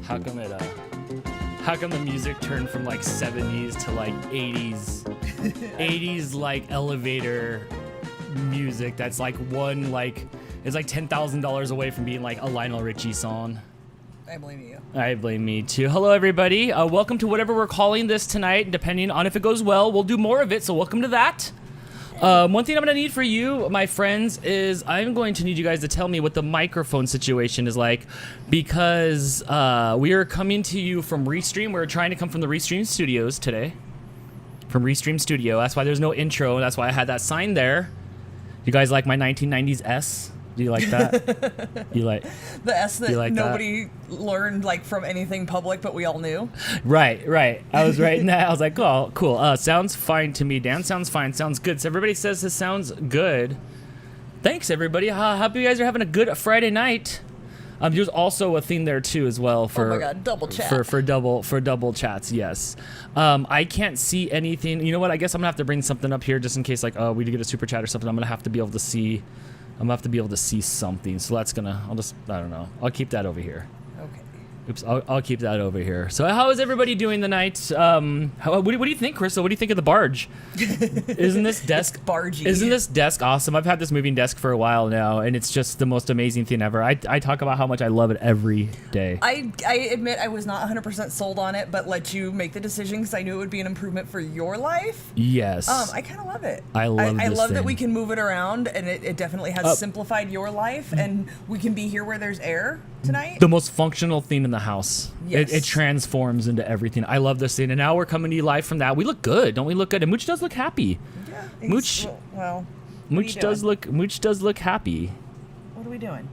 How come the music turned from like 70s to like 80s 80s like elevator music that's like one like it's like $10,000 away from being like a Lionel Richie song. I blame you. I blame me too. Hello everybody. Welcome to whatever we're calling this tonight. Depending on if it goes well, we'll do more of it, so welcome to that. One thing I'm going to need for you, my friends, is I'm going to need you guys to tell me what the microphone situation is like, because we are coming to you from Restream. We're trying to come from the Restream studios today. From Restream Studio. That's why there's no intro. That's why I had that sign there. You guys like my 1990s S? Do you like that? You like the S that like nobody learned like from anything public, but we all knew. Right. I was writing that. I was like, oh, cool. Sounds fine to me. Dan, sounds fine. Sounds good. So everybody says this sounds good. Thanks, everybody. Hope you guys are having a good Friday night. There's also a theme there too, as well for. Oh my God, double chat. For double chats. Yes. I can't see anything. You know what? I guess I'm gonna have to bring something up here just in case, like, we do get a super chat or something. I'm gonna have to be able to see. I'm gonna have to be able to see something, so that's gonna. I don't know. I'll keep that over here. Okay. Oops. I'll keep that over here. So how is everybody doing tonight? What do you think, Crystal? What do you think of the barge? Isn't this desk bargey? Isn't this desk awesome? I've had this moving desk for a while now, and it's just the most amazing thing ever. I talk about how much I love it every day. I admit I was not 100% sold on it, but let you make the decision because I knew it would be an improvement for your life. Yes. I kind of love it. I love this I love thing. that we can move it around, and it definitely has simplified your life, and we can be here where there's air tonight. The most functional thing in the house. Yes. It transforms into everything. I love this thing, and now we're coming to you live from that. We look good, don't we? Look good, and Mooch does look happy. Yeah. Mooch. Well. Mooch does look happy. What are we doing?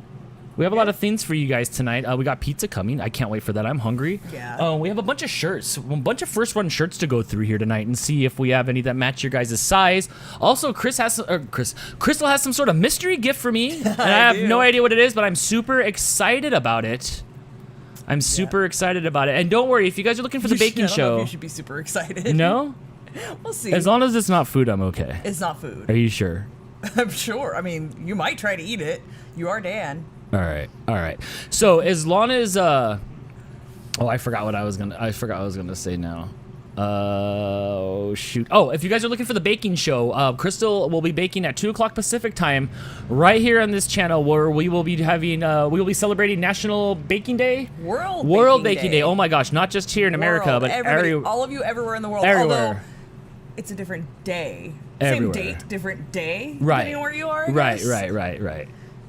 We have a lot of things for you guys tonight. We got pizza coming. I can't wait for that. I'm hungry. Yeah. We have a bunch of shirts, a bunch of first run shirts to go through here tonight and see if we have any that match your guys' size. Also, Crystal has some sort of mystery gift for me, and I have no idea what it is, but I'm super excited about it. I'm super excited about it. And don't worry, if you guys are looking for the baking show, you should be super excited. No? We'll see. As long as it's not food, I'm okay. It's not food. Are you sure? I'm sure. I mean, you might try to eat it. You are Dan. All right. So as long as I forgot what I was gonna say now. Oh shoot. Oh, if you guys are looking for the baking show, Crystal will be baking at 2:00 Pacific time, right here on this channel, where we will be having we will be celebrating National Baking Day, World Baking Day. Oh my gosh, not just here in America, but all of you everywhere in the world. Everywhere. Although it's a different day. Everywhere. Same date, different day. Right. Depending on where you are. I guess. Right.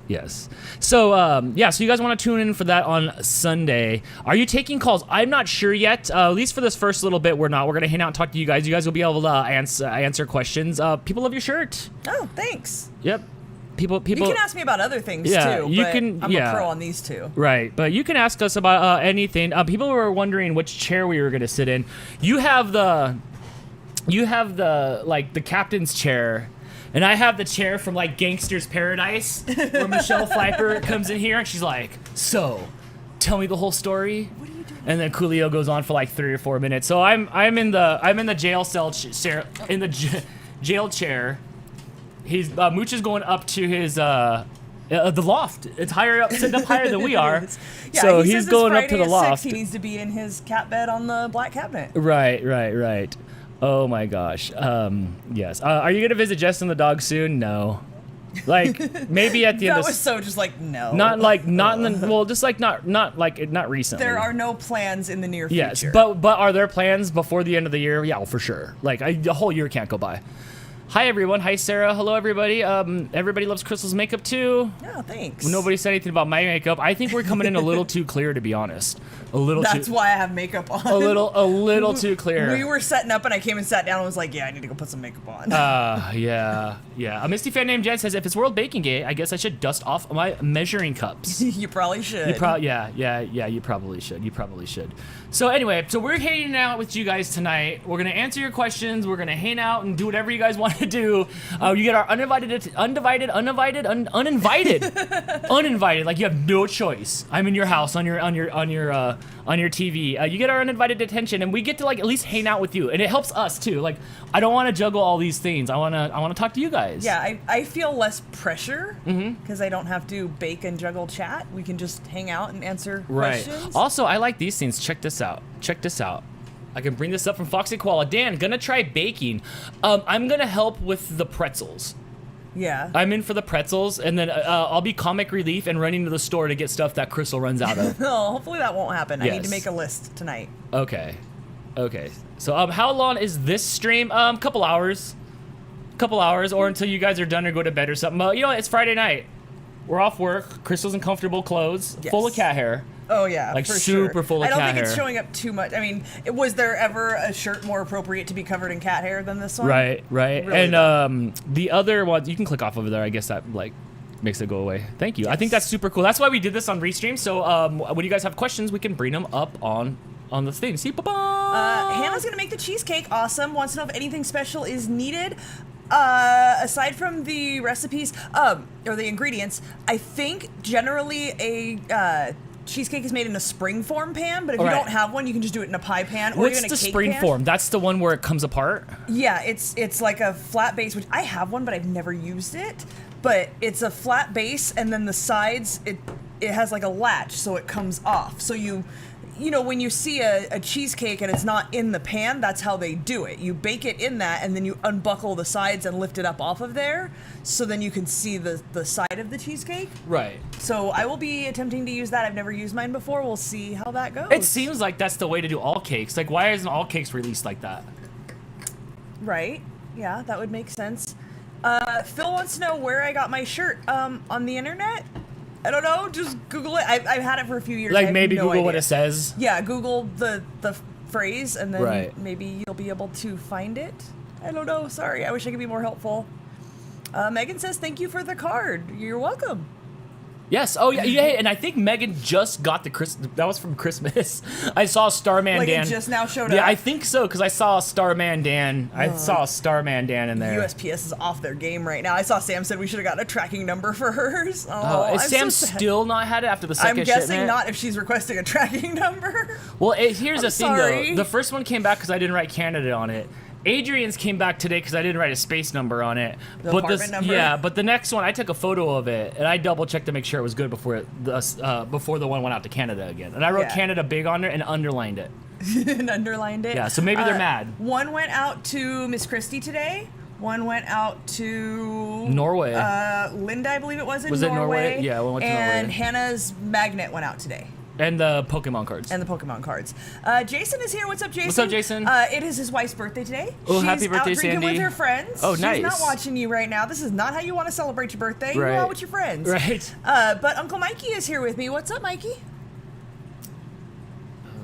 Yes. So, so you guys want to tune in for that on Sunday. Are you taking calls? I'm not sure yet. At least for this first little bit, we're not. We're going to hang out and talk to you guys. You guys will be able to answer questions. People love your shirt. Oh, thanks. Yep. People. You can ask me about other things, too. You but can. I'm a pro on these two. Right. But you can ask us about anything. People were wondering which chair we were going to sit in. You have the captain's chair. And I have the chair from like Gangster's Paradise, where Michelle Pfeiffer comes in here and she's like, "So, tell me the whole story." What are you doing? And then Coolio goes on for like 3 or 4 minutes. So I'm in the jail cell chair, in the jail chair. He's Mooch is going up to his the loft. It's higher up, sitting up higher than we are. Yeah, so he he's going up to the loft. 6, he needs to be in his cat bed on the black cabinet. Right. Oh my gosh. Yes. Are you gonna visit Jess and the dog soon? No. Like maybe at the end. That was so just like no. Not in the just like not recently. There are no plans in the near future. Yes, but are there plans before the end of the year? Yeah, well, for sure. Like the whole year can't go by. Hi everyone. Hi Sarah. Hello everybody. Everybody loves Crystal's makeup too. Oh, thanks. Nobody said anything about my makeup. I think we're coming in a little too clear, to be honest. That's why I have makeup on. A little too clear. We were setting up and I came and sat down and was like, yeah, I need to go put some makeup on. Yeah. A Misty fan named Jen says, if it's World Baking Day, I guess I should dust off my measuring cups. You probably should. Yeah, you probably should. So anyway, we're hanging out with you guys tonight. We're going to answer your questions. We're going to hang out and do whatever you guys want want to do, you get our uninvited. Like you have no choice. I'm in your house on your TV. You get our uninvited attention, and we get to like at least hang out with you, and it helps us too. Like I don't want to juggle all these things. I want to talk to you guys. Yeah, I feel less pressure because I don't have to bake and juggle chat. We can just hang out and answer questions. Also, I like these things. Check this out. I can bring this up from Foxy Koala. Dan, gonna try baking. I'm gonna help with the pretzels. Yeah. I'm in for the pretzels, and then I'll be comic relief and running to the store to get stuff that Crystal runs out of. Oh, hopefully that won't happen. Yes. I need to make a list tonight. Okay. So how long is this stream? Couple hours, or until you guys are done or go to bed or something. It's Friday night. We're off work. Crystal's in comfortable clothes, full of cat hair. Oh yeah, like for super sure. full of cat hair. I don't think it's showing up too much. I mean, was there ever a shirt more appropriate to be covered in cat hair than this one? Right. Really And the other one, you can click off over there. I guess that like makes it go away. Thank you. Yes. I think that's super cool. That's why we did this on Restream. So when you guys have questions, we can bring them up on the thing. See, Hannah's gonna make the cheesecake. Awesome. Wants to know if anything special is needed. Aside from the recipes, or the ingredients, I think generally a cheesecake is made in a spring form pan, but if you don't have one, you can just do it in a pie pan or even a cake pan. What's the spring form? That's the one where it comes apart? Yeah, it's like a flat base, which I have one, but I've never used it. But it's a flat base, and then the sides, it has like a latch, so it comes off. So when you see a cheesecake and it's not in the pan, that's how they do it. You bake it in that, and then you unbuckle the sides and lift it up off of there, so then you can see the side of the cheesecake. Right. So I will be attempting to use that. I've never used mine before. We'll see how that goes. It seems like that's the way to do all cakes. Like, why isn't all cakes released like that? Right. Yeah, that would make sense. Phil wants to know where I got my shirt. On the internet? I don't know. Just Google it. I've had it for a few years. Like maybe no Google idea. what it says. Yeah, Google the phrase, and then right. maybe you'll be able to find it. I don't know. Sorry. I wish I could be more helpful. Megan says thank you for the card. You're welcome. Yes. Oh, yeah. And I think Megan just got that was from Christmas. I saw Starman like Dan. It just now showed up? Yeah, I think so, because I saw Starman Dan. I saw Starman Dan in there. USPS is off their game right now. I saw Sam said we should have gotten a tracking number for hers. Is Sam still not had it after the second shipment? I'm guessing not if she's requesting a tracking number. Well, here's the thing, sorry. though. The first one came back because I didn't write Canada on it. Adrian's came back today because I didn't write a space number on it. The apartment number? Yeah, but the next one, I took a photo of it, and I double-checked to make sure it was good before the one went out to Canada again. And I wrote Canada big on there and underlined it. And underlined it? Yeah, so maybe they're mad. One went out to Miss Christie today. One went out to... Norway. Linda, I believe it was in Norway. Was it Norway? Yeah, one went to Norway. And Hannah's magnet went out today. And the Pokemon cards. Jason is here. What's up, Jason? What's up, Jason? It is his wife's birthday today. Oh, happy birthday, She's out drinking with her friends. Oh, nice. She's not watching you right now. This is not how you want to celebrate your birthday. Right. You're out with your friends. Right. But Uncle Mikey is here with me. What's up, Mikey?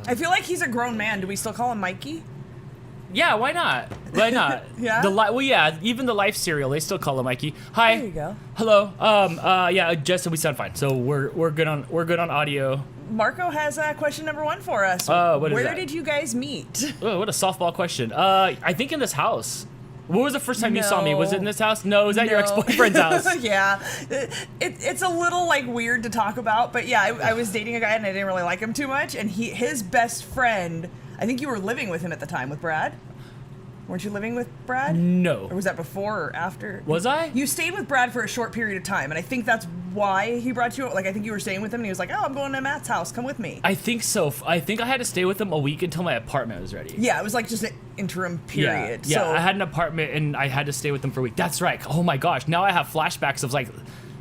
I feel like he's a grown man. Do we still call him Mikey? Yeah, why not? Why not? Yeah? Even the Life cereal, they still call him Mikey. Hi. There you go. Hello. Yeah, Jess said we sound fine. So we're good on audio. Marco has question number 1 for us. What is Where that? did you guys meet? Oh, what a softball question. I think in this house. What was the first time you saw me? Was it in this house? No, was that your ex-boyfriend's house? Yeah. It's a little like weird to talk about, but yeah, I was dating a guy and I didn't really like him too much, and his best friend, I think you were living with him at the time with Brad. Weren't you living with Brad? No. Or was that before or after? Was I? You stayed with Brad for a short period of time, and I think that's why he brought you. Like, I think you were staying with him, and he was like, "Oh, I'm going to Matt's house. Come with me." I think so. I think I had to stay with him a week until my apartment was ready. Yeah, it was like just an interim period. Yeah, So I had an apartment, and I had to stay with him for a week. That's right. Oh my gosh. Now I have flashbacks of like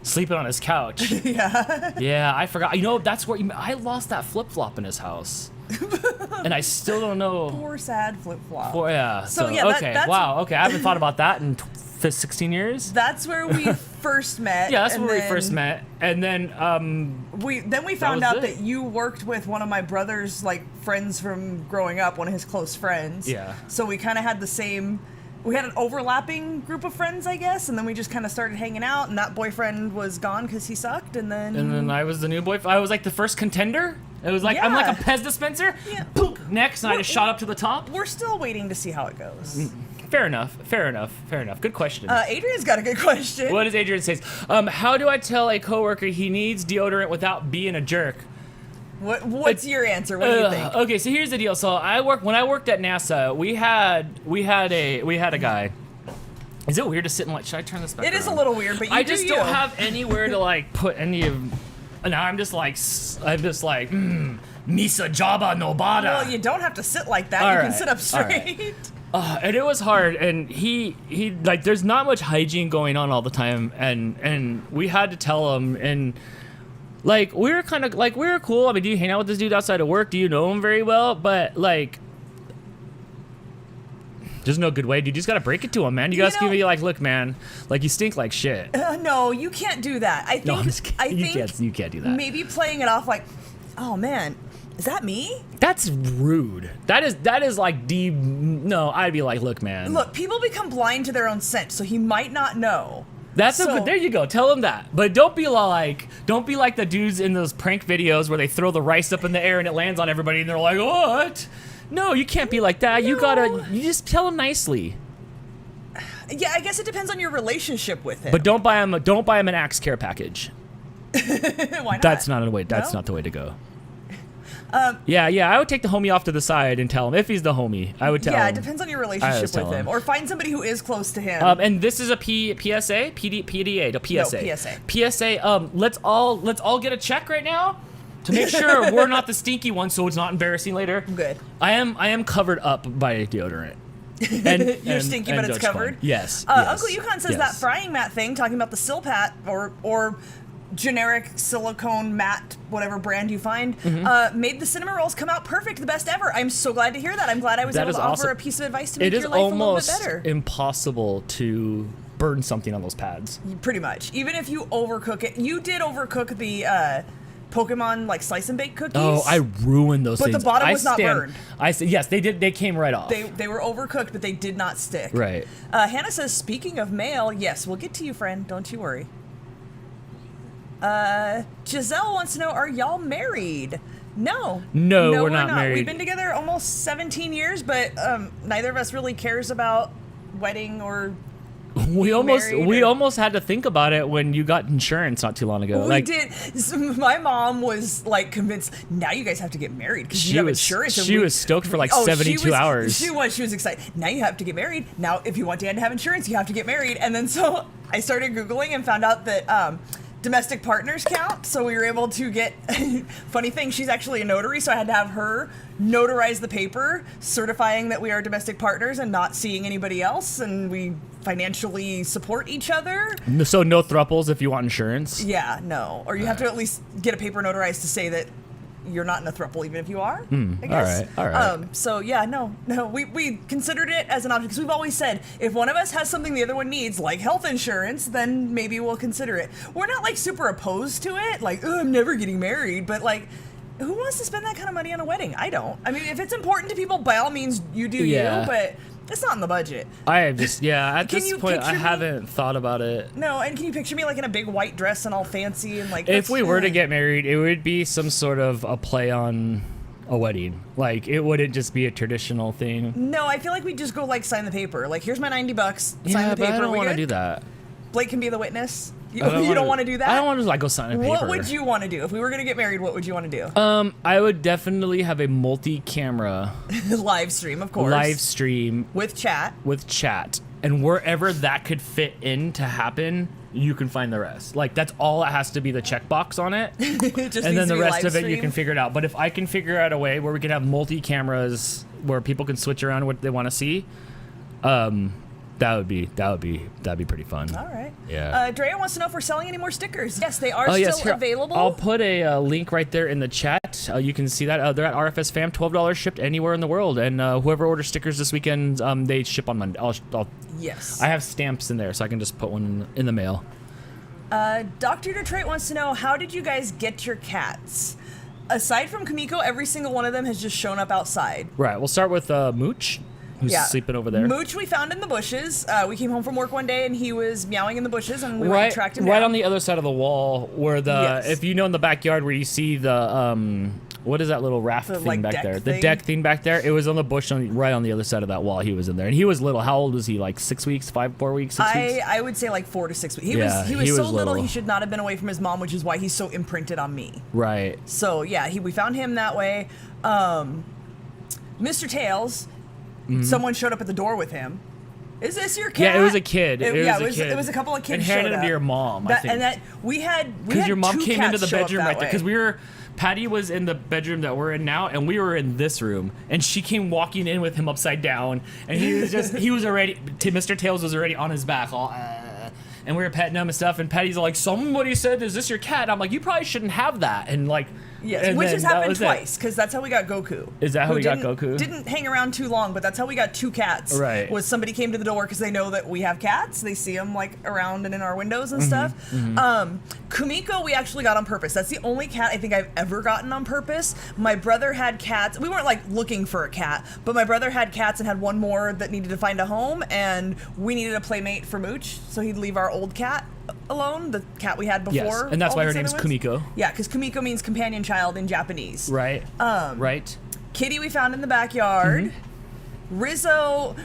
sleeping on his couch. Yeah. Yeah, I forgot. That's where I lost that flip-flop in his house. And I still don't know. Poor sad flip-flop. Yeah. So yeah, okay. that's, wow. Okay. I haven't thought about that in 16 years. That's where we first met. Yeah, that's where we first met. And then we found out that you worked with one of my brother's like friends from growing up, one of his close friends. Yeah. So we kind of had we had an overlapping group of friends, I guess, and then we just kind of started hanging out, and that boyfriend was gone because he sucked, and then I was the new boyfriend. I was like the first contender. It was like, I'm like a Pez dispenser. Yeah. Boop, next, and I just shot up to the top. We're still waiting to see how it goes. Fair enough. Good question. Adrian's got a good question. What does Adrian say? How do I tell a coworker he needs deodorant without being a jerk? What's your answer? What do you think? Okay, so here's the deal. So when I worked at NASA, we had a guy. Is it weird to sit and like? Should I turn this back? It is a little weird, but I just don't have anywhere to like put any of. Now I'm just like Misa Jabba Nobada. Well, you don't have to sit like that. All you right, can sit up straight. And it was hard, and he like there's not much hygiene going on all the time, and we had to tell him, and like we were kind of like we were cool. I mean, do you hang out with this dude outside of work? Do you know him very well? But like. There's no good way, dude. You just gotta break it to him, man. You gotta be like, look, man, like you stink like shit. No, you can't do that. I think. No, I'm just kidding. You can't do that. Maybe playing it off like, oh man, is that me? That's rude. That is like deep. No, I'd be like, look, man. Look, people become blind to their own scent, so he might not know. That's so, there you go. Tell him that. But don't be like the dudes in those prank videos where they throw the rice up in the air and it lands on everybody and they're like, what? No, you can't be like that. No. You just tell him nicely. Yeah, I guess it depends on your relationship with him. But don't buy him an Axe Care package. Why not? That's not the way to go. Yeah, I would take the homie off to the side and tell him if he's the homie. I would tell him. Yeah, it depends on your relationship with him, or find somebody who is close to him. And this is a PSA, PDA, no PSA. No, PSA. PSA. Let's all get a check right now. To make sure we're not the stinky one, so it's not embarrassing later. Good. I am covered up by deodorant. You're stinky, but it's covered? Yes. Uncle Yukon says that frying mat thing, talking about the Silpat or generic silicone mat, whatever brand you find, made the cinnamon rolls come out perfect, the best ever. I'm so glad to hear that. I'm glad I was able to offer a piece of advice to make your life a little bit better. It is almost impossible to burn something on those pads. Pretty much. Even if you overcook it. You did overcook the Pokemon like slice and bake cookies. Oh, I ruined those things. But the bottom was not burned. I said yes, they did. They came right off. They were overcooked, but they did not stick. Right. Hannah says, speaking of mail, yes, we'll get to you, friend. Don't you worry. Giselle wants to know, are y'all married? No, we're not married. We've been together almost 17 years, but neither of us really cares about wedding or. We almost had to think about it when you got insurance not too long ago. We did. So my mom was like convinced. Now you guys have to get married because you have insurance. She was stoked for like 72 hours. She was excited. Now you have to get married. Now if you want Dan to have insurance, you have to get married. And then so I started Googling and found out that domestic partners count. So we were able to get. Funny thing, she's actually a notary, so I had to have her notarize the paper certifying that we are domestic partners and not seeing anybody else, and we financially support each other. So no thruples if you want insurance? Yeah, no. Or you have to at least get a paper notarized to say that you're not in a throuple, even if you are, I guess. All right. So yeah, no. We considered it as an option because we've always said if one of us has something the other one needs, like health insurance, then maybe we'll consider it. We're not like super opposed to it, like, oh, I'm never getting married, but like, who wants to spend that kind of money on a wedding? I don't. I mean, if it's important to people, by all means, you do you, but it's not in the budget. At this point, I haven't thought about it. No, and can you picture me like in a big white dress and all fancy and like... If we were to get married, it would be some sort of a play on a wedding. Like, it wouldn't just be a traditional thing. No, I feel like we'd just go like sign the paper. Like, here's my $90, sign the paper. But I don't want to do that. Blake can be the witness. You don't want to do that? I don't want to like go sign a paper. What would you want to do? If we were going to get married, what would you want to do? I would definitely have a multi-camera live stream, of course. Live stream with chat. And wherever that could fit in to happen, you can find the rest. Like, that's all it has to be, the checkbox on it. And then the rest of it you can figure it out. But if I can figure out a way where we can have multi-cameras where people can switch around what they want to see, that'd be pretty fun. All right. Yeah. Drea wants to know if we're selling any more stickers. Yes, they are still available. I'll put a link right there in the chat. You can see that. They're at RFS Fam, $12 shipped anywhere in the world. And whoever orders stickers this weekend, they ship on Monday. Yes. I have stamps in there, so I can just put one in the mail. Dr. Detroit wants to know, how did you guys get your cats? Aside from Kamiko, every single one of them has just shown up outside. Right. We'll start with Mooch, who's sleeping over there. Mooch we found in the bushes. We came home from work one day and he was meowing in the bushes and we went and tracked him down. Right on the other side of the wall where if you know in the backyard where you see the what is that little raft The, thing like, back deck there? The thing? deck thing back there. It was on the bush right on the other side of that wall. He was in there, and he was little. How old was he? Like 6 weeks, 4 weeks, 6 weeks? I would say like 4 to 6 weeks. He Yeah, was he so was little little. he should not have been away from his mom, which is why he's so imprinted on me. Right. So yeah, we found him that way. Mr. Tails, someone showed up at the door with him. Is this your cat? Yeah, it was a kid. It was a couple of kids. And handed showed him up. to your mom. I think. And that we had Because your mom two came into cats the show up bedroom that right there. way. Because Patty was in the bedroom that we're in now, and we were in this room. And she came walking in with him upside down, and he was already, Mr. Tails was already on his back, all, and we were petting him and stuff. And Patty's like, somebody said, "Is this your cat?" And I'm like, you probably shouldn't have that. And like, yes, and which then has that happened was it. twice, because that's how we got Goku. Is that how who we got didn't- Goku? Didn't hang around too long, but that's how we got 2 cats. Right. Was somebody came to the door because they know that we have cats. They see them like around and in our windows and stuff. Kumiko, we actually got on purpose. That's the only cat I think I've ever gotten on purpose. My brother had cats. We weren't like looking for a cat, but my brother had cats and had one more that needed to find a home, and we needed a playmate for Mooch, so he'd leave our old cat alone, the cat we had before. Yes, and that's all why her these name's other ones. Kumiko. Yeah, because Kumiko means companion child in Japanese. Right. Right. Kitty we found in the backyard. Rizzo,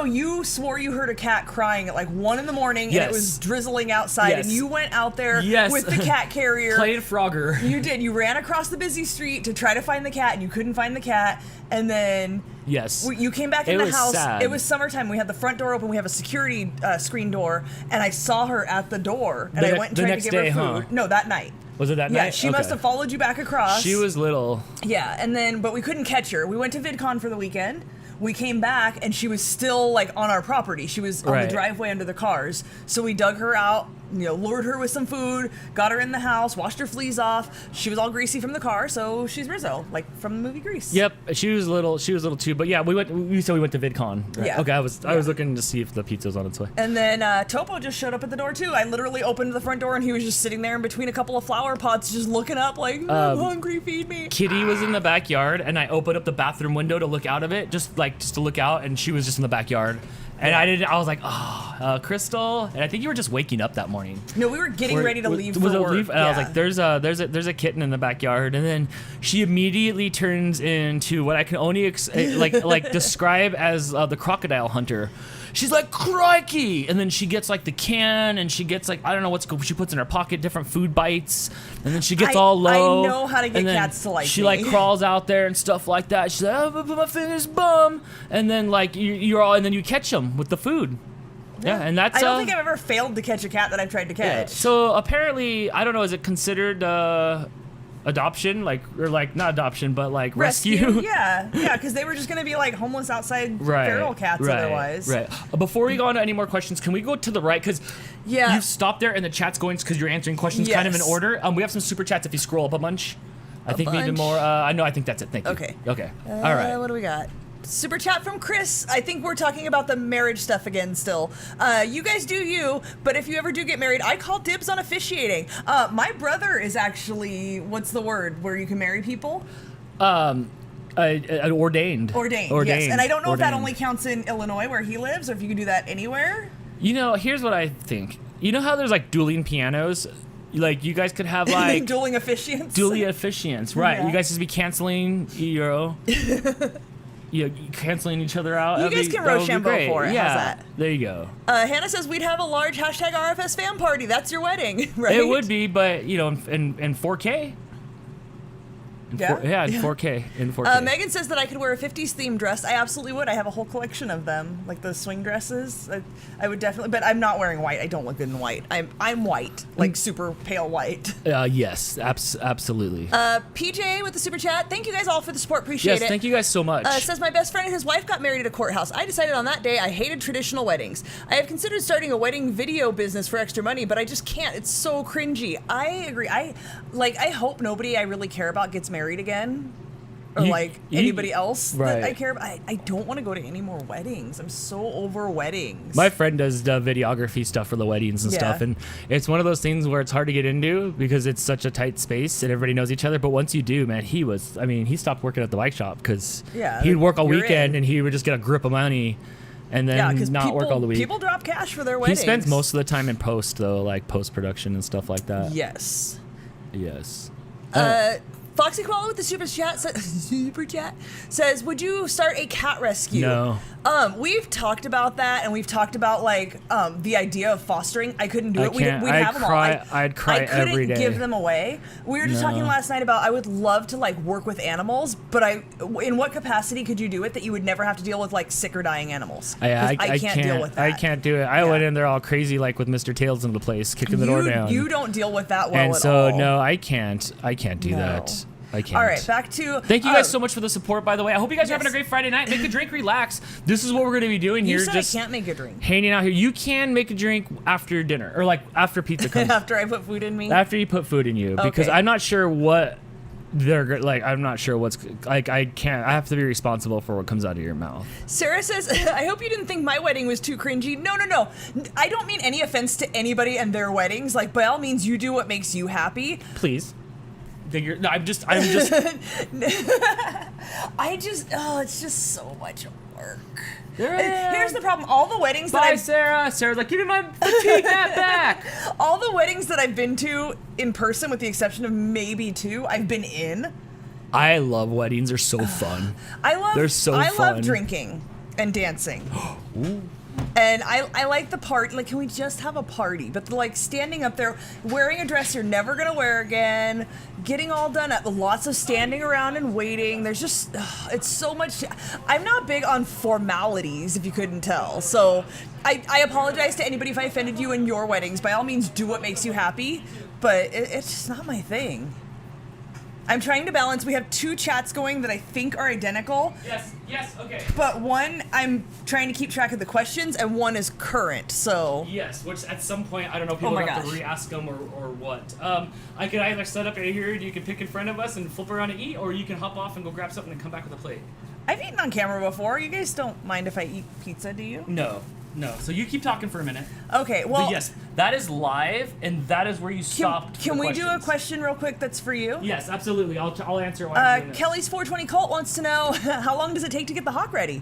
you swore you heard a cat crying at like 1 a.m. and Yes. it was drizzling outside, Yes. and you went out there Yes. with the cat carrier. Played Frogger. You did. You ran across the busy street to try to find the cat, and you couldn't find the cat. And then Yes. you came back in It the was house. sad. It was summertime. We had the front door open. We have a security screen door, and I saw her at the door, and I went and the tried next to give day, her food. huh? No, that night. Was it that Yeah, night? she must Okay. have followed you back across. She was little. Yeah, and then, but we couldn't catch her. We went to VidCon for the weekend. We came back, and she was still, like, on our property. She was on Right. the driveway under the cars. So we dug her out, lured her with some food, got her in the house, washed her fleas off. She was all greasy from the car, so she's Rizzo, like from the movie Grease. Yep, she was little too. But yeah, we said we went to VidCon. Right? Yeah. Okay, I was looking to see if the pizza was on its way. And then Topo just showed up at the door, too. I literally opened the front door, and he was just sitting there in between a couple of flower pots, just looking up like, I'm hungry, feed me. Kitty was in the backyard, and I opened up the bathroom window to look out of it, just to look out, and she was just in the backyard. And I was like, Crystal, and I think you were just waking up that morning. No, we were getting ready to leave for work. And I was like, there's a kitten in the backyard, and then she immediately turns into what I can only describe as the crocodile hunter. She's like, crikey! And then she gets like the can, and she gets like, I don't know she puts in her pocket, different food bites, and then she gets all low. I know how to get and then cats to like she me. like crawls out there and stuff like that. She's like, oh, my fingers bum, and then like and then you catch them with the food. Yeah, and that's. I don't think I've ever failed to catch a cat that I've tried to catch. Yeah. So apparently, I don't know, is it considered adoption, not adoption, but like rescue? Yeah, because they were just gonna be like homeless outside feral cats otherwise. Right. Before we go on to any more questions, can we go to the right? Because Yeah. you've stopped there and the chat's going because you're answering questions kind of in Yes. order. We have some super chats if you scroll up a bunch. I think we need bunch? more. I think that's it. Thank you. Okay. Okay. All right. What do we got? Super chat from Chris. I think we're talking about the marriage stuff again still. You guys do you, but if you ever do get married, I call dibs on officiating. My brother is actually, what's the word where you can marry people? Ordained. Ordained, yes. And I don't know if that only counts in Illinois where he lives, or if you can do that anywhere. Here's what I think. You know how there's like dueling pianos? Like you guys could have like Dueling officiants. dueling officiants, right? Yeah. You guys just be canceling canceling each other out. You guys can Rochambeau for it. Yeah, How's that? There you go. Hannah says we'd have a large hashtag RFS fan party. That's your wedding, right? It would be, but in 4K. In 4K. In 4K. Megan says that I could wear a 50s themed dress. I absolutely would. I have a whole collection of them, like the swing dresses. I would definitely, but I'm not wearing white. I don't look good in white. I'm white, like super pale white. Yes, absolutely. PJ with the super chat. Thank you guys all for the support. Appreciate it. Yes, thank you guys so much. Says my best friend and his wife got married at a courthouse. I decided on that day I hated traditional weddings. I have considered starting a wedding video business for extra money, but I just can't. It's so cringy. I agree. I hope nobody I really care about gets married again. Or anybody else that I care about. I don't want to go to any more weddings. I'm so over weddings. My friend does the videography stuff for the weddings and stuff, and it's one of those things where it's hard to get into because it's such a tight space and everybody knows each other. But once you do, man, he stopped working at the bike shop because he'd work all weekend and he would just get a grip of money and then not work all the week. People drop cash for their weddings. He spends most of the time in post though, like post production and stuff like that. Yes. Foxy Koala with the super chat says, would you start a cat rescue? No. We've talked about that, and we've talked about like the idea of fostering. I couldn't do it. We'd have them all. I'd cry every day. I couldn't give them away. We were just talking last night about I would love to like work with animals, but in what capacity could you do it that you would never have to deal with like sick or dying animals? I can't deal with that. I can't do it. I went in there all crazy like with Mr. Tails in the place, kicking the door down. You don't deal with that well and at so all. No, I can't do that. I can't. All right, back to... Thank you guys so much for the support, by the way. I hope you guys are having a great Friday night. Make a drink, relax. This is what we're going to be doing here. You said just I can't make a drink. Hanging out here. You can make a drink after dinner, or like after pizza comes. After I put food in me? After you put food in you. Because I'm not sure what they're... Like, I'm not sure what's... Like, I have to be responsible for what comes out of your mouth. Sarah says, I hope you didn't think my wedding was too cringy. No. I don't mean any offense to anybody and their weddings. Like, by all means, you do what makes you happy. Please. I'm just it's just so much work. Here's the problem. All the weddings Sarah's like, give me my fatigue that back. All the weddings that I've been to in person, with the exception of maybe 2, I've been in. I love weddings. They're so fun. They're so fun. I love drinking and dancing. Ooh. And I like the party. Like, can we just have a party? But like standing up there, wearing a dress you're never gonna wear again, getting all done up, lots of standing around and waiting. There's just, it's so much. I'm not big on formalities, if you couldn't tell. So I apologize to anybody if I offended you in your weddings. By all means, do what makes you happy. But it's just not my thing. I'm trying to balance. We have 2 chats going that I think are identical. Yes, okay. But one, I'm trying to keep track of the questions, and one is current, so... Yes, which at some point, I don't know if people have to re-ask them or what. I could either set up right here, you can pick in front of us and flip around and eat, or you can hop off and go grab something and come back with a plate. I've eaten on camera before. You guys don't mind if I eat pizza, do you? No. So you keep talking for a minute. Okay, well... But yes, that is live, and that is where you stopped. Can we do a question real quick that's for you? Yes, absolutely. I'll answer while I'm doing this. Kelly's 420 Colt wants to know, how long does it take to get the hawk ready?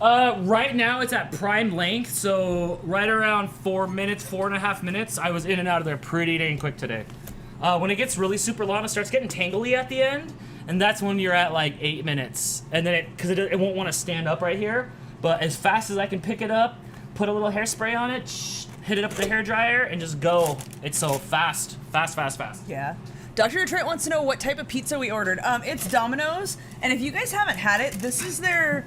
Right now it's at prime length, so right around 4.5 minutes. I was in and out of there pretty dang quick today. When it gets really super long, it starts getting tangly at the end, and that's when you're at like 8 minutes. And then because it won't want to stand up right here. But as fast as I can pick it up, put a little hairspray on it, hit it up with the hairdryer, and just go. It's so fast. Yeah. Dr. Trent wants to know what type of pizza we ordered. It's Domino's, and if you guys haven't had it, this is their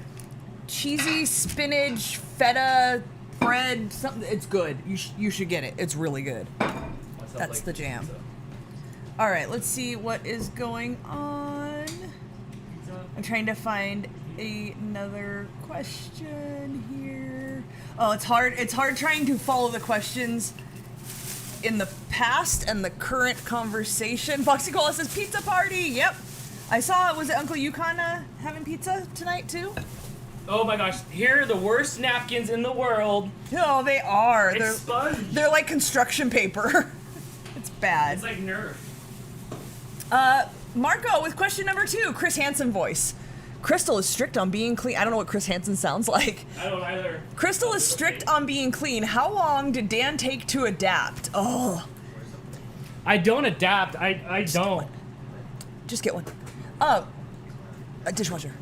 cheesy spinach feta bread. Something. It's good. You should get it. It's really good. That's the jam. Pizza. All right, let's see what is going on. I'm trying to find another question here. Oh, it's hard. It's hard trying to follow the questions in the past and the current conversation. Foxy Cola says pizza party. Yep, I saw it. Was it Uncle Yukon having pizza tonight too? Oh my gosh! Here are the worst napkins in the world. No, they are. It's sponge. They're like construction paper. It's bad. It's like Nerf. Marco with question number 2. Chris Hansen voice. Crystal is strict on being clean. I don't know what Chris Hansen sounds like. I don't either. Crystal is strict on being clean. How long did Dan take to adapt? Oh. I don't adapt. I don't. Just get one. A dishwasher.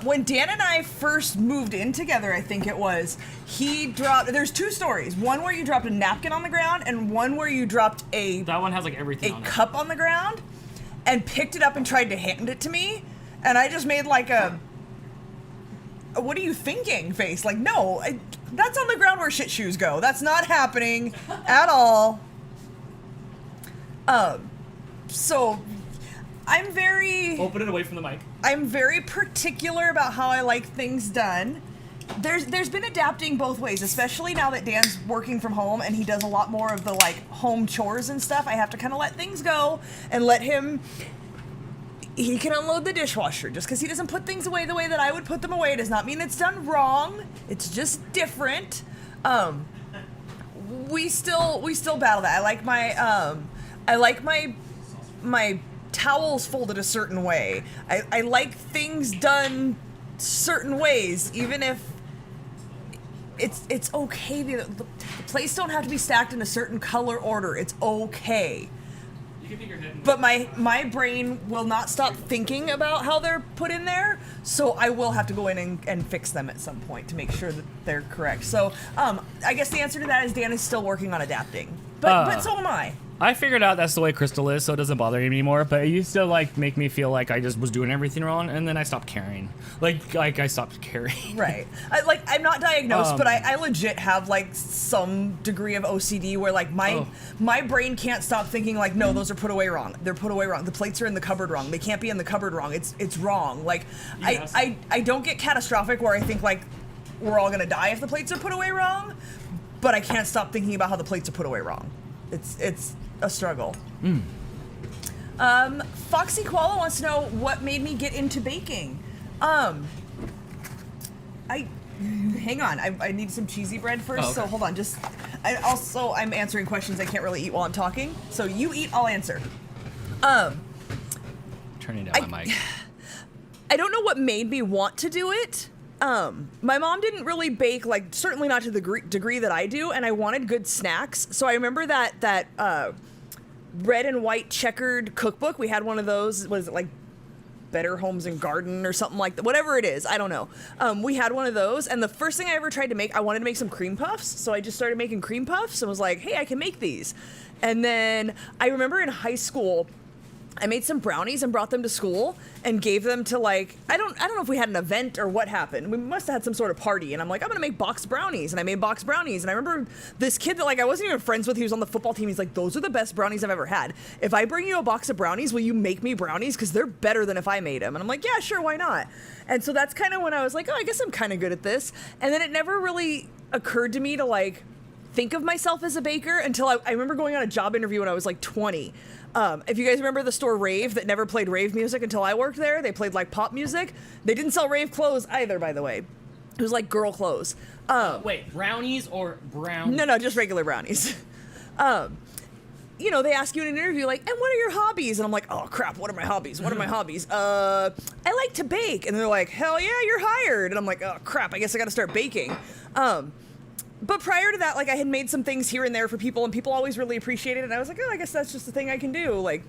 When Dan and I first moved in together, I think it was, he dropped, there's 2 stories. One where you dropped a napkin on the ground, and one where you dropped that one has like everything on it. Cup on the ground, and picked it up and tried to hand it to me. And I just made like a what are you thinking face. Like, no, that's on the ground where shit shoes go. That's not happening at all. So I'm very... Open it away from the mic. I'm very particular about how I like things done. There's been adapting both ways, especially now that Dan's working from home and he does a lot more of the like home chores and stuff. I have to kind of let things go and let him... He can unload the dishwasher. Just because he doesn't put things away the way that I would put them away does not mean it's done wrong. It's just different. We still battle that. I like my towels folded a certain way. I like things done certain ways, even if it's okay. The plates don't have to be stacked in a certain color order. It's okay. can take your head. But my brain will not stop thinking about how they're put in there, so I will have to go in and fix them at some point to make sure that they're correct. So I guess the answer to that is Dan is still working on adapting, but so am I. I figured out that's the way Crystal is, so it doesn't bother me anymore. But it used to like make me feel like I just was doing everything wrong, and then I stopped caring. Like I stopped caring. Right. I'm not diagnosed, but I legit have like some degree of OCD where like my brain can't stop thinking like, no, those are put away wrong. They're put away wrong. The plates are in the cupboard wrong. They can't be in the cupboard wrong. It's wrong. Like yes. I don't get catastrophic where I think like we're all gonna die if the plates are put away wrong, but I can't stop thinking about how the plates are put away wrong. It's a struggle. Foxy Koala wants to know what made me get into baking. Hang on, I need some cheesy bread first. Oh, okay. So hold on, I'm answering questions I can't really eat while I'm talking. So you eat, I'll answer. Turning down my mic. I don't know what made me want to do it. My mom didn't really bake, like certainly not to the degree that I do, and I wanted good snacks. So I remember that red and white checkered cookbook. We had one of those. Was it like Better Homes and Garden or something like that? Whatever it is, I don't know. We had one of those, and the first thing I ever tried to make, I wanted to make some cream puffs. So I just started making cream puffs and was like, hey, I can make these. And then I remember in high school, I made some brownies and brought them to school and gave them to like, I don't know if we had an event or what happened. We must have had some sort of party, and I'm like, I'm gonna make box brownies, and I made box brownies. And I remember this kid that like I wasn't even friends with, he was on the football team. He's like, those are the best brownies I've ever had. If I bring you a box of brownies, will you make me brownies? Because they're better than if I made them. And I'm like, yeah, sure, why not? And so that's kind of when I was like, oh, I guess I'm kind of good at this. And then it never really occurred to me to like think of myself as a baker until I remember going on a job interview when I was like 20. If you guys remember the store Rave that never played rave music until I worked there, they played like pop music. They didn't sell rave clothes either, by the way. It was like girl clothes. Wait, brownies or brown? No, just regular brownies. You know, they ask you in an interview like, and what are your hobbies? And I'm like, oh crap, what are my hobbies? What are my hobbies? I like to bake. And they're like, hell yeah, you're hired. And I'm like, oh crap, I guess I gotta start baking. But prior to that, like I had made some things here and there for people, and people always really appreciated it. And I was like, oh, I guess that's just the thing I can do. Like,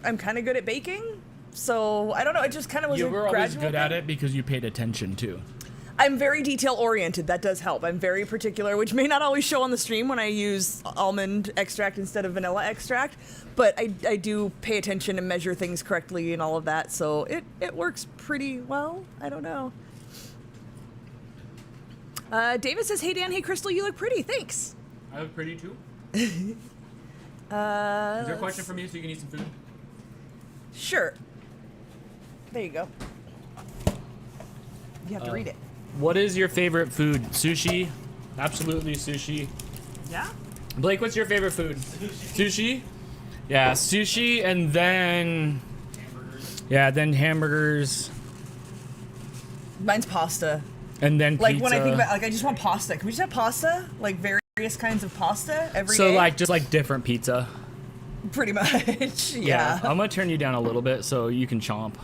I'm kind of good at baking, so I don't know. It just kind of was. You a were always gradual good at thing. it because you paid attention too. I'm very detail oriented. That does help. I'm very particular, which may not always show on the stream when I use almond extract instead of vanilla extract. But I do pay attention and measure things correctly and all of that. So it works pretty well. I don't know. David says, hey Dan, hey Crystal, you look pretty, thanks. I look pretty too. Is there a question from you so you can eat some food? Sure. There you go. You have to read it. What is your favorite food? Sushi? Absolutely sushi. Yeah? Blake, what's your favorite food? Sushi? Yeah, sushi, and then... Hamburgers. Yeah, then hamburgers. Mine's pasta. And then like pizza. when I think about, like, I just want pasta. Can we just have pasta? Like various kinds of pasta every day? So like just like different pizza. Pretty much. Yeah. I'm gonna turn you down a little bit so you can chomp.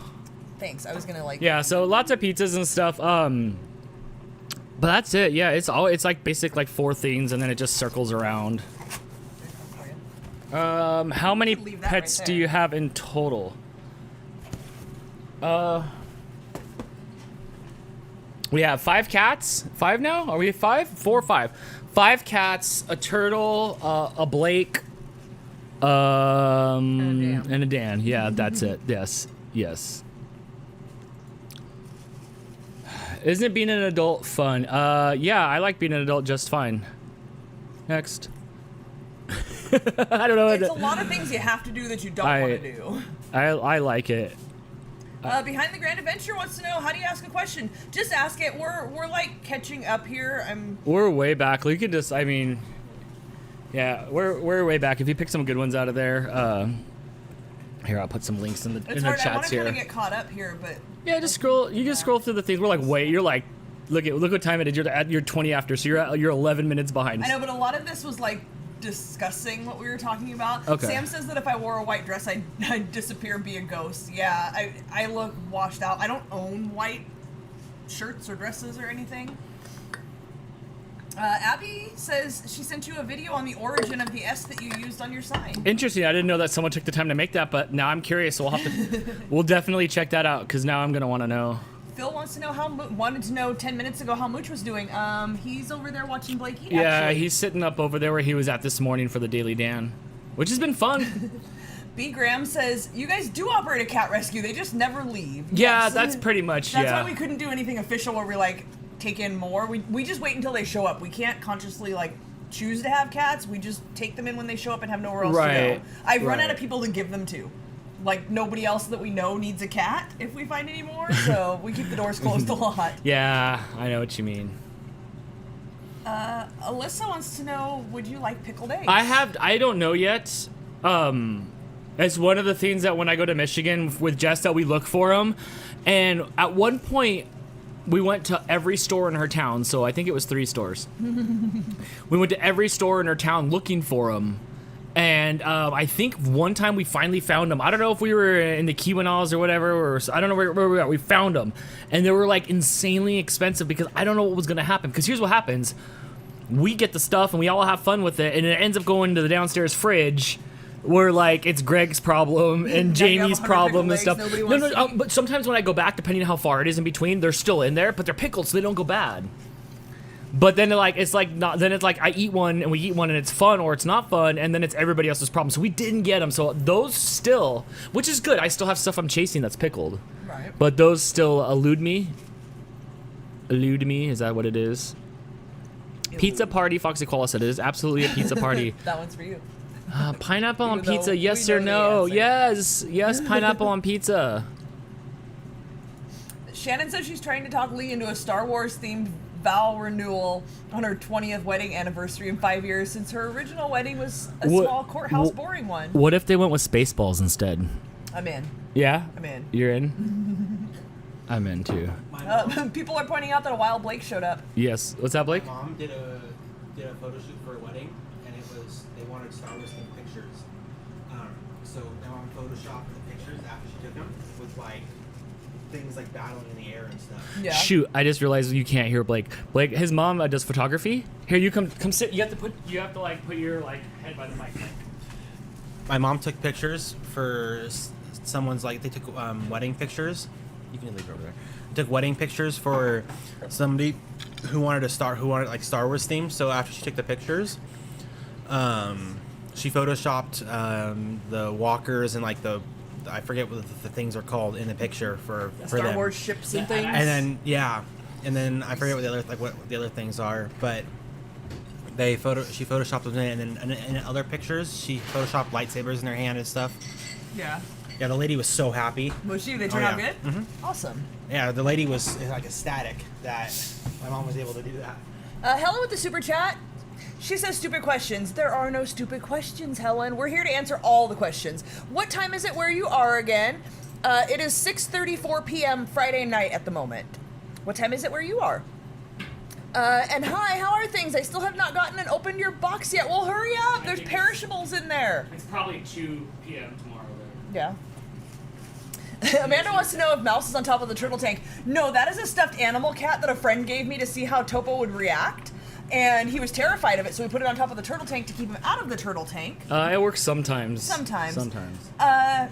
Thanks. I was gonna like. Yeah. So lots of pizzas and stuff. But that's it. Yeah. It's like basic like 4 things, and then it just circles around. How many pets do you have in total? We have 5 cats. 5 now? Are we 5? 4 or 5? 5 cats, a turtle, a Blake, and a Dan. Yeah, that's it. Yes. Isn't being an adult fun? Yeah, I like being an adult just fine. Next. I don't know. It's a lot of things you have to do that you don't want to do. I like it. Behind the Grand Adventure wants to know, how do you ask a question? Just ask it. We're like catching up here. We're way back. We could just, I mean, yeah, we're way back. If you pick some good ones out of there, here, I'll put some links in the chats here. I want to kind of get caught up here, but yeah, just scroll. You just scroll through the things. We're like, wait, you're like, look what time it is. You're 20 after, so you're 11 minutes behind. I know, but a lot of this was like discussing what we were talking about. Okay. Sam says that if I wore a white dress, I'd disappear and be a ghost. Yeah, I look washed out. I don't own white shirts or dresses or anything. Abby says she sent you a video on the origin of the S that you used on your sign. Interesting. I didn't know that someone took the time to make that, but now I'm curious. So we'll have to, we'll definitely check that out because now I'm gonna want to know. Phil wants to know wanted to know 10 minutes ago how Mooch was doing. He's over there watching Blake eat. Yeah, actually. he's sitting up over there where he was at this morning for the Daily Dan, which has been fun. B. Graham says, you guys do operate a cat rescue. They just never leave. Yeah, Yes. that's pretty much, That's yeah. why we couldn't do anything official where we, like, take in more. We just wait until they show up. We can't consciously, like, choose to have cats. We just take them in when they show up and have nowhere else to Right, go. I've run right. out of people to give them to. Like, nobody else that we know needs a cat if we find any more, so we keep the doors closed a lot. Yeah, I know what you mean. Alyssa wants to know, would you like pickled eggs? I don't know yet. It's one of the things that when I go to Michigan with Jess that we look for them. And at one point, we went to every store in her town. So I think it was 3 stores. We went to every store in her town looking for them. And I think one time we finally found them. I don't know if we were in the Keweenaws or whatever, or I don't know where we were. We found them. And they were like insanely expensive because I don't know what was going to happen. Because here's what happens. We get the stuff and we all have fun with it. And it ends up going to the downstairs fridge. Where like it's Greg's problem and Now you have Jamie's 100 problem and pickled stuff. eggs nobody No, wants to eat. but sometimes when I go back, depending on how far it is in between, they're still in there, but they're pickled, so they don't go bad. But then it's like I eat one and we eat one and it's fun or it's not fun, and then it's everybody else's problem. So we didn't get them. So those still, which is good. I still have stuff I'm chasing that's pickled, Right. but those still elude me. Elude me, is that what it is? Pizza party, Foxy Koala said it is absolutely a pizza party. That one's for you. Pineapple on Even though pizza, yes we or know the no? answer. Yes, pineapple on pizza. Shannon says she's trying to talk Lee into a Star Wars themed vow renewal on her 20th wedding anniversary in 5 years, since her original wedding was a small courthouse boring one. What if they went with Spaceballs instead? I'm in. Yeah? I'm in. You're in? I'm in too. People are pointing out that a while Blake showed up. Yes. What's that, Blake? My mom did a photo shoot for a wedding, and they wanted Star Wars themed pictures. So my mom photoshopped the pictures after she took them with like things like battling in the air and stuff. Yeah. Shoot, I just realized you can't hear Blake. Blake, his mom does photography. Here, you come sit. You have to put your like head by the mic. My mom took pictures for someone's they took wedding pictures. You can leave it over there. Took wedding pictures for somebody who wanted Star Wars theme. So after she took the pictures, she photoshopped the walkers and like I forget what the things are called in the picture for Star them. Wars ships and things. And then I forget what the other things are, but she photoshopped them in, and then in other pictures she photoshopped lightsabers in her hand and stuff. Yeah. Yeah, the lady was so happy. Was she? They turned out yeah. good? Mm-hmm. Awesome. Yeah, the lady was like ecstatic that my mom was able to do that. Helen with the super chat. She says stupid questions. There are no stupid questions, Helen. We're here to answer all the questions. What time is it where you are again? It is 6:34 p.m. Friday night at the moment. What time is it where you are? And hi, how are things? I still have not gotten and opened your box yet. Well, hurry up. There's perishables in there. It's probably 2 p.m. tomorrow. Yeah. Amanda wants to know if Mouse is on top of the turtle tank. No, that is a stuffed animal cat that a friend gave me to see how Topo would react. And he was terrified of it, so we put it on top of the turtle tank to keep him out of the turtle tank. It works sometimes. Sometimes. Sometimes. I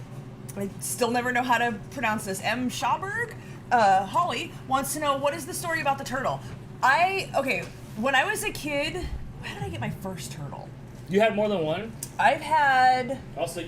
still never know how to pronounce this. M. Schauberg, Holly, wants to know, what is the story about the turtle? When I was a kid, how did I get my first turtle? You had more than one? I've had... Also,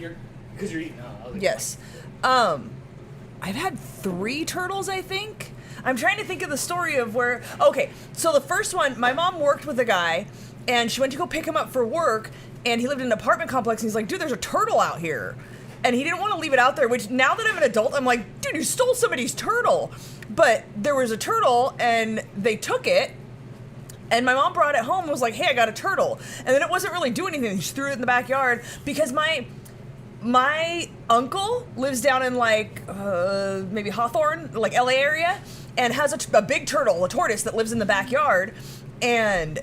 because you're eating. Yes. I've had 3 turtles, I think. I'm trying to think of the story of where... Okay, so the first one, my mom worked with a guy, and she went to go pick him up for work, and he lived in an apartment complex, and he's like, dude, there's a turtle out here. And he didn't want to leave it out there, which now that I'm an adult, I'm like, dude, you stole somebody's turtle. But there was a turtle, and they took it, and my mom brought it home and was like, hey, I got a turtle. And then it wasn't really doing anything. She threw it in the backyard because my uncle lives down in maybe Hawthorne, like LA area, and has a big turtle, a tortoise that lives in the backyard, and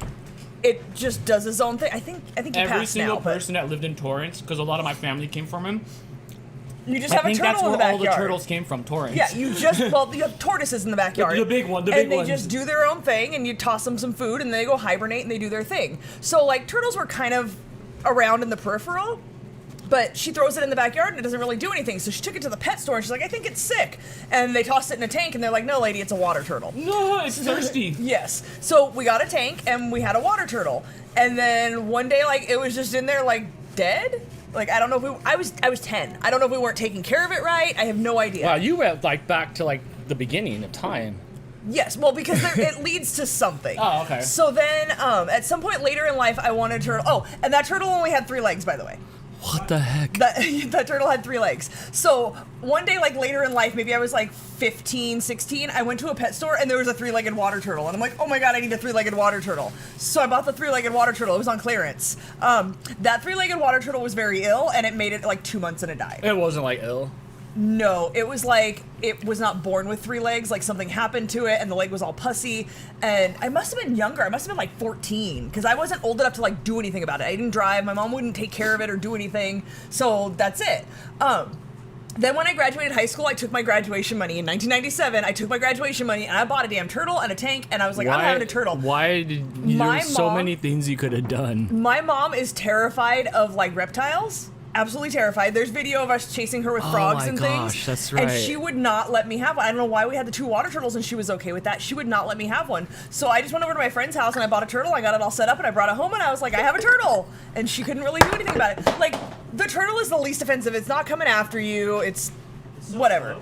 it just does his own thing. I think he Every passed single now, but- person that lived in Torrance, because a lot of my family came from him, You just I have a think turtle that's in where the all the backyard. turtles came from, torrents. Yeah, you have tortoises in the backyard. The big one, and they just do their own thing, and you toss them some food, and then they go hibernate and they do their thing. So like turtles were kind of around in the peripheral, but she throws it in the backyard and it doesn't really do anything. So she took it to the pet store and she's like, I think it's sick. And they tossed it in a tank and they're like, no lady, it's a water turtle. No, it's thirsty. Yes. So we got a tank and we had a water turtle. And then one day, like, it was just in there, like, dead. Like, I don't know if I was 10. I don't know if we weren't taking care of it right. I have no idea. Wow, you went like back to like the beginning of time. Yes, well, because it leads to something. Oh, okay. So then, at some point later in life, I wanted a turtle. Oh, and that turtle only had 3 legs, by the way. What the heck? That turtle had 3 legs. So one day, like later in life, maybe I was like 15, 16, I went to a pet store and there was a 3-legged water turtle. And I'm like, oh my God, I need a 3-legged water turtle. So I bought the 3-legged water turtle. It was on clearance. That 3-legged water turtle was very ill and it made it like 2 months and it died. It wasn't like ill. No, it was like, it was not born with 3 legs, like something happened to it and the leg was all pussy, and I must have been younger, I must have been like 14, because I wasn't old enough to like do anything about it. I didn't drive, my mom wouldn't take care of it or do anything, so that's it. Then when I graduated high school, I took my graduation money. In 1997, I took my graduation money and I bought a damn turtle and a tank, and I was like, I'm having a turtle. Why did you, there's so many things you could have done. My mom is terrified of like reptiles. Absolutely terrified. There's video of us chasing her with frogs and things. Oh my gosh, that's right. And she would not let me have one. I don't know why we had the 2 water turtles and she was okay with that. She would not let me have one. So I just went over to my friend's house and I bought a turtle. I got it all set up and I brought it home and I was like, I have a turtle. And she couldn't really do anything about it. Like, the turtle is the least offensive. It's not coming after you. It's whatever.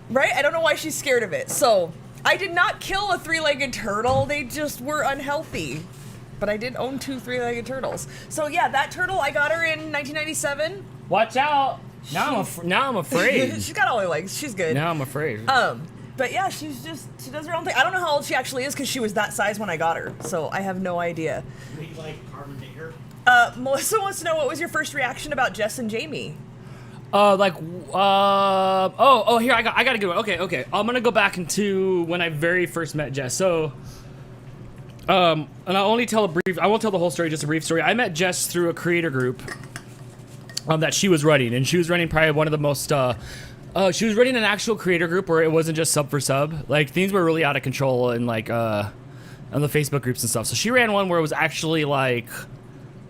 Right? I don't know why she's scared of it. So I did not kill a 3-legged turtle. They just were unhealthy. But I did own 2 3-legged turtles. So yeah, that turtle, I got her in 1997. Watch out! Now I'm afraid. She's got all her legs. She's good. Now I'm afraid. But yeah, she does her own thing. I don't know how old she actually is because she was that size when I got her. So I have no idea. Melissa wants to know, what was your first reaction about Jess and Jamie? Here I got a good one. Okay. I'm gonna go back into when I very first met Jess. So, and I won't tell the whole story, just a brief story. I met Jess through a creator group that she was running, and she was running probably one of the most, she was running an actual creator group where it wasn't just sub for sub. Like, things were really out of control and like, on the Facebook groups and stuff. So she ran one where it was actually like,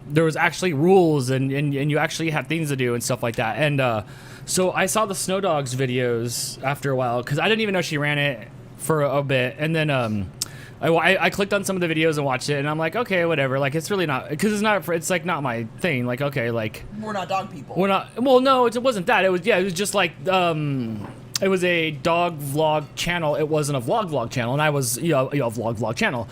there was actually rules and you actually had things to do and stuff like that. And, so I saw the Snow Dogs videos after a while, cause I didn't even know she ran it for a bit. And then, I clicked on some of the videos and watched it, and I'm like, okay, whatever. Like, it's really not, because it's like not my thing. Like, okay, like, we're not dog people. We're not. Well, no, it wasn't that. It was just like it was a dog vlog channel. It wasn't a vlog channel, and I was a vlog channel.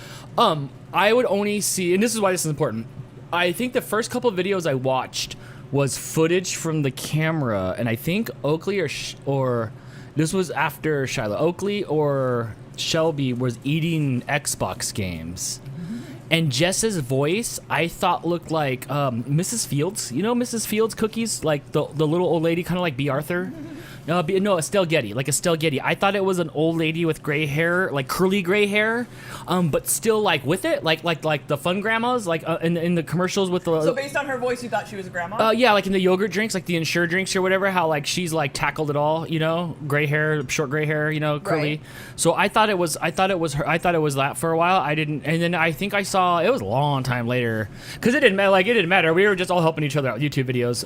I would only see, and this is why this is important. I think the first couple of videos I watched was footage from the camera, and I think Oakley or this was after Shiloh. Oakley or Shelby was eating Xbox games, and Jess's voice I thought looked like Mrs. Fields. You know Mrs. Fields cookies, like the little old lady, kind of like B. Arthur. No, Estelle Getty, like Estelle Getty. I thought it was an old lady with gray hair, like curly gray hair, but still like with it, like the fun grandmas, like in the commercials with the. So based on her voice, you thought she was a grandma? Yeah, like in the yogurt drinks, like the Ensure drinks or whatever. How like she's like tackled it all, gray hair, short gray hair, curly. Right. So I thought it was her. I thought it was that for a while. I didn't, and then I think I saw it was a long time later because it didn't matter. We were just all helping each other out with YouTube videos.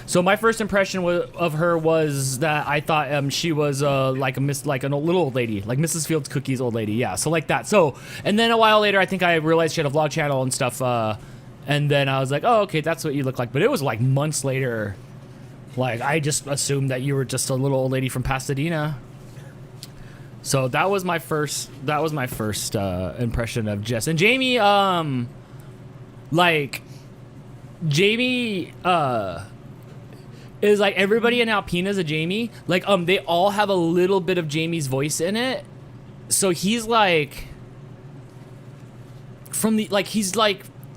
So my first impression of her was that I thought she was like an little old lady, like Mrs. Fields Cookies old lady, yeah. So like that. So and then a while later, I think I realized she had a vlog channel and stuff. And then I was like, oh, okay, that's what you look like. But it was like months later. Like I just assumed that you were just a little old lady from Pasadena. So that was my first impression of Jess and Jamie. Jamie is like everybody in Alpena is a Jamie. Like they all have a little bit of Jamie's voice in it. So he's like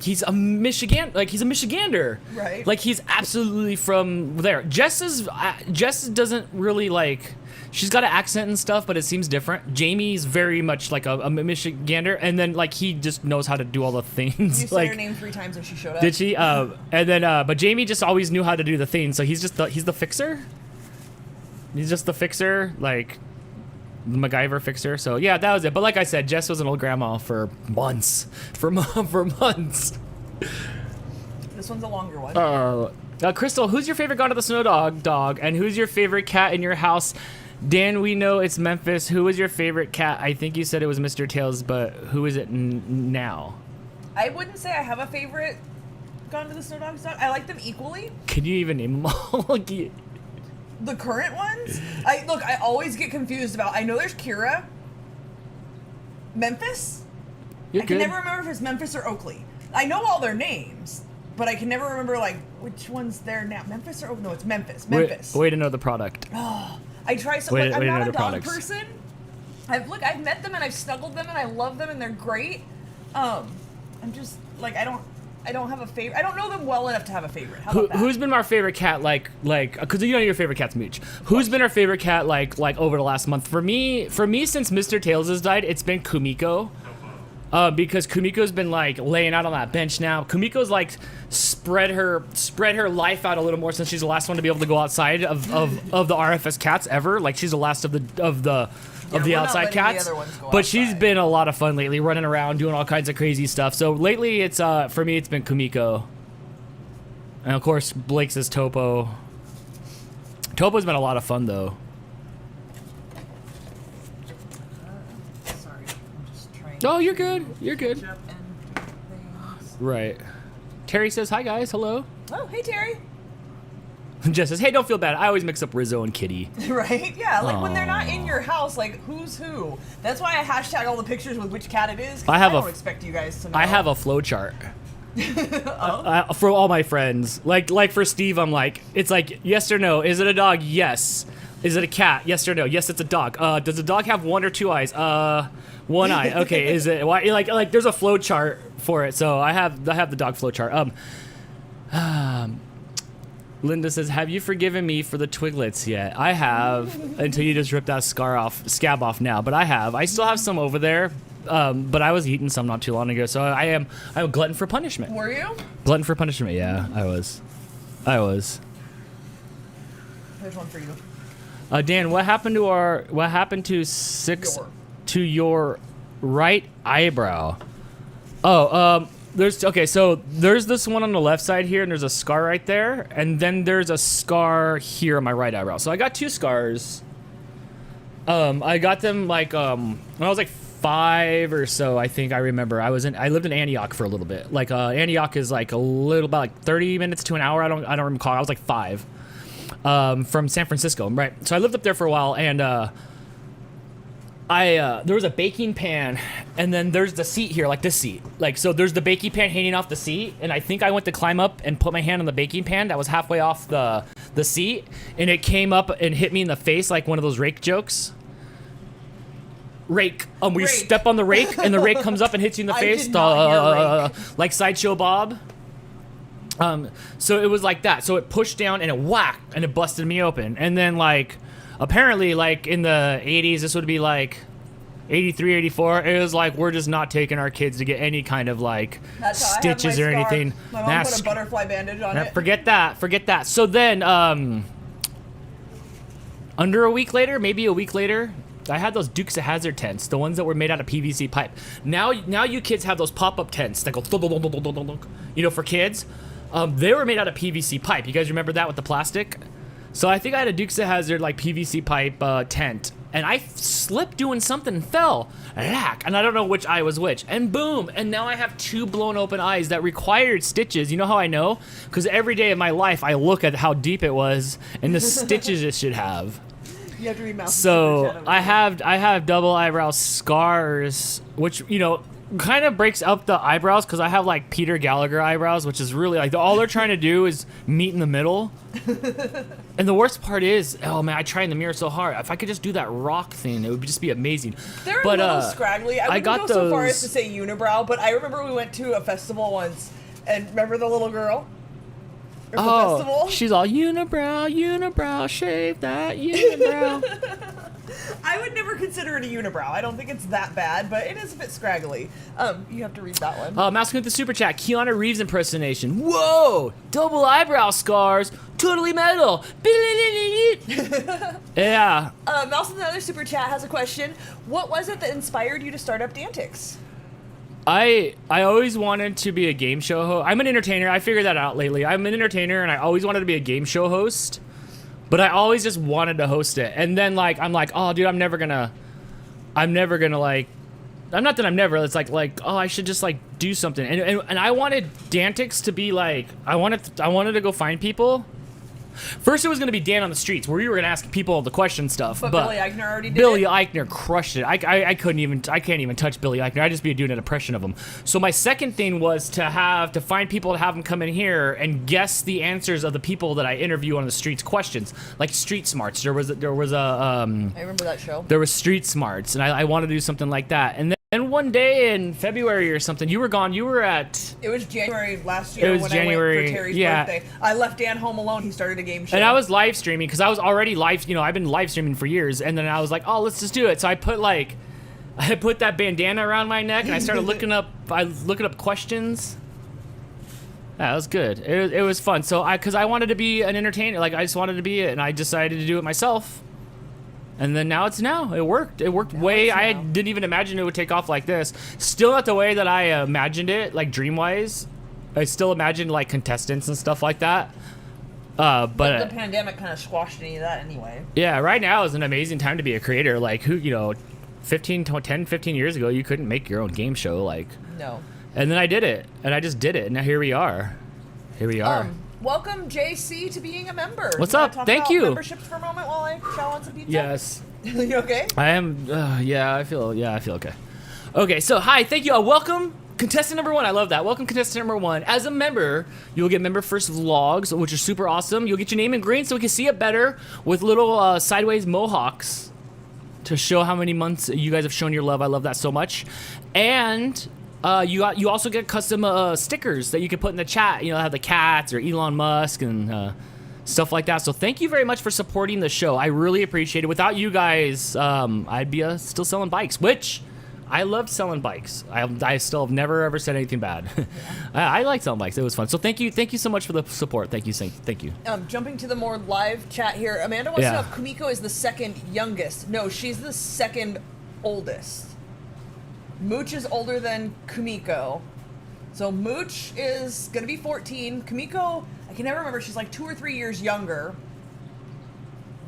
he's a Michigander. Right. Like he's absolutely from there. Jess doesn't really like. She's got an accent and stuff, but it seems different. Jamie's very much like a Michigander, and then like he just knows how to do all the things. You said like, her name 3 times when she showed up. did she? And then, but Jamie just always knew how to do the things. So he's the fixer. He's just the fixer, like the MacGyver fixer. So yeah, that was it. But like I said, Jess was an old grandma for months. For months. This one's a longer one. Crystal, who's your favorite God of the Snow dog? And who's your favorite cat in your house? Dan, we know it's Memphis. Who was your favorite cat? I think you said it was Mr. Tails, but who is it now? I wouldn't say I have a favorite Gone to the Snow Dog dog. I like them equally. Can you even name them all? The current ones? I always get confused about. I know there's Kira. Memphis? You're I good. can never remember if it's Memphis or Oakley. I know all their names, but I can never remember like which one's there now. Memphis or Oakley? No, it's Memphis. Memphis. Way to know the product. I try some. Way Like, to I'm not know a the dog products. person. I've met them and I've snuggled them and I love them and they're great. I'm just like I don't have a favorite. I don't know them well enough to have a favorite. How about that? Who's been our favorite cat? Like, because you know your favorite cat's Mooch. Who's been our favorite cat? Like over the last month? For me, since Mr. Tails has died, it's been Kumiko. Because Kumiko's been like laying out on that bench now. Kumiko's like spread her life out a little more since she's the last one to be able to go outside of the RFS cats ever. Like she's the last of the we're not outside letting the cats. other ones go But she's outside. been a lot of fun lately, running around doing all kinds of crazy stuff. So lately, it's for me, it's been Kumiko, and of course Blake's is Topo. Topo's been a lot of fun though. Sorry, I'm just trying. Oh, you're good. You're good. Catch up and things. Right. Terry says, hi guys, hello. Oh, hey Terry. Jess says, hey, don't feel bad. I always mix up Rizzo and Kitty. Right? Yeah, like when they're not in your house, like who's who? That's why I hashtag all the pictures with which cat it is. 'Cause I don't expect you guys to know. I have a flow chart. For all my friends. Like for Steve, I'm like, it's like, yes or no. Is it a dog? Yes. Is it a cat? Yes or no? Yes, it's a dog. Does the dog have 1 or 2 eyes? 1 eye. Okay. Is it why? Like there's a flow chart for it. So I have the dog flow chart. Linda says, have you forgiven me for the twiglets yet? I have, until you just ripped that scab off now. But I have. I still have some over there. But I was eating some not too long ago. So I'm a glutton for punishment. Were you? Glutton for punishment. Yeah, I was. There's one for you. Dan, what happened to your right eyebrow? So there's this one on the left side here, and there's a scar right there, and then there's a scar here on my right eyebrow. So I got 2 scars. I got them like when I was like 5 or so. I think I remember. I lived in Antioch for a little bit. Like Antioch is like about like 30 minutes to an hour. I don't recall. I was like 5. From San Francisco, right? So I lived up there for a while, and there was a baking pan, and then there's the seat here, like this seat. Like, so there's the baking pan hanging off the seat, and I think I went to climb up and put my hand on the baking pan that was halfway off the seat, and it came up and hit me in the face like one of those rake jokes. Rake. We Rake. step on the rake, and the rake comes up and hits you in the I face. did not hear rake. Like Sideshow Bob. So it was like that. So it pushed down and it whacked and it busted me open. And then like, apparently like in the 80s, this would be like 83, 84. It was like, we're just not taking our kids to get any kind of like That's how stitches I or have my scar. anything. My mom put a butterfly bandage on it. Forget that. So then, under a week later, maybe a week later, I had those Dukes of Hazzard tents, the ones that were made out of PVC pipe. Now you kids have those pop-up tents that go, for kids. They were made out of PVC pipe. You guys remember that with the plastic? So I think I had a Dukes of Hazzard like PVC pipe tent, and I slipped doing something and fell, and I don't know which eye was which, and boom, and now I have 2 blown open eyes that required stitches. You know how I know? Because every day of my life I look at how deep it was and the stitches it should have. You have to be mouse. So I have double eyebrow scars, which kind of breaks up the eyebrows because I have like Peter Gallagher eyebrows, which is really like all they're trying to do is meet in the middle. And the worst part is, oh man, I try in the mirror so hard. If I could just do that rock thing, it would just be amazing. They're a little scraggly. I wouldn't got go so far those- as to say unibrow, but I remember we went to a festival once, and remember the little girl? At the festival? She's all unibrow, shave that unibrow. I would never consider it a unibrow. I don't think it's that bad, but it is a bit scraggly. You have to read that one. Mouse with the super chat. Keanu Reeves impersonation. Whoa! Double eyebrow scars. Totally metal. Yeah. Mouse in the other super chat has a question. What was it that inspired you to start up Dantix? I always wanted to be a game show host. I'm an entertainer. I figured that out lately. I'm an entertainer, and I always wanted to be a game show host. But I always just wanted to host it. And then, like, I'm like, oh, dude, I'm never gonna, like, I'm not that I'm never, it's like, oh, I should just, like, do something. And I wanted Dantix to be, like, I wanted to go find people. First, it was going to be Dan on the streets, where we were going to ask people the question stuff. But Billy Eichner already did Billy it. Eichner crushed it. I can't even touch Billy Eichner. I'd just be doing an impression of him. So my second thing was to find people to have them come in here and guess the answers of the people that I interview on the streets questions, like Street Smarts. There was I remember that show. there was Street Smarts, and I wanted to do something like that. And then one day in February or something, you were gone. You were at. It was January last year It was when January, I went for Terry's yeah. birthday. I left Dan home alone. He started a game show. And I was live streaming because I was already live. You know, I've been live streaming for years. And then I was like, oh, let's just do it. So I put that bandana around my neck and I started looking up questions. Yeah, it was good. It was fun. So because I wanted to be an entertainer, like I just wanted to be it, and I decided to do it myself. And then now. It worked. It worked I didn't even imagine it would take off like this. Still not the way that I imagined it, like dream-wise. I still imagined like contestants and stuff like that. But the pandemic kind of squashed any of that anyway. yeah, right now is an amazing time to be a creator. Like 15 years ago, you couldn't make your own game show. Like, No. and then I did it, and I just did it, and now here we are. Welcome, JC, to being a member. What's You wanna up? talk Thank about you. Memberships for a moment while I chow on some pizza. Yes, You okay? I am. I feel okay. Okay, so hi, thank you. Welcome, contestant number 1. I love that. Welcome, contestant number 1. As a member, you'll get member first vlogs, which are super awesome. You'll get your name in green so we can see it better with little sideways mohawks to show how many months you guys have shown your love. I love that so much. And you also get custom stickers that you can put in the chat. You know, have the cats or Elon Musk and stuff like that. So thank you very much for supporting the show. I really appreciate it. Without you guys, I'd be still selling bikes, which I loved selling bikes. I still have never ever said anything bad. I like selling bikes. It was fun. So thank you so much for the support. Thank you. Jumping to the more live chat here, Amanda wants to know Yeah. if Kumiko is the second youngest. No, she's the second oldest. Mooch is older than Kumiko. So Mooch is going to be 14. Kumiko, I can never remember, she's like 2 or 3 years younger.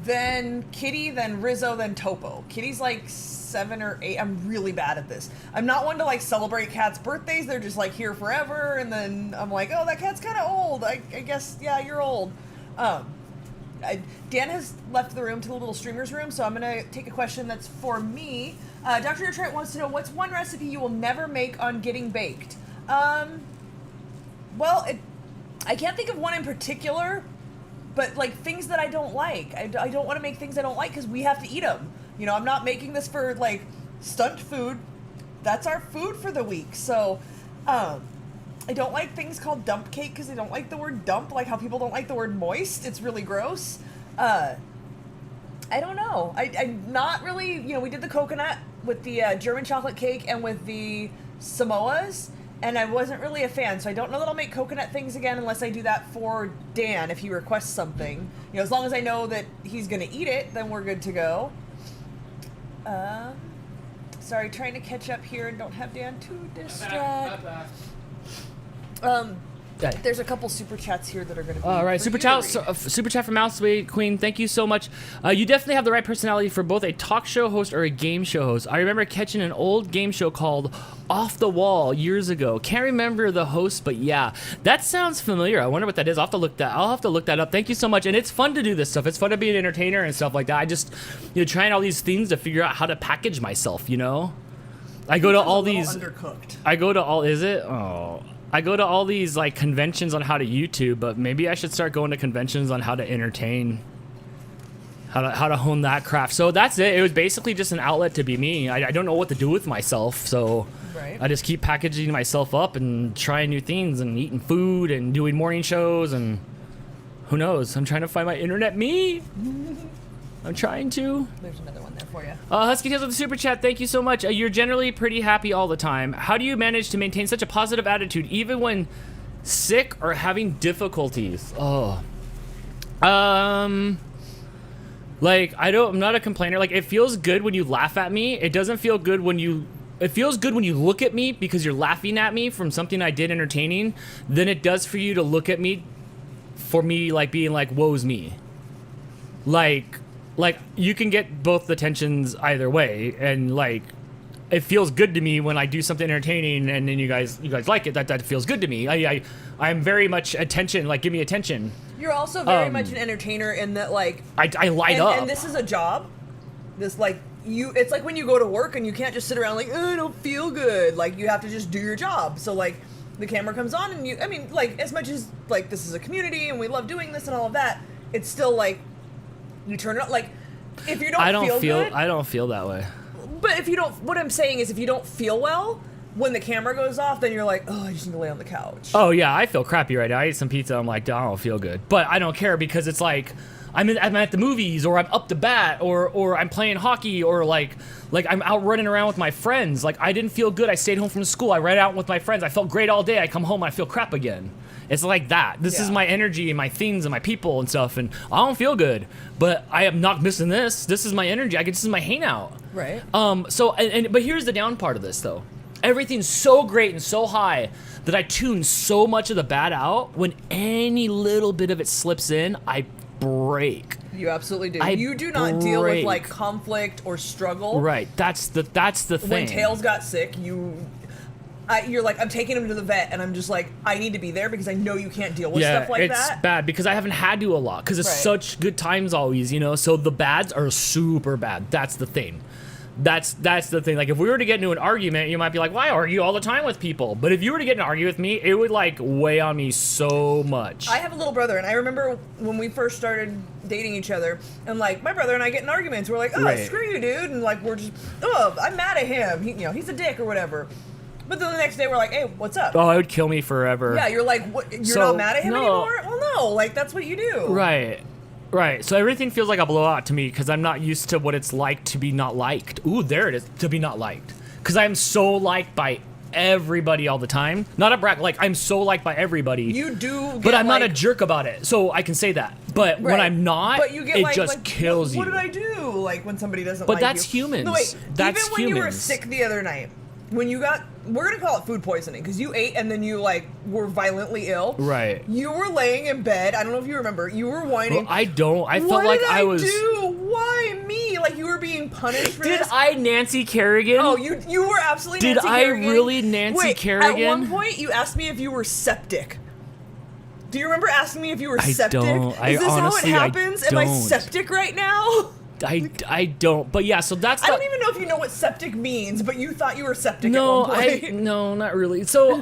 Then Kitty, then Rizzo, then Topo. Kitty's like 7 or 8. I'm really bad at this. I'm not one to like celebrate cats' birthdays. They're just like here forever. And then I'm like, oh, that cat's kind of old. I guess, yeah, you're old. Dan has left the room to the little streamers room, so I'm going to take a question that's for me. Dr. Detroit wants to know, what's one recipe you will never make on Getting Baked? Well, I can't think of one in particular, but like things that I don't like. I don't want to make things I don't like because we have to eat them. You know, I'm not making this for like stunt food. That's our food for the week. So, I don't like things called dump cake because I don't like the word dump, like how people don't like the word moist. It's really gross. I don't know. I'm not really, you know, we did the coconut with the German chocolate cake and with the Samoas, and I wasn't really a fan, so I don't know that I'll make coconut things again unless I do that for Dan if he requests something. You know, as long as I know that he's going to eat it, then we're good to go. Sorry, trying to catch up here and don't have Dan to distract. There's a couple super chats here that are going to be. All right, super chat from Mouse Queen. Thank you so much. You definitely have the right personality for both a talk show host or a game show host. I remember catching an old game show called Off the Wall years ago. Can't remember the host, but yeah, that sounds familiar. I wonder what that is. I'll have to look that up. Thank you so much. And it's fun to do this stuff. It's fun to be an entertainer and stuff like that. I just, trying all these things to figure out how to package myself. I go to Pizza's all a little these. undercooked. I go to all. Is it? Oh. I go to all these like conventions on how to YouTube, but maybe I should start going to conventions on how to entertain. How to hone that craft. So that's it. It was basically just an outlet to be me. I don't know what to do with myself, so Right. I just keep packaging myself up and trying new things and eating food and doing morning shows and who knows? I'm trying to find my internet me. I'm trying to. There's another one there for you. Husky Tales with the super chat. Thank you so much. You're generally pretty happy all the time. How do you manage to maintain such a positive attitude even when sick or having difficulties? Oh. Like, I'm not a complainer. Like, it feels good when you laugh at me. It doesn't feel good when you, it feels good when you look at me because you're laughing at me from something I did entertaining than it does for you to look at me for me, like, being like, woe's me. Like, you can get both the tensions either way. And, like, it feels good to me when I do something entertaining and then you guys like it. That feels good to me. I'm very much attention, like, give me attention. You're also very much an entertainer in that, like, I light up. And this is a job. This, like, it's like when you go to work and you can't just sit around like, oh, I don't feel good. Like, you have to just do your job. So, like, the camera comes on and I mean, like, as much as, like, this is a community and we love doing this and all of that, it's still, like, you turn it on. Like, if you don't feel good. I don't feel that way. But if you don't, what I'm saying is if you don't feel well, when the camera goes off, then you're like, oh, I just need to lay on the couch. Oh, yeah, I feel crappy right now. I ate some pizza. I'm like, I don't feel good. But I don't care because it's like I'm at the movies or I'm up to bat or I'm playing hockey or like I'm out running around with my friends. Like, I didn't feel good. I stayed home from school. I ran out with my friends. I felt great all day. I come home and I feel crap again. It's like that. This is my energy and my things and my people and stuff. And I don't feel good. But I am not missing this. This is my energy. This is my hangout. Right. But here's the down part of this, though. Everything's so great and so high that I tune so much of the bad out. When any little bit of it slips in, I break. You absolutely do. You do not deal with, like, conflict or struggle. Right. That's the thing. When Tails got sick, you're like, I'm taking him to the vet, and I'm just like, I need to be there because I know you can't deal with stuff like that. Yeah, it's bad because I haven't had to a lot because it's such good times always, you know? So the bads are super bad. That's the thing. That's the thing. Like, if we were to get into an argument, you might be like, well, I argue all the time with people. But if you were to get in an argument with me, it would, like, weigh on me so much. I have a little brother, and I remember when we first started dating each other, and, like, my brother and I get in arguments. We're like, oh, screw you, dude. And, like, we're just, oh, I'm mad at him. He's a dick or whatever. But then the next day, we're like, hey, what's up? Oh, it would kill me forever. Yeah, you're like, what, you're not mad at him anymore? Well, no, like, that's what you do. Right. So everything feels like a blowout to me because I'm not used to what it's like to be not liked. Ooh, there it is. To be not liked. Because I'm so liked by everybody all the time. Not a brag. Like, I'm so liked by everybody. You do but I'm not a jerk about it. So I can say that. But when I'm not, but you get it just kills you. What did I do? Like, when somebody doesn't like you. But that's humans. No, wait. That's even when you were sick the other night, when you got, we're going to call it food poisoning, because you ate and then you, like, were violently ill. Right. You were laying in bed. I don't know if you remember. You were whining. Well, I don't. I felt like I was... What did I do? Why me? Like, you were being punished for this? Did I Nancy Kerrigan? Oh, you were absolutely Nancy Kerrigan. Did I really Nancy Kerrigan? At one point, you asked me if you were septic. Do you remember asking me if you were septic? Don't. Is this honestly, how it happens? Am I septic right now? I don't. But yeah, so that's... I don't even know if you know what septic means, but you thought you were septic at one point. No, not really. So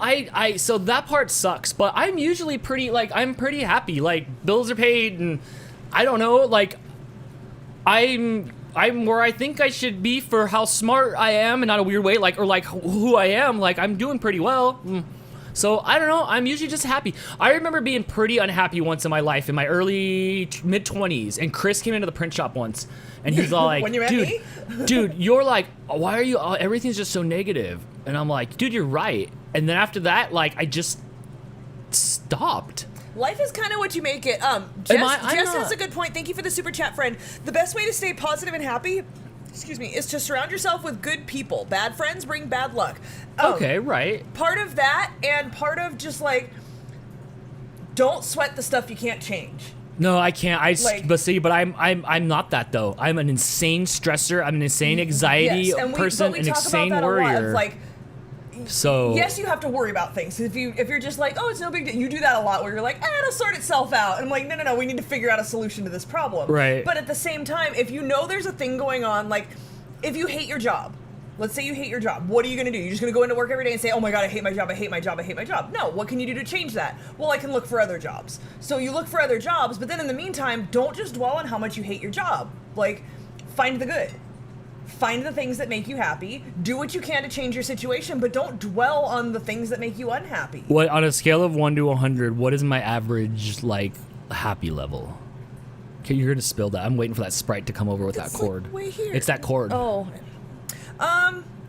so that part sucks, but I'm usually pretty, like, I'm pretty happy. Like, bills are paid and I don't know, like, I'm where I think I should be for how smart I am, and not a weird way, like, or like who I am. Like, I'm doing pretty well. So, I don't know, I'm usually just happy. I remember being pretty unhappy once in my life, in my early, mid-20s, and Chris came into the print shop once, and he's like, when you met me? dude, you're like, why are you, everything's just so negative. And I'm like, dude, you're right. And then after that, like, I just stopped. Life is kind of what you make it. Jess has a good point. Thank you for the super chat, friend. The best way to stay positive and happy, is to surround yourself with good people. Bad friends bring bad luck. Okay, right. Part of that, and part of just, like, don't sweat the stuff you can't change. No, I can't. But I'm not that though. I'm an insane stressor. I'm an insane anxiety person, an insane worrier. So yes, you have to worry about things. If you're just like, oh, it's no big deal, you do that a lot where you're like, it'll sort itself out. And I'm like, no, we need to figure out a solution to this problem. Right. But at the same time, if you know there's a thing going on, like, if you hate your job, Let's say you hate your job. What are you going to do? You're just going to go into work every day and say, oh my God, I hate my job, I hate my job, I hate my job. No, what can you do to change that? Well, I can look for other jobs. So you look for other jobs, but then in the meantime, don't just dwell on how much you hate your job. Like, find the good. Find the things that make you happy. Do what you can to change your situation, but don't dwell on the things that make you unhappy. What, on a scale of 1 to 100, what is my average, like, happy level? Okay, you're gonna spill that. I'm waiting for that Sprite to come over with that cord. Like way here. It's that cord. Oh.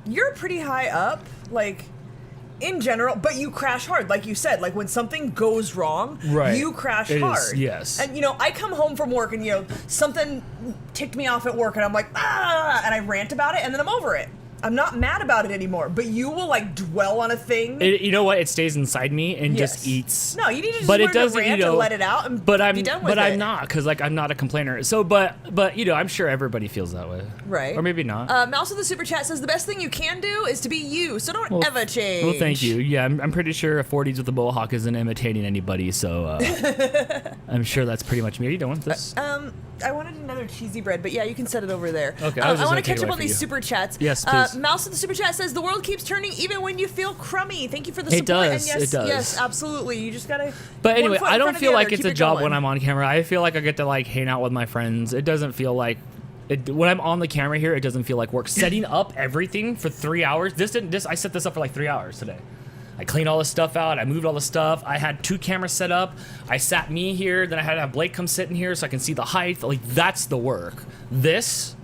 You're pretty high up, like, in general, but you crash hard, like you said. Like, when something goes wrong, Right. you crash It is, hard. yes. And, you know, I come home from work and, you know, something ticked me off at work and I'm like, ah, and I rant about it and then I'm over it. I'm not mad about it anymore, but you will, like, dwell on a thing. You know what? It stays inside me and just eats. No, you need to just But it learn to doesn't, rant you know, and let it out and but I'm, be done with but it. I'm not, because, like, I'm not a complainer. So, but you know, I'm sure everybody feels that way. Right. Or maybe not. Mouse of the Super Chat says, the best thing you can do is to be you, so don't ever change. Well, thank you. Yeah, I'm pretty sure a 40s with a mohawk isn't imitating anybody, so I'm sure that's pretty much me. Are you done with this? I wanted another cheesy bread, but yeah, you can set it over there. Okay, I I was just want gonna to take catch it up away on for these you. super chats. Yes, please. Mouse of the Super Chat says, the world keeps turning even when you feel crummy. Thank you for the It support. does, And yes, it does. Yes, absolutely. You just gotta. But one anyway, foot in I don't front of feel the like other. it's Keep a it job going. when I'm on camera. I feel like I get to, like, hang out with my friends. It doesn't feel like when I'm on the camera here, it doesn't feel like work. Setting up everything for 3 hours. I set this up for like 3 hours today. I cleaned all the stuff out. I moved all the stuff. I had 2 cameras set up. I sat me here. Then I had to have Blake come sit in here so I can see the height. Like, that's the work. This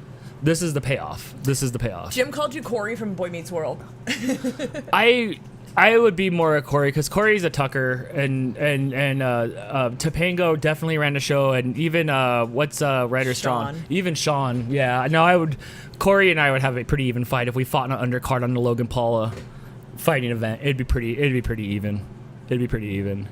is the payoff. This is the payoff. Jim called you Corey from Boy Meets World. I would be more a Corey, because Corey's a Tucker, and Topanga definitely ran the show, and even Ryder Strong, Sean. even Sean. Yeah, no, Corey and I would have a pretty even fight if we fought in an undercard on the Logan Paul fighting event. It'd be pretty even. It'd be pretty even.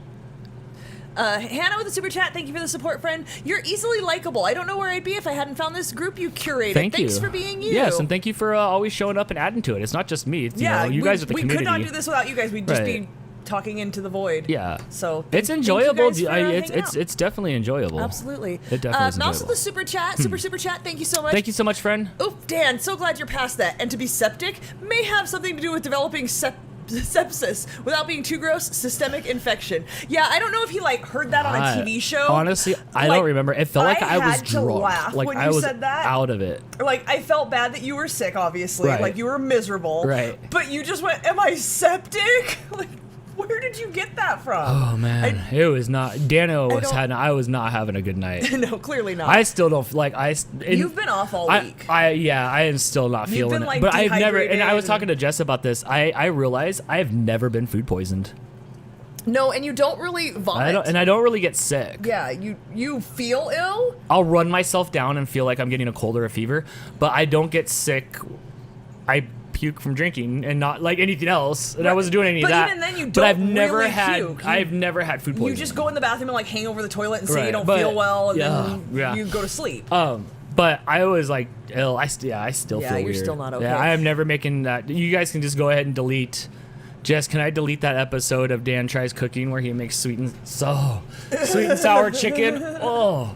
Hannah with the super chat, thank you for the support, friend. You're easily likable. I don't know where I'd be if I hadn't found this group you curated. Thanks for being you. Yes, and thank you for always showing up and adding to it. It's not just me. It's, you know, you guys are the community. We could not do this without you guys. We'd just be talking into the void. Yeah. So it's enjoyable. Thank you guys for It's definitely enjoyable. Absolutely. It definitely is Mouse enjoyable. with the super chat, super chat. Thank you so much. Thank you so much, friend. Oh, Dan, so glad you're past that. And to be septic may have something to do with developing sepsis without being too gross. Systemic infection. Yeah, I don't know if he like heard that on a TV show. Honestly, I don't remember. It felt like I was had to drunk. laugh Like when I you was said that. out of it. Like, I felt bad that you were sick, obviously. Right. Like, you were miserable. Right. But you just went, am I septic? Like, where did you get that from? Oh man, it was not. Dano I was not having a good night. No, clearly not. I still don't like. You've been off all week. I am still not You've feeling been, it. like, But I've never. dehydrated And I was talking to Jess about this. I realized I've never been food poisoned. No, and you don't really vomit. I don't really get sick. Yeah, you feel ill. I'll run myself down and feel like I'm getting a cold or a fever, but I don't get sick. I puke from drinking and not like anything else, and I wasn't doing any of that. But even then, you don't. But I've never really had. puke. I've never had food poisoning. You just go in the bathroom and like hang over the toilet and say Right, you don't but- feel well, and then yeah. you go to sleep. But I was like ill. I still feel you're weird. still not okay. Yeah, I am never making that. You guys can just go ahead and delete. Jess, can I delete that episode of Dan Tries Cooking where he makes sweet and sour chicken? Oh.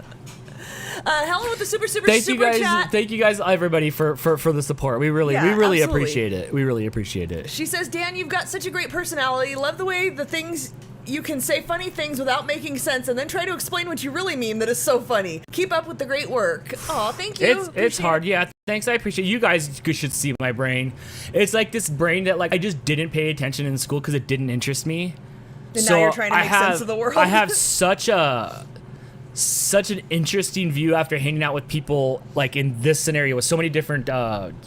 Helen with the super Thank you guys, chat. thank you guys, everybody, for the support. We really absolutely. appreciate it. We really appreciate it. She says, Dan, you've got such a great personality. Love the way the things you can say funny things without making sense and then try to explain what you really mean. That is so funny. Keep up with the great work. Oh, thank you. It's hard. Yeah, thanks. I appreciate it. You guys should see my brain. It's like this brain that like I just didn't pay attention in school because it didn't interest me. And so now you're trying to make sense of the world. I have such an interesting view after hanging out with people like in this scenario with so many different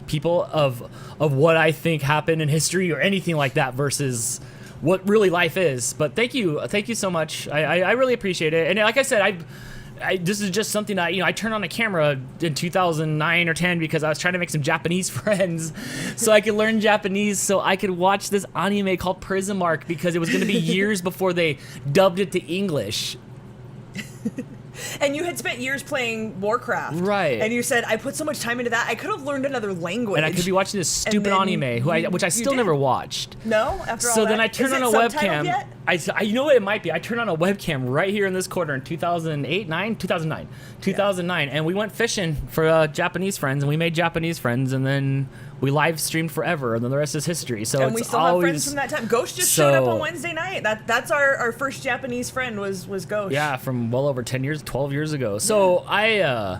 people of what I think happened in history or anything like that versus what really life is. But thank you so much. I really appreciate it. And like I said, this is just something that, I turned on a camera in 2009 or 10 because I was trying to make some Japanese friends so I could learn Japanese so I could watch this anime called Prismark because it was going to be years before they dubbed it to English. And you had spent years playing Warcraft. Right. And you said, I put so much time into that, I could have learned another language. And I could be watching this stupid anime, which I still never watched. No? After all So that? then I turned on a Is it subtitled webcam. yet? You know what it might be? I turned on a webcam right here in this corner in 2009, and we went fishing for Japanese friends, and we made Japanese friends, and then we live streamed forever, and then the rest is history. So And it's we still always, have friends from that time. Ghost just showed up on Wednesday night. That's our first Japanese friend was Ghost. Yeah, from well over 10 years, 12 years ago. So I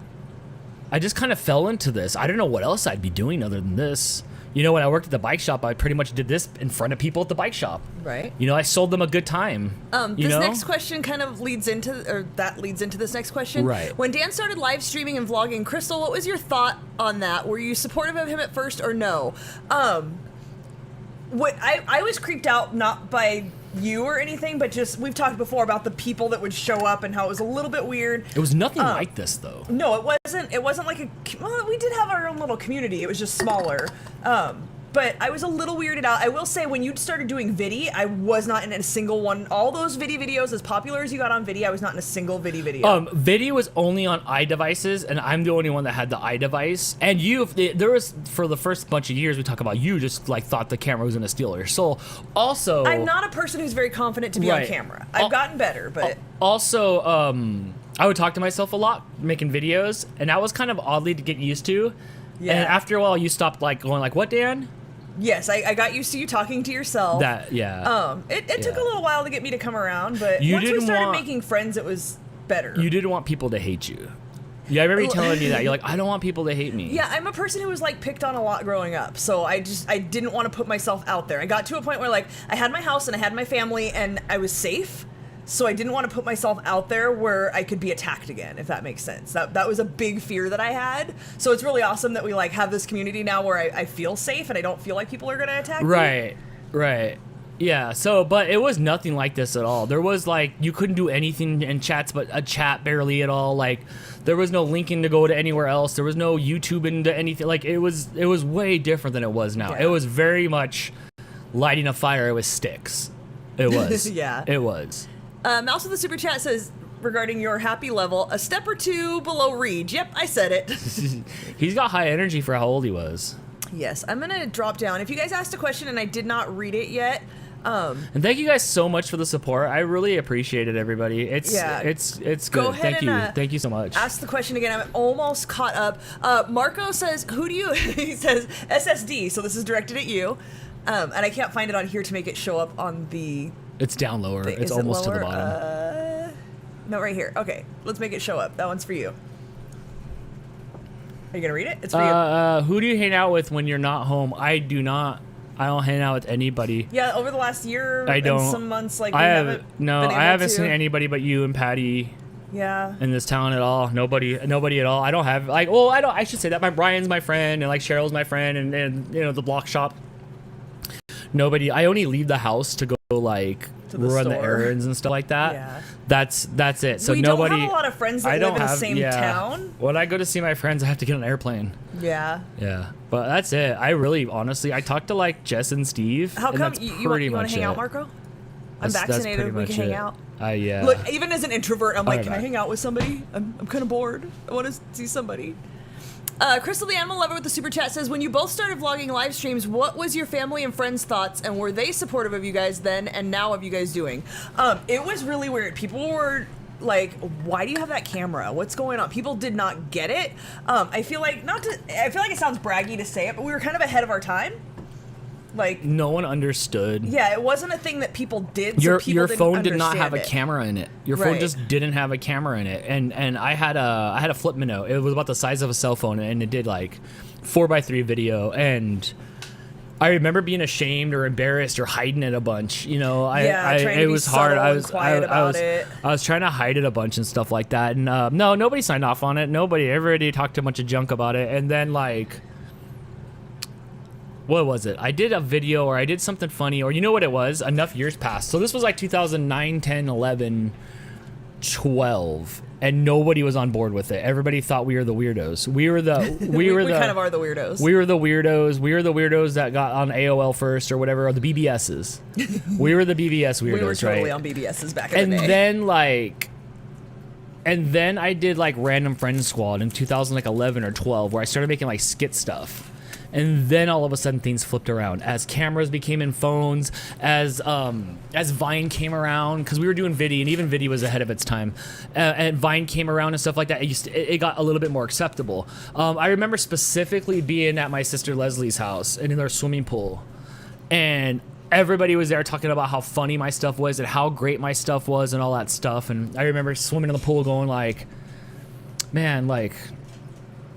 just kind of fell into this. I don't know what else I'd be doing other than this. You know, when I worked at the bike shop, I pretty much did this in front of people at the bike shop. Right. You know, I sold them a good time. This next question kind of leads into this next question. Right. When Dan started live streaming and vlogging, Crystal, what was your thought on that? Were you supportive of him at first or no? What I was creeped out not by you or anything, but just we've talked before about the people that would show up and how it was a little bit weird. It was nothing like this, though. No, it wasn't. It wasn't like well, we did have our own little community. It was just smaller. But I was a little weirded out. I will say, when you started doing Vidi, I was not in a single one. All those Vidi videos, as popular as you got on Vidi, I was not in a single Vidi video. Vidi was only on iDevices, and I'm the only one that had the iDevice. And there was, for the first bunch of years we talk about, you just like thought the camera was gonna steal your soul. Also, I'm not a person who's very confident to be on camera. I've gotten better, but also, I would talk to myself a lot making videos, and that was kind of oddly to get used to. Yeah. And after a while, you stopped like going like, "What, Dan?" Yes, I got used to you talking to yourself. It took a little while to get me to come around, but once we started making friends, it was better. You didn't want people to hate you. Yeah, I remember you telling me that. You're like, I don't want people to hate me. Yeah, I'm a person who was like picked on a lot growing up, so I didn't want to put myself out there. I got to a point where like I had my house and I had my family and I was safe. So I didn't want to put myself out there where I could be attacked again, if that makes sense. That was a big fear that I had. So it's really awesome that we like have this community now where I feel safe and I don't feel like people are going to attack me. Right. Yeah, so, but it was nothing like this at all. There was like, you couldn't do anything in chats, but a chat barely at all. Like, there was no linking to go to anywhere else. There was no YouTube into anything. Like, it was way different than it was now. Yeah. It was very much lighting a fire with sticks. It was. Yeah. It was. Mouse with the super chat says, regarding your happy level, a step or two below Reed. Yep, I said it. He's got high energy for how old he was. Yes, I'm going to drop down. If you guys asked a question and I did not read it yet, and thank you guys so much for the support. I really appreciate it, everybody. It's good. Go ahead Thank you so much. Ask the question again. I'm almost caught up. Marco says, who do you... he says SSD, so this is directed at you. And I can't find it on here to make it show up on the... It's down lower. It's almost to the bottom. No, right here. Okay, let's make it show up. That one's for you. Are you gonna read it? It's for you. Who do you hang out with when you're not home? I do not. I don't hang out with anybody. Yeah, over the last year I don't. and some months, like I haven't seen anybody but you and Patty. Yeah. In this town at all. Nobody at all. I don't have like. Well, I should say that. Brian's my friend, and like Cheryl's my friend, and you know the block shop. Nobody. I only leave the house to go like run the errands and stuff like that. Yeah. That's it. So we nobody. don't have a lot of friends that live in the same town. When I go to see my friends, I have to get on an airplane. Yeah. Yeah. But that's it. I really, honestly, I talked to like Jess and Steve. How come and you want to hang out, Marco? I'm vaccinated. We can hang out. Yeah. Look, even as an introvert, I'm like, can I hang out with somebody? I'm kind of bored. I want to see somebody. Crystal the Animal Lover with the super chat says, when you both started vlogging live streams, what was your family and friends' thoughts, and were they supportive of you guys then and now of you guys doing? It was really weird. People were like, why do you have that camera? What's going on? People did not get it. I feel like it sounds braggy to say it, but we were kind of ahead of our time. Like, no one understood. Yeah, it wasn't a thing that people did. Your so phone did not have a camera in it. Your phone just didn't have a camera in it. And I had a flip minnow. It was about the size of a cell phone, and it did like 4:3 video. And I remember being ashamed or embarrassed or hiding it a bunch. You know, it was hard. I was trying to hide it a bunch and stuff like that. And no, nobody signed off on it. Everybody talked a bunch of junk about it. And then like, what was it? I did a video or I did something funny, or you know what it was? Enough years passed. So this was like 2009, 10, 11, 12, and nobody was on board with it. Everybody thought we were the weirdos. We kind of are the weirdos. We were the weirdos. We were the weirdos that got on AOL first or whatever, or the BBSs. We were the BBS weirdos, we were totally right? on BBSs back in the day. And then I did like Random Friends Squad in 2011 or 12, where I started making like skit stuff. And then all of a sudden things flipped around as cameras became in phones, as Vine came around, because we were doing Vidi, and even Vidi was ahead of its time. And Vine came around and stuff like that. It got a little bit more acceptable. I remember specifically being at my sister Leslie's house and in their swimming pool, and everybody was there talking about how funny my stuff was and how great my stuff was and all that stuff. And I remember swimming in the pool going like, man, like,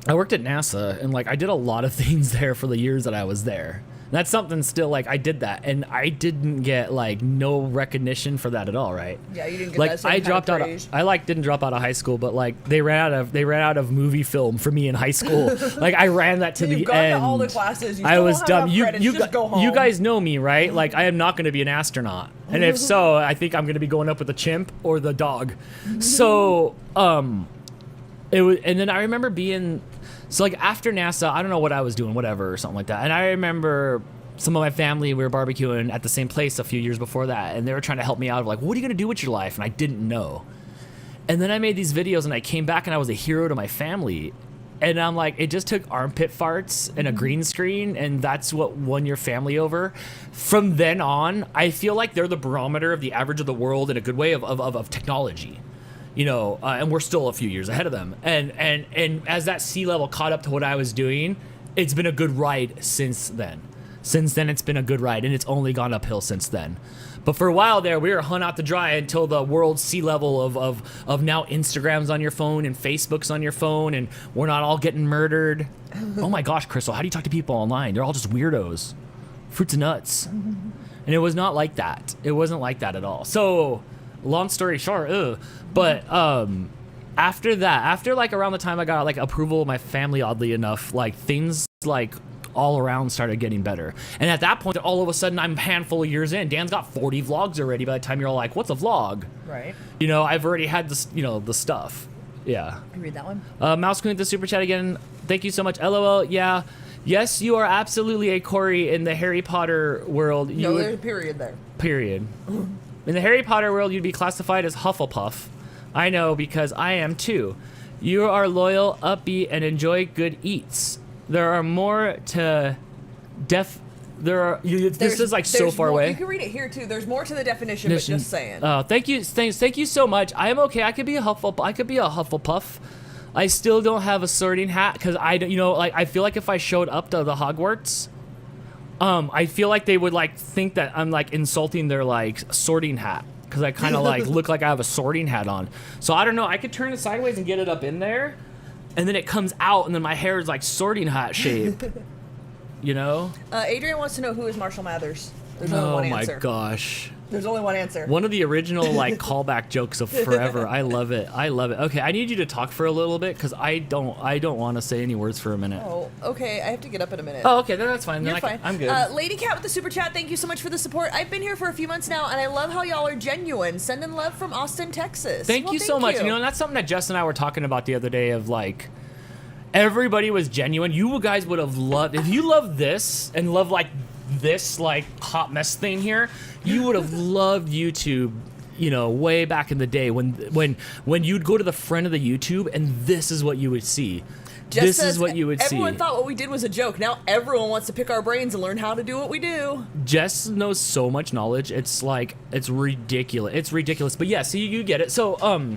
I worked at NASA, and like I did a lot of things there for the years that I was there. And that's something still, like, I did that, and I didn't get like no recognition for that at all, right? Yeah, you didn't get like that same I kind dropped of out. praise. I like didn't drop out of high school, but like they ran out of movie film for me in high school. Like I ran that to You've the gone end. to all the classes. You I still was don't have dumb. enough credits, just go home. You guys know me, right? Like I am not going to be an astronaut, and if so, I think I'm going to be going up with the chimp or the dog. So it was, and then I remember being. So like after NASA, I don't know what I was doing, whatever, or something like that. And I remember some of my family, we were barbecuing at the same place a few years before that, and they were trying to help me out of like, what are you gonna do with your life? And I didn't know. And then I made these videos, and I came back, and I was a hero to my family. And I'm like, it just took armpit farts and a green screen, and that's what won your family over. From then on, I feel like they're the barometer of the average of the world in a good way of technology. You know, and we're still a few years ahead of them. And as that sea level caught up to what I was doing, it's been a good ride since then. Since then, it's been a good ride, and it's only gone uphill since then. But for a while there, we were hung out to dry until the world sea level of now Instagram's on your phone and Facebook's on your phone, and we're not all getting murdered. Oh my gosh, Crystal, how do you talk to people online? They're all just weirdos. Fruits and nuts. And it was not like that. It wasn't like that at all. So, long story short, but after that, after like around the time I got like approval of my family, oddly enough, like things like all around started getting better. And at that point, all of a sudden, I'm a handful of years in. Dan's got 40 vlogs already. By the time you're all like, what's a vlog? Right. You know, I've already had this, you know, the stuff. Yeah. I read that one. Mouse Queen with the super chat again. Thank you so much. LOL. Yeah. Yes, you are absolutely a Corey in the Harry Potter world. No, there's a period there. Period. In the Harry Potter world, you'd be classified as Hufflepuff. I know, because I am too. You are loyal, upbeat, and enjoy good eats. There are more to this is like so far away. You can read it here too. There's more to the definition, but just saying. Thank you so much. I am okay. I could be a Hufflepuff. I still don't have a sorting hat because I don't, you know, like I feel like if I showed up to the Hogwarts, I feel like they would like think that I'm like insulting their like sorting hat because I kind of like look like I have a sorting hat on. So I don't know. I could turn it sideways and get it up in there, and then it comes out, and then my hair is like sorting hat shape. You know? Adrian wants to know who is Marshall Mathers. There's only one answer. Oh my gosh. There's only one answer. One of the original like callback jokes of forever. I love it. I love it. Okay, I need you to talk for a little bit because I don't want to say any words for a minute. Oh, okay. I have to get up in a minute. Oh, okay. Then that's fine. You're fine. I'm good. Lady Cat with the super chat. Thank you so much for the support. I've been here for a few months now, and I love how y'all are genuine. Sending love from Austin, Texas. Thank you so much. You know, and that's something that Jess and I were talking about the other day of like, everybody was genuine. You guys would have loved, if you love this and love like this like hot mess thing here, you would have loved YouTube, you know, way back in the day when you'd go to the front of the YouTube and this is what you would see. This is what you would see. Everyone thought what we did was a joke. Now everyone wants to pick our brains and learn how to do what we do. Jess knows so much knowledge. It's like, it's ridiculous. It's ridiculous. But yeah, so you get it. So,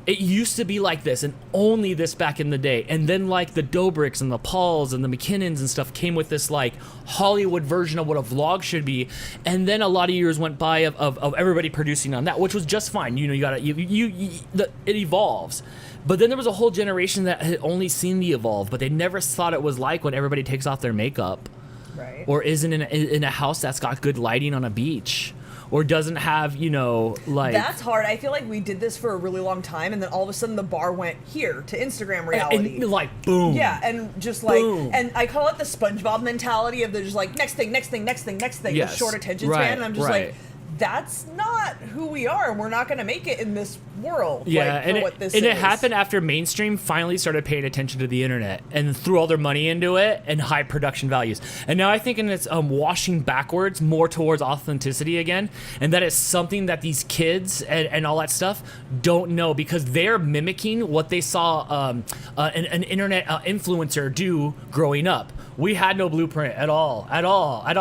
it used to be like this and only this back in the day. And then like the Dobricks and the Pauls and the McKinnons and stuff came with this like Hollywood version of what a vlog should be. And then a lot of years went by of everybody producing on that, which was just fine. You know, it evolves. But then there was a whole generation that had only seen the evolve, but they never thought it was like when everybody takes off their makeup. Right. Or isn't in a house that's got good lighting on a beach. Or doesn't have, you know, like... That's hard. I feel like we did this for a really long time, and then all of a sudden the bar went here to Instagram reality. And like, boom. Yeah, and just like... Boom. And I call it the SpongeBob mentality of the just like, next thing, Yes. with short attention span, and I'm just like... That's not who we are, and we're not going to make it in this world. Yeah, like, and what this it is. happened after mainstream finally started paying attention to the internet and threw all their money into it and high production values. And now I think it's washing backwards more towards authenticity again, and that is something that these kids and all that stuff don't know because they're mimicking what they saw an internet influencer do growing up. We had no blueprint at all.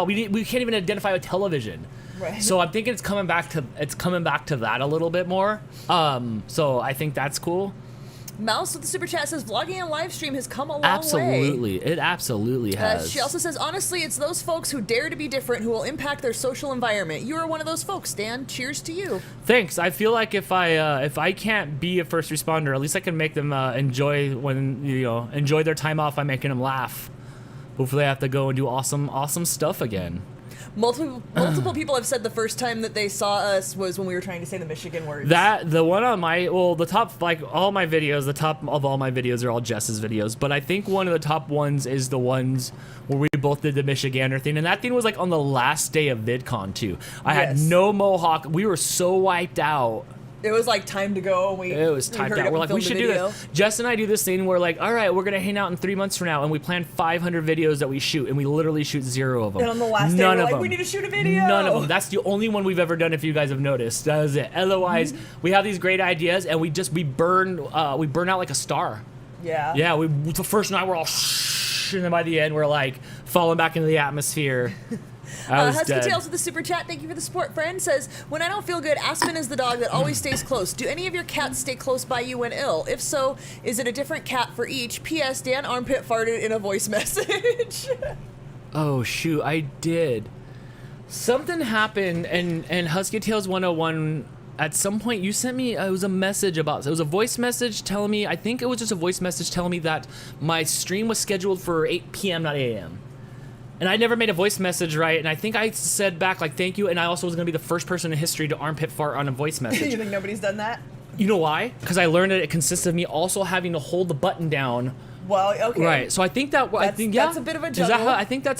We can't even identify a television. Right. So I'm thinking it's coming back to that a little bit more. So I think that's cool. Mouse with the super chat says vlogging and live stream has come a long Absolutely. way. It absolutely has. She also says, honestly, it's those folks who dare to be different who will impact their social environment. You are one of those folks, Dan. Cheers to you. Thanks. I feel like if I can't be a first responder, at least I can make them enjoy their time off by making them laugh. Hopefully I have to go and do awesome stuff again. Multiple people have said the first time that they saw us was when we were trying to say the Michigan words. The one on the top, like all my videos, the top of all my videos are all Jess's videos, but I think one of the top ones is the ones where we both did the Michigander thing, and that thing was like on the last day of VidCon too. I had no mohawk. We were so wiped out. It was like time to go. It was typed out. We're like, we should do this. Jess and I do this thing where like, all right, we're going to hang out in 3 months from now, and we plan 500 videos that we shoot, and we literally shoot 0 of them. And on the last day, we're like, we need to shoot a video. None of them. That's the only one we've ever done, if you guys have noticed. That was it. Otherwise, we have these great ideas, and we burn out like a star. Yeah. Yeah, the first night we're all and then by the end, we're like falling back into the atmosphere. Husky Tales with the super chat, thank you for the support, friend, says, when I don't feel good, Aspen is the dog that always stays close. Do any of your cats stay close by you when ill? If so, is it a different cat for each? P.S. Dan armpit farted in a voice message. Oh, shoot, I did. Something happened, and Husky Tales 101, at some point you sent me, it was a message about, it was a voice message telling me, I think it was just a voice message telling me that my stream was scheduled for 8 p.m., not 8 a.m. And I never made a voice message right, and I think I said back, like, thank you, and I also was going to be the first person in history to armpit fart on a voice message. You think nobody's done that? You know why? Because I learned that it consists of me also having to hold the button down. Well, okay. Right, so I think that, that's a bit of a juggle. Is that how, I think that's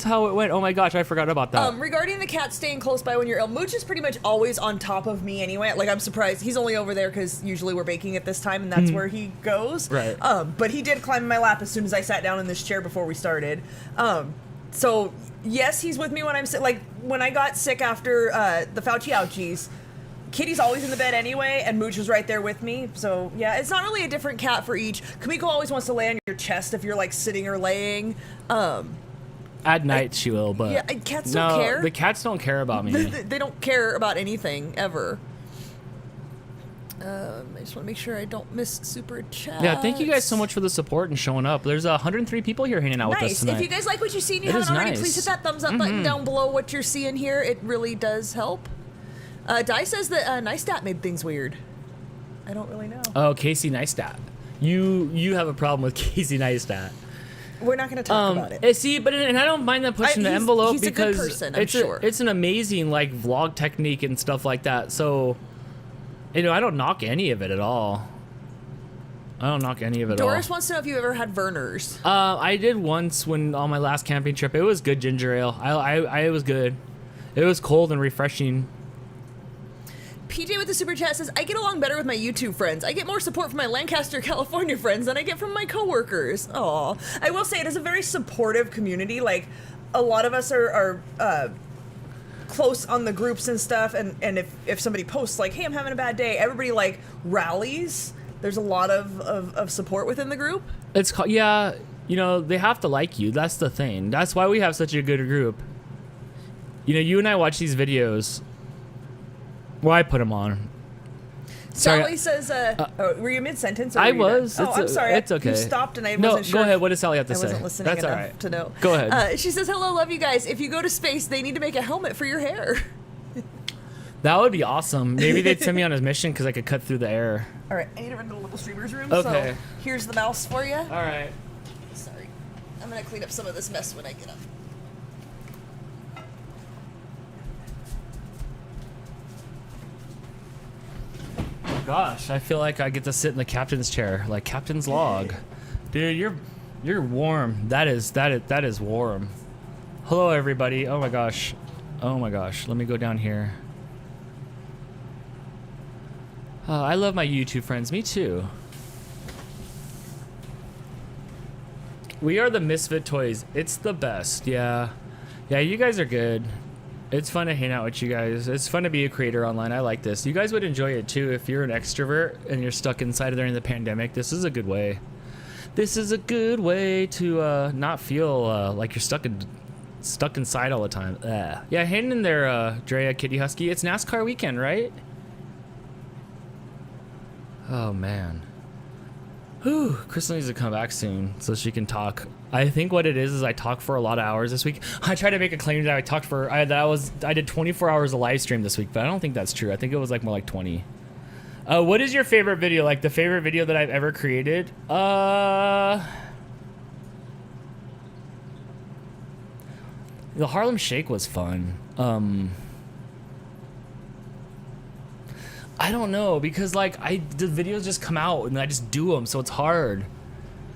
how it went. Oh my gosh, I forgot about that. Regarding the cat staying close by when you're ill, Mooch is pretty much always on top of me anyway. Like, I'm surprised. He's only over there because usually we're baking at this time, and that's where he goes. Right. But he did climb in my lap as soon as I sat down in this chair before we started. So, yes, he's with me when I'm sick. Like, when I got sick after the Fauci ouchies, Kitty's always in the bed anyway, and Mooch was right there with me. So, yeah, it's not really a different cat for each. Kamiko always wants to lay on your chest if you're, like, sitting or laying. At night she will, but... Yeah, cats don't care. The cats don't care about me. They don't care about anything, ever. I just want to make sure I don't miss super chat. Yeah, thank you guys so much for the support and showing up. There's 103 people here hanging out with us tonight. If you guys like what you see and you haven't already, please hit that thumbs up button down below what you're seeing here. It really does help. Di says that Neistat made things weird. I don't really know. Oh, Casey Neistat. You have a problem with Casey Neistat. We're not going to talk about it. See, and I don't mind them pushing the envelope he's because a good person, I'm sure. It's an amazing like vlog technique and stuff like that. So, I don't knock any of it at all. I don't knock any of it Doris wants to know if you ever had Verners. I did once on my last camping trip. It was good ginger ale. It was good. It was cold and refreshing. PJ with the super chat says, I get along better with my YouTube friends. I get more support from my Lancaster, California friends than I get from my coworkers. Aw. I will say it is a very supportive community. Like, a lot of us are close on the groups and stuff, and if somebody posts like, hey, I'm having a bad day, everybody like rallies. There's a lot of support within the group. It's called, yeah, they have to like you. That's the thing. That's why we have such a good group. You and I watch these videos. Well, I put them on. Sally says, were you mid-sentence? I was. I'm sorry. It's okay. You stopped and I wasn't sure. Go ahead. What does Sally have to say? I wasn't listening That's enough all right. to know. Go ahead. She says, hello, love you guys. If you go to space, they need to make a helmet for your hair. That would be awesome. Maybe they'd send me on a mission because I could cut through the air. All right. I need to run to the little streamer's room. Okay. So here's the mouse for you. All right. Sorry. I'm going to clean up some of this mess when I get up. Gosh, I feel like I get to sit in the captain's chair, like captain's log. Dude, you're warm. That is warm. Hello, everybody. Oh my gosh. Let me go down here. I love my YouTube friends. Me too. We are the Misfit Toys. It's the best. Yeah, you guys are good. It's fun to hang out with you guys. It's fun to be a creator online. I like this. You guys would enjoy it too if you're an extrovert and you're stuck inside during the pandemic. This is a good way. This is a good way to not feel like you're stuck inside all the time. Yeah, hang in there, Drea Kitty Husky. It's NASCAR weekend, right? Oh man. Whew, Crystal needs to come back soon so she can talk. I think what it is I talk for a lot of hours this week. I tried to make a claim that I talked for I did 24 hours of live stream this week, but I don't think that's true. I think it was like more like 20. What is your favorite video? Like the favorite video that I've ever created? The Harlem Shake was fun. I don't know, because like the videos just come out and I just do them, so it's hard.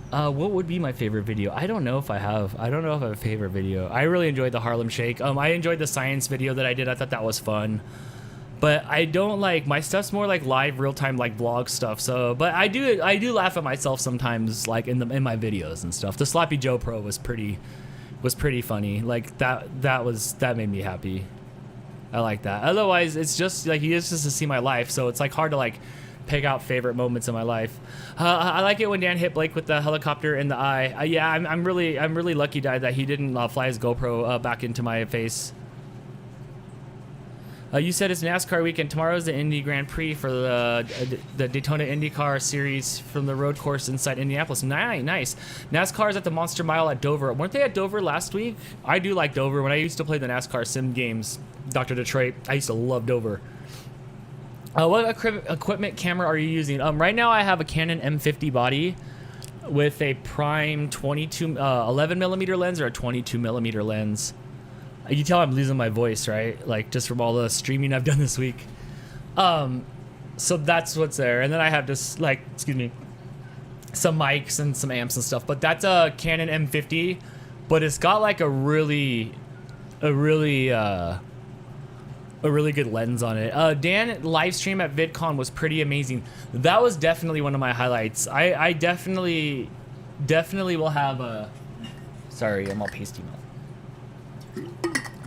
What would be my favorite video? I don't know if I have a favorite video. I really enjoyed the Harlem Shake. I enjoyed the science video that I did. I thought that was fun. But I don't like, my stuff's more like live real-time like vlog stuff. So, but I do laugh at myself sometimes, like in my videos and stuff. The Sloppy Joe Pro was pretty funny. Like that made me happy. I like that. Otherwise, it's just like you just to see my life, so it's like hard to like pick out favorite moments in my life. I like it when Dan hit Blake with the helicopter in the eye. Yeah, I'm really lucky that he didn't fly his GoPro back into my face. You said it's NASCAR weekend. Tomorrow's the Indy Grand Prix for the Daytona IndyCar series from the road course inside Indianapolis. Nice. NASCAR's at the Monster Mile at Dover. Weren't they at Dover last week? I do like Dover. When I used to play the NASCAR sim games, Dr. Detroit, I used to love Dover. What equipment camera are you using? Right now I have a Canon M50 body with a prime 11 millimeter lens or a 22 millimeter lens. You can tell I'm losing my voice, right? Like just from all the streaming I've done this week. So that's what's there. And then I have just like, some mics and some amps and stuff. But that's a Canon M50, but it's got like a really good lens on it. Dan live stream at VidCon was pretty amazing. That was definitely one of my highlights. I definitely will have a. Sorry, I'm all pasty mouth.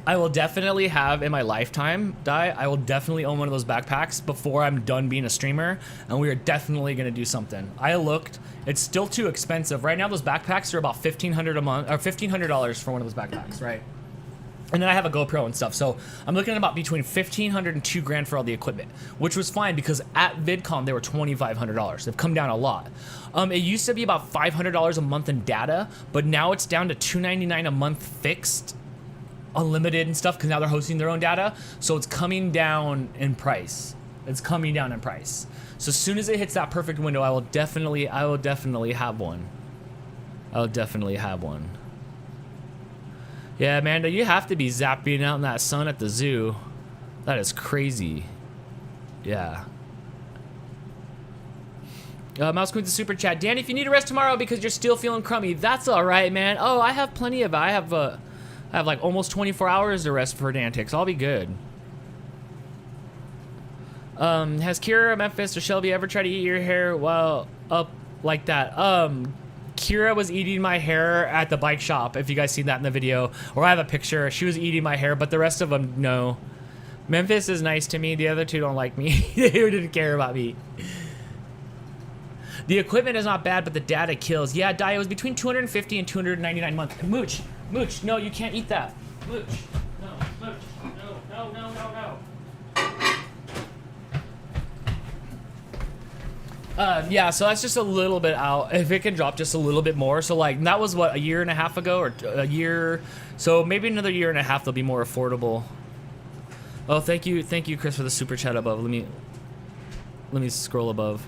I will definitely have in my lifetime, I will definitely own one of those backpacks before I'm done being a streamer, and we are definitely gonna do something. I looked, it's still too expensive. Right now those backpacks are about $1,500 a month, or $1,500 for one of those backpacks, right? And then I have a GoPro and stuff, so I'm looking at about between $1,500 and $2,000 for all the equipment, which was fine because at VidCon they were $2,500. They've come down a lot. It used to be about $500 a month in data, but now it's down to $299 a month fixed, unlimited and stuff, because now they're hosting their own data, so it's coming down in price. So as soon as it hits that perfect window, I will definitely have one. Yeah, Amanda, you have to be zapping out in that sun at the zoo. That is crazy. Yeah. Mouse Queen's a super chat. Dan, if you need a rest tomorrow because you're still feeling crummy, that's all right, man. Oh, I have plenty of it. I have like almost 24 hours to rest for Dantics. I'll be good. Has Kira, Memphis, or Shelby ever tried to eat your hair while up like that? Kira was eating my hair at the bike shop, if you guys seen that in the video. Or I have a picture. She was eating my hair, but the rest of them, no. Memphis is nice to me. The other two don't like me. They didn't care about me. The equipment is not bad, but the data kills. Yeah, Dai, it was between $250 and $299 a month. Mooch, no, you can't eat that. Mooch, no. Yeah, so that's just a little bit out. If it can drop just a little bit more. So like, that was what, a year and a half ago, or a year. So maybe another year and a half, they'll be more affordable. Oh, thank you, Chris, for the super chat above. Let me scroll above.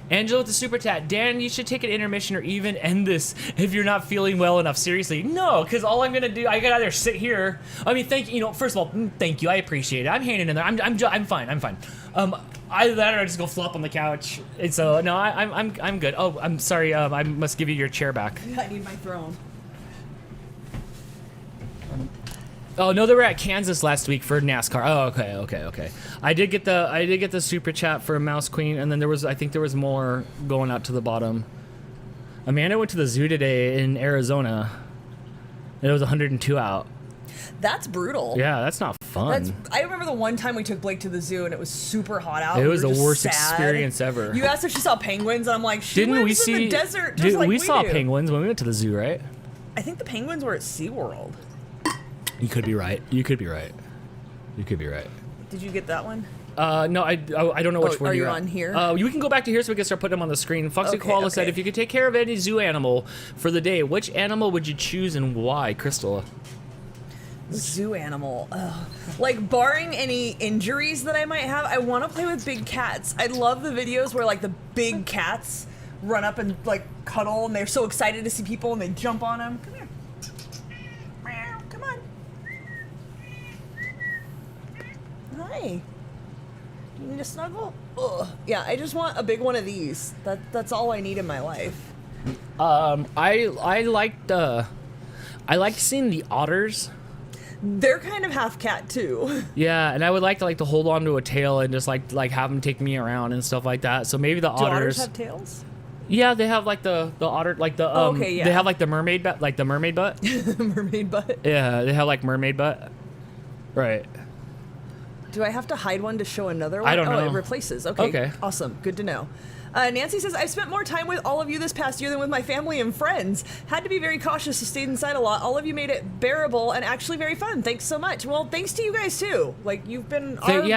Angela with the super chat. Dan, you should take an intermission or even end this if you're not feeling well enough. Seriously, no, because all I'm gonna do, I gotta either sit here. I mean, thank you. First of all, thank you. I appreciate it. I'm hanging in there. I'm fine. Either that or I just go flop on the couch. And so no, I'm good. Oh, I'm sorry. I must give you your chair back. I need my throne. Oh no, they were at Kansas last week for NASCAR. Oh, okay. I did get the super chat for Mouse Queen, and then I think there was more going out to the bottom. Amanda went to the zoo today in Arizona. It was 102 out. That's brutal. Yeah, that's not fun. I remember the one time we took Blake to the zoo and it was super hot out. It We was were the just worst sad. experience ever. You asked if she saw penguins, and I'm like, she Didn't we lives in see? the desert just Dude, like we saw do. penguins when we went to the zoo, right? I think the penguins were at SeaWorld. You could be right. You could be right. You could be right. Did you get that one? No, I don't know which one are you you're on here? We can go back to here so we can start putting them on the screen. Foxy Okay, Koala said, okay. if you could take care of any zoo animal for the day, which animal would you choose and why, Crystal? Zoo animal. Ugh. Like, barring any injuries that I might have, I want to play with big cats. I love the videos where, like, the big cats run up and, like, cuddle, and they're so excited to see people, and they jump on them. Come here. Meow. Come on. Hi. You need a snuggle? Ugh. Yeah, I just want a big one of these. That's all I need in my life. I liked seeing the otters. They're kind of half cat, too. Yeah, and I would like to hold on to a tail and just like have them take me around and stuff like that. So maybe the Do otters. otters have tails? Yeah, they have like the otter, like the okay, yeah. They have like the mermaid butt, like the mermaid butt. Mermaid butt. Yeah, they have like mermaid butt. Right. Do I have to hide one to show another one? I don't know. Oh, it replaces. Okay. Okay. Awesome. Good to know. Nancy says, I've spent more time with all of you this past year than with my family and friends. Had to be very cautious, so stayed inside a lot. All of you made it bearable and actually very fun. Thanks so much. Well, thanks to you guys, too. Like, you've been Thank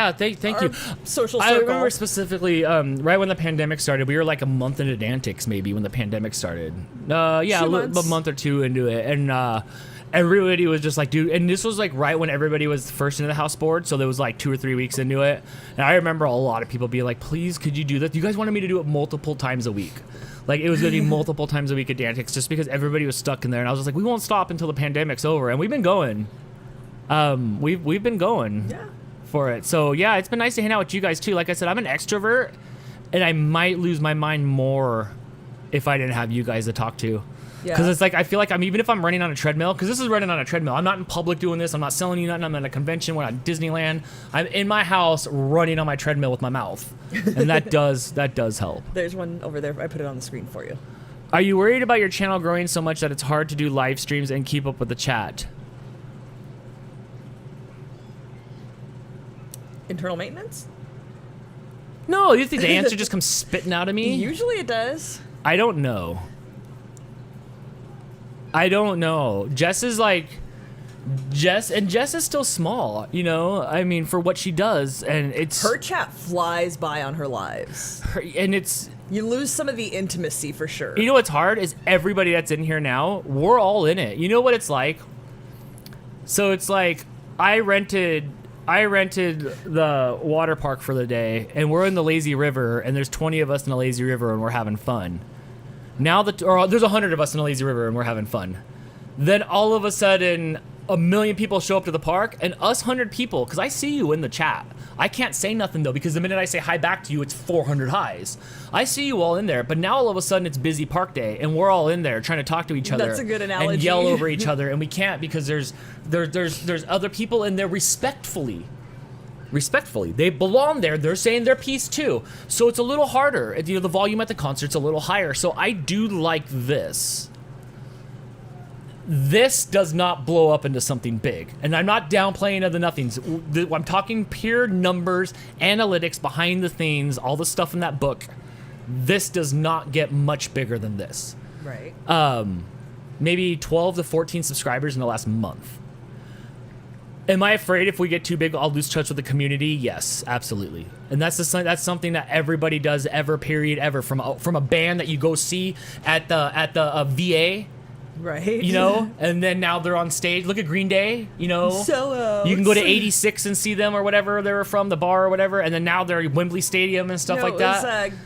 you. Social circle. I remember specifically, right when the pandemic started, we were like a month into Dantics, maybe, when the pandemic started. Yeah, 2 months. a month or two into it. And everybody was just like, dude, and this was like right when everybody was first into the house board, so there was like 2 or 3 weeks into it. And I remember a lot of people being like, please, could you do that? You guys wanted me to do it multiple times a week. Like, it was going to be multiple times a week at Dantics just because everybody was stuck in there. And I was just like, we won't stop until the pandemic's over. And we've been going. We've been going for it. So, yeah, it's been nice to hang out with you guys, too. Like I said, I'm an extrovert, and I might lose my mind more if I didn't have you guys to talk to. Because it's like, I feel like even if I'm running on a treadmill, because this is running on a treadmill. I'm not in public doing this. I'm not selling you nothing. I'm at a convention. We're at Disneyland. I'm in my house running on my treadmill with my mouth. And that does help. There's one over there. I put it on the screen for you. Are you worried about your channel growing so much that it's hard to do live streams and keep up with the chat? Internal maintenance? No, you think the answer just comes spitting out of me? Usually it does. I don't know. Jess is still small, you know? I mean, for what she does, and it's... Her chat flies by on her lives. You lose some of the intimacy for sure. You know what's hard is everybody that's in here now, we're all in it. You know what it's like? So it's like, I rented the water park for the day, and we're in the lazy river, and there's 20 of us in the lazy river, and we're having fun. Now there's 100 of us in the lazy river, and we're having fun. Then all of a sudden, 1 million people show up to the park, and us 100 people, because I see you in the chat. I can't say nothing, though, because the minute I say hi back to you, it's 400 highs. I see you all in there, but now all of a sudden it's busy park day, and we're all in there trying to talk to each other. That's a good analogy. And yell over each other, and we can't because there's other people in there respectfully. They belong there. They're saying their piece too. So it's a little harder. You know, the volume at the concert's a little higher. So I do like this. This does not blow up into something big. And I'm not downplaying the nothings. I'm talking pure numbers, analytics behind the things, all the stuff in that book. This does not get much bigger than this. Right. Maybe 12 to 14 subscribers in the last month. Am I afraid if we get too big, I'll lose touch with the community? Yes, absolutely. And that's something that everybody does ever from a band that you go see at the VA, right? You know, and then now they're on stage. Look at Green Day, you know. Sellouts. You can go to 86 and see them or whatever they were from, the bar or whatever, and then now they're at Wembley Stadium and stuff like that. It was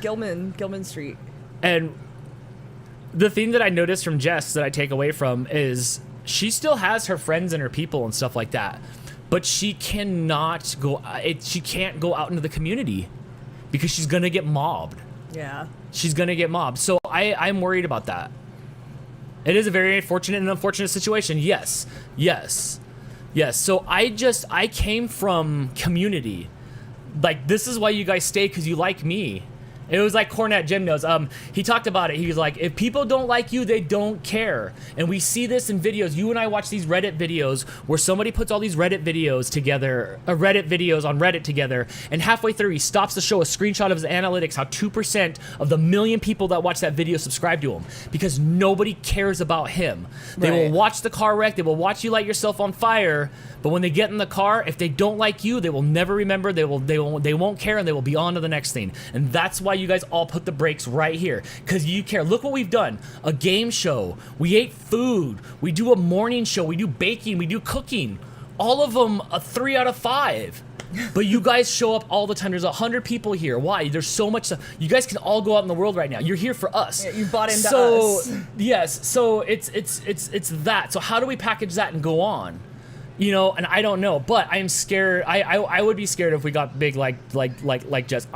Gilman Street. And the thing that I noticed from Jess that I take away from is, she still has her friends and her people and stuff like that, but she cannot go. She can't go out into the community because she's gonna get mobbed. Yeah, she's gonna get mobbed. So I'm worried about that. It is a very fortunate and unfortunate situation. Yes. So I came from community. Like, this is why you guys stay, because you like me. It was like Cornette, Jim knows. He talked about it. He was like, if people don't like you, they don't care. And we see this in videos. You and I watch these Reddit videos where somebody puts all these Reddit videos together, Reddit videos on Reddit together, and halfway through he stops to show a screenshot of his analytics, how 2% of the million people that watch that video subscribe to him, because nobody cares about him. They will watch the car wreck, they will watch you light yourself on fire, but when they get in the car, if they don't like you, they will never remember, they won't care, and they will be on to the next thing. And that's why you guys all put the brakes right here, because you care. Look what we've done. A game show. We ate food. We do a morning show. We do baking. We do cooking. All of them a 3 out of 5. But you guys show up all the time. There's 100 people here. Why? There's so much stuff. You guys can all go out in the world right now. You're here for us. Yeah, you bought into us. Yes. So it's that. So how do we package that and go on? You know, and I don't know, but I am scared. I would be scared if we got big like Jess.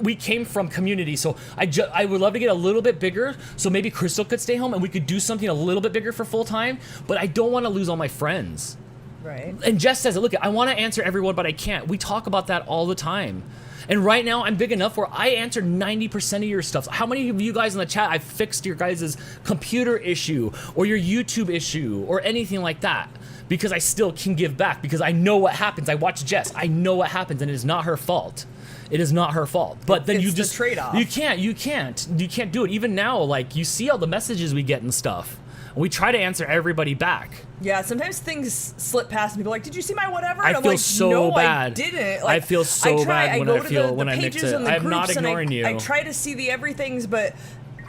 We came from community, so I would love to get a little bit bigger, so maybe Crystal could stay home and we could do something a little bit bigger for full time. But I don't want to lose all my friends. Right. And Jess says, look, I want to answer everyone, but I can't. We talk about that all the time. And right now, I'm big enough where I answer 90% of your stuff. How many of you guys in the chat, I've fixed your guys' computer issue or your YouTube issue or anything like that? Because I still can give back, because I know what happens. I watch Jess. I know what happens, and it is not her fault. It is not her fault. But then it's you just the trade-off. You can't do it. Even now, like, you see all the messages we get and stuff. We try to answer everybody back. Yeah, sometimes things slip past and people are like, did you see my whatever? And I I'm feel like, so no, bad. I didn't. I feel so bad when I mix it. I'm not ignoring you. I try to see the everythings, but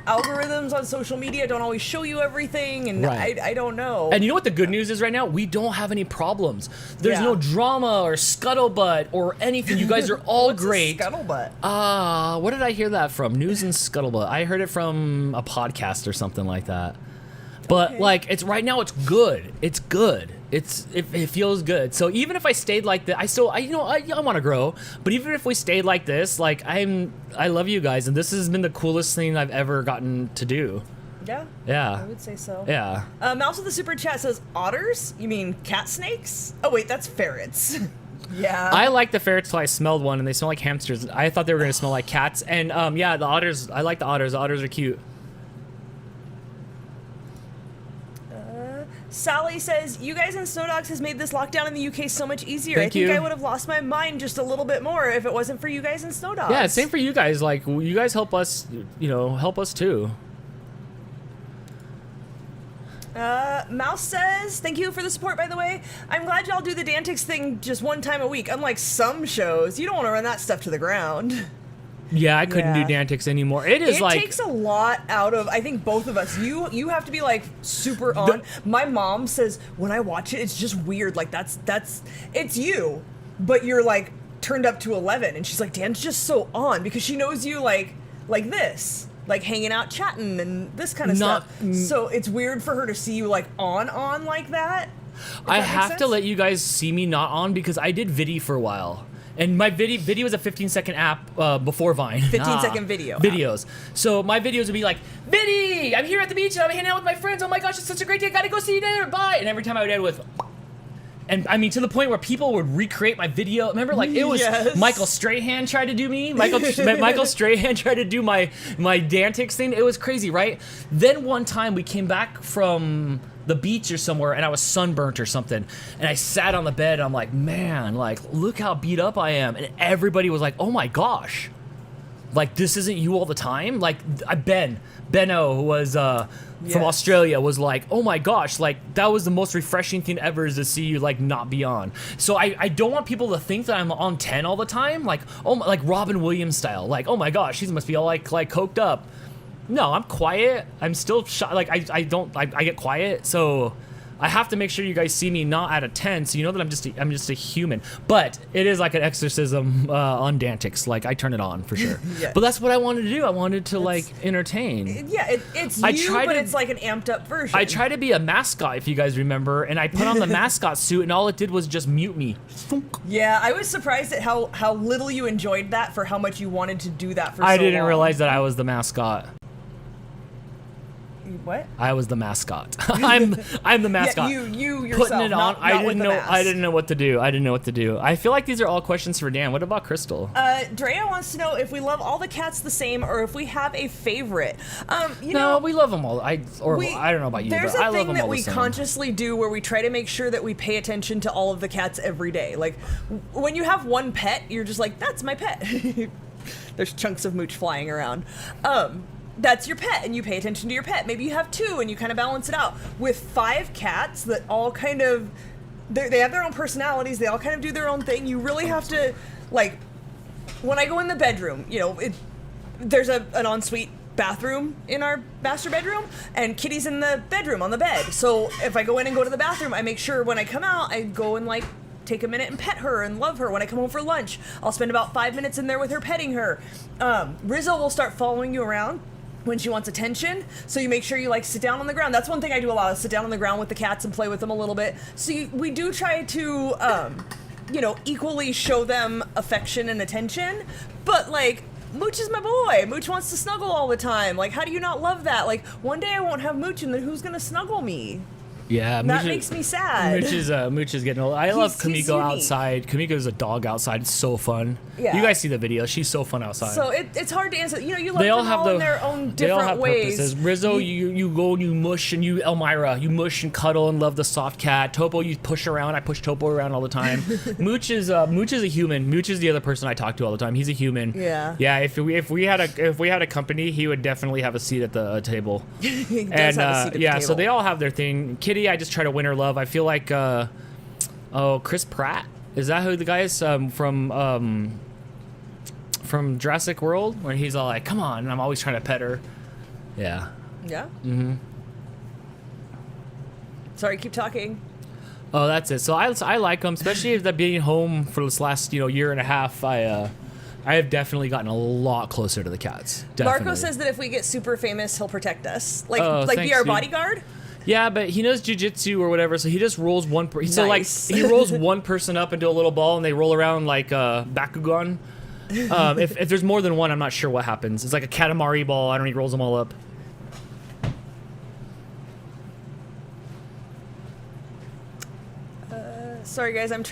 algorithms on social media don't always show you everything, and I don't know. And you know what the good news is right now? We don't have any problems. There's no drama or scuttlebutt or anything. You guys are all What's great. A scuttlebutt? What did I hear that from? News and scuttlebutt. I heard it from a podcast or something like that. But like, it's right now, it's good. It's good. It feels good. So even if I stayed like this, I want to grow. But even if we stayed like this, like I love you guys, and this has been the coolest thing I've ever gotten to do. Yeah. Yeah. I would say so. Yeah. Mouse with the super chat says otters. You mean cat snakes? Oh wait, that's ferrets. Yeah. I like the ferrets till I smelled one, and they smell like hamsters. I thought they were gonna smell like cats. And yeah, the otters. I like the otters. The otters are cute. Sally says, you guys and Snow Dogs has made this lockdown in the UK so much easier. Thank you. I think I would have lost my mind just a little bit more if it wasn't for you guys and Snow Dogs. Yeah, same for you guys. Like, you guys help us, help us too. Mouse says, thank you for the support, by the way. I'm glad y'all do the Dantix thing just one time a week. Unlike some shows, you don't want to run that stuff to the ground. Yeah, I couldn't do Dantix anymore. It takes a lot out of, I think, both of us. You have to be like super on. My mom says when I watch it, it's just weird. Like that's it's you, but you're like turned up to 11, and she's like, Dan's just so on, because she knows you like this, like hanging out, chatting, and this kind of stuff. So it's weird for her to see you like on like that. I have to let you guys see me not on, because I did Vidi for a while. And my video was a 15-second app before Vine. 15-second video. Videos. So my videos would be like, Vidi, I'm here at the beach and I'm hanging out with my friends. Oh my gosh, it's such a great day. Gotta go see you there. Bye. And every time I would end with, and I mean, to the point where people would recreate my video. Remember, like, it was Michael Strahan tried to do me. Michael Strahan tried to do my Dantix thing. It was crazy, right? Then one time we came back from the beach or somewhere, and I was sunburnt or something, and I sat on the bed, and I'm like, man, like, look how beat up I am. And everybody was like, oh my gosh, like, this isn't you all the time. Like, Benno, who was from Australia, was like, oh my gosh, like, that was the most refreshing thing ever, is to see you like not be on. So I don't want people to think that I'm on 10 all the time, like, like Robin Williams style, like, oh my gosh, she must be all like coked up. No, I'm quiet. I'm still shy. Like, I get quiet. So I have to make sure you guys see me not at a 10, so you know that I'm just a human. But it is like an exorcism on Dantix. Like, I turn it on for sure. But that's what I wanted to do. I wanted to like entertain. Yeah, it's it's like an amped up version. I try to be a mascot, if you guys remember, and I put on the mascot suit, and all it did was just mute me. Yeah, I was surprised at how little you enjoyed that for how much you wanted to do that for so long. I didn't realize that I was the mascot. What? I was the mascot. I'm the mascot. Yeah, you yourself. Putting it on. Not I with didn't the know. mask. I didn't know what to do. I feel like these are all questions for Dan. What about Crystal? Drea wants to know if we love all the cats the same or if we have a favorite. No, we love them all. I don't know about you, There's but I a love thing them that all the we same. consciously do where we try to make sure that we pay attention to all of the cats every day. Like, when you have one pet, you're just like, that's my pet. There's chunks of mooch flying around. That's your pet, and you pay attention to your pet. Maybe you have 2, and you kind of balance it out. With 5 cats that all kind of, they have their own personalities, they all kind of do their own thing, you really have to, like, when I go in the bedroom, there's an ensuite bathroom in our master bedroom, and Kitty's in the bedroom on the bed. So if I go in and go to the bathroom, I make sure when I come out, I go and, like, take a minute and pet her and love her. When I come home for lunch, I'll spend about 5 minutes in there with her petting her. Rizzo will start following you around when she wants attention, so you make sure you, like, sit down on the ground. That's one thing I do a lot, is sit down on the ground with the cats and play with them a little bit. So we do try to, equally show them affection and attention, but, like, Mooch is my boy. Mooch wants to snuggle all the time. Like, how do you not love that? Like, one day I won't have Mooch, and then who's gonna snuggle me? Yeah, That makes me sad. Mooch is getting old. I love He's Kamiko unique. outside. Kamiko's a dog outside. It's so fun. Yeah. You guys see the video. She's so fun outside. So it's hard to answer. You love they all them have all in their own they all different have ways. purposes. Rizzo, you go and you mush, and you Elmira, you mush and cuddle and love the soft cat. Topo, you push around. I push Topo around all the time. Mooch is a human. Mooch is the other person I talk to all the time. He's a human. Yeah. Yeah. If we had a company, he would definitely have a seat at the table. He does And have a seat at the yeah, table. so they all have their thing. Kitty, I just try to win her love. I feel like Chris Pratt, is that who the guy is from Jurassic World, where he's all like, come on, and I'm always trying to pet her. Yeah. Yeah. Sorry, keep talking. Oh, that's it. So I like them, especially if they're being home for this last year and a half. I have definitely gotten a lot closer to the cats. Definitely. Marco says that if we get super famous, he'll protect us. Like Thanks, be our dude. bodyguard. Yeah, but he knows jujitsu or whatever, so he just rolls one. So like Nice. he rolls one person up into a little ball, and they roll around like Bakugan. If there's more than one, I'm not sure what happens. It's like a Katamari ball. I don't know. He rolls them all up. Sorry guys, I'm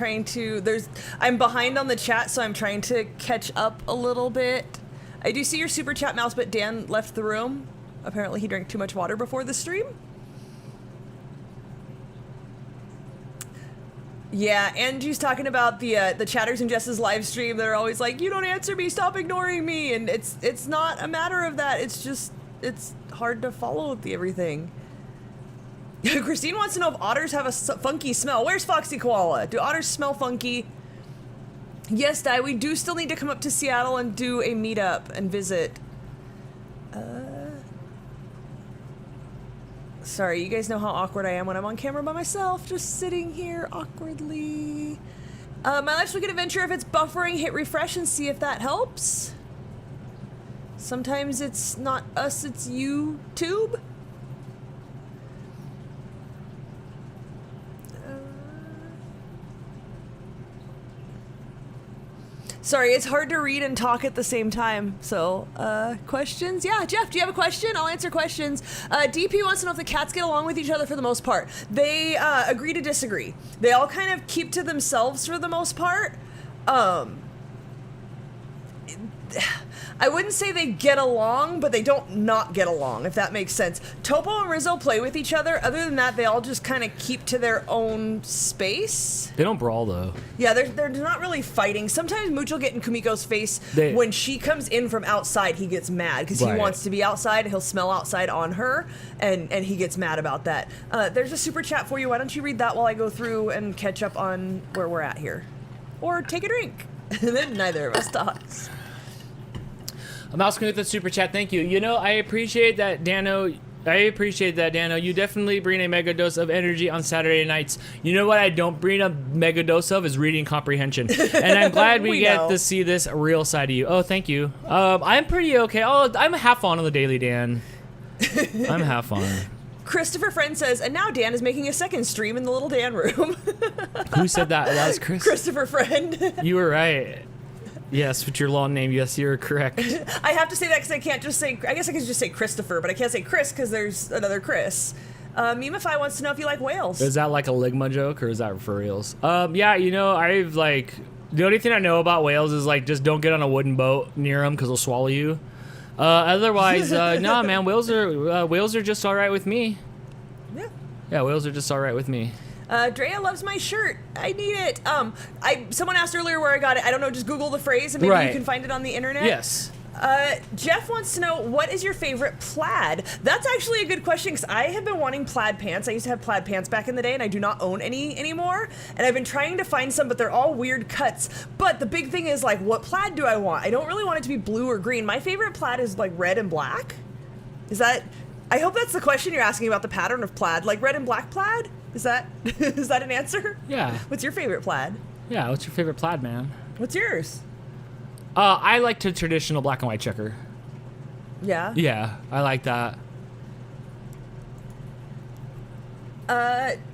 behind on the chat, so I'm trying to catch up a little bit. I do see your super chat, Mouse, but Dan left the room. Apparently he drank too much water before the stream. Yeah, Andrew's talking about the chatters in Jess's live stream that are always like, you don't answer me, stop ignoring me, and it's not a matter of that. It's just it's hard to follow everything. Christine wants to know if otters have a funky smell. Where's Foxy Koala? Do otters smell funky? Yes, Di, we do still need to come up to Seattle and do a meetup and visit. Sorry, you guys know how awkward I am when I'm on camera by myself, just sitting here awkwardly. My Life's Wicked Adventure, if it's buffering, hit refresh and see if that helps. Sometimes it's not us, it's YouTube. Sorry, it's hard to read and talk at the same time. So, questions? Yeah, Jeff, do you have a question? I'll answer questions. DP wants to know if the cats get along with each other for the most part. They agree to disagree. They all kind of keep to themselves for the most part. I wouldn't say they get along, but they don't not get along, if that makes sense. Topo and Rizzo play with each other. Other than that, they all just kind of keep to their own space. They don't brawl though. Yeah, they're not really fighting. Sometimes Mooch will get in Kumiko's face when she comes in from outside. He gets mad because he wants to be outside. He'll smell outside on her, and he gets mad about that. There's a super chat for you. Why don't you read that while I go through and catch up on where we're at here, or take a drink, and then neither of us talks. Mouse with the super chat. Thank you. You know, I appreciate that, Dano. You definitely bring a mega dose of energy on Saturday nights. You know what I don't bring a mega dose of is reading comprehension. And I'm glad we get to see this real side of you. Oh, thank you. I'm pretty okay. Oh, I'm half on the daily, Dan. I'm half on. Christopher Friend says, and now Dan is making a second stream in the little Dan room. Who said that? That was Chris. Christopher Friend. You were right. Yes, with your long name. Yes, you're correct. I have to say that because I can't just say. I guess I could just say Christopher, but I can't say Chris because there's another Chris. Memify wants to know if you like whales. Is that like a Ligma joke or is that for reals? Yeah, you know, I've like the only thing I know about whales is like just don't get on a wooden boat near them because they'll swallow you. Otherwise, no, man, whales are just all right with me. Yeah. Yeah, whales are just all right with me. Drea loves my shirt. I need it. Someone asked earlier where I got it. I don't know. Just Google the phrase and maybe Right. you can find it on the internet. Yes. Jeff wants to know, what is your favorite plaid? That's actually a good question because I have been wanting plaid pants. I used to have plaid pants back in the day and I do not own any anymore. And I've been trying to find some, but they're all weird cuts. But the big thing is like, what plaid do I want? I don't really want it to be blue or green. My favorite plaid is like red and black. Is that, I hope that's the question you're asking about the pattern of plaid. Like red and black plaid? Is that an answer? Yeah. What's your favorite plaid? Yeah, what's your favorite plaid, man? What's yours? I like the traditional black and white checker. Yeah? Yeah, I like that.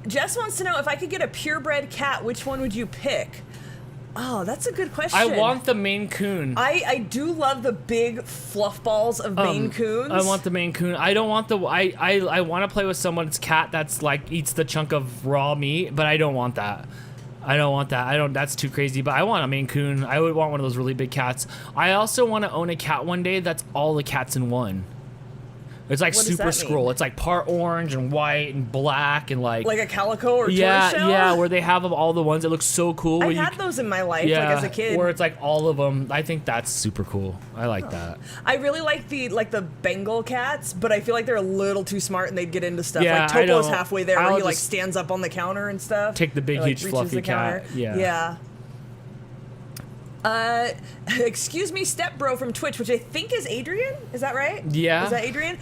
Jess wants to know, if I could get a purebred cat, which one would you pick? Oh, that's a good question. I want the Maine Coon. I do love the big fluff balls of Maine Coons. I want the Maine Coon. I don't want the I want to play with someone's cat that's like eats the chunk of raw meat, but I don't want that. I don't want that. That's too crazy, but I want a Maine Coon. I would want one of those really big cats. I also want to own a cat one day that's all the cats in one. It's like What does super that scroll. mean? It's like part orange and white and black and like Like a calico or yeah, tortoiseshell? yeah, where they have all the ones. It looks so cool. I where you had those in my life, yeah, like as a kid. where it's like all of them. I think that's super cool. I like that. I really like the Bengal cats, but I feel like they're a little too smart and they'd get into stuff. Yeah, like I Topo's don't- halfway there, I'll where he like just stands up on the counter and stuff. take the big, Or, like, huge, reaches fluffy the counter. cat. Yeah. Yeah. Excuse me, stepbro from Twitch, which I think is Adrian. Is that right? Yeah. Is that Adrian?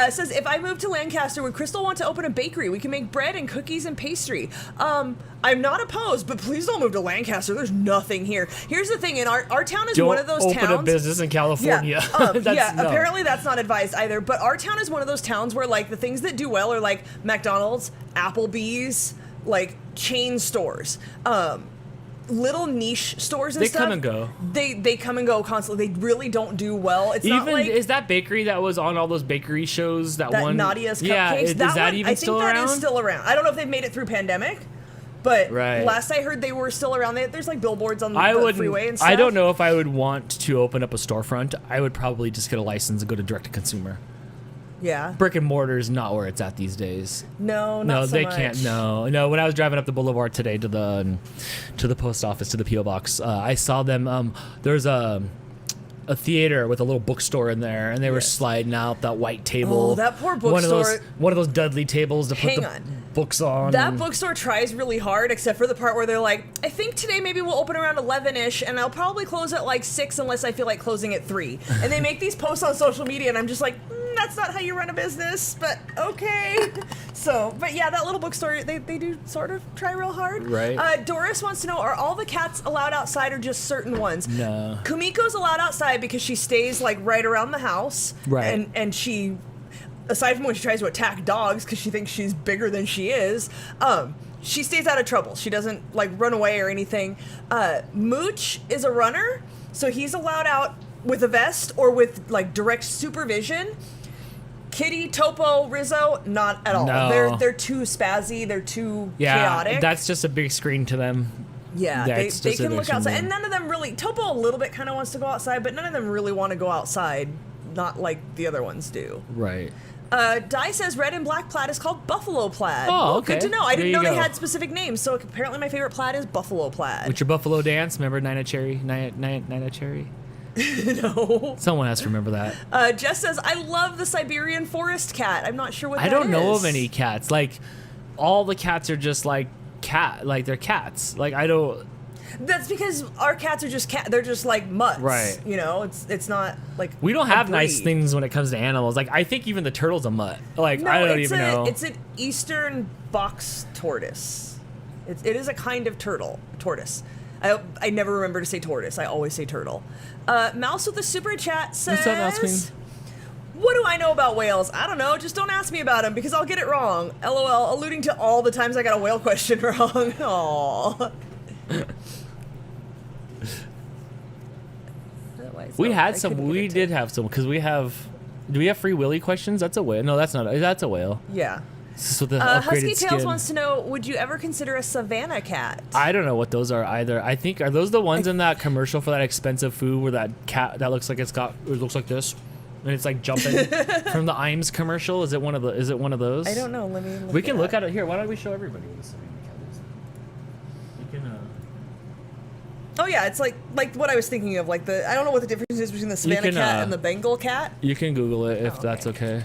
Says, if I move to Lancaster, would Crystal want to open a bakery? We can make bread and cookies and pastry. I'm not opposed, but please don't move to Lancaster. There's nothing here. Here's the thing: in our town is Don't one of those open towns. a business in California. Yeah, No. apparently that's not advised either. But our town is one of those towns where like the things that do well are like McDonald's, Applebee's, like chain stores. Little niche stores and They stuff. come and go. They come and go constantly. They really don't do well. It's not Even like is that bakery that was on all those bakery shows that one Nadia's Cupcakes. Yeah, is that one, even still I think around? that is still around. I don't know if they've made it through pandemic, but Right. last I heard they were still around. There's like billboards on I the wouldn't. freeway and stuff. I don't know if I would want to open up a storefront. I would probably just get a license and go to direct to consumer. Yeah. Brick and mortar is not where it's at these days. No, No, not so they much. can't. No. When I was driving up the boulevard today to the post office, to the PO box, I saw them. There's a theater with a little bookstore in there, and they were Yes. sliding out that white table. Oh, that poor One of bookstore. those Dudley tables to put Hang the on. books on. That and- bookstore tries really hard, except for the part where they're like, I think today maybe we'll open around 11-ish, and I'll probably close at like 6 unless I feel like closing at 3. And they make these posts on social media, and I'm just like, that's not how you run a business, but okay. So, but yeah, that little bookstore, they do sort of try real hard. Right. Doris wants to know, are all the cats allowed outside or just certain ones? No. Kumiko's allowed outside because she stays like right around the house. Right. And she, aside from when she tries to attack dogs because she thinks she's bigger than she is, she stays out of trouble. She doesn't like run away or anything. Mooch is a runner, so he's allowed out with a vest or with like direct supervision. Kitty, Topo, Rizzo, not at all. No. They're too spazzy. They're too Yeah, chaotic. that's just a big screen to them. Yeah, they That's just can look addiction outside, then. and none of them really. Topo a little bit kind of wants to go outside, but none of them really want to go outside. Not like the other ones do. Right. Di says red and black plaid is called buffalo plaid. Oh, Well, okay. good to know. I There didn't you know they go. had specific names, so apparently my favorite plaid is buffalo plaid. With your buffalo dance, remember Nina Cherry? Nina Cherry? No. Someone has to remember that. Jess says, I love the Siberian forest cat. I'm not sure what I that don't know is. of any cats. Like, all the cats are just like they're cats. Like, I don't. That's because our cats are just they're just like mutts. Right. You know, it's not like We don't a have nice breed. things when it comes to animals. Like, I think even the turtle's a mutt. Like, No, I don't it's even know. It's an eastern box tortoise. It is a kind of tortoise. I never remember to say tortoise. I always say turtle. Mouse with the super chat says, What's up, Mouse Queen? what do I know about whales? I don't know. Just don't ask me about them because I'll get it wrong. LOL, alluding to all the times I got a whale question wrong. Aww. size. We No, I had some. couldn't get We it to- did have some because we have. Do we have Free Willy questions? That's a whale. No, that's not. That's a whale. Yeah. This is with the Husky upgraded Tails skin. wants to know: would you ever consider a Savannah cat? I don't know what those are either. I think are those the ones in that commercial for that expensive food where that cat that looks like it looks like this, and it's like jumping from the Iams commercial. Is it one of the? Is it one of those? I don't know. Let me. We can look at it here. Why don't we show everybody what a Savannah cat is? You can. Oh yeah, it's like what I was thinking of. Like the I don't know what the difference is between the Savannah can, cat and the Bengal cat. You can Google it if Oh, that's okay.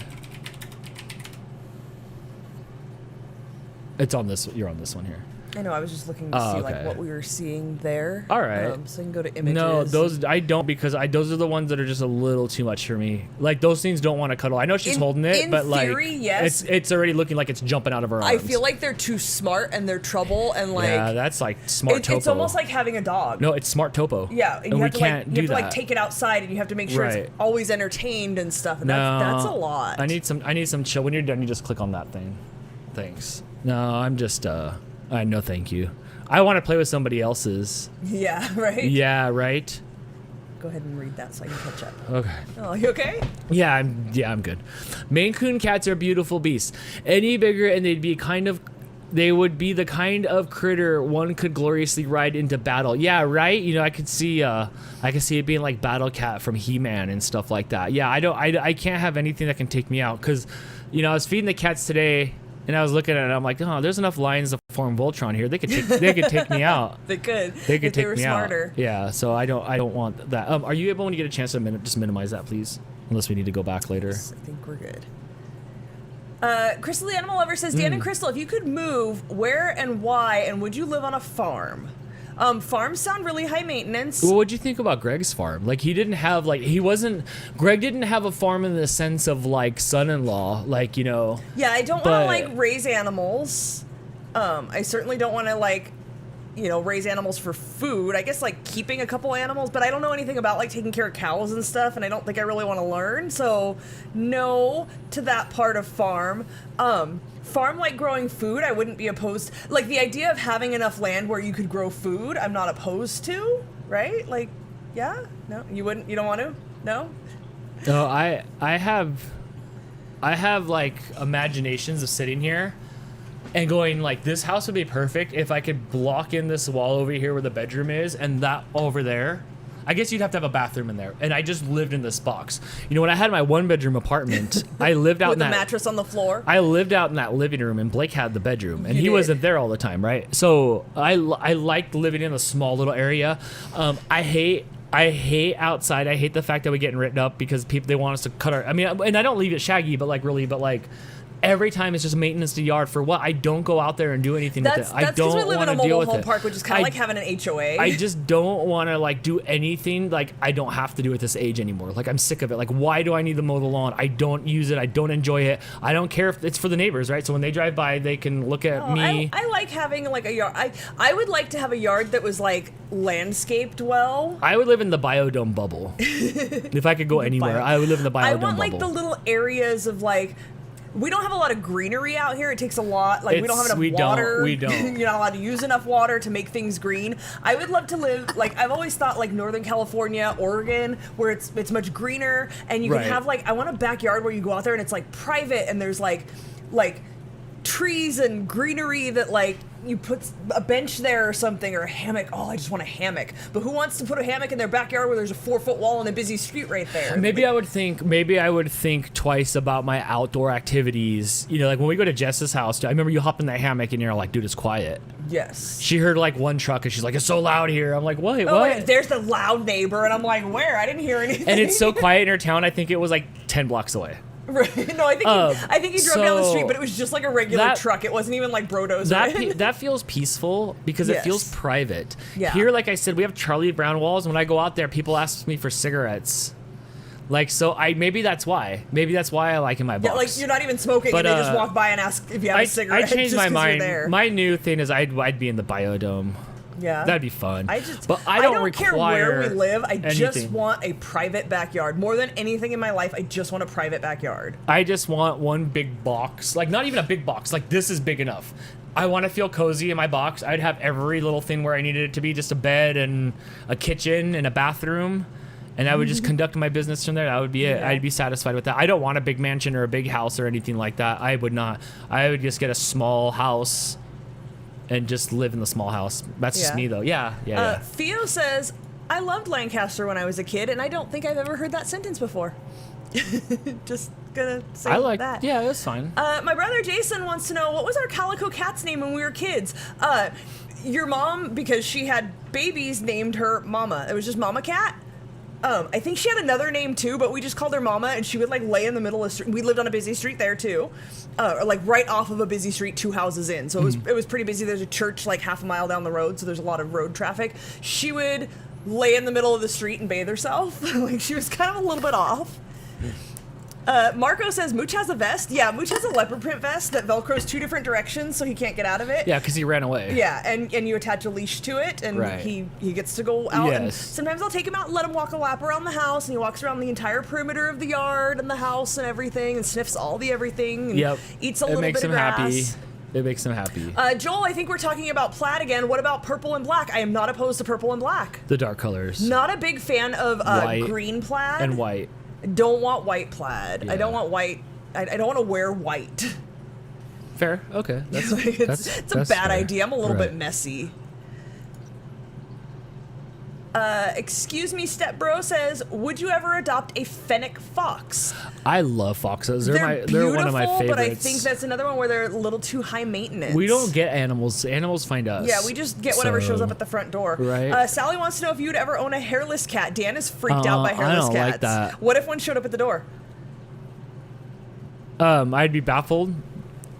It's on this. You're on this one here. I know. I was just looking to Oh, see okay. like what we were seeing there. All right. So I can go to images. No, those I don't because those are the ones that are just a little too much for me. Like those things don't want to cuddle. I know she's holding it, in but theory, like yes. it's already looking like it's jumping out of her arms. I feel like they're too smart and they're trouble and like yeah, that's like smart topo. it's almost like having a dog. No, it's smart topo. Yeah, and we you have to can't like do you have to that. like take it outside and you have to make sure Right. it's always entertained and stuff. And No, that's a lot. I need some chill. When you're done, you just click on that thing. Thanks. No, I'm just no, thank you. I want to play with somebody else's. Yeah, right. Yeah, right. Go ahead and read that so I can catch up. Okay. Oh, you okay? Yeah, I'm good. Maine Coon cats are beautiful beasts. Any bigger and they would be the kind of critter one could gloriously ride into battle. Yeah, right? You know, I could see it being like Battle Cat from He-Man and stuff like that. Yeah, I can't have anything that can take me out cuz you know, I was feeding the cats today and I was looking at it, I'm like, oh, there's enough lions to form Voltron here. They could take me out. They could. They could if take they were me smarter. out. Yeah, so I don't want that. Are you able when you get a chance to just minimize that, please? Unless we need to go back later. I think we're good. Crystal the Animal Lover says, Dan and Crystal, if you could move, where and why, and would you live on a farm? Farms sound really high maintenance. Well, what'd you think about Greg's farm? Like Greg didn't have a farm in the sense of like son-in-law, like, you know. Yeah, I don't want but- to like raise animals. I certainly don't want to like, you know, raise animals for food. I guess like keeping a couple animals, but I don't know anything about like taking care of cows and stuff, and I don't think I really want to learn. So no to that part of farm. Farm like growing food, I wouldn't be opposed. Like the idea of having enough land where you could grow food, I'm not opposed to, right? Like, yeah, no, you don't want to, no. No, I have like imaginations of sitting here and going like, this house would be perfect if I could block in this wall over here where the bedroom is and that over there. I guess you'd have to have a bathroom in there. And I just lived in this box. You know, when I had my 1-bedroom apartment, I lived out With in a that mattress on the floor. I lived out in that living room, and Blake had the bedroom, and You he did. wasn't there all the time, right? So I liked living in a small little area. I hate outside. I hate the fact that we're getting written up because they want us to cut our. I mean, and I don't leave it shaggy, but like. Every time it's just maintenance to the yard for what? I don't go out there and do anything with it. I That's because don't we live want in to a deal mobile with home it. park, which is kind of like having an HOA. I just don't want to like do anything like I don't have to do at this age anymore. Like I'm sick of it. Like why do I need to mow the lawn? I don't use it. I don't enjoy it. I don't care if it's for the neighbors, right? So when they drive by, they can look at me. I like having like a yard. I would like to have a yard that was like landscaped well. I would live in the biodome bubble. If I could go anywhere, I would live in the biodome I bubble. want like the little areas of like. We don't have a lot of greenery out here. It takes a lot. Like we don't have enough water. We don't. You're not allowed to use enough water to make things green. I would love to live like I've always thought like Northern California, Oregon, where it's much greener and you Right. can have like I want a backyard where you go out there and it's like private and there's like trees and greenery that like you put a bench there or something or a hammock. Oh, I just want a hammock. But who wants to put a hammock in their backyard where there's a 4-foot wall and a busy street right there? Maybe I would think twice about my outdoor activities. You know, like when we go to Jess's house, I remember you hop in that hammock and you're like, dude, it's quiet. Yes. She heard like one truck and she's like, it's so loud here. I'm like, wait, Oh, what? wait, there's the loud neighbor, and I'm like, where? I didn't hear anything. And it's so quiet in her town, I think it was like 10 blocks away. Right. No, I think he drove down the street, but it was just like a regular truck. It wasn't even like Brodo's. That feels peaceful because it Yes. feels private. Yeah. Here, like I said, we have Charlie Brown walls. When I go out there, people ask me for cigarettes. Like, so maybe that's why. Maybe that's why I like in my box. Yeah, like you're not even smoking, But, and they just walk by and ask if you have a cigarette. I changed just my 'cause mind. You're there. My new thing is I'd be in the biodome. Yeah. That'd be fun. But I don't care where we live. I just anything. want a private backyard. More than anything in my life, I just want a private backyard. I just want one big box. Like, not even a big box. Like, this is big enough. I want to feel cozy in my box. I'd have every little thing where I needed it to be, just a bed and a kitchen and a bathroom. and I would just conduct my business from there. That would be it. Yeah. I'd be satisfied with that. I don't want a big mansion or a big house or anything like that. I would not. I would just get a small house and just live in the small house. That's just Yeah. me, though. Yeah. Theo says, I loved Lancaster when I was a kid, and I don't think I've ever heard that sentence before. Just gonna say I like that. Yeah, that's fine. My brother Jason wants to know, what was our calico cat's name when we were kids? Your mom, because she had babies, named her Mama. It was just Mama Cat. I think she had another name too, but we just called her Mama, and she would like lay in the middle of the street. We lived on a busy street there too, or like right off of a busy street, 2 houses in. So it was pretty busy. There's a church like half a mile down the road, so there's a lot of road traffic. She would lay in the middle of the street and bathe herself. Like she was kind of a little bit off. Marco says Mooch has a vest. Yeah, Mooch has a leopard print vest that velcros 2 different directions, so he can't get out of it. Yeah, because he ran away. Yeah, and you attach a leash to it, and Right. he gets to go out. And Yes. sometimes I'll take him out and let him walk a lap around the house, and he walks around the entire perimeter of the yard and the house and everything, and sniffs all the everything, and Yep. eats a It little makes bit of him grass. happy. It makes him happy. Joel, I think we're talking about plaid again. What about purple and black? I am not opposed to purple and black. The dark colors. Not a big fan of White green plaid. And white. Don't want white plaid. I Yeah. don't want white. I don't want to wear white. Fair. Okay. That's, It's a bad fair. idea. I'm a little bit Right. messy. Excuse me, Stepbro says, would you ever adopt a fennec fox? I love foxes. They're beautiful, one of my favorites. but I think that's another one where they're a little too high maintenance. We don't get animals. Animals find us. Yeah, we just get whatever shows So- up at the front door. Right. Sally wants to know if you'd ever own a hairless cat. Dan is freaked out by I hairless don't cats. like that. What if one showed up at the door? I'd be baffled,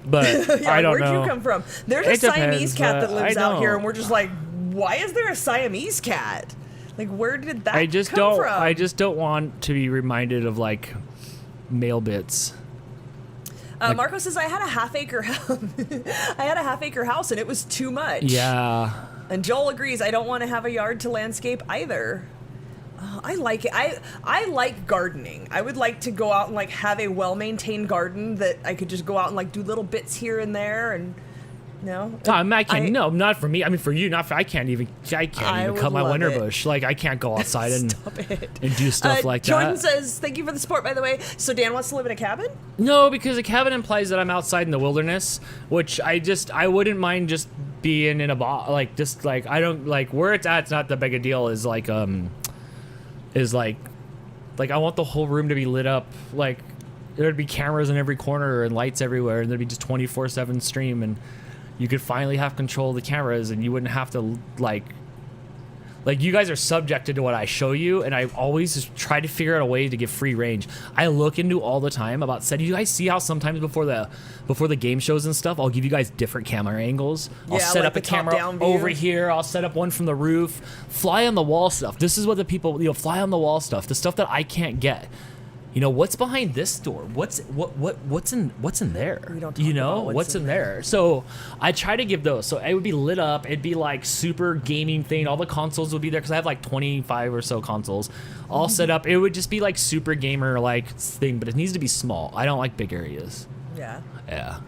but Yeah, I don't where'd know. you come from? There's a It Siamese depends, cat that but lives I out here, don't. and we're just like, why is there a Siamese cat? Like, where did that I just come don't. from? I just don't want to be reminded of like male bits. Marco says, I had a half-acre house. I had a half-acre house, and it was too much. Yeah. And Joel agrees, I don't want to have a yard to landscape either. I like it. I like gardening. I would like to go out and like have a well-maintained garden that I could just go out and like do little bits here and there, and no. I can't. No, not for me. I mean, for you, not for. I can't even I cut would my love winter it. bush. Like I can't go outside and Stop it. and do stuff like Jordan that. says, thank you for the support, by the way. So Dan wants to live in a cabin? No, because a cabin implies that I'm outside in the wilderness, which I wouldn't mind just being in a just like I don't like where it's at. It's not that big a deal. Is like I want the whole room to be lit up. Like there'd be cameras in every corner and lights everywhere, and there'd be just 24/7 stream, and you could finally have control of the cameras, and you wouldn't have to like you guys are subjected to what I show you, and I always just try to figure out a way to get free range. I look into all the time about setting. You guys see how sometimes before the game shows and stuff, I'll give you guys different camera angles. I'll Yeah, set like up the a camera top-down view. over here. I'll set up one from the roof. Fly on the wall stuff. This is what the people, fly on the wall stuff. The stuff that I can't get. What's behind this door? What's in there? We don't talk about what's in there. So I try to give those. So it would be lit up. It'd be like super gaming thing. All the consoles would be there because I have like 25 or so consoles all set up. It would just be like super gamer like thing, but it needs to be small. I don't like big areas. Yeah. Yeah.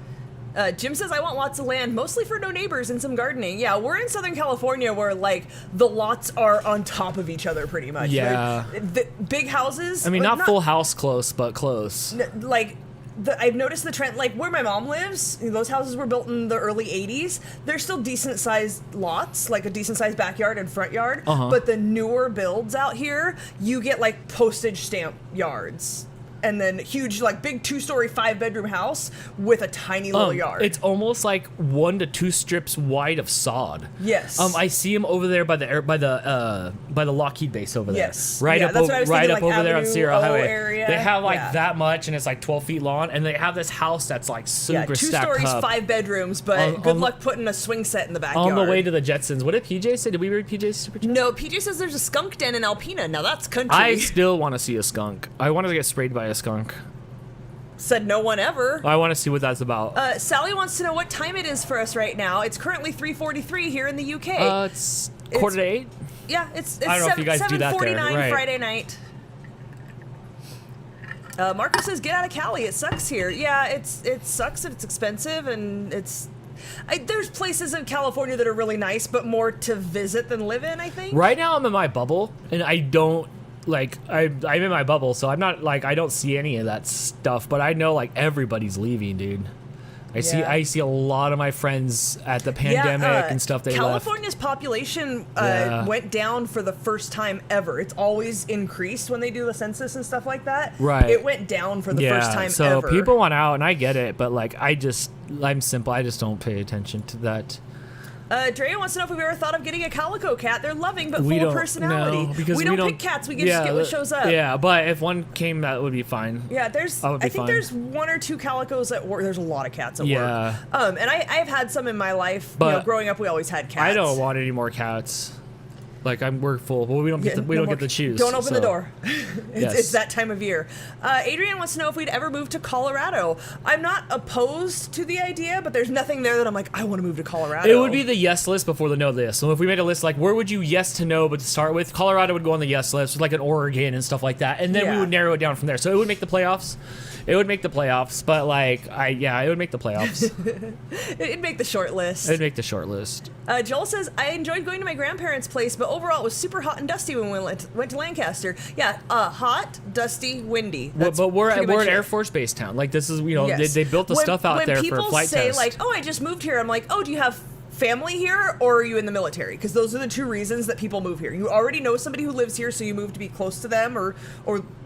Jim says, I want lots of land, mostly for no neighbors and some gardening. Yeah, we're in Southern California where, like, the lots are on top of each other pretty much. Yeah. Like, the big houses. I mean, like, not full house close, but close. Like, I've noticed the trend, like, where my mom lives, those houses were built in the early 80s. They're still decent-sized lots, like a decent-sized backyard and front yard. Uh-huh. But the newer builds out here, you get, like, postage stamp yards. And then huge, like big 2-story, 5-bedroom house with a tiny little yard. It's almost like 1 to 2 strips wide of sod. Yes. I see them over there by the Lockheed base over there. Yes. Right Yeah, up, that's what I was thinking, right up like over there on Avenue Sierra O Highway. area. They have like Yeah. that much, and it's like 12 feet long, and they have this house that's like super yeah, 2 stacked stories, up. 5 bedrooms, but On- good on- luck putting a swing set in the backyard. On the way to the Jetsons. What did PJ say? Did we read PJ's super chat? No, PJ says there's a skunk den in Alpena. Now that's country. I still want to see a skunk. I want to get sprayed by a skunk. Said no one ever. I want to see what that's about. Sally wants to know what time it is for us right now. It's currently 3:43 here in the UK. It's quarter to 8. Yeah, it's I don't know if you guys do that there, 7:49 right. Friday night. Marco says, get out of Cali. It sucks here. Yeah, it sucks and it's expensive and there's places in California that are really nice, but more to visit than live in, I think. Right now I'm in my bubble, and I don't like I'm in my bubble, so I'm not like I don't see any of that stuff. But I know like everybody's leaving, dude. I see a lot of my friends at the pandemic and stuff. California's population went down for the first time ever. It's always increased when they do the census and stuff like that. Right. It went down for the first time so ever. people want out, and I get it, but like I'm simple. I just don't pay attention to that. Drea wants to know if we've ever thought of getting a calico cat. They're loving but We full of don't- personality. no, because we don't pick cats. We just get what shows up. Yeah, but if one came, that would be fine. Yeah, I think fine. there's 1 or 2 calicos at work. There's a lot of cats at Yeah. work. And I've had some in my life. But growing up, we always had cats. I don't want any more cats. Like we're full, but we don't get to choose. Don't open the so. door. Yes. It's that time of year. Adrian wants to know if we'd ever move to Colorado. I'm not opposed to the idea, but there's nothing there that I'm like, I want to move to Colorado. It would be the yes list before the no list. So if we made a list like where would you yes to no, but to start with, Colorado would go on the yes list, like an Oregon and stuff like that, and then we would narrow it down from there. So it would make the playoffs. It would make the playoffs, but like it would make the playoffs. It'd make the short list. It'd make the short list. Joel says, I enjoyed going to my grandparents' place, but overall it was super hot and dusty when we went to Lancaster. Yeah, hot, dusty, windy. That's But we're pretty an much Air it. Force Base town. Like this is Yes. they built the stuff out there for flight When people say tests. like, oh, I just moved here, I'm like, oh, do you have family here or are you in the military? Because those are the 2 reasons that people move here. You already know somebody who lives here, so you move to be close to them or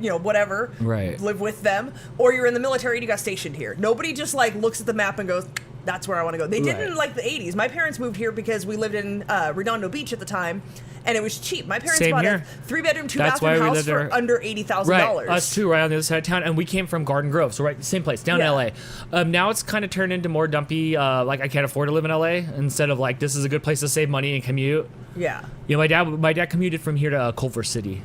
whatever. Right. Live with them. Or you're in the military and you got stationed here. Nobody just like looks at the map and goes, that's where I want to go. They didn't like the 80s. My parents moved here because we lived in Redondo Beach at the time, and it was cheap. My parents Same bought here. a 3-bedroom, That's why 2-bathroom we house lived for there. under $80,000. Right, us too, right on the other side of town, and we came from Garden Grove, so right, same place, down in LA. Now it's kind of turned into more dumpy, like I can't afford to live in LA, instead of like, this is a good place to save money and commute. Yeah. You know, my dad commuted from here to Culver City.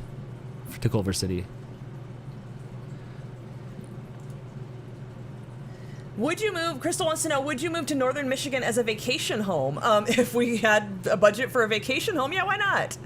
Would you move? Crystal wants to know, would you move to Northern Michigan as a vacation home? If we had a budget for a vacation home, yeah, why not?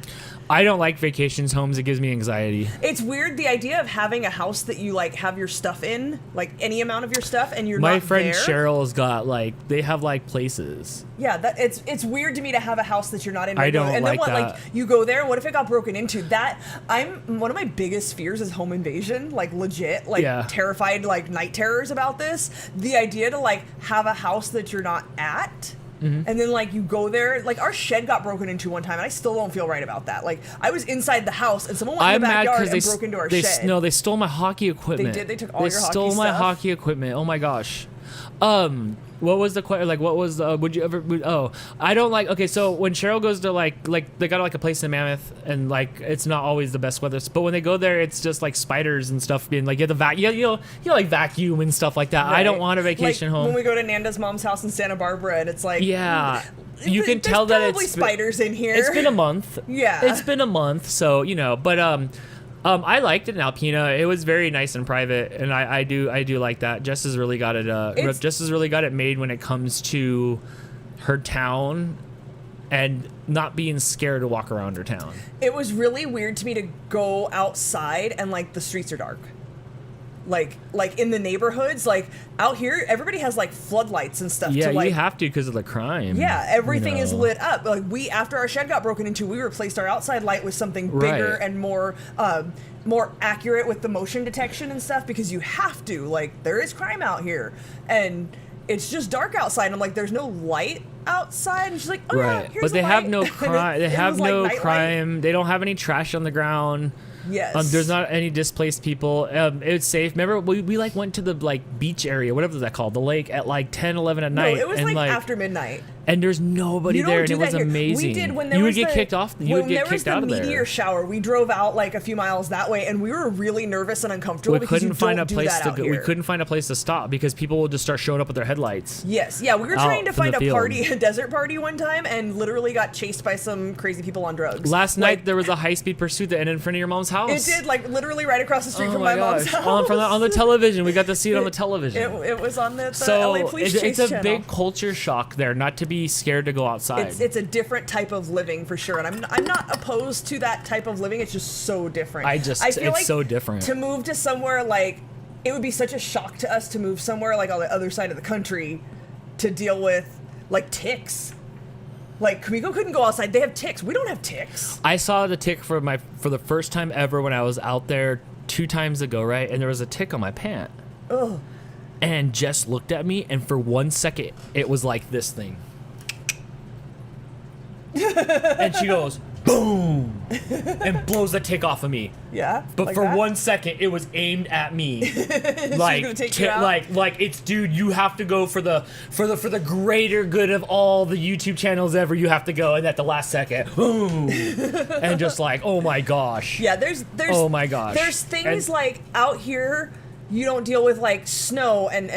I don't like vacations homes. It gives me anxiety. It's weird, the idea of having a house that you like have your stuff in, like any amount of your stuff, and you're My not friend there. Cheryl's got like, they have like places. Yeah, it's weird to me to have a house that you're not in. I don't and then like what? that. Like you go there, what if it got broken into? One of my biggest fears is home invasion. Like legit, like terrified, like night terrors about this. The idea to like have a house that you're not at. Mm-hmm. And then, like, you go there. Like, our shed got broken into one time, and I still don't feel right about that. Like, I was inside the house, and someone went in the backyard and broke into our shed. No, they stole my hockey equipment. They did? They took all your hockey stuff? They stole my hockey equipment. Oh, my gosh. What was the question? Like, what was would you ever? I don't like. Okay, so when Cheryl goes to like they got like a place in Mammoth, and like it's not always the best weather. But when they go there, it's just like spiders and stuff being like you have the like vacuum and stuff like that. Right. I don't want a vacation home. When we go to Nanda's mom's house in Santa Barbara, and it's like you can tell that probably spiders in here. It's been a month. Yeah, it's been a month. So but I liked it in Alpena. It was very nice and private, and I do like that. Jess has really got it. Jess has really got it made when it comes to her town, and not being scared to walk around her town. It was really weird to me to go outside and like the streets are dark. Like in the neighborhoods, like out here, everybody has like floodlights and stuff. Yeah, to, like, you have to because of the crime. Yeah, everything is lit up. Like after our shed got broken into, we replaced our outside light with something bigger and more accurate with the motion detection and stuff, because you have to. Like, there is crime out here, and it's just dark outside. And I'm like, there's no light outside, and she's like, oh yeah, here's but they a have light. no crime. They have no crime. They don't have any trash on the ground. Yes. There's not any displaced people. It's safe. Remember, we like went to the like beach area, whatever that's called, the lake, at like 10, 11 at night. No, it was and, like after midnight. And there's nobody there, and it was amazing. We did when there you was would get kicked off. You would get kicked out of there. When there was the meteor shower, we drove out like a few miles that way, and we were really nervous and uncomfortable because you don't do that out here. We couldn't find a place to stop because people would just start showing up with their headlights. Yes, yeah, we were trying to find a desert party one time, and literally got chased by some crazy people on drugs. Last night there was a high-speed pursuit that ended in front of your mom's house. It did, like literally right across the street from my mom's house. On the television, we got to see it on the television. It was on the LA Police Chase it's a channel. big culture shock there, not to be scared to go outside. It's a different type of living for sure, and I'm not opposed to that type of living. It's just so different. I feel like so different. To move to somewhere like, it would be such a shock to us to move somewhere like on the other side of the country to deal with like ticks. Like, Kamiko couldn't go outside. They have ticks. We don't have ticks. I saw the tick for the first time ever when I was out there 2 times ago, right? And there was a tick on my pant. Ugh. And Jess looked at me, and for 1 second, it was like this thing. And she goes, boom, and blows the tick off of me. Yeah. But like for that? 1 second, it was aimed at me. Like, gonna take you out? like it's, dude, you have to go for the greater good of all the YouTube channels ever. You have to go, and at the last second, boom, and just like, oh my gosh. Yeah, there's oh my gosh. There's things And- like out here. You don't deal with like snow and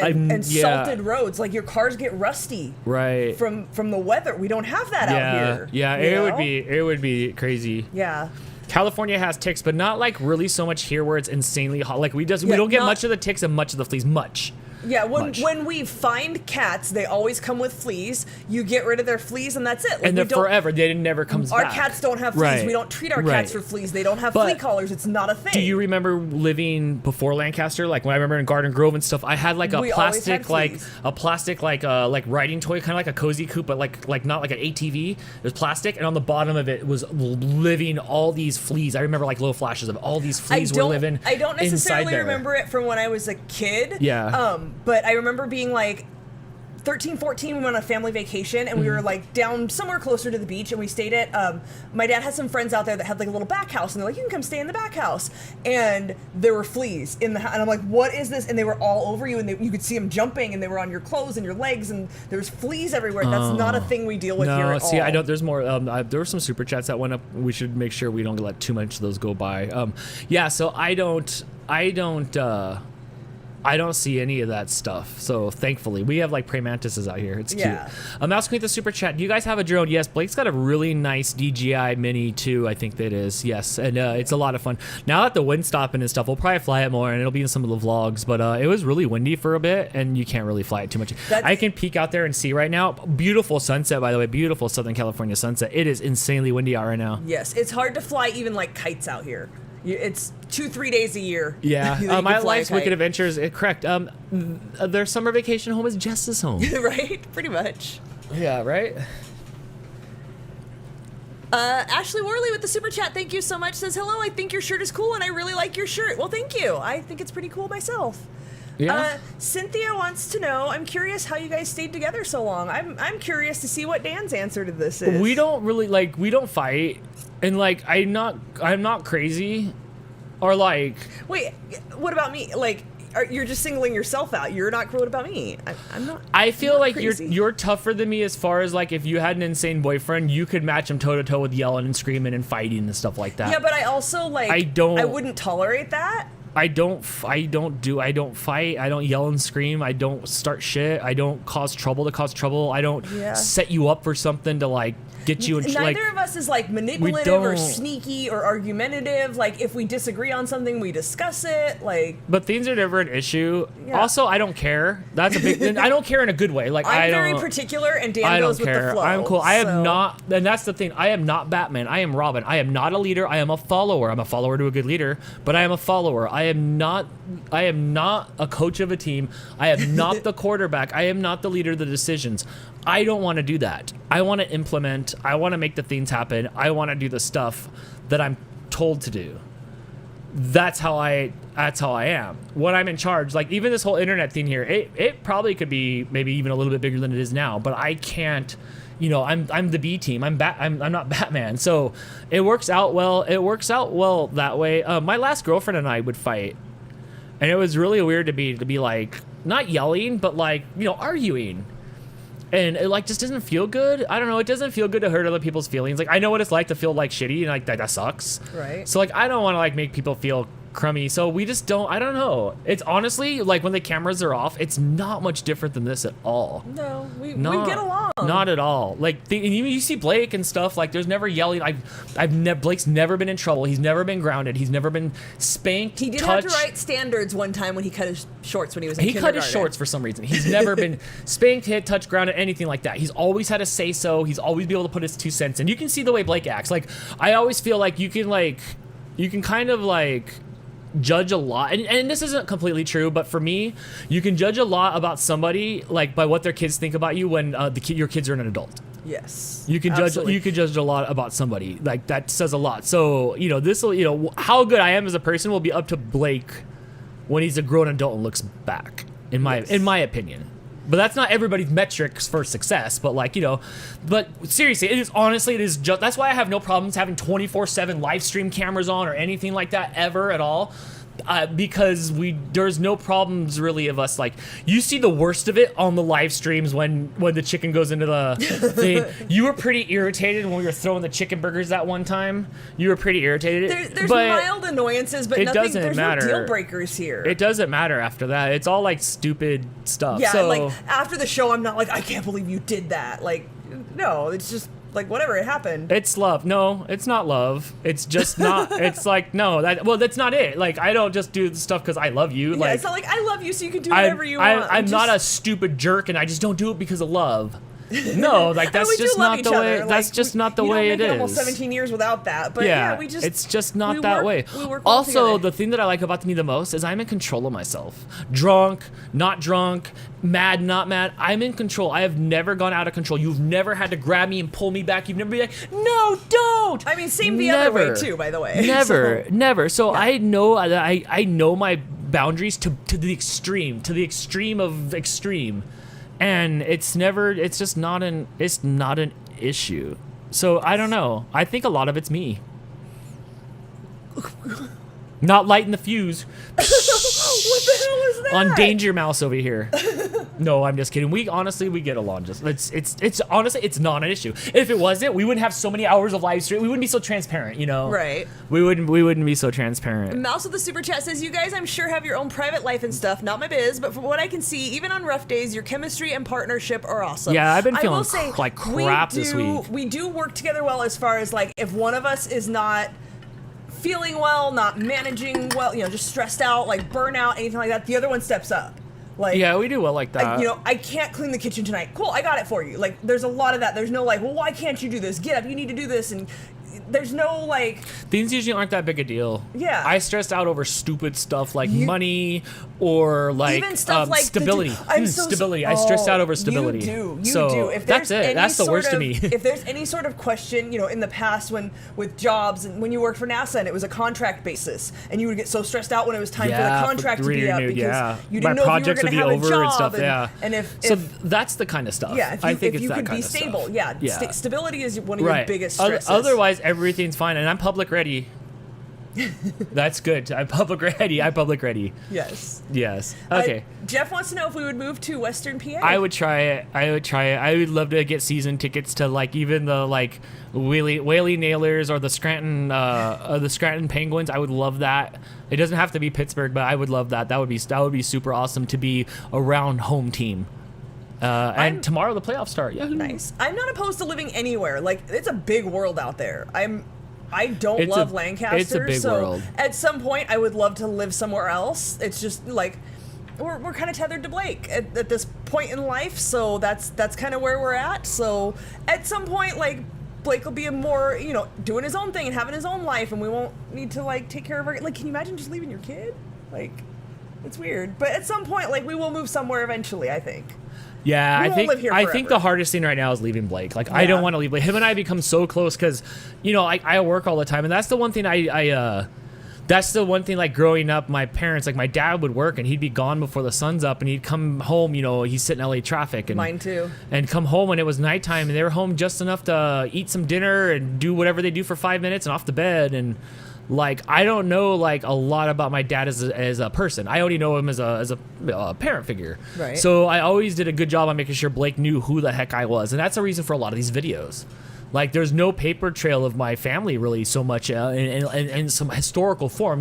yeah. salted roads. Like your cars get rusty Right. from the weather. We don't have that out here. Yeah, you know? it would be crazy. Yeah. California has ticks, but not like really so much here where it's insanely hot. Like we Yeah, don't get not- much of the ticks and much of the fleas. Much. Yeah, Much. when we find cats, they always come with fleas. You get rid of their fleas, and that's it. Like, And they're we don't- forever. They never comes Our back. cats don't have fleas. Right. We don't treat our Right. cats for fleas. They don't have But flea collars. It's not a thing. Do you remember living before Lancaster? Like when I remember in Garden Grove and stuff, I had like a We always had plastic riding toy, kind of like a cozy coupe, but like not like an ATV. It was plastic, and on the bottom of it was living all these fleas. I remember like little flashes of all these fleas were living. I don't inside necessarily there. remember it from when I was a kid. Yeah. But I remember being like 13, 14, we went on a family vacation, and we Mm-hmm. were like down somewhere closer to the beach, and we stayed at, my dad had some friends out there that had like a little back house, and they're like, you can come stay in the back house. And there were fleas in the house, and I'm like, what is this? And they were all over you, and you could see them jumping, and they were on your clothes and your legs, and there's fleas everywhere. That's not a thing we deal with here No, at see, all. I don't. There's more. There were some super chats that went up. We should make sure we don't let too much of those go by. Yeah. So I don't see any of that stuff. So thankfully, we have like praying mantises out here. It's cute. Yeah. Mouse Queen, the super chat. Do you guys have a drone? Yes. Blake's got a really nice DJI Mini too. I think that is. Yes, and it's a lot of fun. Now that the wind's stopping and stuff, we'll probably fly it more, and it'll be in some of the vlogs. But it was really windy for a bit, and you can't really fly it too much. I can peek out there and see right now. Beautiful sunset, by the way. Beautiful Southern California sunset. It is insanely windy out right now. Yes, it's hard to fly even like kites out here. It's 2-3 days a year. Yeah, that you can my fly a life's kite. wicked adventures. Correct. Their summer vacation home is Jess's home. Right? Pretty much. Yeah, right. Ashley Worley with the super chat, thank you so much, says, hello, I think your shirt is cool and I really like your shirt. Well, thank you. I think it's pretty cool myself. Yeah. Cynthia wants to know, I'm curious how you guys stayed together so long. I'm curious to see what Dan's answer to this is. We don't really we don't fight, and like I'm not crazy, or like. Wait, what about me? Like, you're just singling yourself out. You're not. What about me? I'm not. I feel I'm not like crazy. you're tougher than me as far as like if you had an insane boyfriend, you could match him toe to toe with yelling and screaming and fighting and stuff like that. Yeah, but I also like. I wouldn't tolerate that. I don't fight. I don't yell and scream. I don't start shit. I don't cause trouble to cause trouble. I don't set you up for something to like get you in. Neither of us is like manipulative or sneaky or argumentative. Like if we disagree on something, we discuss it. Like, but things are never an issue. Yeah. Also, I don't care. That's a big. I don't care in a good way. Like I'm I don't. very particular, and Dan I goes don't with care. the flow. I'm cool. I am so- not, and that's the thing. I am not Batman. I am Robin. I am not a leader. I am a follower. I'm a follower to a good leader, but I am a follower. I am not a coach of a team. I am not the quarterback. I am not the leader of the decisions. I don't want to do that. I want to implement. I want to make the things happen. I want to do the stuff that I'm told to do. That's how I am. When I'm in charge, like even this whole internet thing here, it probably could be maybe even a little bit bigger than it is now, but I can't. You know, I'm the B team. I'm not Batman. So it works out well. It works out well that way. My last girlfriend and I would fight, and it was really weird to be like not yelling, but like arguing. And it like just doesn't feel good. I don't know. It doesn't feel good to hurt other people's feelings. Like I know what it's like to feel like shitty and like that sucks. Right. So like I don't want to like make people feel crummy. So we just don't. I don't know. It's honestly like when the cameras are off, it's not much different than this at all. No, we get along. Not at all. Like and you see Blake and stuff. Like there's never yelling. Blake's never been in trouble. He's never been grounded. He's never been spanked. He did have to write standards one time when he cut his shorts when he was in He cut kindergarten. his shorts for some reason. He's never been spanked, hit, touched, grounded, anything like that. He's always had a say so. He's always be able to put his 2 cents in. You can see the way Blake acts. Like I always feel like you can kind of like judge a lot, and this isn't completely true, but for me, you can judge a lot about somebody like by what their kids think about you when your kids are an adult. Yes. You can absolutely. judge a lot about somebody. Like that says a lot. So, this will, how good I am as a person will be up to Blake when he's a grown adult and looks back, in my opinion. But that's not everybody's metrics for success, but but seriously, it is just, that's why I have no problems having 24/7 live stream cameras on or anything like that ever at all. Because there's no problems really of us, like, you see the worst of it on the live streams when the chicken goes into the thing. You were pretty irritated when we were throwing the chicken burgers that one time. You were pretty irritated. There's but mild annoyances, but it nothing. doesn't There's matter. no deal breakers here. It doesn't matter after that. It's all like stupid stuff. Yeah, so, like after the show, I'm not like, I can't believe you did that. Like, no, it's just like whatever, it happened. it's love. No, it's not love. It's just not. It's like, no, that's not it. Like, I don't just do stuff because I love you. Yeah, Like, it's not like I love you, so you can do whatever you want. I'm not a stupid jerk, and I just don't do it because of love. No, like, that's we do just love not each the way. other. That's Like, just not the you way don't it make is. Almost 17 years without that, but yeah, we just. it's just not we that work- way. we work well Also, together. the thing that I like about me the most is I'm in control of myself. Drunk, not drunk, mad, not mad. I'm in control. I have never gone out of control. You've never had to grab me and pull me back. You've never been like, no, don't. I mean, same the other way too, by the way. Never, So- never. So I know I know my boundaries to the extreme of extreme, and it's just not an issue. So I don't know. I think a lot of it's me. Not lighting the fuse. What the hell is that? On Danger Mouse over here. No, I'm just kidding. We get along just. It's honestly, it's not an issue. If it wasn't, we wouldn't have so many hours of live stream. We wouldn't be so transparent, Right. We wouldn't be so transparent. Mouse with the super chat says, you guys, I'm sure, have your own private life and stuff. Not my biz, but from what I can see, even on rough days, your chemistry and partnership are awesome. Yeah, I've been I feeling will say, like crap this week. We do work together well as far as, like, if one of us is not feeling well, not managing well, just stressed out, like burnout, anything like that, the other one steps up. Like, Yeah, we do well like that. I can't clean the kitchen tonight. Cool, I got it for you. Like, there's a lot of that. There's no like, well, why can't you do this? Get up, you need to do this. And there's no like, Things usually aren't that big a deal. Yeah. I stressed out over stupid stuff like money or like even stuff like stability. Stability. I stressed out over stability. You do. So If that's there's it. any That's the sort worst to of- me. If there's any sort of question, in the past with jobs and when you worked for NASA and it was a contract basis and you would get so stressed out when it was time for Yeah, the contract to be up renewed, because yeah. you My didn't know if you were projects going would to be have a over job. and stuff, yeah. And if So that's the kind of stuff. yeah, I think if it's you that could kind be of stable, stuff. yeah. Stability is one of your biggest Oth- stresses. Otherwise, everything's fine, and I'm public ready. That's good. I'm public ready. yes. Yes. Okay. Jeff wants to know if we would move to Western PA. I would try it. I would love to get season tickets to like even the like Whaley Nailers or the Scranton Penguins. I would love that. It doesn't have to be Pittsburgh, but I would love that. That would be super awesome to be around home team. And tomorrow the playoffs start. Yeah. Nice. I'm not opposed to living anywhere. Like, it's a big world out there. I don't love Lancaster. It's a big so world. At some point, I would love to live somewhere else. It's just like we're kind of tethered to Blake at this point in life, so that's kind of where we're at. So at some point, like, Blake will be a more doing his own thing and having his own life, and we won't need to like take care of our like. Can you imagine just leaving your kid? Like, it's weird. But at some point, like, we will move somewhere eventually, I think. Yeah, We I won't think live here I think forever. the hardest thing right now is leaving Blake. Like, I don't Yeah. want to leave Blake. Him and I become so close because, I work all the time, and that's the one thing that's the one thing, like, growing up, my parents, like, my dad would work and he'd be gone before the sun's up, and he'd come home, he's sitting in LA traffic, and Mine too. and come home when it was nighttime, and they were home just enough to eat some dinner and do whatever they do for 5 minutes and off to bed. And like, I don't know like a lot about my dad as a person. I only know him as a parent figure. Right. So I always did a good job on making sure Blake knew who the heck I was, and that's the reason for a lot of these videos. Like, there's no paper trail of my family really so much in some historical form,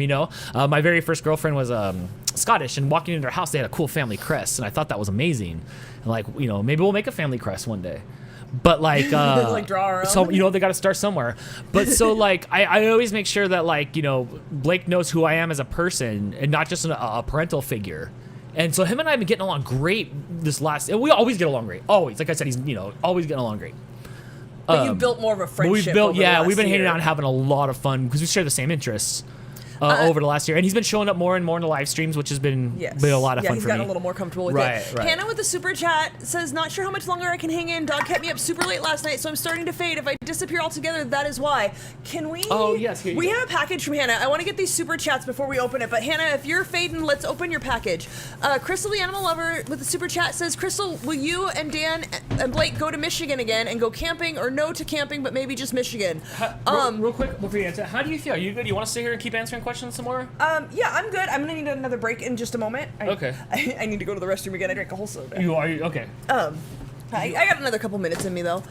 My very first girlfriend was Scottish, and walking into their house, they had a cool family crest, and I thought that was amazing. And like, maybe we'll make a family crest one day. But like, Like, draw our own? So, they got to start somewhere. But so like, I always make sure that like, Blake knows who I am as a person and not just a parental figure. And so him and I have been getting along great and we always get along great. Always. Like I said, he's, always getting along great. But you built more of a But friendship. we've built, over the last we've been hanging year. out and having a lot of fun because we share the same interests. over the last year, and he's been showing up more and more in the live streams, which has been a lot of fun he's for gotten me. a little more comfortable with Right, it. right. Hannah with the super chat says, not sure how much longer I can hang in. Dog kept me up super late last night, so I'm starting to fade. If I disappear altogether, that is why. Can we? Oh, yes, here you we go. have a package from Hannah. I want to get these super chats before we open it, but Hannah, if you're fading, let's open your package. Crystal the Animal Lover with the super chat says, Crystal, will you and Dan and Blake go to Michigan again and go camping, or no to camping, but maybe just Michigan? Real quick before you answer, how do you feel? Are you good? You want to stay here and keep answering questions some more? Yeah, I'm good. I'm gonna need another break in just a moment. Okay. I need to go to the restroom again. I drank a whole soda. You are okay. I got another couple minutes in me though.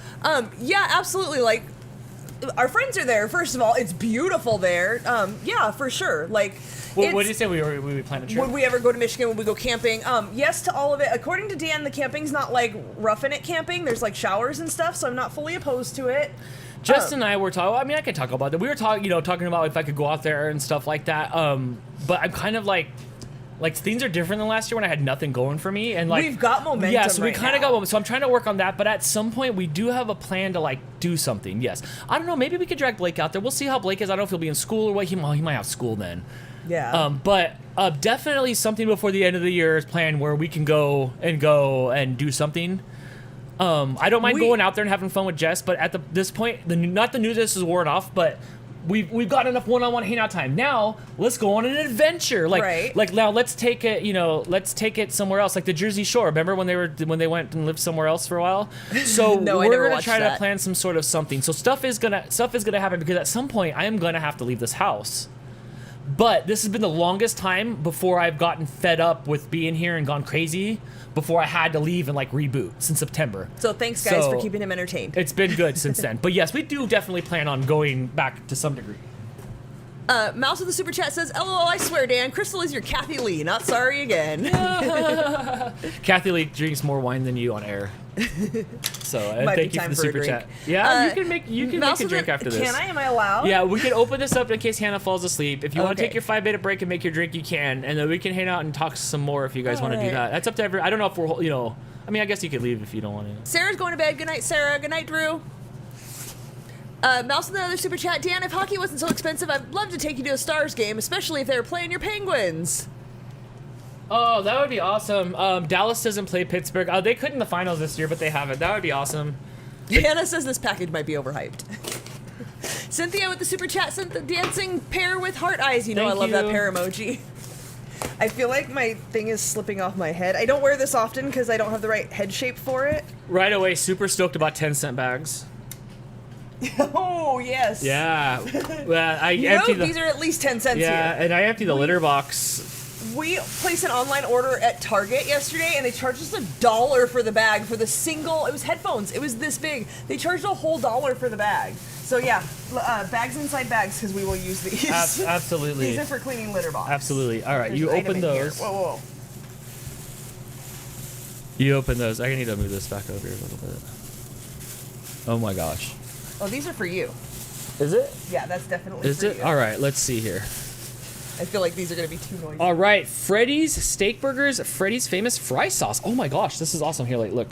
Yeah, absolutely. Like, our friends are there. First of all, it's beautiful there. Yeah, for sure. Like, What did you say we plan a trip? would we ever go to Michigan? Would we go camping? Yes to all of it. According to Dan, the camping's not like roughing it camping. There's like showers and stuff, so I'm not fully opposed to it. Justin and I were talking. I mean, I could talk about that. We were talking about if I could go out there and stuff like that. But I'm kind of like things are different than last year when I had nothing going for me, and like We've got momentum. Yeah, so we right kind of now. got momentum. So I'm trying to work on that. But at some point, we do have a plan to like do something. Yes, I don't know. Maybe we could drag Blake out there. We'll see how Blake is. I don't know if he'll be in school or what. He might have school then. Yeah. But definitely something before the end of the year is planned where we can go and do something. I don't mind going out there and having fun with Jess, but at this point, not the news this is worn off, but we've got enough one-on-one hangout time. Now let's go on an adventure. Like now let's take it somewhere else, like the Jersey Shore. Remember when they went and lived somewhere else for a while? So No, I we're never gonna watched try that. to plan some sort of something. So stuff is gonna happen because at some point I am gonna have to leave this house. But this has been the longest time before I've gotten fed up with being here and gone crazy before I had to leave and like reboot since September. So thanks guys So, for keeping him entertained. It's been good since then. But yes, we do definitely plan on going back to some degree. Mouse with the super chat says, LOL, I swear, Dan, Crystal is your Kathy Lee. Not sorry again. Kathy Lee drinks more wine than you on air. So Might be thank you for time the for a super drink. chat. Yeah, you can make Mouse a with drink the- after this. Can I? Am I allowed? Yeah, we can open this up in case Hannah falls asleep. If you want to Okay. take your 5-minute break and make your drink, you can, and then we can hang out and talk some more if you guys want to do Alright. that. That's up to everyone. I don't know if we're, I mean, I guess you could leave if you don't want to. Sarah's going to bed. Good night, Sarah. Good night, Drew. Mouse with another super chat. Dan, if hockey wasn't so expensive, I'd love to take you to a Stars game, especially if they were playing your Penguins. Oh, that would be awesome. Dallas doesn't play Pittsburgh. They could in the finals this year, but they haven't. That would be awesome. Hannah says this package might be overhyped. Cynthia with the super chat sent the dancing pear with heart eyes. You know Thank I love that you. pear emoji. I feel like my thing is slipping off my head. I don't wear this often because I don't have the right head shape for it. Right away, super stoked about 10-cent bags. Oh, yes. Yeah. Well, I You empty know, these are at least 10 cents Yeah, here. and I empty the litter box. We placed an online order at Target yesterday, and they charged us $1 for the bag for the single. It was headphones. It was this big. They charged a whole $1 for the bag. So yeah, bags inside bags because we will use these. Absolutely. These are for cleaning litter box. Absolutely. All right, There's you an item open in here. those. Whoa. You open those. I need to move this back over here a little bit. Oh my gosh. Oh, these are for you. Is it? Yeah, that's definitely Is for it? you. All right, let's see here. I feel like these are going to be too noisy. All right, Freddy's Steak Burgers, Freddy's famous fry sauce. Oh my gosh, this is awesome. Here, like, look.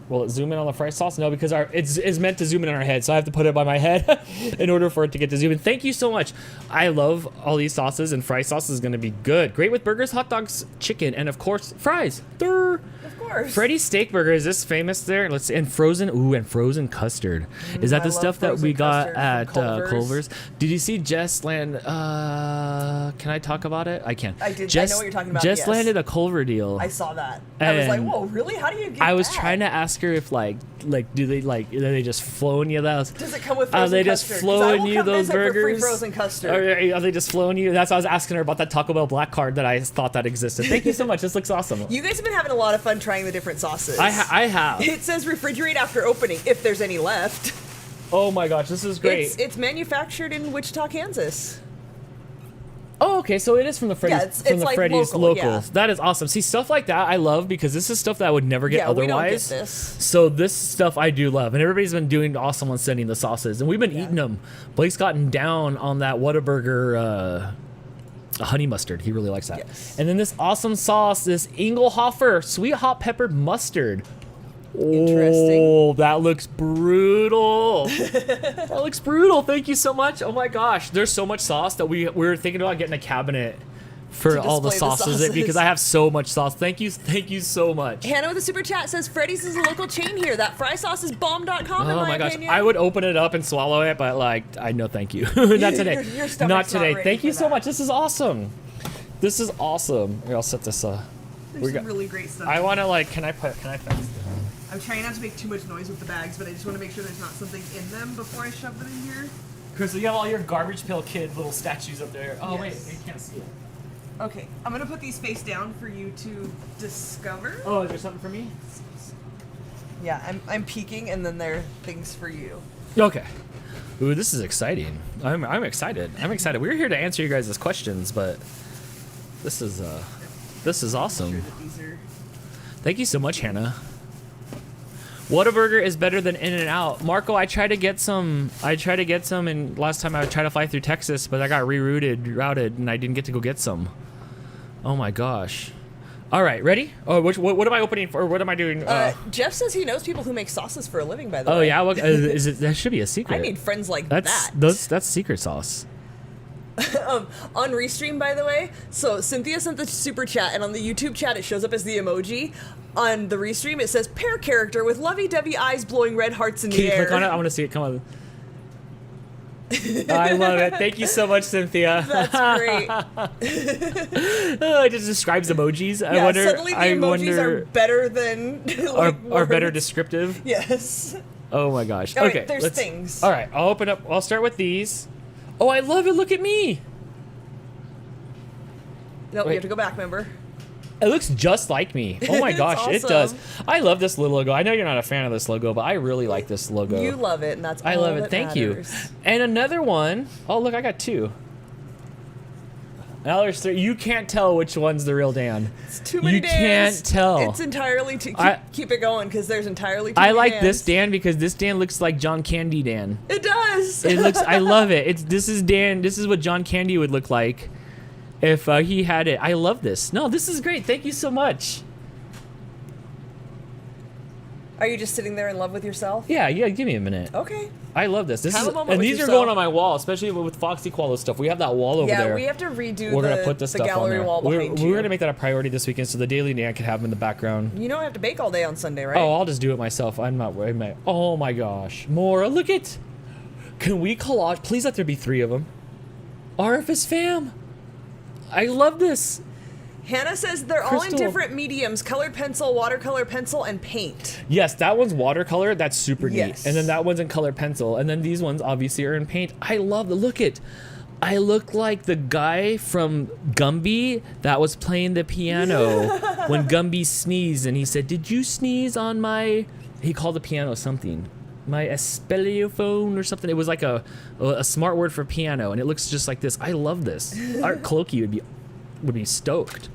Will it zoom in on the fry sauce? No, because it's meant to zoom in on our head, so I have to put it by my head in order for it to get to zoom in. Thank you so much. I love all these sauces, and fry sauce is going to be good. Great with burgers, hot dogs, chicken, and of course, fries. Durr. Of course. Freddy's Steak Burger, is this famous there? Let's see. And frozen custard. Is that I the love stuff that frozen we got custard at from Culver's. Culver's? Did you see Jess land? Can I talk about it? I can. I did. Jess, I know what you're talking about. Jess yes. landed a Culver deal. I saw that. I was like, And whoa, really? How do you get I was that? trying to ask her if are they just flowing you those? Does it come with Are frozen they just custard? 'Cause I flowing will you come those visit for free burgers? frozen custard. Are they just flowing you? That's why I was asking her about that Taco Bell black card that I thought that existed. Thank you so much. This looks awesome. You guys have been having a lot of fun trying the different sauces. I have. It says refrigerate after opening, if there's any left. Oh my gosh, this is great. It's manufactured in Wichita, Kansas. Oh, okay, so it is from the Freddy's, it's like Freddy's local, locals. yeah. That is awesome. See, stuff like that I love because this is stuff that I would never get Yeah, we otherwise. don't get this. So this stuff I do love, and everybody's been doing awesome on sending the sauces, and we've been eating them. Blake's gotten down on that Whataburger honey mustard. He really likes that. Yes. And then this awesome sauce, this Engelhofer sweet hot peppered mustard. Interesting. Oh, that looks brutal. That looks brutal. Thank you so much. Oh my gosh, there's so much sauce that we're thinking about getting a cabinet for To all the display the sauces sauces. because I have so much sauce. Thank you so much. Hannah with a super chat says Freddy's is a local chain here. That fry sauce is bomb.com in Oh my my gosh, opinion. I would open it up and swallow it, but like, I know, thank you. Not today. Your stomach's Not not today. ready Thank you for so that. much. This is awesome. This is awesome. Here, I'll set this. There's we some got- really great stuff. I want to like. Can I fix this? I'm trying not to make too much noise with the bags, but I just want to make sure there's not something in them before I shove it in here. Chris, you have all your Garbage Pail Kid little statues up there. Oh Yes. wait, you can't see it. Okay, I'm gonna put these face down for you to discover. Oh, is there something for me? Yeah, I'm peeking, and then there are things for you. Okay. Ooh, this is exciting. I'm excited. I'm excited. We're here to answer you guys' questions, but this is awesome. Sure that these are. Thank you so much, Hannah. Whataburger is better than In-N-Out. Marco, I tried to get some, and last time I tried to fly through Texas, but I got routed, and I didn't get to go get some. Oh my gosh. All right, ready? Oh, what am I opening for? What am I doing? Jeff says he knows people who make sauces for a living. By the Oh way. yeah, what, is it? That should be a secret. I need friends like that's that. that's secret sauce. On Restream, by the way, so Cynthia sent the super chat, and on the YouTube chat it shows up as the emoji. On the Restream it says pear character with lovey-dovey eyes blowing red hearts in Can the you air. click on it? I want to see it. Come on. I love it. Thank you so much, Cynthia. That's great. Oh, it just describes emojis. Yeah, I wonder. suddenly the I emojis wonder are better than like, are better words. descriptive. Yes. Oh my gosh. All right, Okay, there's let's- things. All right, I'll open up. I'll start with these. Oh, I love it. Look at me. No, Wait. you have to go back, remember? It looks just like me. Oh my It's gosh, it awesome. does. I love this little logo. I know you're not a fan of this logo, but I really like this logo. You love it, and that's all I love it. that Thank you. matters. And another one. Oh, look, I got two. Now there's three. You can't tell which one's the real Dan. It's too many You Dans. can't tell. It's entirely too. I- Keep it going, because there's entirely too I many like Dans. this Dan because this Dan looks like John Candy Dan. It does. It looks. I love it. This is Dan. This is what John Candy would look like if he had it. I love this. No, this is great. Thank you so much. Are you just sitting there in love with yourself? Yeah, give me a minute. Okay. I love this. This Have is, a moment and with these are yourself. going on my wall, especially with Foxy Qualo stuff. We have that wall over Yeah, there. we have to redo We're the, gonna put this the stuff on gallery there. wall behind you. We're gonna make that a priority this weekend, so the Daily Dan could have them in the background. You don't have to bake all day on Sunday, right? Oh, I'll just do it myself. I'm not worried. Oh my gosh, Maura, look at. Can we collage? Please let there be 3 of them. RFS fam. I love this. Hannah says they're all in Crystal. different mediums: colored pencil, watercolor pencil, and paint. Yes, that one's watercolor. That's super neat. Yes. And then that one's in color pencil. And then these ones obviously are in paint. I love the look it. I look like the guy from Gumby that was playing the piano when Gumby sneezed and he said, "Did you sneeze on my?" He called the piano something. My espeliophone or something. It was like a smart word for piano, and it looks just like this. I love this. Art Cloaky would be stoked.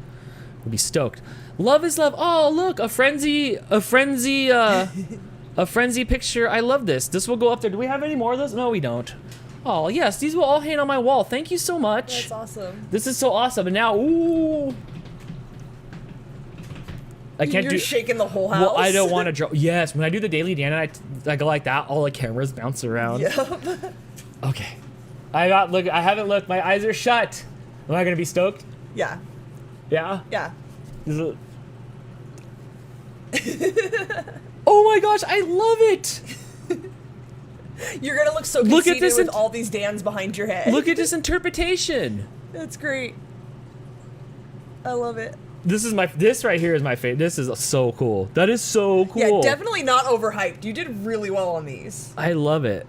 Would be stoked. Love is love. Oh, look, a frenzy picture. I love this. This will go up there. Do we have any more of those? No, we don't. Oh, yes, these will all hang on my wall. Thank you so much. That's awesome. This is so awesome. And now, ooh. I can't You're do. shaking the whole house. Well, I don't want to draw. Yes, when I do the Daily Dan and I go like that, all the cameras bounce around. Yep. Okay. I haven't looked. My eyes are shut. Am I gonna be stoked? Yeah. Yeah. Yeah. Is it- Oh my gosh, I love it. You're gonna look so Look at conceited this with in- all these Dans behind your head. Look at this interpretation. That's great. I love it. This right here is my favorite. This is so cool. That is so cool. Yeah, definitely not overhyped. You did really well on these. I love it.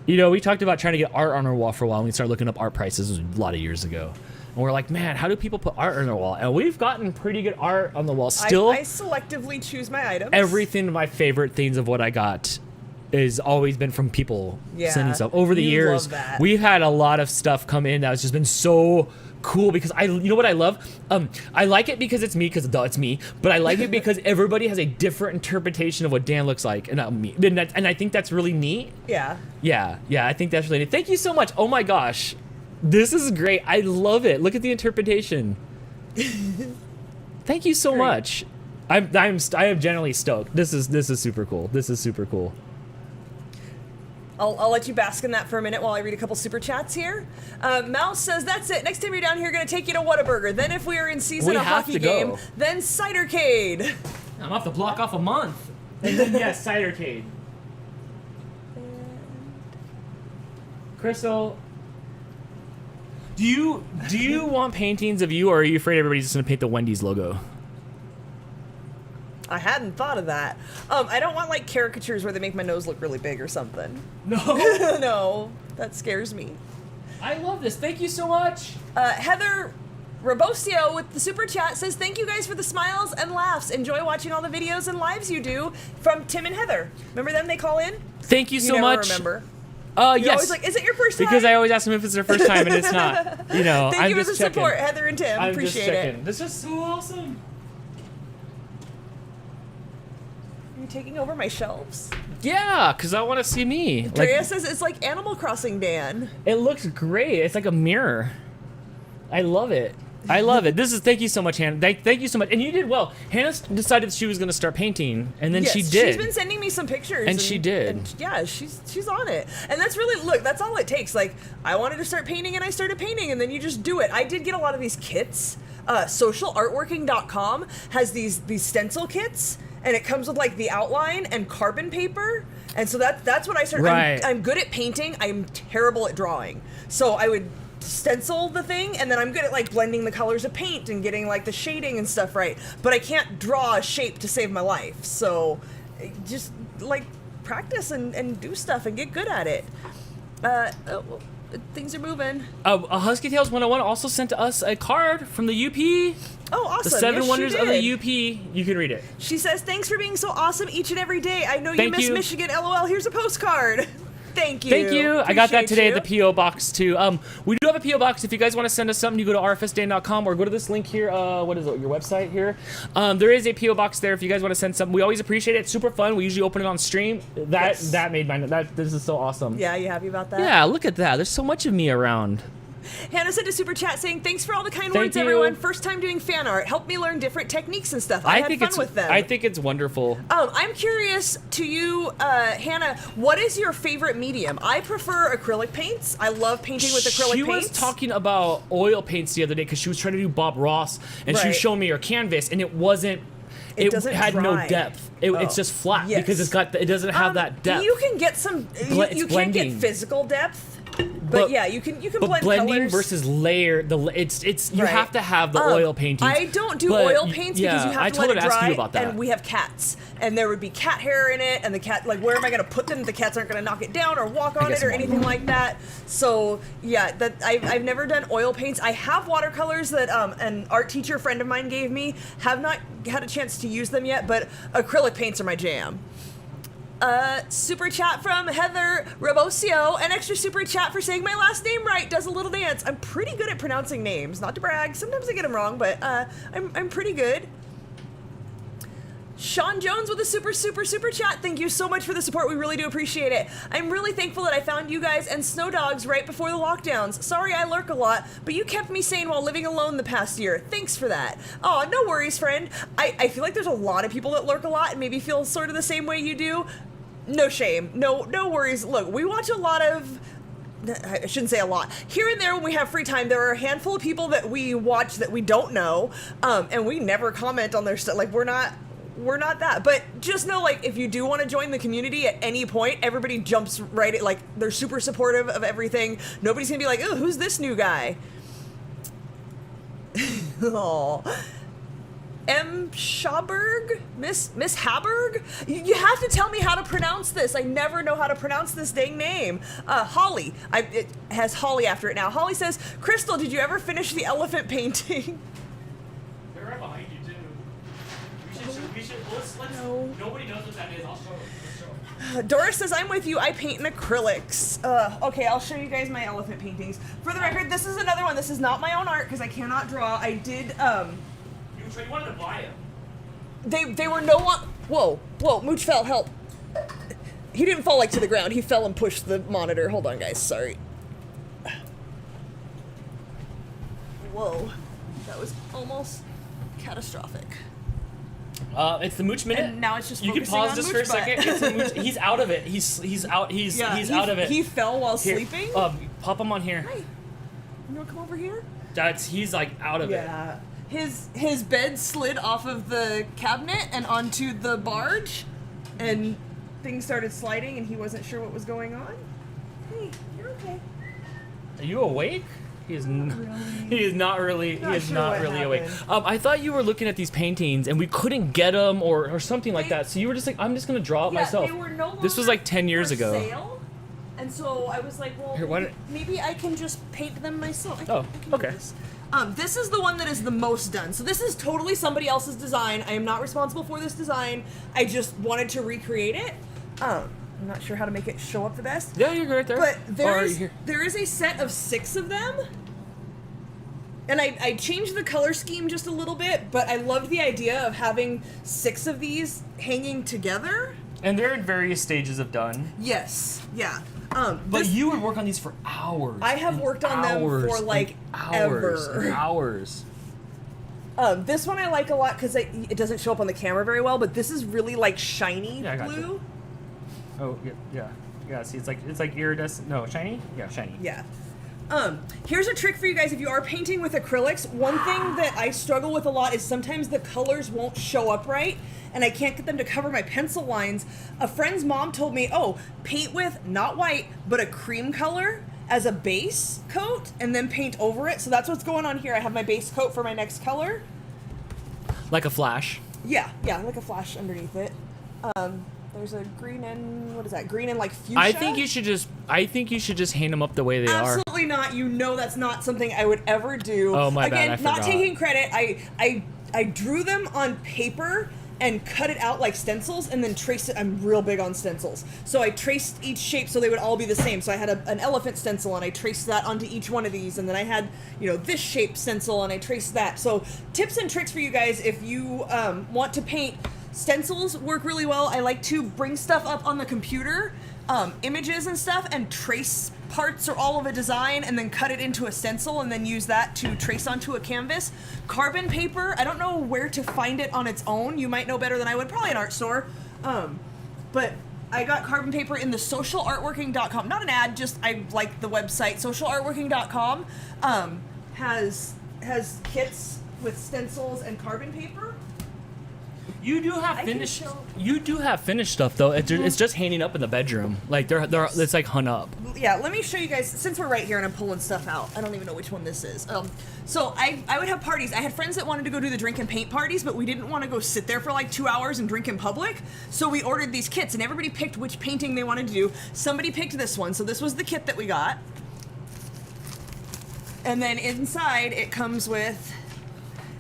You know, we talked about trying to get art on our wall for a while, and we started looking up art prices. It was a lot of years ago. And we're like, man, how do people put art on their wall? And we've gotten pretty good art on the wall. Still, I selectively choose my items. everything, my favorite things of what I got has always been from people Yeah, sending stuff. Over the you years, love that. we've had a lot of stuff come in that has just been so cool because you know what I love? I like it because it's me, because it's me, but I like it because everybody has a different interpretation of what Dan looks like, and not me. And I think that's really neat. Yeah. Yeah, I think that's really neat. Thank you so much. Oh my gosh. This is great. I love it. Look at the interpretation. Thank you so Great. much. I am generally stoked. This is super cool. This is super cool. I'll let you bask in that for a minute while I read a couple super chats here. Mouse says, that's it. Next time you're down here, going to take you to Whataburger. Then if we are in season, We a have hockey to game. go. Then Cidercade. I'm off to block off a month. And then, yes, Cidercade. Crystal, do you want paintings of you, or are you afraid everybody's just going to paint the Wendy's logo? I hadn't thought of that. I don't want like caricatures where they make my nose look really big or something. No. No, that scares me. I love this. Thank you so much. Heather Robosio with the super chat says, thank you guys for the smiles and laughs. Enjoy watching all the videos and lives you do. From Tim and Heather. Remember them? They call in? Thank you so much. Remember? You're You're yes. always like, is it your first time? Because I always ask them if it's their first time, and it's not. You know, Thank I'm you for just the checking. support, Heather and Tim. I'm Appreciate just checking. it. This is so awesome. Are you taking over my shelves? Yeah, because I want to see me. Drea says it's like Animal Crossing, Dan. It looks great. It's like a mirror. I love it. I love it. Thank you so much, Hannah. Thank you so much. And you did well. Hannah decided she was going to start painting, and then Yes, she did. She's been sending me some pictures. And she did. And yeah, she's on it. And that's really, look, that's all it takes. Like, I wanted to start painting, and I started painting, and then you just do it. I did get a lot of these kits. Socialartworking.com has these stencil kits, and it comes with like the outline and carbon paper. And so that's what I started. Right. I'm good at painting. I'm terrible at drawing. So I would stencil the thing, and then I'm good at like blending the colors of paint and getting like the shading and stuff right, but I can't draw a shape to save my life. So just like practice and do stuff and get good at it. Things are moving. Husky Tales 101 also sent us a card from the UP. Oh, awesome. The Seven Yes, Wonders she of did. the UP. You can read it. She says, thanks for being so awesome each and every day. I know you Thank miss you. Michigan, LOL. Here's a postcard. Thank you. Thank you. I got that Appreciate today you. at the P.O. Box, too. We do have a P.O. Box. If you guys want to send us something, you go to rfsdan.com or go to this link here. What is it? Your website here. There is a P.O. Box there if you guys want to send something. We always appreciate it. It's super fun. We usually open it on stream. That made my... This is so awesome. Yeah, you happy about that? Yeah, look at that. There's so much of me around. Hannah sent a super chat saying, thanks for all the kind Thank words, you. everyone. First time doing fan art. Helped me learn different techniques and stuff. I had think fun it's with them. I think it's wonderful. I'm curious to you, Hannah, what is your favorite medium? I prefer acrylic paints. I love painting with acrylic She paints. was talking about oil paints the other day because she was trying to do Bob Ross, and she was Right. showing me her canvas, and it wasn't. It doesn't had no dry. depth. It's just flat Yes. because it doesn't have that depth. You can get some. It's You can't get blending. physical depth, but yeah, you can But blend blending colors. versus layer, it's you Right. have to have the oil paintings. I don't do but oil paints because you have I to told let her it to ask dry. you about that. And we have cats, and there would be cat hair in it, and the cat, like, where am I going to put them? The cats aren't going to knock it down or walk on guess it or not. anything like that. So yeah, I've never done oil paints. I have watercolors that an art teacher friend of mine gave me. Have not had a chance to use them yet, but acrylic paints are my jam. Super chat from Heather Robosio. An extra super chat for saying my last name right. Does a little dance. I'm pretty good at pronouncing names. Not to brag. Sometimes I get them wrong, but I'm pretty good. Sean Jones with a super chat. Thank you so much for the support. We really do appreciate it. I'm really thankful that I found you guys and Snow Dogs right before the lockdowns. Sorry I lurk a lot, but you kept me sane while living alone the past year. Thanks for that. Oh, no worries, friend. I feel like there's a lot of people that lurk a lot and maybe feel sort of the same way you do. No shame. No worries. Look, we watch a lot of... I shouldn't say a lot. Here and there when we have free time, there are a handful of people that we watch that we don't know, and we never comment on their stuff. Like, we're not that. But just know, like, if you do want to join the community at any point, everybody jumps right at, like, they're super supportive of everything. Nobody's gonna be like, oh, who's this new guy? Aw. M. Schaberg? Miss Haberg? You have to tell me how to pronounce this. I never know how to pronounce this dang name. Holly. It has Holly after it now. Holly says, Crystal, did you ever finish the elephant painting? They're right behind you too. We should let's No. Nobody knows what that is. I'll show it. Doris says, I'm with you. I paint in acrylics. Okay, I'll show you guys my elephant paintings. For the record, this is another one. This is not my own art because I cannot draw. I did, You wanted to buy them. They were no one. Whoa, Mooch fell. Help. He didn't fall like to the ground. He fell and pushed the monitor. Hold on, guys. Sorry. Whoa, that was almost catastrophic. It's the Mooch Minute. And now it's just you can focusing pause on just for a Mooch butt. second. It's a Mooch, he's out of it. He's out. He's out of it. He fell while Here, sleeping. Pop him on here. Hey, you want to come over here? He's like out of it. Yeah. His bed slid off of the cabinet and onto the barge, and things started sliding, and he wasn't sure what was going on. Hey, you're okay. Are you awake? He is not really awake. I thought you were looking at these paintings and we couldn't get them or something like that. So you were just like, I'm just gonna draw it myself. They were no longer this was like 10 years for ago. Sale, and so I was like, well, Here, maybe I can just paint them myself. I can okay. Do this. This is the one that is the most done. So this is totally somebody else's design. I am not responsible for this design. I just wanted to recreate it. I'm not sure how to make it show up the best. Yeah, you're right there. But there is a set of 6 of them. And I changed the color scheme just a little bit, but I loved the idea of having 6 of these hanging together. And they're in various stages of done. Yes, yeah. But you would work on these for hours. I have worked on them for like hours ever. and hours. This one I like a lot because it doesn't show up on the camera very well, but this is really like shiny blue. Oh yeah. See, it's like iridescent. No, shiny. Yeah, shiny. Yeah. Here's a trick for you guys if you are painting with acrylics. One thing that I struggle with a lot is sometimes the colors won't show up right, and I can't get them to cover my pencil lines. A friend's mom told me, paint with not white, but a cream color as a base coat, and then paint over it. So that's what's going on here. I have my base coat for my next color. Like a flash. Yeah, like a flash underneath it. There's a green and what is that? Green and like fuchsia. I think you should just hang them up the way they are. Absolutely not. You know that's not something I would ever do. Oh my bad, I not forgot. taking credit. I drew them on paper and cut it out like stencils and then traced it. I'm real big on stencils. So I traced each shape so they would all be the same. So I had an elephant stencil and I traced that onto each one of these, and then I had, this shape stencil and I traced that. So tips and tricks for you guys if you want to paint. Stencils work really well. I like to bring stuff up on the computer, images and stuff, and trace parts or all of a design and then cut it into a stencil and then use that to trace onto a canvas. Carbon paper, I don't know where to find it on its own. You might know better than I would, probably an art store. But I got carbon paper in the socialartworking.com. Not an ad, just I like the website. Socialartworking.com has kits with stencils and carbon paper. You do have finished stuff though. It's just hanging up in the bedroom. Like it's like hung up. Yeah, let me show you guys, since we're right here and I'm pulling stuff out. I don't even know which one this is. So I would have parties. I had friends that wanted to go do the drink and paint parties, but we didn't want to go sit there for like 2 hours and drink in public. So we ordered these kits and everybody picked which painting they wanted to do. Somebody picked this one. So this was the kit that we got. And then inside it comes with,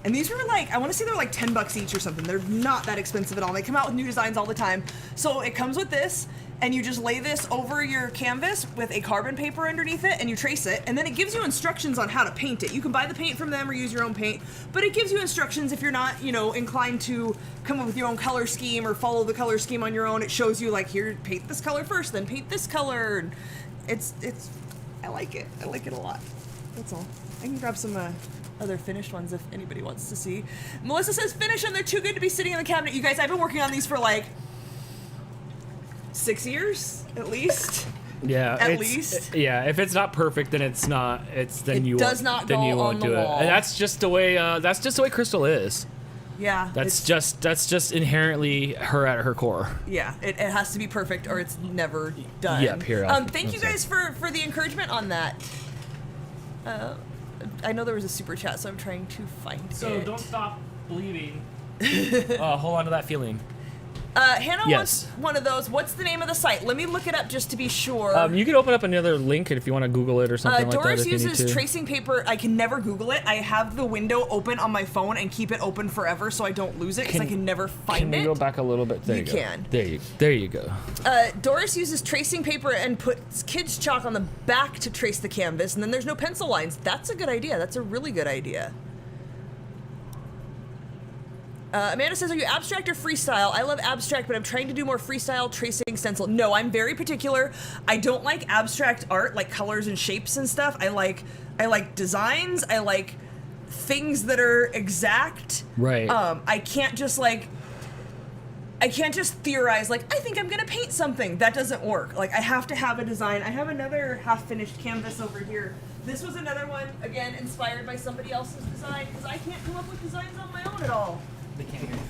and these were like, I want to say they're like $10 each or something. They're not that expensive at all. They come out with new designs all the time. So it comes with this, and you just lay this over your canvas with a carbon paper underneath it, and you trace it, and then it gives you instructions on how to paint it. You can buy the paint from them or use your own paint, but it gives you instructions if you're not, inclined to come up with your own color scheme or follow the color scheme on your own. It shows you like, here, paint this color first, then paint this color. And I like it. I like it a lot. That's all. I can grab some other finished ones if anybody wants to see. Melissa says, finish them. They're too good to be sitting in the cabinet. You guys, I've been working on these for like 6 years, at least. Yeah, at least. Yeah, if it's not perfect, then it's not. You won't do it. And that's just the way. That's just the way Crystal is. Yeah. That's just inherently her at her core. Yeah, it has to be perfect or it's never done. Yeah, period. Thank you guys for the encouragement on that. I know there was a super chat, so I'm trying to find it. So don't stop believing. Hold on to that feeling. Hannah wants one of those. What's the name of the site? Let me look it up just to be sure. You can open up another link if you want to Google it or something like that. Doris uses tracing paper. I can never Google it. I have the window open on my phone and keep it open forever so I don't lose it because I can never find it. Can you go back a little bit? There you can. There you go. Doris uses tracing paper and puts kids' chalk on the back to trace the canvas, and then there's no pencil lines. That's a good idea. That's a really good idea. Amanda says, are you abstract or freestyle? I love abstract, but I'm trying to do more freestyle tracing stencil. No, I'm very particular. I don't like abstract art, like colors and shapes and stuff. I like designs. I like things that are exact. Right. I can't just like I can't just theorize like I think I'm gonna paint something. That doesn't work. Like I have to have a design. I have another half-finished canvas over here. This was another one, again, inspired by somebody else's design, because I can't come up with designs on my own at all. They can't hear you.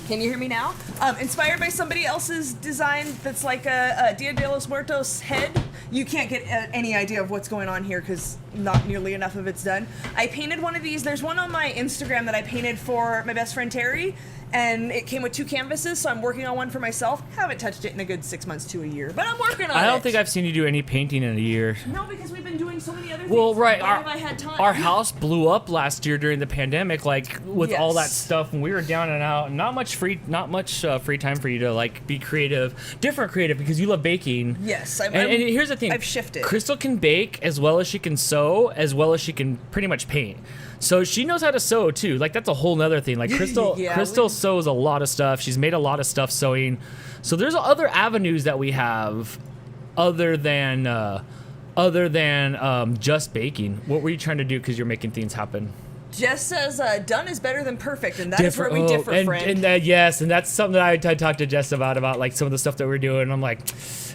Can you hear me now? Inspired by somebody else's design that's like a Dia de los Muertos head. You can't get any idea of what's going on here because not nearly enough of it's done. I painted one of these. There's one on my Instagram that I painted for my best friend Terry, and it came with 2 canvases, so I'm working on one for myself. Haven't touched it in a good 6 months to a year, but I'm working on it. I don't think I've seen you do any painting in a year. No, because we've been doing so many other things. Well, right. Why have I had time? Our house blew up last year during the pandemic, like with all that Yes. stuff, and we were down and out. Not much free time for you to like be creative, different creative, because you love baking. Yes, And here's the thing: I've shifted. Crystal can bake as well as she can sew, as well as she can pretty much paint. So she knows how to sew too. Like that's a whole nother thing. Like Crystal, Yeah, Crystal sews a lot of stuff. She's made a lot of stuff sewing. So there's other avenues that we have, other than just baking. What were you trying to do? Because you're making things happen. Jess says done is better than perfect, and that is where we differ, friend. Yes, and that's something that I talked to Jess about like some of the stuff that we're doing. I'm like,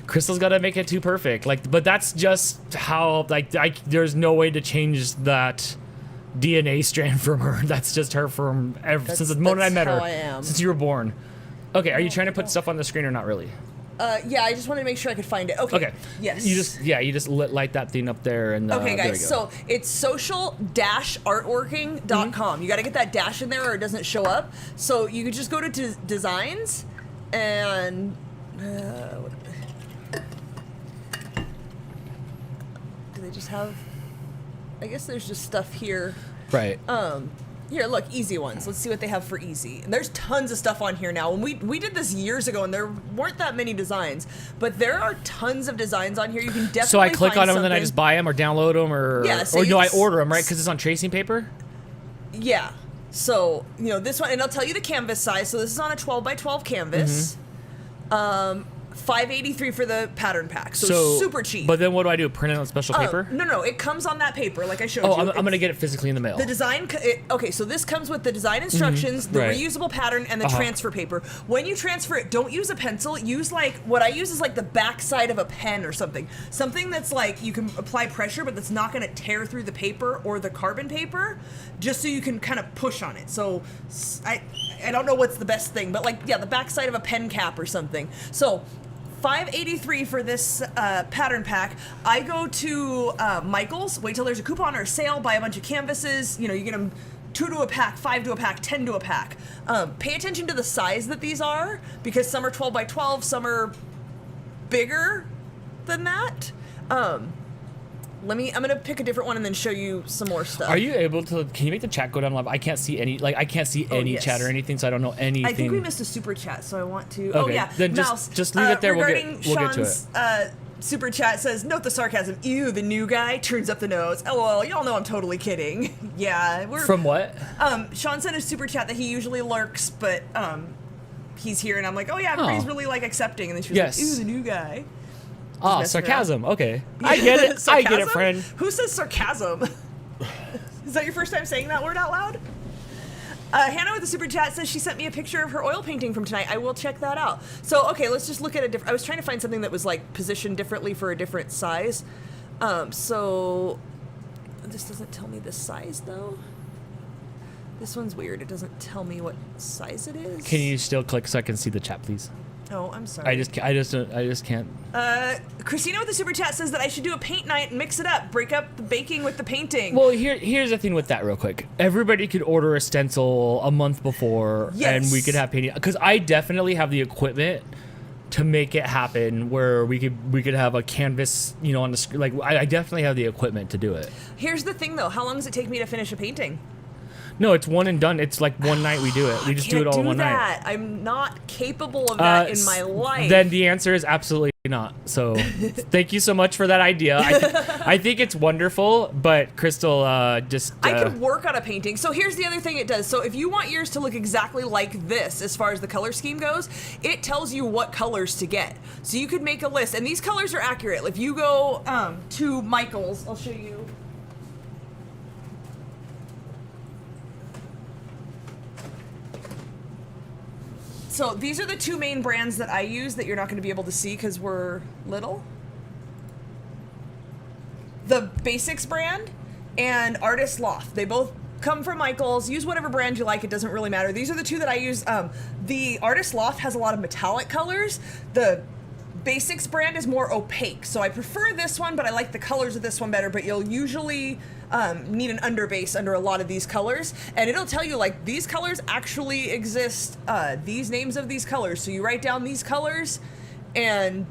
Crystal's got to make it too perfect. Like, but that's just how there's no way to change that DNA strand from her. That's just her since the moment I met her. how I am. Since you were born. Okay, are you trying to put stuff on the screen or not really? Yeah, I just wanted to make sure I could find it. Okay. Yes. You just light that thing up there and Okay, there guys, you go. so it's social-artworking.com. You got to get that dash in there or it doesn't show up. So you could just go to designs and... do they just have... I guess there's just stuff here. Right. Here, look, easy ones. Let's see what they have for easy. And there's tons of stuff on here now. And we did this years ago, and there weren't that many designs. But there are tons of designs on here. You can definitely So I click find on them and then I something. just buy them or download them or Yeah, so or no, I it's- order them, right? Because it's on tracing paper. Yeah. So, this one, and I'll tell you the canvas size. So this is on a 12 by 12 canvas. $5.83 for the pattern pack. So super cheap. But then what do I do? Print it on special paper? No, it comes on that paper, like I showed Oh, you. I'm gonna get it physically in the mail. The design, okay, so this comes with the design instructions, the right. reusable pattern, and the transfer paper. When you transfer it, don't use a pencil. Use what I use is like the back side of a pen or something. Something that's like you can apply pressure, but that's not going to tear through the paper or the carbon paper, just so you can kind of push on it. So I don't know what's the best thing, but the back side of a pen cap or something. So $5.83 for this pattern pack. I go to Michael's, wait till there's a coupon or a sale, buy a bunch of canvases. You get them 2 to a pack, 5 to a pack, 10 to a pack. Pay attention to the size that these are, because some are 12 by 12, some are bigger than that. I'm gonna pick a different one and then show you some more stuff. Are you able to? Can you make the chat go down live? I can't see any. I can't see any yes. chat or anything, so I don't know anything. I think we missed a super chat, so I want to. Okay, Oh yeah, then Mouse. just leave it there. We'll Regarding get to it. Sean's super chat says, note the sarcasm. Ew, the new guy turns up the nose. LOL, y'all know I'm totally kidding. Yeah, we're From what? Sean sent a super chat that he usually lurks, but he's here, and I'm like, oh yeah, everybody's really accepting, and then she was Yes. like, ew, the new guy. Ah, messing sarcasm. Okay, I get it. I get it, Sarcasm? friend. Who says sarcasm? Is that your first time saying that word out loud? Hannah with the super chat says she sent me a picture of her oil painting from tonight. I will check that out. So, okay, let's just look at a different... I was trying to find something that was, positioned differently for a different size. So... This doesn't tell me the size, though. This one's weird. It doesn't tell me what size it is. Can you still click so I can see the chat, please? Oh, I'm sorry. I just can't. Christina with the super chat says that I should do a paint night and mix it up. Break up the baking with the painting. Well, here's the thing with that real quick. Everybody could order a stencil a month before, Yes. and we could have painting. Because I definitely have the equipment to make it happen, where we could have a canvas, on the screen. I definitely have the equipment to do it. Here's the thing, though. How long does it take me to finish a painting? No, it's one and done. It's like one night we do it. We just do it all in one night. I'm not capable of that in my life. Then the answer is absolutely not. So thank you so much for that idea. I think it's wonderful, but Crystal just... I could work on a painting. So here's the other thing it does. So if you want yours to look exactly like this as far as the color scheme goes, it tells you what colors to get. So you could make a list. And these colors are accurate. If you go to Michael's, I'll show you. So these are the two main brands that I use that you're not going to be able to see because we're little. The Basics brand and Artist Loft. They both come from Michaels. Use whatever brand you like. It doesn't really matter. These are the two that I use. The Artist Loft has a lot of metallic colors. The Basics brand is more opaque. So I prefer this one, but I like the colors of this one better. But you'll usually need an underbase under a lot of these colors. And it'll tell you, like, these colors actually exist. These names of these colors. So you write down these colors and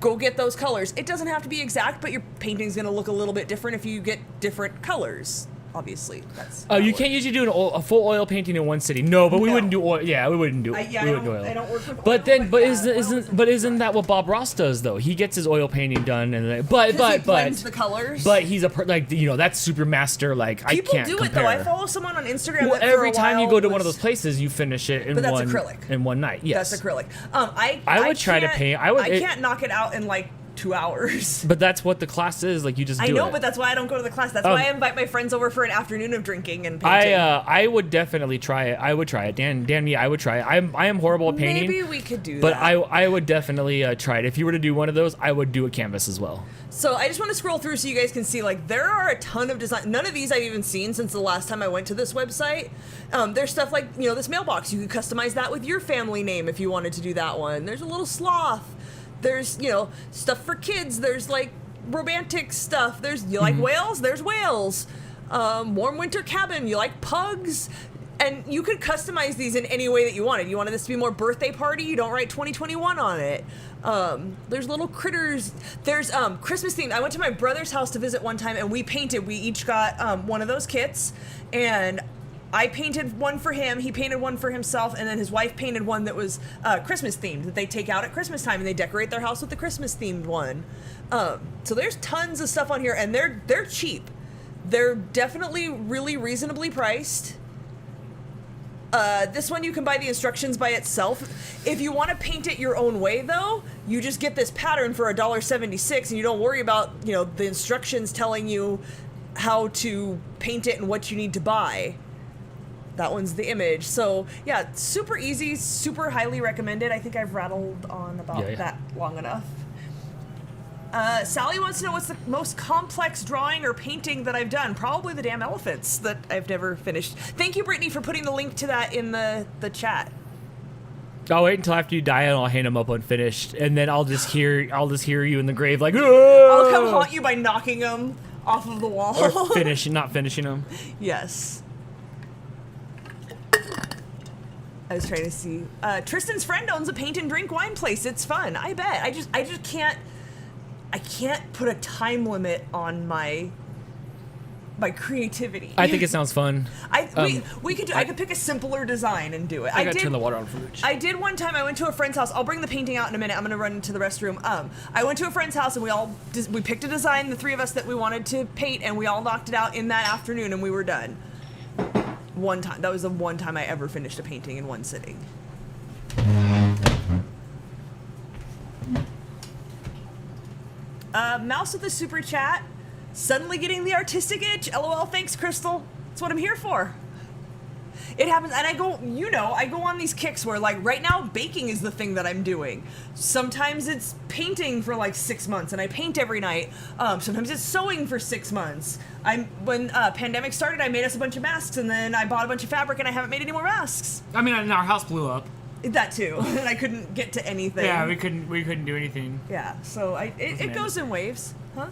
go get those colors. It doesn't have to be exact, but your painting's going to look a little bit different if you get different colors. Obviously, that's. Oh, you can't usually do a full oil painting in one sitting. No, but we No. wouldn't do oil. Yeah, we wouldn't do. I wouldn't do oil. don't work with But oil then, like but that. isn't that what Bob Ross does though? He gets his oil painting done, and then, but He blends the colors. But he's that's super master. Like People I can't do compare. it though. I follow someone on Instagram. Well, that for every a time you while go to one of was- those places, you finish it in But that's one acrylic. in one night. Yes, That's acrylic. I would try to can't- paint. I can't knock it out in like 2 hours. But that's what the class is. Like you just do I know, it. but that's why I don't go to the class. That's why I invite my friends over for an afternoon of drinking and painting. I would definitely try it. I would try it. Dan, me, I would try it. I am horrible at painting. Maybe we could do But that. I would definitely try it. If you were to do one of those, I would do a canvas as well. So I just want to scroll through so you guys can see, like, there are a ton of design. None of these I've even seen since the last time I went to this website. There's stuff like, this mailbox. You could customize that with your family name if you wanted to do that one. There's a little sloth. There's, stuff for kids. There's, like, romantic stuff. There's, you like whales? There's whales. Warm winter cabin. You like pugs? And you could customize these in any way that you wanted. You wanted this to be more birthday party? You don't write 2021 on it. There's little critters. There's Christmas themed. I went to my brother's house to visit one time, and we painted. We each got one of those kits, and I painted one for him, he painted one for himself, and then his wife painted one that was Christmas themed that they take out at Christmas time and they decorate their house with the Christmas themed one. So there's tons of stuff on here, and they're cheap. They're definitely really reasonably priced. This one you can buy the instructions by itself. If you want to paint it your own way though, you just get this pattern for $1.76 and you don't worry about, the instructions telling you how to paint it and what you need to buy. That one's the image. So yeah, super easy, super highly recommended. I think I've rattled on about that long enough. Sally wants to know what's the most complex drawing or painting that I've done. Probably the damn elephants that I've never finished. Thank you, Brittany, for putting the link to that in the chat. I'll wait until after you die and I'll hang them up unfinished, and then I'll just hear you in the grave like. Whoa! I'll come haunt you by knocking them off of the wall. Or not finishing them. Yes. I was trying to see. Tristan's friend owns a paint and drink wine place. It's fun. I bet. I just can't. I can't put a time limit on my creativity. I think it sounds fun. We could do. I could pick a simpler design and do it. I gotta turn the water on for Rich. I did one time. I went to a friend's house. I'll bring the painting out in a minute. I'm gonna run into the restroom. I went to a friend's house and we picked a design, the three of us that we wanted to paint, and we all knocked it out in that afternoon, and we were done. One time. That was the one time I ever finished a painting in one sitting. Mouse with the super chat. Suddenly getting the artistic itch. LOL, thanks, Crystal. That's what I'm here for. It happens, and I go on these kicks where, like, right now, baking is the thing that I'm doing. Sometimes it's painting for, like, 6 months, and I paint every night. Sometimes it's sewing for 6 months. When pandemic started, I made us a bunch of masks, and then I bought a bunch of fabric, and I haven't made any more masks. I mean, our house blew up. That too, and I couldn't get to anything. Yeah, we couldn't do anything. Yeah, so it goes in waves, huh?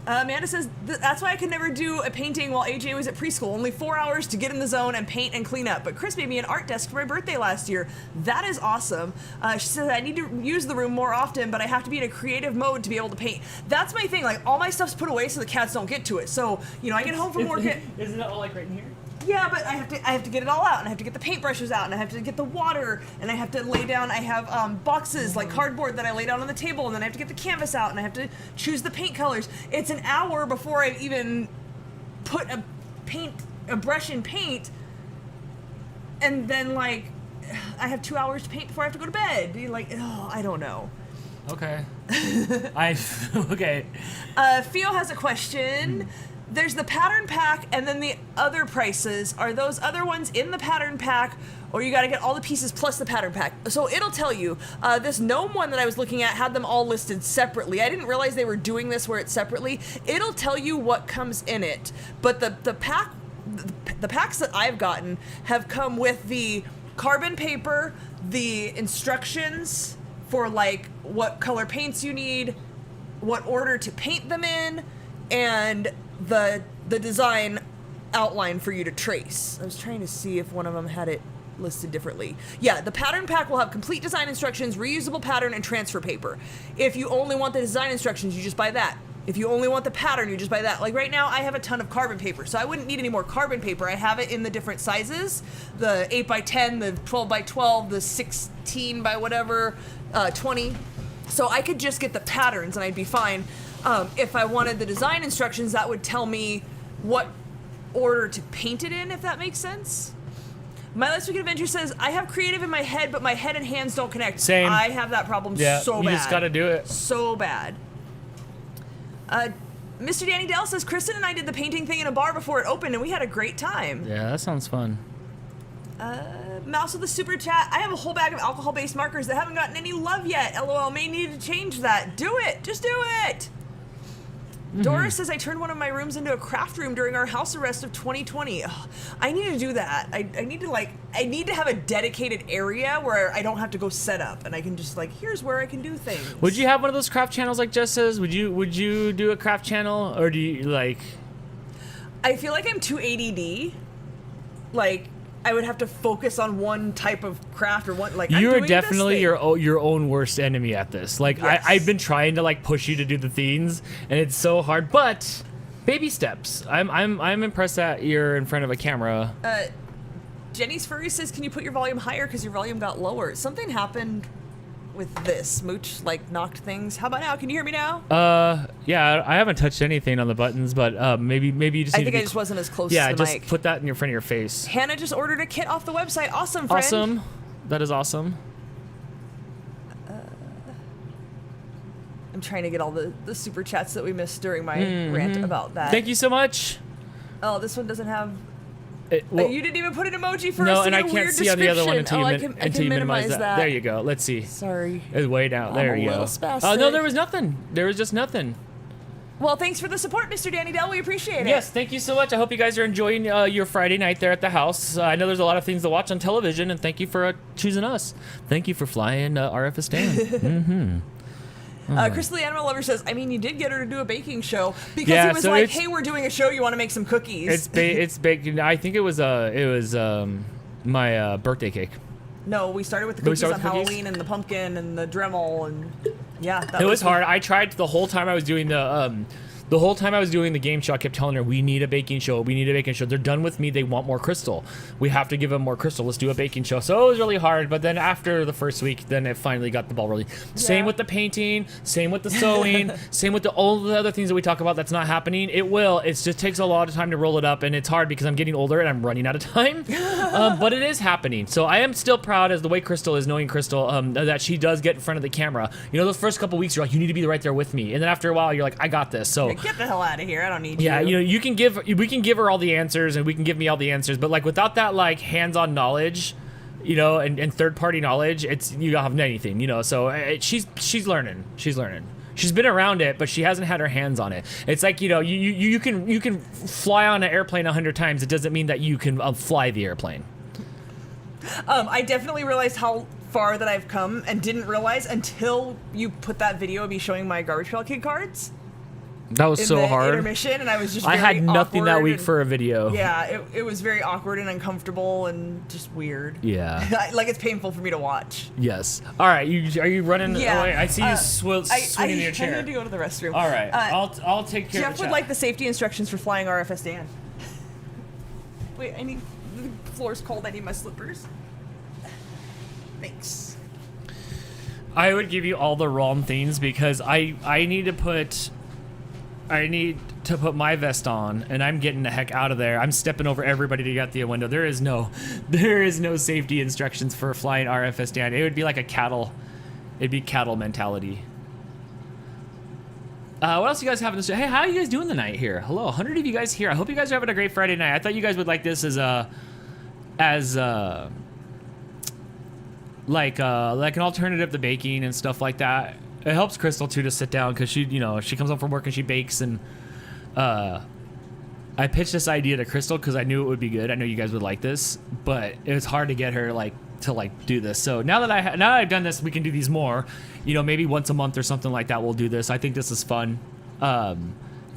Amanda says, that's why I could never do a painting while AJ was at preschool. Only 4 hours to get in the zone and paint and clean up. But Chris made me an art desk for my birthday last year. That is awesome. She says, I need to use the room more often, but I have to be in a creative mode to be able to paint. That's my thing. Like, all my stuff's put away so the cats don't get to it. So, I get home from work at... Isn't it all, like, right in here? Yeah, but I have to get it all out, and I have to get the paintbrushes out, and I have to get the water, and I have to lay down. I have boxes like cardboard that I lay down on the table, and then I have to get the canvas out, and I have to choose the paint colors. It's an hour before I even put a brush in paint, and then like I have 2 hours to paint before I have to go to bed. I don't know. Okay. Okay. Theo has a question. there's the pattern pack, and then the other prices are those other ones in the pattern pack, or you got to get all the pieces plus the pattern pack. So it'll tell you. This gnome one that I was looking at had them all listed separately. I didn't realize they were doing this where it's separately. It'll tell you what comes in it. But the packs that I've gotten have come with the carbon paper, the instructions for like what color paints you need, what order to paint them in, and the design outline for you to trace. I was trying to see if one of them had it listed differently. Yeah, the pattern pack will have complete design instructions, reusable pattern, and transfer paper. If you only want the design instructions, you just buy that. If you only want the pattern, you just buy that. Like right now, I have a ton of carbon paper, so I wouldn't need any more carbon paper. I have it in the different sizes, the 8x10, the 12x12, the 16 by whatever, 20. So I could just get the patterns and I'd be fine. If I wanted the design instructions, that would tell me what order to paint it in, if that makes sense. My Last Week Adventure says, I have creative in my head, but my head and hands don't connect. Same. I have that problem so bad. You just gotta do it. So bad. Mr. Danny Dell says, Kristen and I did the painting thing in a bar before it opened, and we had a great time. Yeah, that sounds fun. Mouse with the super chat, I have a whole bag of alcohol-based markers that haven't gotten any love yet. LOL, may need to change that. Do it. Just do it. Doris says, I turned one of my rooms into a craft room during our house arrest of 2020. Ugh, I need to do that. I need to have a dedicated area where I don't have to go set up, and I can just here's where I can do things. Would you have one of those craft channels like Jess says? Would you do a craft channel, or do you like? I feel like I'm too ADD. I would have to focus on one type of craft or one You're definitely your own worst enemy at this. Yes. I've been trying to push you to do the things, and it's so hard. But baby steps. I'm impressed that you're in front of a camera. Jenny's Furry says, can you put your volume higher because your volume got lower? Something happened with this. Mooch knocked things. How about now? Can you hear me now? Yeah, I haven't touched anything on the buttons, but maybe you just. I think I just wasn't as close to the mic. Yeah, just put that in your front of your face. Hannah just ordered a kit off the website. Awesome, friend. Awesome. That is awesome. I'm trying to get all the super chats that we missed during my rant about that. Thank you so much. Oh, this one doesn't have. Well, you didn't even put an emoji for us. No, to and get I a can't weird see on the other one until description. you minimize that. that. There you go. Let's see. Sorry. It's way down. There you go. Oh no, there was nothing. There was just nothing. Well, thanks for the support, Mr. Danny Dell. We appreciate it. Yes, thank you so much. I hope you guys are enjoying your Friday night there at the house. I know there's a lot of things to watch on television, and thank you for choosing us. Thank you for flying RFS Dan. Chris Lee Animal Lover says, I mean, you did get her to do a baking show because he was like, hey, we're doing a show. You want to make some cookies? It's baked. I think it was my birthday cake. No, we started with the cookies on Halloween and the pumpkin and the Dremel and yeah. It was hard. I tried the whole time I was doing the game show. I kept telling her, we need a baking show. We need a baking show. They're done with me. They want more crystal. We have to give them more crystal. Let's do a baking show. So it was really hard. But then after the first week, then it finally got the ball rolling. Yeah. Same with the painting. Same with the sewing. Same with all the other things that we talk about that's not happening. It will. It just takes a lot of time to roll it up. And it's hard because I'm getting older and I'm running out of time. But it is happening. So I am still proud as the way Crystal is, knowing Crystal, that she does get in front of the camera. You know, those first couple weeks, you're like, you need to be right there with me. And then after a while, you're like, I got this. So get the hell out of here. I don't need you. Yeah, you know, we can give her all the answers and we can give me all the answers, but without that hands-on knowledge, you know, and third-party knowledge, you don't have anything, you know. So she's learning. She's learning. She's been around it, but she hasn't had her hands on it. It's like, you know, you can fly on an airplane 100 times. It doesn't mean that you can fly the airplane. I definitely realized how far that I've come and didn't realize until you put that video of me showing my Garbage Pail Kid cards. That was so hard. Intermission, and I was just. I had nothing that week for a video. Yeah, it was very awkward and uncomfortable and just weird. Yeah. It's painful for me to watch. Yes. All right. are you running? Yeah. Away? I see you swinging in your chair. I need to go to the restroom. All right. I'll take care of it. Jeff would like the safety instructions for flying RFS Dan. Wait, the floor's cold. I need my slippers. Thanks. I would give you all the wrong things because I need to put my vest on, and I'm getting the heck out of there. I'm stepping over everybody to get the window. There is no safety instructions for flying RFS Dan. It would be like it'd be cattle mentality. What else you guys having this? Hey, how are you guys doing tonight here? Hello, 100 of you guys here. I hope you guys are having a great Friday night. I thought you guys would like this as like an alternative to baking and stuff like that. It helps Crystal too to sit down because she comes home from work and she bakes, and I pitched this idea to Crystal because I knew it would be good. I know you guys would like this, but it was hard to get her to do this. So now that I've done this, we can do these more. Maybe once a month or something like that. We'll do this. I think this is fun to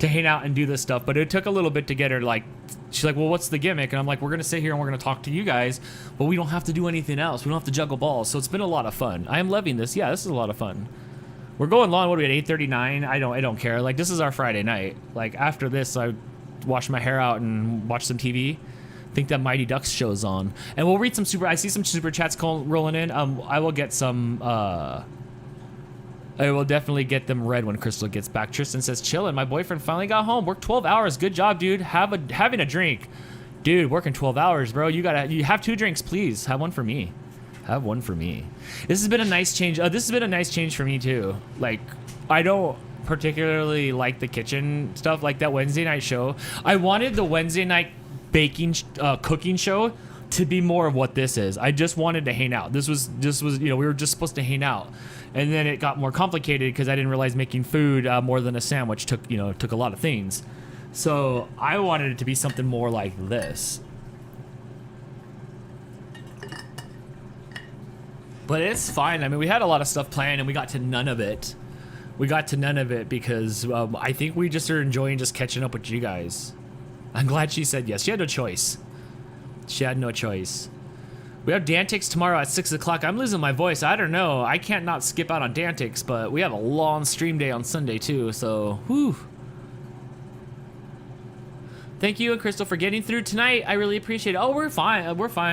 hang out and do this stuff. But it took a little bit to get her She's like, well, what's the gimmick? And I'm like, we're gonna sit here and we're gonna talk to you guys, but we don't have to do anything else. We don't have to juggle balls. So it's been a lot of fun. I am loving this. Yeah, this is a lot of fun. We're going long. What are we at? 8:39. I don't care. This is our Friday night. After this, I wash my hair out and watch some TV. Think that Mighty Ducks show's on, and we'll read some I see some super chats rolling in. I will get some. I will definitely get them read when Crystal gets back. Tristan says, chillin'. My boyfriend finally got home. Worked 12 hours. Good job, dude. Having a drink, dude. Working 12 hours, bro. You have 2 drinks, please. Have one for me. Have one for me. This has been a nice change. This has been a nice change for me too. I don't particularly like the kitchen stuff, like that Wednesday night show. I wanted the Wednesday night cooking show to be more of what this is. I just wanted to hang out. This was we were just supposed to hang out, and then it got more complicated because I didn't realize making food more than a sandwich took a lot of things. So I wanted it to be something more like this. But it's fine. I mean, we had a lot of stuff planned and we got to none of it. Because I think we just are enjoying just catching up with you guys. I'm glad she said yes. She had no choice. We have Dantics tomorrow at 6 o'clock. I'm losing my voice. I don't know. I can't not skip out on Dantics, but we have a long stream day on Sunday too, so whew. Thank you and Crystal for getting through tonight. I really appreciate it. Oh, we're fine.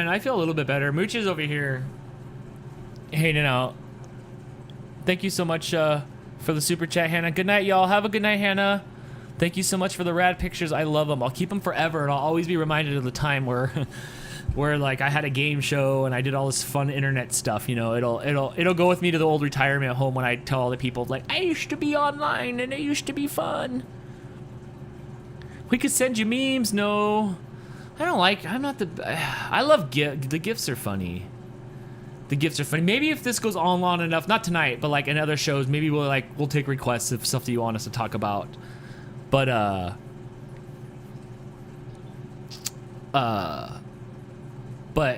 I feel a little bit better. Mooch is over here hanging out. Thank you so much for the super chat, Hannah. Good night, y'all. Have a good night, Hannah. Thank you so much for the rad pictures. I love them. I'll keep them forever, and I'll always be reminded of the time where I had a game show and I did all this fun internet stuff. It'll go with me to the old retirement home when I tell all the people I used to be online and it used to be fun. We could send you memes. No, I love the gifts are funny. The gifts are funny. Maybe if this goes on long enough, not tonight, but in other shows, maybe we'll take requests of stuff that you want us to talk about. But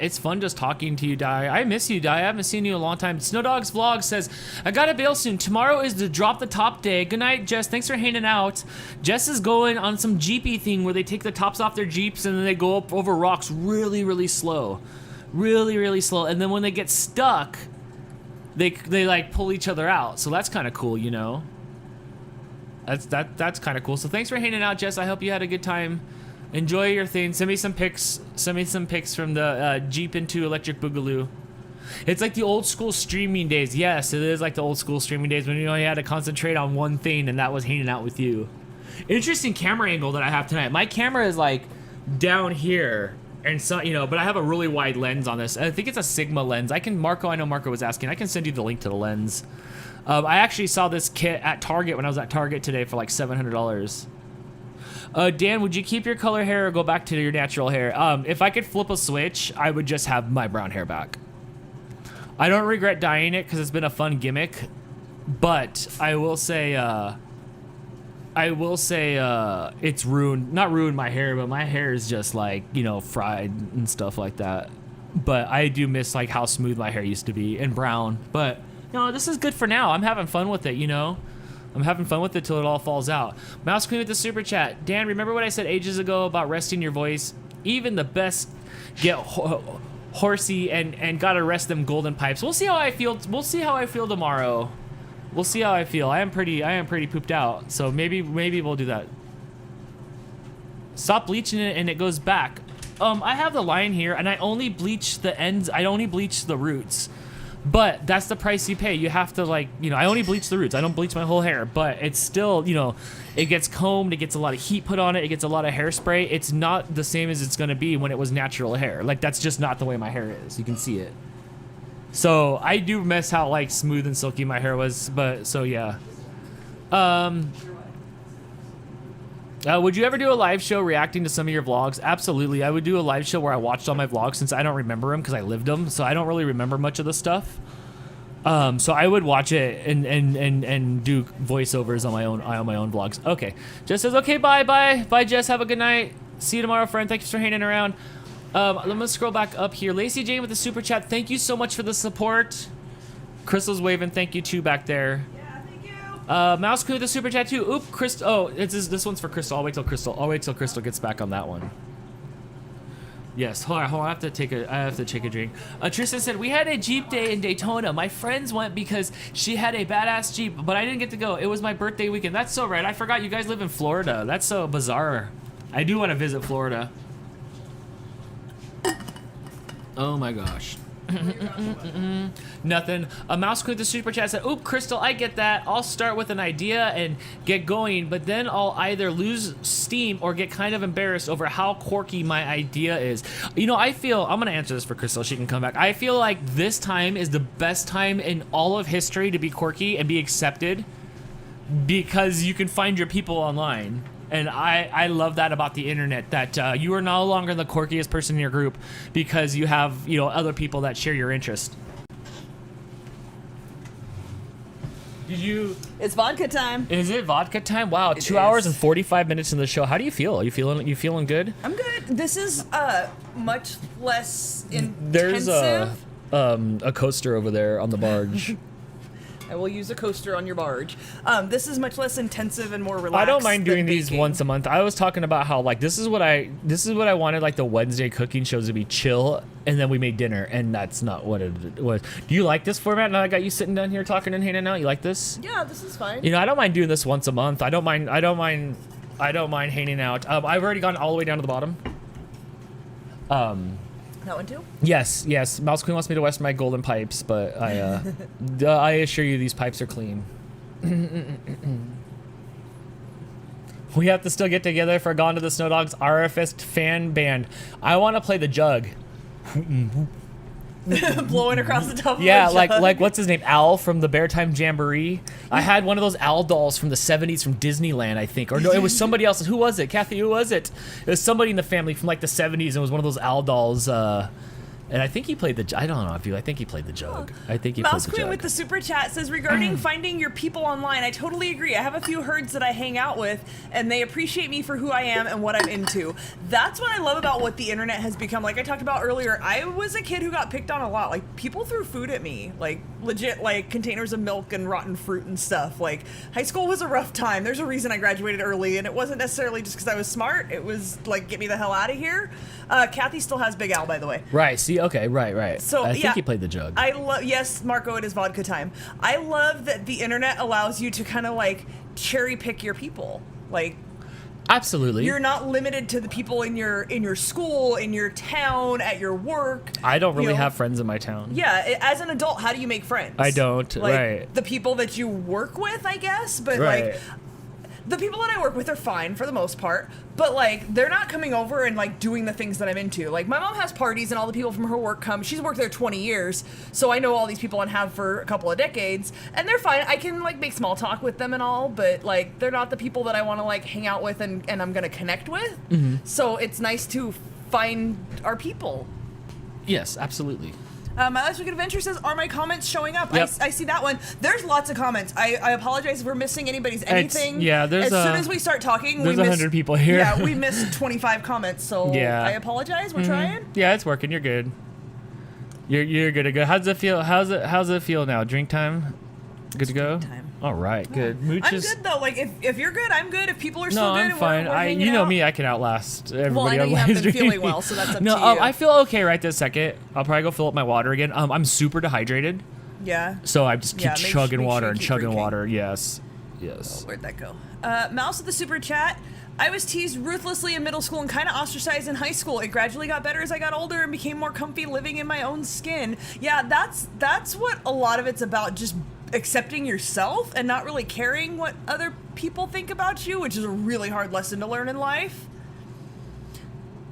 it's fun just talking to you, Di. I miss you, Di. I haven't seen you in a long time. Snowdog's vlog says, I gotta bail soon. Tomorrow is the drop the top day. Good night, Jess. Thanks for hanging out. Jess is going on some Jeepy thing where they take the tops off their Jeeps and then they go up over rocks really, really slow. Really, really slow. And then when they get stuck, they pull each other out. So that's kind of cool, That's kind of cool. So thanks for hanging out, Jess. I hope you had a good time. Enjoy your thing. Send me some pics. Send me some pics from the Jeep into Electric Boogaloo. It's like the old school streaming days. Yes, it is like the old school streaming days when you only had to concentrate on one thing, and that was hanging out with you. Interesting camera angle that I have tonight. My camera is down here, and so but I have a really wide lens on this. I think it's a Sigma lens. I know Marco was asking. I can send you the link to the lens. I actually saw this kit at Target when I was at Target today for $700. Dan, would you keep your color hair or go back to your natural hair? If I could flip a switch, I would just have my brown hair back. I don't regret dyeing it because it's been a fun gimmick, but I will say it's not ruined my hair, but my hair is just fried and stuff like that. But I do miss how smooth my hair used to be and brown. But no, this is good for now. I'm having fun with it, I'm having fun with it till it all falls out. Mouse Queen with the super chat. Dan, remember what I said ages ago about resting your voice? Even the best get horsey and gotta rest them golden pipes. We'll see how I feel. We'll see how I feel tomorrow. We'll see how I feel. I am pretty pooped out. So maybe we'll do that. Stop bleaching it and it goes back. I have the line here and I only bleach the ends. I only bleach the roots. But that's the price you pay. You have to I only bleach the roots. I don't bleach my whole hair, but it's still, it gets combed. It gets a lot of heat put on it. It gets a lot of hairspray. It's not the same as it's going to be when it was natural hair. That's just not the way my hair is. You can see it. So I do miss how smooth and silky my hair was, but so yeah. Would you ever do a live show reacting to some of your vlogs? Absolutely. I would do a live show where I watched all my vlogs since I don't remember them because I lived them, so I don't really remember much of the stuff. So I would watch it and do voiceovers on my own vlogs. Okay. Jess says, okay, bye, Jess. Have a good night. See you tomorrow, friend. Thanks for hanging around. Let me scroll back up here. Lacey Jane with the super chat. Thank you so much for the support. Crystal's waving. Thank you too back there. Mouse Queen with the super chat too. Oop, Crystal. Oh, this one's for Crystal. I'll wait till Crystal gets back on that one. Yes, hold on. I have to take a drink. Tristan said, we had a Jeep day in Daytona. My friends went because she had a badass Jeep, but I didn't get to go. It was my birthday weekend. That's so right. I forgot you guys live in Florida. That's so bizarre. I do want to visit Florida. Oh my gosh. Nothing. A Mouse Queen with the super chat said, oop, Crystal, I get that. I'll start with an idea and get going, but then I'll either lose steam or get kind of embarrassed over how quirky my idea is. You know, I'm going to answer this for Crystal. She can come back. I feel like this time is the best time in all of history to be quirky and be accepted because you can find your people online. And I love that about the internet, that you are no longer the quirkiest person in your group because you have, other people that share your interest. It's vodka time. Is it vodka time? Wow, it 2 hours and 45 minutes in the show. How do you feel? You feeling good? I'm good. This is much less intensive. There's a coaster over there on the barge. I will use a coaster on your barge. This is much less intensive and more relaxed. I don't mind doing than these baking. once a month. I was talking about how this is what I wanted, like the Wednesday cooking shows to be chill, and then we made dinner, and that's not what it was. Do you like this format? Now I got you sitting down here talking and hanging out. You like this? Yeah, this is fine. I don't mind doing this once a month. I don't mind hanging out. I've already gone all the way down to the bottom. That one too? Yes. Mouse Queen wants me to wash my golden pipes, but I assure you these pipes are clean. We have to still get together for Gone to the Snow Dogs RFS fan band. I want to play the jug. Blowing across the top of Yeah, the jug. like what's his name? Al from the Bear Time Jamboree. I had one of those Al dolls from the 70s from Disneyland, I think. Or no, it was somebody else. Who was it? Kathy, who was it? It was somebody in the family from like the 70s, and it was one of those Al dolls. And I think he played the. I don't know if you. I think he played the jug. I think he played the Mouse Queen jug. with the super chat says, regarding finding your people online, I totally agree. I have a few herds that I hang out with, and they appreciate me for who I am and what I'm into. That's what I love about what the internet has become. Like I talked about earlier, I was a kid who got picked on a lot. Like people threw food at me, like legit, like containers of milk and rotten fruit and stuff. Like high school was a rough time. There's a reason I graduated early, and it wasn't necessarily just because I was smart. It was like, get me the hell out of here. Kathy still has Big Al, by the way. Right. See. Okay. Right. So I think he played the jug. I love. Yes, Marco, it is vodka time. I love that the internet allows you to kind of like cherry pick your people. Like, absolutely. you're not limited to the people in your school, in your town, at your work. I don't really have friends in my town. Yeah, as an adult, how do you make friends? I don't. Like, right. The people that you work with, I guess, but Right. like. The people that I work with are fine for the most part, but like they're not coming over and like doing the things that I'm into. Like my mom has parties and all the people from her work come. She's worked there 20 years, so I know all these people and have for a couple of decades, and they're fine. I can like make small talk with them and all, but like they're not the people that I want to like hang out with and I'm gonna connect with. Mm-hmm. So it's nice to find our people. Yes, absolutely. My Last Week Adventure says, are my comments showing up? Yep. I see that one. There's lots of comments. I apologize if we're missing anybody's anything. There's as soon as we start talking, there's we miss 100 people here. Yeah, we missed 25 comments, so Yeah. I apologize. We're trying. Yeah, it's working. You're good. You're good to go. How's it feel? How's it feel now? Drink time? Good to go? Drink time. All right, good. I'm Mooches. good though. Like if you're good, I'm good. If people are still No, good, I'm and fine. We're hanging You know out. me. I can outlast everybody. Well, I know on you live haven't been stream. feeling well, so that's up No, to you. I feel okay right this second. I'll probably go fill up my water again. I'm super dehydrated, Yeah. so I just keep Yeah, chugging make water sure you and keep chugging drinking. water. Yes. Where'd that go? Mouse of the super chat. I was teased ruthlessly in middle school and kind of ostracized in high school. It gradually got better as I got older and became more comfy living in my own skin. Yeah, that's what a lot of it's about, just accepting yourself and not really caring what other people think about you, which is a really hard lesson to learn in life.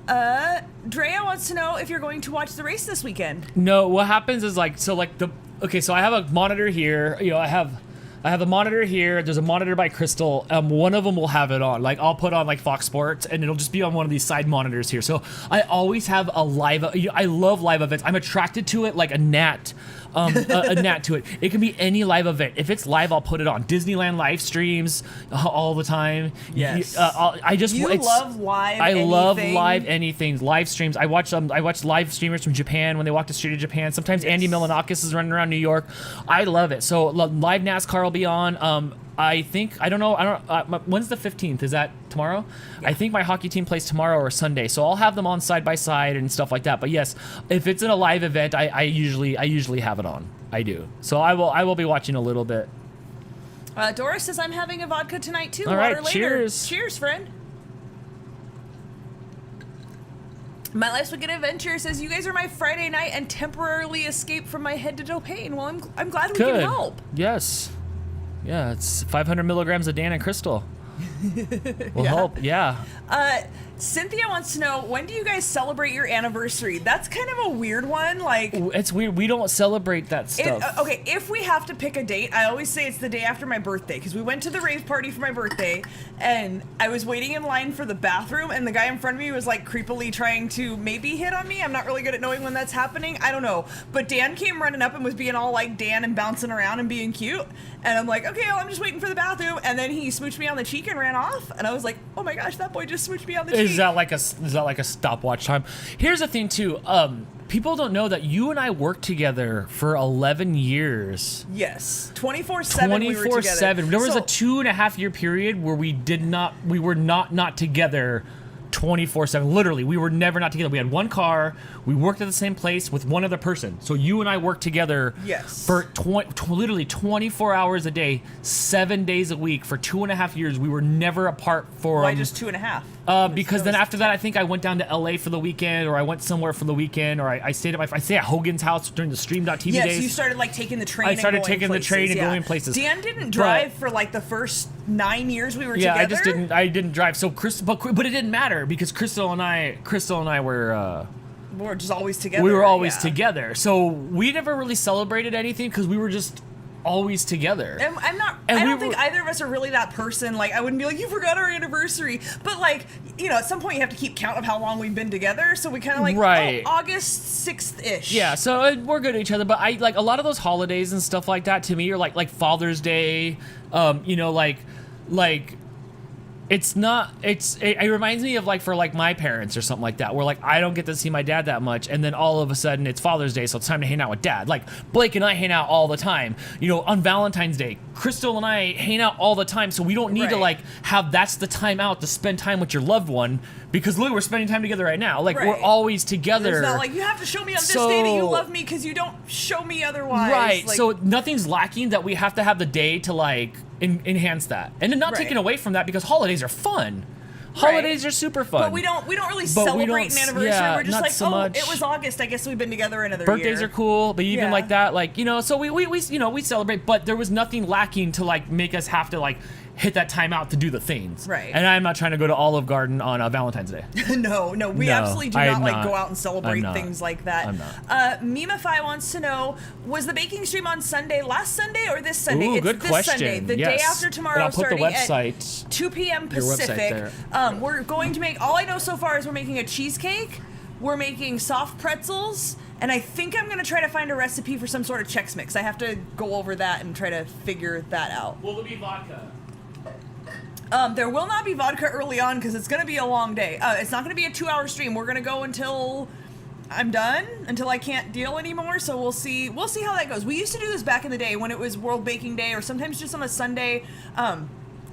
Drea wants to know if you're going to watch the race this weekend. No, what happens is so I have a monitor here. I have I have a monitor here. There's a monitor by Crystal. One of them will have it on. Like I'll put on like Fox Sports, and it'll just be on one of these side monitors here. So I always have a live. I love live events. I'm attracted to it like a gnat. A gnat to it. It can be any live event. If it's live, I'll put it on. Disneyland live streams all the time. Yes. You love live. I love anything. live anything. Live streams. I watch live streamers from Japan when they walk the street of Japan. Sometimes Andy Milanakis is running around New York. I love it. So live NASCAR will be on. I think when's the 15th? Is that tomorrow? Yeah. I think my hockey team plays tomorrow or Sunday, so I'll have them on side by side and stuff like that. But yes, if it's in a live event, I usually have it on. I do. So I will be watching a little bit. Doris says I'm having a vodka tonight too. All right, Water later. cheers. Cheers, friend. My Life's Wicked Adventure says you guys are my Friday night and temporarily escape from my head to toe pain. Well, I'm glad we can help. Yes. Yeah, it's 500 milligrams of Dan and Crystal. Will help. Yeah. Cynthia wants to know, when do you guys celebrate your anniversary? That's kind of a weird one. Like, it's weird. We don't celebrate that stuff. Okay, if we have to pick a date, I always say it's the day after my birthday, because we went to the rave party for my birthday, and I was waiting in line for the bathroom, and the guy in front of me was like creepily trying to maybe hit on me. I'm not really good at knowing when that's happening. I don't know. But Dan came running up and was being all like Dan and bouncing around and being cute. And I'm like, okay, well, I'm just waiting for the bathroom. And then he smooched me on the cheek and ran off. And I was like, oh my gosh, that boy just smooched me on the cheek. Is that like a stopwatch time? Here's the thing too. People don't know that you and I worked together for 11 years. Yes, 24/7. 24/7. There was a 2.5 year period where we were not together 24/7. Literally, we were never not together. We had one car. We worked at the same place with one other person. So you and I worked together for literally 24 hours a day, 7 days a week for 2.5 years. We were never apart for. Why just 2.5? Because then after that, I think I went down to LA for the weekend, or I went somewhere for the weekend, or I stayed at Hogan's house during the Stream.tv yes, days. you started like taking the train. I started taking the train and going places. Dan didn't drive for like the first 9 years we were together. Yeah, I didn't drive. So but it didn't matter because Crystal and I were. We were just always together. We were always together. So we never really celebrated anything because we were just always together. And I don't think either of us are really that person. Like, I wouldn't be like, you forgot our anniversary. But like, at some point you have to keep count of how long we've been together. So we kind of like, August 6th-ish. Yeah, so we're good to each other. But I like a lot of those holidays and stuff like that to me are like Father's Day, it reminds me of like for like my parents or something like that, where like I don't get to see my dad that much, and then all of a sudden it's Father's Day, so it's time to hang out with Dad. Like Blake and I hang out all the time. On Valentine's Day, Crystal and I hang out all the time, so we don't need to like have that's the time out to spend time with your loved one, because look, we're spending time together right now. Like we're always together. It's not like you have to show me on this day that you love me because you don't show me otherwise. Right. Like, so nothing's lacking that we have to have the day to like enhance that, and then not taking away from that, because holidays are fun. Holidays are super fun. But we don't really celebrate an anniversary. Yeah, we're just like, so much. It was August. I guess we've been together another Birthdays year. are cool, but even like that, like, so we celebrate, but there was nothing lacking to like make us have to like hit that time out to do the things. Right. And I'm not trying to go to Olive Garden on Valentine's Day. No, we absolutely do not like go out and celebrate things like that. I'm not. Memify wants to know, was the baking stream on Sunday, last Sunday, or this Sunday? Ooh, it's good this question. Sunday, the Yes. day after tomorrow, And I'll put the starting website, at 2 p.m. your website Pacific. there. We're going to make, all I know so far is we're making a cheesecake, we're making soft pretzels, and I think I'm going to try to find a recipe for some sort of Chex Mix. I have to go over that and try to figure that out. Will there be vodka? There will not be vodka early on because it's going to be a long day. It's not going to be a 2-hour stream. We're going to go until I'm done, until I can't deal anymore. So we'll see how that goes. We used to do this back in the day when it was World Baking Day, or sometimes just on a Sunday.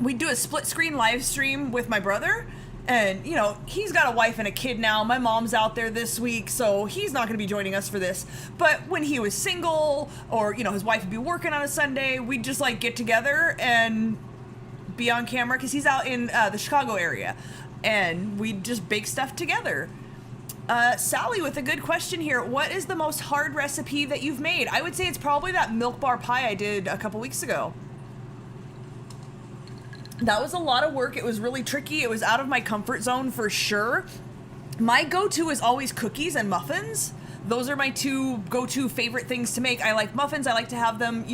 We'd do a split screen live stream with my brother. And, he's got a wife and a kid now. My mom's out there this week, so he's not going to be joining us for this. But when he was single, or, his wife would be working on a Sunday, we'd just, like, get together and be on camera, because he's out in the Chicago area. And we'd just bake stuff together. Sally with a good question here. What is the most hard recipe that you've made? I would say it's probably that milk bar pie I did a couple weeks ago. That was a lot of work. It was really tricky. It was out of my comfort zone for sure. My go-to is always cookies and muffins. Those are my two go-to favorite things to make. I like muffins. I like to have them,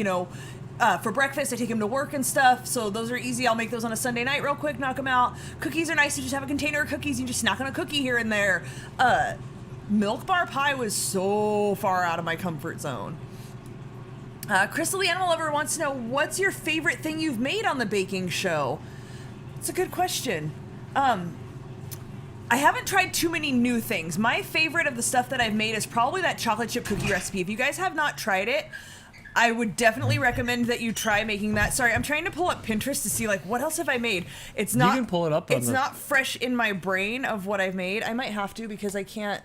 for breakfast. I take him to work and stuff, so those are easy. I'll make those on a Sunday night real quick, knock them out. Cookies are nice. You just have a container of cookies. You just snack on a cookie here and there. Milk bar pie was so far out of my comfort zone. Crystal the Animal Lover wants to know, what's your favorite thing you've made on the baking show? It's a good question. I haven't tried too many new things. My favorite of the stuff that I've made is probably that chocolate chip cookie recipe. If you guys have not tried it, I would definitely recommend that you try making that. Sorry, I'm trying to pull up Pinterest to see like what else have I made. It's not. You can pull it up. It's not fresh in my brain of what I've made. I might have to because I can't.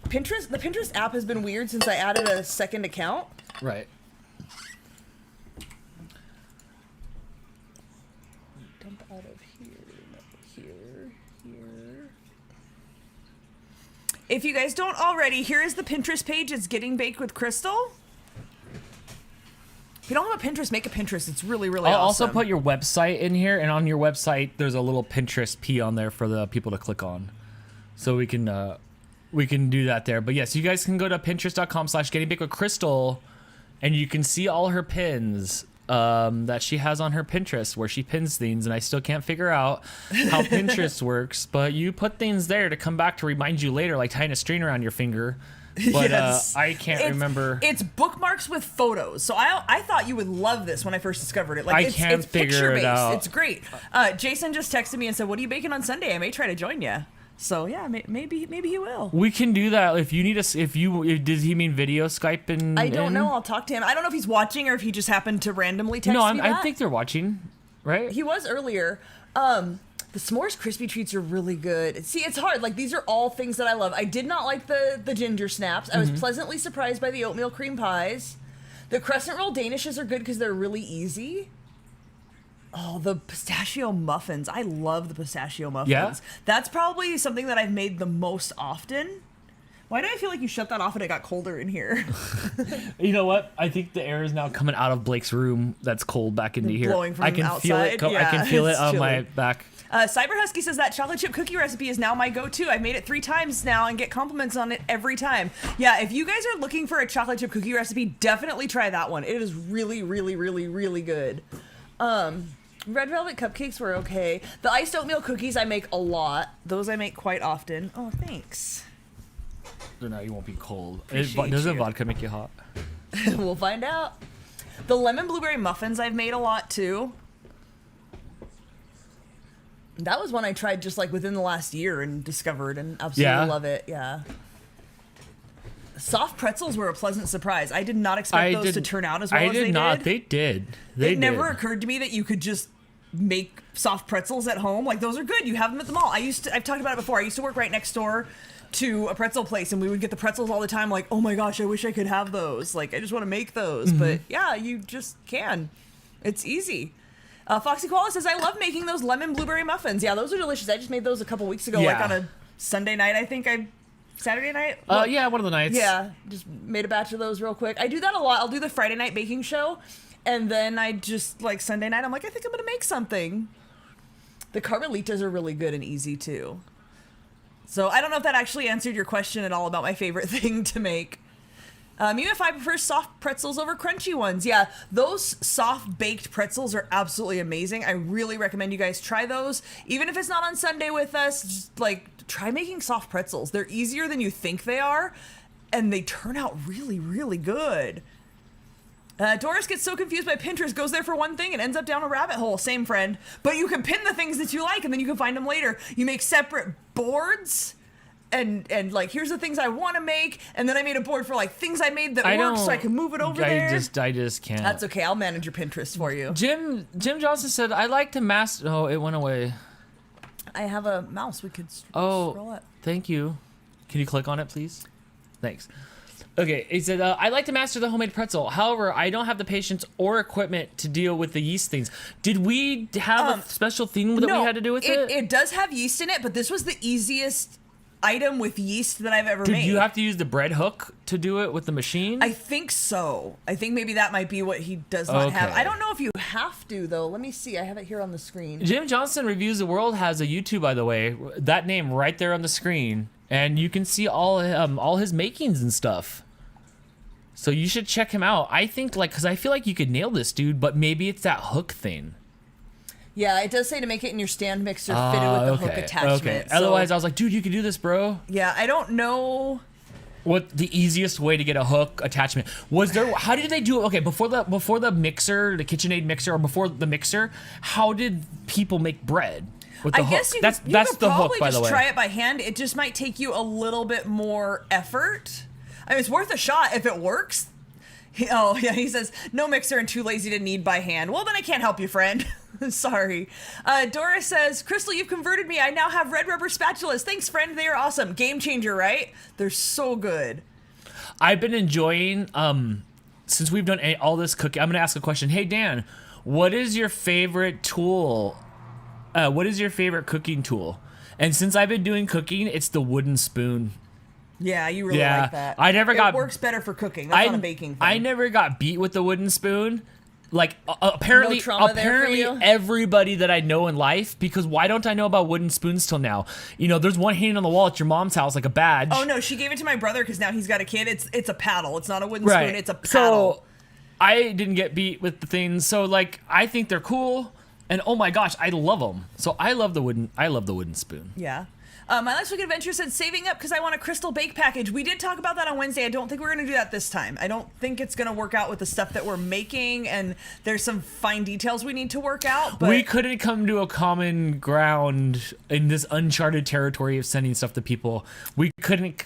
Pinterest. The Pinterest app has been weird since I added a second account. Right. Dump out of here. If you guys don't already, here is the Pinterest page. It's Getting Baked with Crystal. If you don't have a Pinterest, make a Pinterest. It's really, really I'll awesome. also put your website in here, and on your website, there's a little Pinterest P on there for the people to click on. So we can do that there. But yes, you guys can go to pinterest.com/gettingbaked with Crystal, and you can see all her pins that she has on her Pinterest where she pins things, and I still can't figure out how Pinterest works, but you put things there to come back to remind you later, like tying a string around your finger. But Yes. I can't remember. It's bookmarks with photos. So I thought you would love this when I first discovered it. Like I can't it's figure it picture-based. out. It's great. Jason just texted me and said, "What are you baking on Sunday? I may try to join you." So yeah, maybe he will. We can do that if you need us. Does he mean video Skype and? I don't know. I'll talk to him. I don't know if he's watching or if he just happened to randomly text me that. I think they're watching, right? He was earlier. The s'mores crispy treats are really good. See, it's hard. Like, these are all things that I love. I did not like the ginger snaps. I was pleasantly surprised by the oatmeal cream pies. The crescent roll danishes are good because they're really easy. Oh, the pistachio muffins. I love the pistachio muffins. Yeah? That's probably something that I've made the most often. Why do I feel like you shut that off and it got colder in here? You know what? I think the air is now coming out of Blake's room. That's cold back into here. Blowing from I can feel it. outside? I can feel it it's on my chilly. back. Cyber Husky says that chocolate chip cookie recipe is now my go-to. I've made it 3 times now and get compliments on it every time. Yeah, if you guys are looking for a chocolate chip cookie recipe, definitely try that one. It is really, really, really, really good. Red velvet cupcakes were okay. The iced oatmeal cookies I make a lot. Those I make quite often. Oh, thanks. So now you won't be cold. Appreciate Doesn't you. vodka make you hot? We'll find out. The lemon blueberry muffins I've made a lot too. That was one I tried just like within the last year and discovered and absolutely love it. Yeah. Soft pretzels were a pleasant surprise. I did not expect those to turn out as well as they did. I did not. They did. They never did. occurred to me that you could just make soft pretzels at home. Like, those are good. You have them at the mall. I've talked about it before. I used to work right next door to a pretzel place, and we would get the pretzels all the time. Like, oh my gosh, I wish I could have those. Like, I just want to make those. But yeah, you just can. It's easy. Foxy Koala says, I love making those lemon blueberry muffins. Yeah, those are delicious. I just made those a couple weeks ago, like on a Sunday night, I think. Saturday night? Yeah, one of the nights. Yeah, just made a batch of those real quick. I do that a lot. I'll do the Friday night baking show, and then I just, like, Sunday night, I'm like, I think I'm going to make something. The Carmelitas are really good and easy, too. So I don't know if that actually answered your question at all about my favorite thing to make. Even if I prefer soft pretzels over crunchy ones. Yeah, those soft baked pretzels are absolutely amazing. I really recommend you guys try those. Even if it's not on Sunday with us, just like try making soft pretzels. They're easier than you think they are, and they turn out really, really good. Doris gets so confused by Pinterest, goes there for one thing and ends up down a rabbit hole. Same friend. But you can pin the things that you like, and then you can find them later. You make separate boards. And like, here's the things I want to make, and then I made a board for like things I made that work, so I can move it over there. I just can't. That's okay. I'll manage your Pinterest for you. Jim Johnson said, I like to master. Oh, it went away. I have a mouse. We could scroll up. Thank you. Can you click on it, please? Thanks. Okay, he said, I like to master the homemade pretzel. However, I don't have the patience or equipment to deal with the yeast things. Did we have a special thing that we had to do with it? It does have yeast in it, but this was the easiest item with yeast that I've ever made. Did you have to use the bread hook to do it with the machine? I think so. I think maybe that might be what he does not have. I don't know if you have to, though. Let me see. I have it here on the screen. Jim Johnson Reviews the World has a YouTube, by the way. That name right there on the screen. And you can see all his makings and stuff. So you should check him out. I think because I feel like you could nail this dude, but maybe it's that hook thing. Yeah, it does say to make it in your stand mixer fitted with the hook attachment. Okay. So, Otherwise, I was like, dude, you could do this, bro. Yeah, I don't know what the easiest way to get a hook attachment was there. How did they do it? Okay, before the mixer, the KitchenAid mixer, or before the mixer, how did people make bread with the hook? Guess you that's could the hook, probably by the way. try it by hand. It just might take you a little bit more effort. I mean, it's worth a shot if it works. He says, no mixer and too lazy to knead by hand. Well, then I can't help you, friend. Sorry. Doris says, Crystal, you've converted me. I now have red rubber spatulas. Thanks, friend. They are awesome. Game changer, right? They're so good. I've been enjoying, since we've done all this cooking, I'm going to ask a question. Hey, Dan, what is your favorite tool? What is your favorite cooking tool? And since I've been doing cooking, it's the wooden spoon. Yeah, you really like that. It works better for cooking. That's not a baking thing. I never got beat with the wooden spoon. Like apparently you? Everybody that I know in life, because why don't I know about wooden spoons till now? You know, there's one hanging on the wall at your mom's house like a badge. Oh no, she gave it to my brother because now he's got a kid. It's a paddle. It's not a wooden spoon. It's a paddle. So I didn't get beat with the things. So like I think they're cool, and oh my gosh, I love them. So I love the wooden spoon. Yeah. My Last Week Adventure said, saving up because I want a crystal bake package. We did talk about that on Wednesday. I don't think we're going to do that this time. I don't think it's going to work out with the stuff that we're making, and there's some fine details we need to work out. But we couldn't come to a common ground in this uncharted territory of sending stuff to people. We couldn't.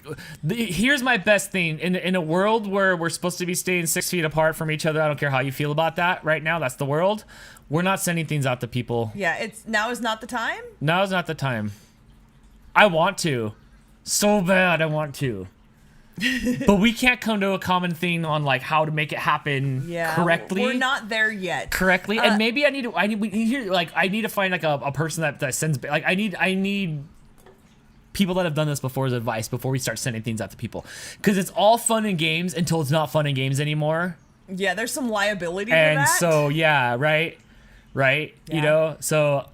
Here's my best thing. In a world where we're supposed to be staying 6 feet apart from each other, I don't care how you feel about that right now. That's the world. We're not sending things out to people. Yeah, now is not the time? Now is not the time. I want to. So bad I want to. But we can't come to a common thing on like how to make it happen correctly. We're not there yet. Correctly. And maybe I need to find like a person that sends like I need people that have done this before as advice before we start sending things out to people. Because it's all fun and games until it's not fun and games anymore. Yeah, there's some liability to that. And so right? Yeah. You know, so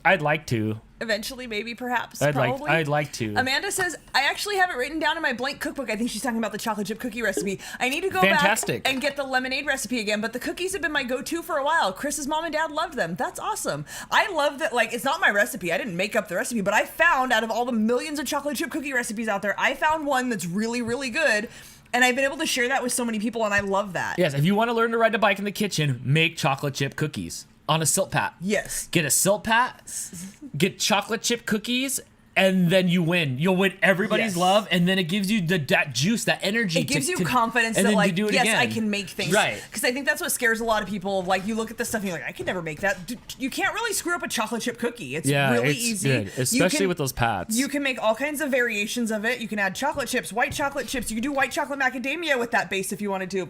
I'd like to. Eventually, maybe, perhaps, probably. I'd like to. Amanda says, I actually have it written down in my blank cookbook. I think she's talking about the chocolate chip cookie recipe. I need to go back and get the lemonade recipe again, but the cookies have been my go-to for a while. Chris's mom and dad loved them. That's awesome. I love that, like, it's not my recipe. I didn't make up the recipe, but I found, out of all the millions of chocolate chip cookie recipes out there, I found one that's really, really good. And I've been able to share that with so many people, and I love that. Yes, if you want to learn to ride a bike in the kitchen, make chocolate chip cookies. On a silk pat. Yes. Get a silk pat, get chocolate chip cookies, and then you win. You'll win everybody's love, and then it gives you that juice, that energy. It gives you confidence that, like, yes, I can make things. Right. Because I think that's what scares a lot of people. Like, you look at this stuff and you're like, I can never make that. You can't really screw up a chocolate chip cookie. It's really easy. Good, especially with those pats. You can make all kinds of variations of it. You can add chocolate chips, white chocolate chips. You can do white chocolate macadamia with that base if you wanted to.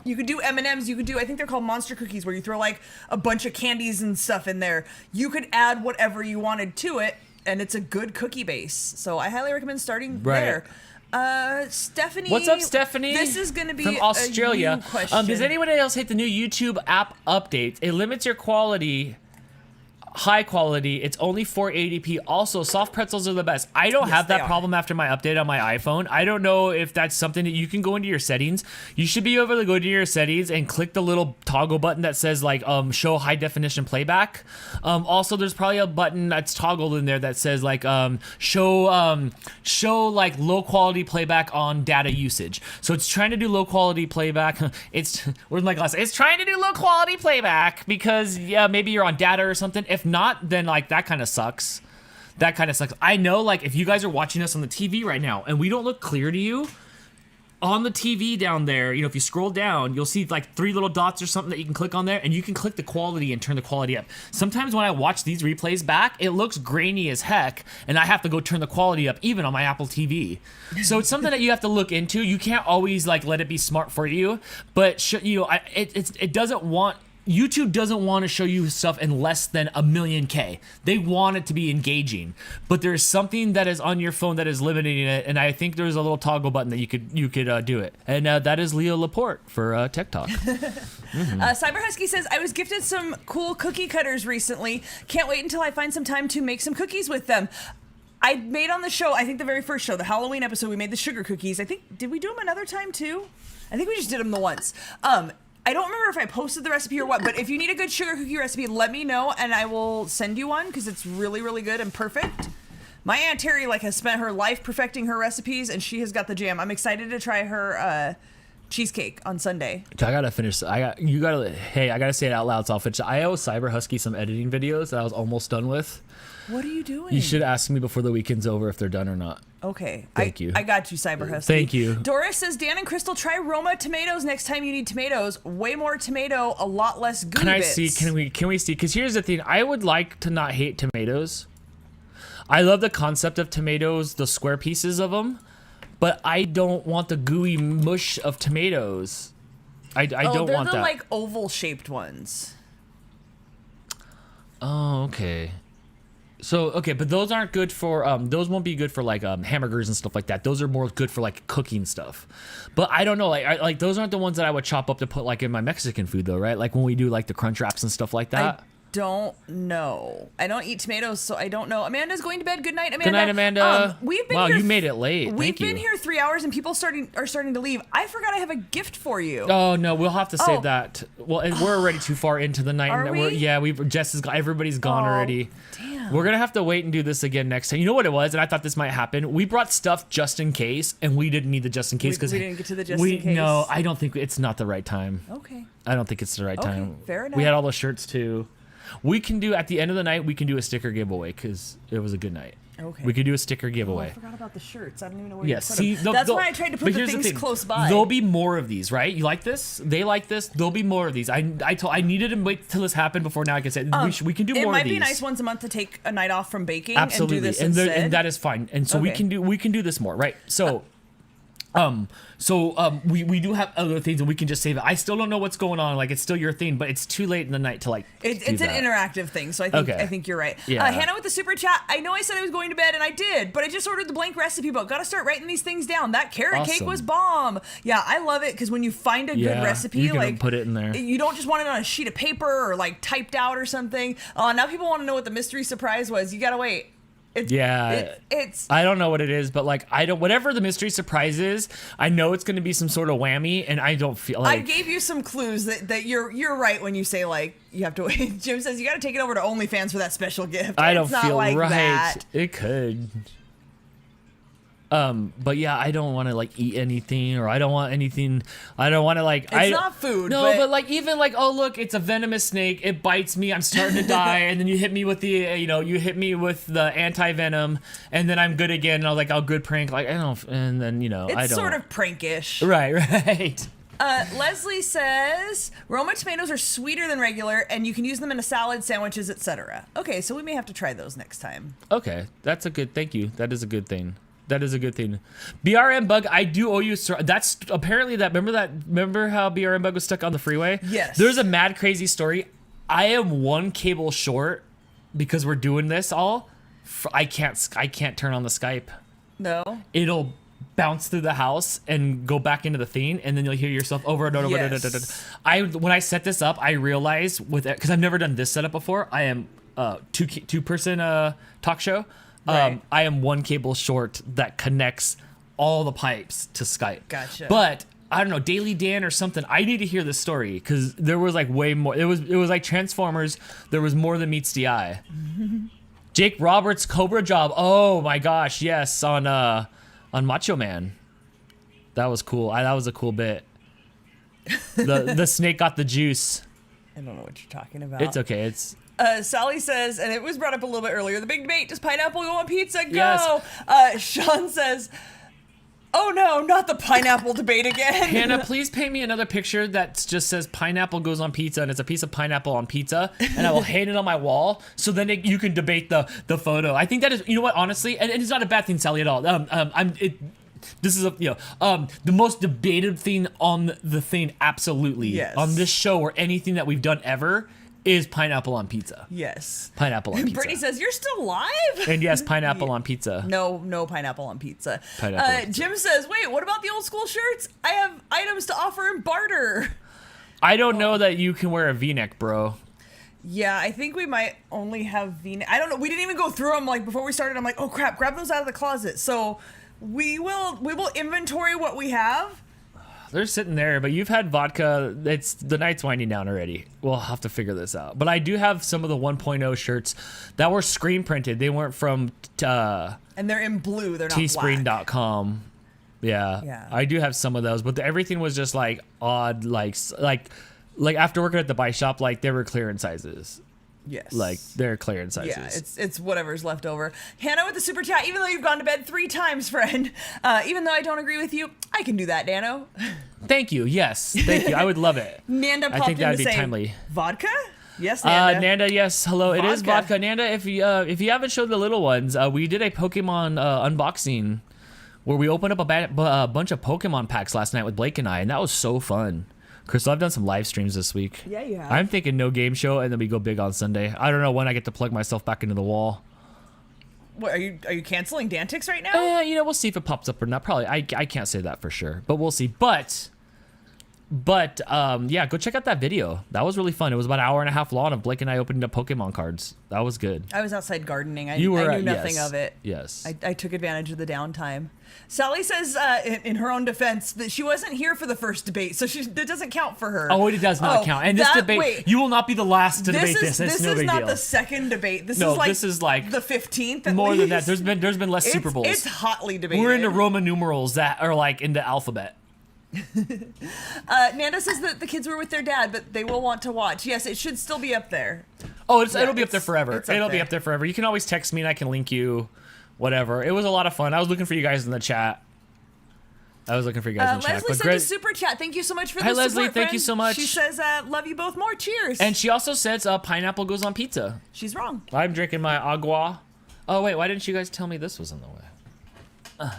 You could do M&Ms. You could do, I think they're called monster cookies, where you throw like a bunch of candies and stuff in there. You could add whatever you wanted to it, and it's a good cookie base. So I highly recommend starting there. Stephanie. What's up, Stephanie? This is going to be from Australia. A you question. Does anyone else hate the new YouTube app updates? It limits your quality. High quality. It's only 480p. Also, soft pretzels are the best. I don't have that problem after my update on my iPhone. I don't know if that's something that you can go into your settings. You should be able to go to your settings and click the little toggle button that says like show high definition playback. Also, there's probably a button that's toggled in there that says like show like low quality playback on data usage. So it's trying to do low quality playback. Where's my glass? It's trying to do low quality playback because maybe you're on data or something. If not, then like that kind of sucks. That kind of sucks. I know, like, if you guys are watching us on the TV right now and we don't look clear to you, on the TV down there, you know, if you scroll down, you'll see like 3 little dots or something that you can click on there, and you can click the quality and turn the quality up. Sometimes when I watch these replays back, it looks grainy as heck, and I have to go turn the quality up even on my Apple TV. So it's something that you have to look into. You can't always like let it be smart for you, but it doesn't want. YouTube doesn't want to show you stuff in less than 1,000,000. They want it to be engaging, but there's something that is on your phone that is limiting it, and I think there's a little toggle button that you could do it, and that is Leo Laporte for Tech Talk. Cyber Husky says, I was gifted some cool cookie cutters recently. Can't wait until I find some time to make some cookies with them. I made on the show, I think the very first show, the Halloween episode, we made the sugar cookies. I think, did we do them another time too? I think we just did them the once. I don't remember if I posted the recipe or what, but if you need a good sugar cookie recipe, let me know and I will send you one because it's really, really good and perfect. My Aunt Terry has spent her life perfecting her recipes and she has got the jam. I'm excited to try her cheesecake on Sunday. I gotta finish. I gotta say it out loud. So I'll finish. I owe Cyber Husky some editing videos that I was almost done with. What are you doing? You should ask me before the weekend's over if they're done or not. Okay. Thank you. I got you, Cyber Husky. Thank you. Doris says, Dan and Crystal, try Roma tomatoes next time you need tomatoes. Way more tomato, a lot less gooey Can I bits. see? Can we see? Because here's the thing. I would like to not hate tomatoes. I love the concept of tomatoes, the square pieces of them, but I don't want the gooey mush of tomatoes. I don't want that. They're the oval shaped ones. Oh, okay. So, okay, but those aren't good for, those won't be good for hamburgers and stuff like that. Those are more good for cooking stuff. But I don't know, those aren't the ones that I would chop up to put in my Mexican food though, right? Like when we do the crunch wraps and stuff like that. I don't know. I don't eat tomatoes, so I don't know. Amanda's going to bed. Good night, Amanda. Good night, Amanda. We've been wow, here you made it late. We've Thank you. been here 3 hours and people are starting to leave. I forgot I have a gift for you. Oh no, we'll have to save Oh. that. Well, and we're already too far into the night. Are we? Jess is gone. Everybody's gone already. Damn. We're gonna have to wait and do this again next time. You know what it was, and I thought this might happen. We brought stuff just in case, and we didn't need the just in case because we didn't get to the just in case. No, I don't think it's not the right time. Okay. I don't think it's the right Okay, time. fair enough. We had all the shirts too. We can do at the end of the night. We can do a sticker giveaway because it was a good night. Okay. We could do a sticker Oh, I giveaway. forgot about the shirts. I don't even know where Yeah, you put see, them. That's why I tried to put but the here's things thing. close by. There'll be more of these, right? You like this? They like this. There'll be more of these. I needed to wait till this happened before now I can say we can do more of these. It might be nice once a month to take a night off from baking Absolutely, and do this and instead. and that is fine. And so we Okay. can do this more, right? So. We do have other things and we can just save it. I still don't know what's going on. It's still your thing, but it's too late in the night to It's do an that. interactive thing, so I think you're right. Yeah. Hannah with the super chat. I know I said I was going to bed, and I did, but I just ordered the blank recipe book. Got to start writing these things down. That carrot cake Awesome. was bomb. Yeah, I love it because when you find a good recipe, you can put it in there. You don't just want it on a sheet of paper or typed out or something. Now people want to know what the mystery surprise was. You gotta wait. It's I don't know what it is, but whatever the mystery surprise is, I know it's going to be some sort of whammy, and I don't feel I gave you some clues that you're right when you say you have to wait. Jim says you got to take it over to OnlyFans for that special gift. I don't It's not feel like right. that. It could. But yeah, I don't want to eat anything, or I don't want anything. I don't want to It's not food. No, but even oh look, it's a venomous snake. It bites me. I'm starting to die, and then you hit me with the you hit me with the anti venom, and then I'm good again. And I was like, oh, good prank. I don't. And then I don't. It's sort of prankish. Right. Leslie says Roma tomatoes are sweeter than regular, and you can use them in a salad, sandwiches, etc. Okay, so we may have to try those next time. Okay, that's a good. Thank you. That is a good thing. That is a good thing. BRM Bug, I do owe you. That's apparently that. Remember how BRM Bug was stuck on the freeway? Yes. There's a mad crazy story. I am one cable short because we're doing this all. I can't turn on the Skype. No. It'll bounce through the house and go back into the thing, and then you'll hear yourself over and over. Yes. When I set this up, I realized because I've never done this setup before. I am two person talk show. Right. I am one cable short that connects all the pipes to Skype. Gotcha. But I don't know, Daily Dan or something. I need to hear this story because there was way more. It was like Transformers. There was more than meets the eye. Jake Roberts' Cobra job. Oh my gosh, yes, on Macho Man. That was cool. That was a cool bit. The snake got the juice. I don't know what you're talking about. It's okay. It's. Sally says, and it was brought up a little bit earlier, the big debate, does pineapple go on pizza? Go! Yes. Sean says, oh no, not the pineapple debate again. Hannah, please paint me another picture that just says pineapple goes on pizza, and it's a piece of pineapple on pizza, and I will hang it on my wall, so then you can debate the photo. I think that is, you know what, honestly, and it's not a bad thing, Sally, at all. This is the most debated thing on the thing, absolutely. Yes. On this show or anything that we've done ever is pineapple on pizza. Yes. Pineapple on pizza. Brittany says, you're still live? And yes, pineapple on pizza. No pineapple on pizza. Pineapple on pizza. Jim says, wait, what about the old school shirts? I have items to offer in barter. I don't know that you can wear a V-neck, bro. Yeah, I think we might only have V-neck. I don't know. We didn't even go through them. Before we started, I'm like, oh crap, grab those out of the closet. So we will inventory what we have. they're sitting there, but you've had vodka. The night's winding down already. We'll have to figure this out. But I do have some of the 1.0 shirts that were screen printed. They weren't from and they're in blue. They're not teespring.com. Yeah. I do have some of those, but everything was just like odd, like after working at the bike shop, like they were clearance sizes. Yes. Like they're clearance sizes. Yeah, it's whatever's left over. Hannah with the super chat. Even though you've gone to bed 3 times, friend. Even though I don't agree with you, I can do that, Dano. Thank you. Yes. Thank you. I would love it. Nanda popped I think in that'd to be say, timely. Vodka? Yes, Nanda. Nanda, yes. Hello. It is Vodka. vodka. Nanda, if you haven't showed the little ones, we did a Pokemon unboxing where we opened up a bunch of Pokemon packs last night with Blake and I, and that was so fun. Crystal, I've done some live streams this week. Yeah, you have. I'm thinking no game show, and then we go big on Sunday. I don't know when I get to plug myself back into the wall. What, are you canceling Dantix right now? We'll see if it pops up or not. Probably. I can't say that for sure, but we'll see. But yeah, go check out that video. That was really fun. It was about an hour and a half long of Blake and I opening up Pokemon cards. That was good. I was outside gardening. I You were, knew nothing yes. of it. Yes. I took advantage of the downtime. Sally says, in her own defense, that she wasn't here for the first debate, so that doesn't count for her. Oh, it does not count. And this debate, wait, you will not be the last to debate this. It's no is big not deal. the second debate. This is like the 15th. At more least. than that. There's been less Super Bowls. It's hotly debated. We're into Roman numerals that are like in the alphabet. Nanda says that the kids were with their dad, but they will want to watch. Yes, it should still be up there. Oh, it'll be up there forever. It'll be up there forever. You can always text me and I can link you. Whatever. It was a lot of fun. I was looking for you guys in the chat. Leslie sent a super chat. Thank you so much for the support, Leslie, thank you friend. so much. She says, love you both more. Cheers. And she also says pineapple goes on pizza. She's wrong. I'm drinking my agua. Oh, wait, why didn't you guys tell me this was in the way?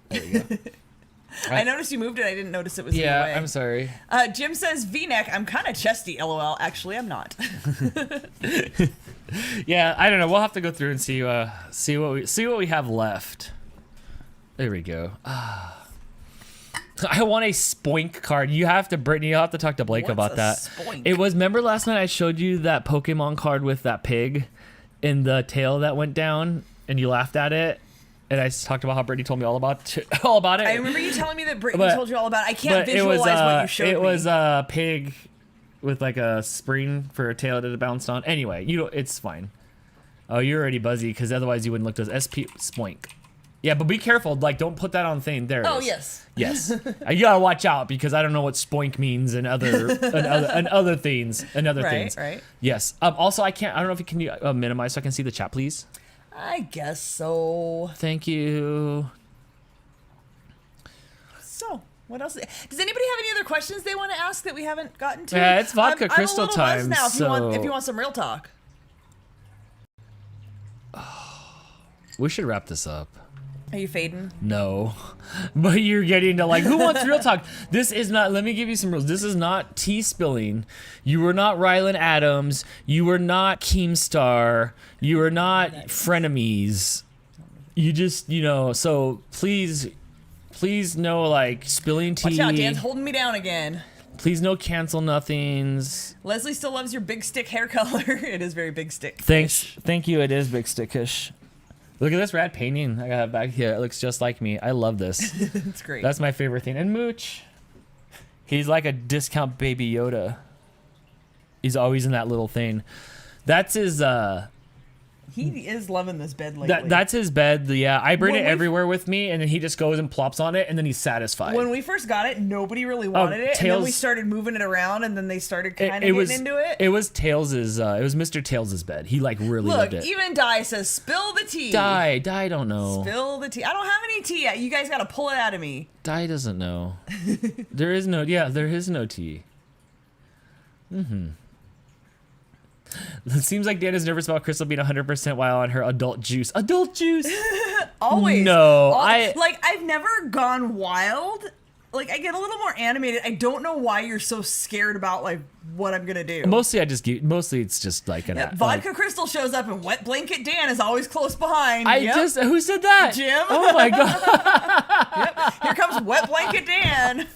There we go. I noticed you moved it. I didn't notice it was in the way. Yeah, I'm sorry. Jim says V-neck. I'm kind of chesty. LOL. Actually, I'm not. Yeah, I don't know. We'll have to go through and see what we have left. There we go. I want a spoink card. You have to, Brittany. You'll have to talk to Blake about that. Spoink? It was. Remember last night I showed you that Pokemon card with that pig in the tail that went down, and you laughed at it. And I talked about how Brittany told me all about it. I remember you telling me that Brittany told you all about it. I can't visualize what you showed me. It was a pig with like a spring for a tail that it bounced on. Anyway, it's fine. Oh, you're already buzzy because otherwise you wouldn't look those SP spoink. Yeah, but be careful. Like, don't put that on thing. There it is. Oh, yes. Yes. You gotta watch out because I don't know what spoink means and other things. Right. Yes. Also, I don't know if you can minimize so I can see the chat, please. I guess so. Thank you. So, what else? Does anybody have any other questions they want to ask that we haven't gotten to? Yeah, it's vodka crystal I'm a little time. buzzed now if you want some real talk. We should wrap this up. Are you fading? No, but you're getting to like, who wants real talk? This is not, let me give you some rules. This is not tea spilling. You were not Rylan Adams. You were not Keemstar. You were not frenemies. You just, so please no like spilling tea. Watch out, Dan's holding me down again. Please no cancel nothings. Leslie still loves your big stick hair color. It is very big stick. Thanks. Thank you. It is big stickish. Look at this rad painting I got back here. It looks just like me. I love this. It's great. That's my favorite thing. And Mooch, he's like a discount Baby Yoda. He's always in that little thing. That's his, he is loving this bed lately. That's his bed. Yeah, I bring it everywhere with me, and then he just goes and plops on it, and then he's satisfied. When we first got it, nobody really wanted it, and then we started moving it around, and then they started kind of getting into it. It was Tails's. It was Mr. Tails's bed. He like really loved it. Even Di says, "Spill the tea." Di don't know. Spill the tea. I don't have any tea yet. You guys got to pull it out of me. Di doesn't know. There is no tea. Mm-hmm. It seems like Dan is nervous about Crystal being 100% while on her adult juice. Adult juice? Always. No. I've never gone wild. Like, I get a little more animated. I don't know why you're so scared about, like, what I'm going to do. Mostly it's just like an... Vodka Crystal shows up and Wet Blanket Dan is always close behind. Who said that? Jim. Oh my God. Yep. Here comes Wet Blanket Dan.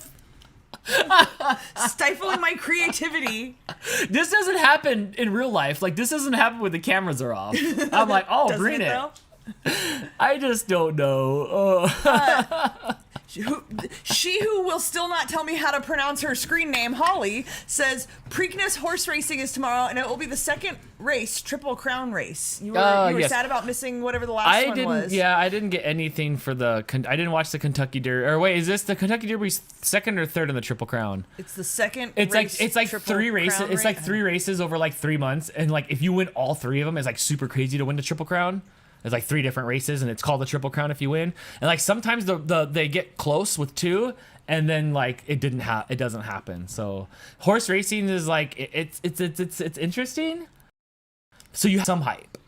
Stifling my creativity. This doesn't happen in real life. Like, this doesn't happen when the cameras are off. I'm like, bring it. I just don't know. She who will still not tell me how to pronounce her screen name, Holly, says Preakness horse racing is tomorrow, and it will be the second race, Triple Crown race. You were Yes. sad about missing whatever the last one was. Yeah, I didn't get anything for I didn't watch the Kentucky Derby. Or wait, is this the Kentucky Derby second or third in the Triple Crown? It's the second. It's like Triple three races. Crown It's like 3 races over like 3 months, and like if you win all 3 of them, it's like super crazy to win the Triple Crown. There's like 3 different races, and it's called the Triple Crown if you win. And like sometimes they get close with 2, and then like it doesn't happen. So horse racing is like it's interesting. So you have some hype.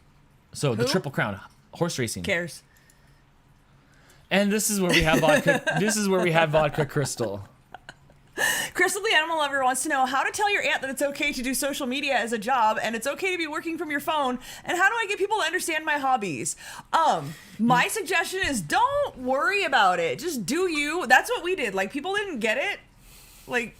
So the Triple Crown horse racing. Cares. And this is where we have vodka. This is where we have vodka crystal. Crystal the Animal Lover wants to know how to tell your aunt that it's okay to do social media as a job and it's okay to be working from your phone, and how do I get people to understand my hobbies? My suggestion is don't worry about it. Just do you. That's what we did. Like, people didn't get it. Like,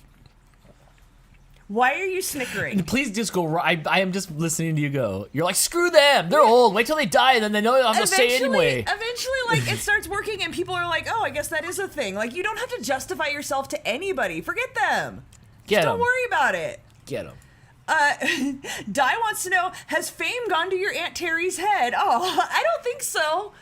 why are you snickering? Please just go. I am just listening to you go. You're like, screw them. They're old. Wait till they die, and then they know I'm gonna say anyway. Eventually, like, it starts working, and people are like, "Oh, I guess that is a thing." Like, you don't have to justify yourself to anybody. Forget them. Get Just don't 'em. worry about it. Get them. Di wants to know, has fame gone to your Aunt Terry's head? Oh, I don't think so.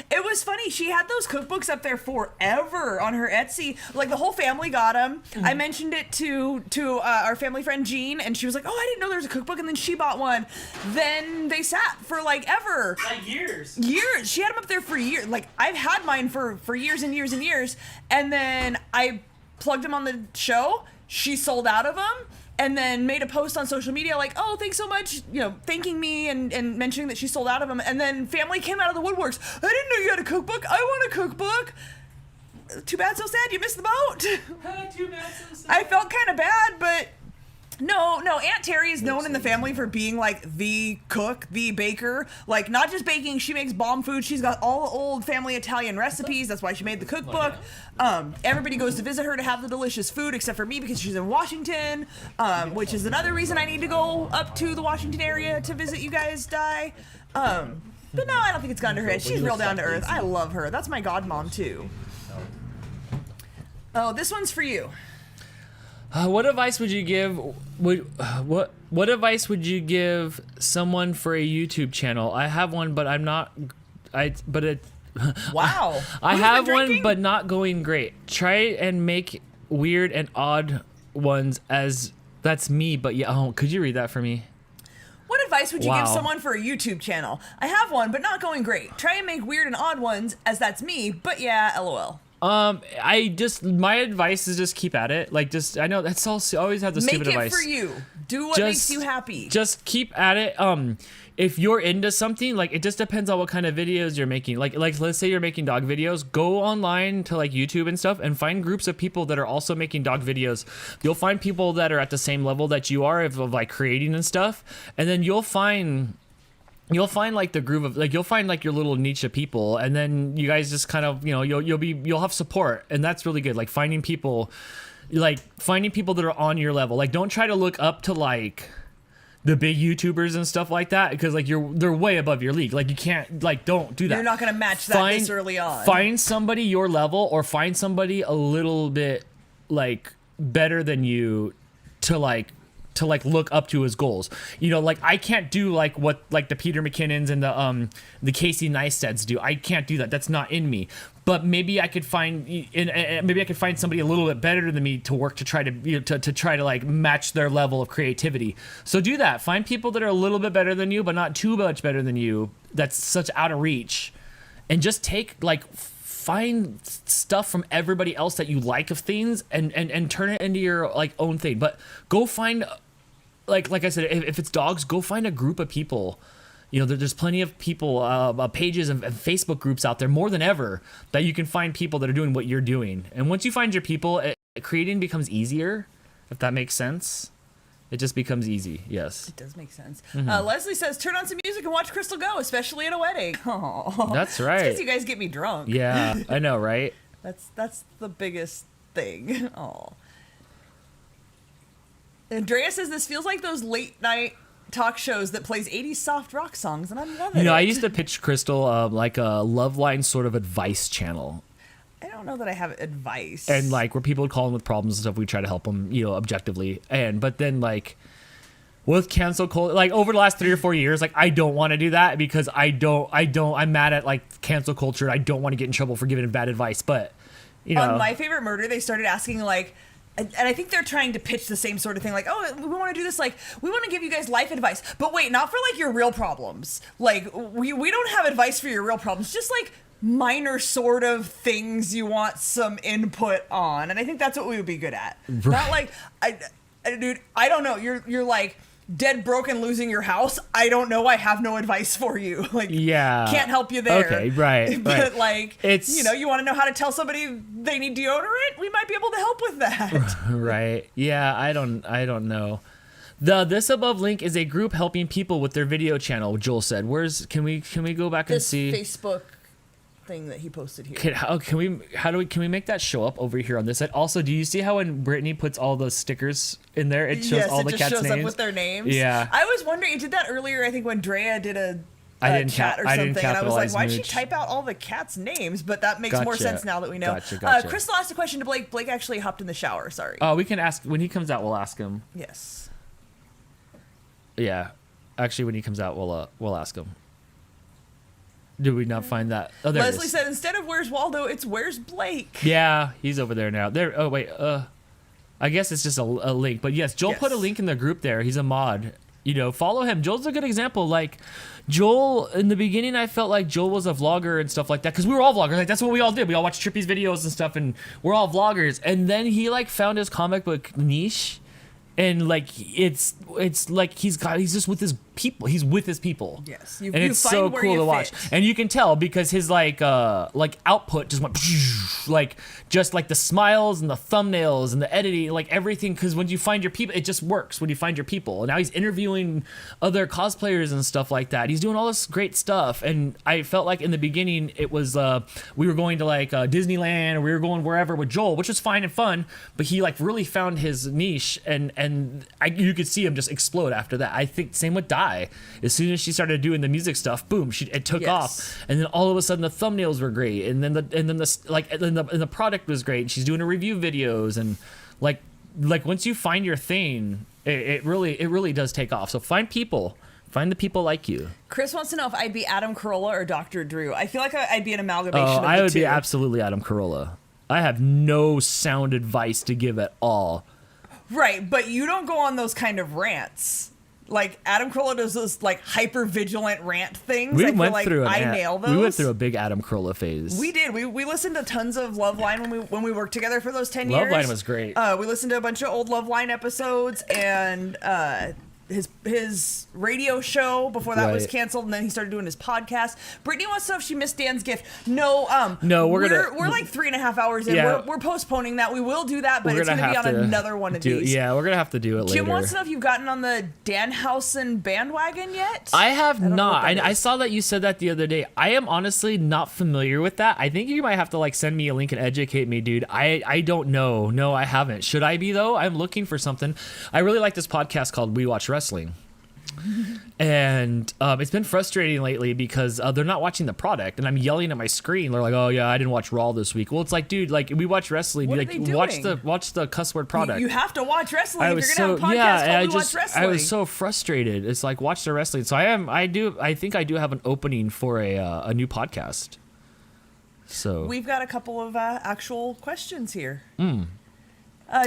It was funny. She had those cookbooks up there forever on her Etsy. Like, the whole family got them. I mentioned it to our family friend Jean, and she was like, "Oh, I didn't know there was a cookbook," and then she bought one. Then they sat for like ever. Like years. Years. She had them up there for years. Like, I've had mine for years and years and years. And then I plugged them on the show. She sold out of them. And then made a post on social media like, "Oh, thanks so much," thanking me and mentioning that she sold out of them. And then family came out of the woodworks. "I didn't know you had a cookbook. I want a cookbook." Too bad, so sad. You missed the boat. Too bad, so sad. I felt kind of bad, but no. Aunt Terry is known in the family for being like the cook, the baker. Like, not just baking, she makes bomb food. She's got all the old family Italian recipes. That's why she made the cookbook. Everybody goes to visit her to have the delicious food, except for me because she's in Washington, which is another reason I need to go up to the Washington area to visit you guys, Di. But no, I don't think it's gone to her head. She's real down to earth. I love her. That's my godmom too. Oh, this one's for you. What advice would you give? What advice would you give someone for a YouTube channel? I have one, but I'm not. Wow. I Who's have been one, drinking? but not going great. Try and make weird and odd ones as that's me. But yeah, could you read that for me? What advice would you give Wow. someone for a YouTube channel? I have one, but not going great. Try and make weird and odd ones, as that's me, but yeah, LOL. My advice is just keep at it. Like, I know that's always have the Make stupid it advice. for you. Do what makes you happy. Just keep at it. If you're into something, like, it just depends on what kind of videos you're making. Like let's say you're making dog videos, go online to like YouTube and stuff and find groups of people that are also making dog videos. You'll find people that are at the same level that you are of like creating and stuff, and then you'll find like the groove of like you'll find like your little niche of people, and then you guys just kind of you'll have support, and that's really good. Like finding people that are on your level. Like, don't try to look up to like the big YouTubers and stuff like that, because like they're way above your league. Like, you can't, like, don't do that. You're not gonna match that this early on. Find somebody your level, or find somebody a little bit like better than you to look up to his goals. Like, I can't do like what like the Peter McKinnons and the Casey Neistadts do. I can't do that. That's not in me. But maybe I could find somebody a little bit better than me to work to try to like match their level of creativity. So do that. Find people that are a little bit better than you, but not too much better than you. That's such out of reach, and just find stuff from everybody else that you like of things and turn it into your like own thing. But go find like I said, if it's dogs, go find a group of people. There's plenty of people, pages and Facebook groups out there more than ever that you can find people that are doing what you're doing. And once you find your people, creating becomes easier, if that makes sense. It just becomes easy. Yes. It does make sense. Mm-hmm. Leslie says, turn on some music and watch Crystal go, especially at a wedding. Oh, That's right. because you guys get me drunk. Yeah, I know, right? That's the biggest thing. Oh. Andrea says this feels like those late night talk shows that plays 80s soft rock songs, and I'm loving it. I used to pitch Crystal like a Loveline sort of advice channel. I don't know that I have advice. And like where people would call in with problems and stuff, we try to help them, objectively. But then like with cancel culture, like over the last 3 or 4 years, like I don't want to do that because I'm mad at like cancel culture. I don't want to get in trouble for giving bad advice. But on My Favorite Murder, they started asking like, and I think they're trying to pitch the same sort of thing, like, oh, we want to do this, like, we want to give you guys life advice, but wait, not for like your real problems. Like we don't have advice for your real problems, just like minor sort of things you want some input on. And I think that's what we would be good at. Right. Not like, dude, I don't know. You're like dead broke and losing your house. I don't know. I have no advice for you. Like, yeah, can't help you there. Okay, right. But like, it's, you want to know how to tell somebody they need deodorant? We might be able to help with that. Right. Yeah. I don't know. This above link is a group helping people with their video channel. Joel said, can we go back and see Facebook thing that he posted here? Can we make that show up over here on this side? Also, do you see how when Brittany puts all those stickers in there, it shows all the cats' names? Yes, it just shows up with their names. Yeah. I was wondering, it did that earlier, I think, when Drea did a chat or something, and I was like, why'd she type out all the cats' names? But that makes more sense now that we know. Gotcha. Crystal asked a question to Blake. Blake actually hopped in the shower, sorry. Oh, we can ask, when he comes out, we'll ask him. Yes. Yeah. Actually, when he comes out, we'll ask him. Did we not find that? Oh, there Leslie said, instead of where's Waldo, it's where's Blake. Yeah, he's over there now. There. Oh, wait. I guess it's just a link. But yes, Joel put a link in the group there. He's a mod. Follow him. Joel's a good example. Like, Joel, in the beginning, I felt like Joel was a vlogger and stuff like that. Because we were all vloggers. Like, that's what we all did. We all watched Trippy's videos and stuff. And we're all vloggers. And then he, like, found his comic book niche. And like it's like he's just with his people. He's with his people. Yes, and it's so cool to watch. And you can tell because his like output just went like just like the smiles and the thumbnails and the editing, like everything. Because when you find your people, it just works when you find your people. And now he's interviewing other cosplayers and stuff like that. He's doing all this great stuff. And I felt like in the beginning it was we were going to like Disneyland or we were going wherever with Joel, which was fine and fun. But he like really found his niche and you could see him just explode after that. I think same with Di. As soon as she started doing the music stuff, boom, it took off. And then all of a sudden the thumbnails were great, and then the product was great. And she's doing her review videos, and like once you find your thing, it really does take off. So find the people like you. Chris wants to know if I'd be Adam Carolla or Dr. Drew. I feel like I'd be an amalgamation of the two. I would be absolutely Adam Carolla. I have no sound advice to give at all. Right, but you don't go on those kind of rants. Like, Adam Carolla does those, like, hyper-vigilant rant things. We went through nail those. We went through a big Adam Carolla phase. We did. We listened to tons of Loveline when we worked together for those 10 years. Loveline was great. We listened to a bunch of old Loveline episodes, and his radio show before that was canceled, and then he started doing his podcast. Brittany wants to know if she missed Dan's gift. No, we're like 3.5 hours in. Yeah. We're postponing that. We will do that, but it's gonna be on another one of these. Yeah, we're gonna have to do it later. Jim wants to know if you've gotten on the Danhausen bandwagon yet. I have not. I saw that you said that the other day. I am honestly not familiar with that. I think you might have to like send me a link and educate me, dude. I don't know. No, I haven't. Should I be though? I'm looking for something. I really like this podcast called We Watch Wrestling. And it's been frustrating lately because they're not watching the product, and I'm yelling at my screen. They're like, "Oh yeah, I didn't watch Raw this week." Well, it's like, dude, like we watch wrestling. What like are they doing? watch the cuss word product. You have to watch wrestling. If you're gonna have a podcast called We Watch Wrestling. I was so frustrated. It's like watch the wrestling. So I think I do have an opening for a new podcast. So we've got a couple of actual questions here.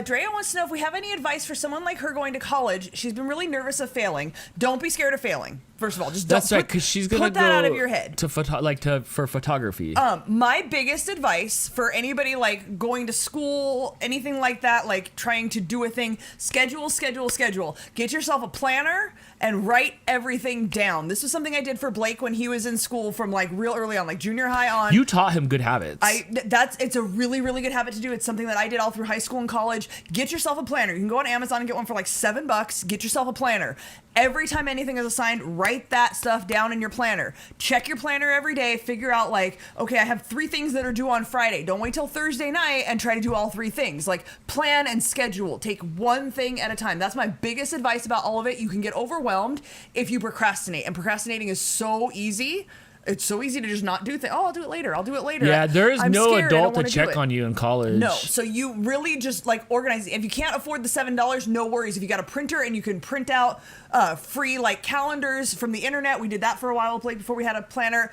Drea wants to know if we have any advice for someone like her going to college. She's been really nervous of failing. Don't be scared of failing. First of all, just that's right, because she's gonna put that out of your head for photography. My biggest advice for anybody like going to school, anything like that, like trying to do a thing, schedule. Get yourself a planner and write everything down. This was something I did for Blake when he was in school from like real early on, like junior high on. You taught him good habits. It's a really, really good habit to do. It's something that I did all through high school and college. Get yourself a planner. You can go on Amazon and get one for like $7. Get yourself a planner. Every time anything is assigned, write that stuff down in your planner. Check your planner every day. Figure out like, okay, I have 3 things that are due on Friday. Don't wait till Thursday night and try to do all 3 things. Like, plan and schedule. Take one thing at a time. That's my biggest advice about all of it. You can get overwhelmed if you procrastinate, and procrastinating is so easy. It's so easy to just not do things. Oh, I'll do it later. I'll do it later. Yeah, there's I'm no scared. I don't adult to wanna do check it. on you in college. No, so you really just like organize. If you can't afford the $7, no worries. If you got a printer and you can print out free like calendars from the internet, we did that for a while, like before we had a planner.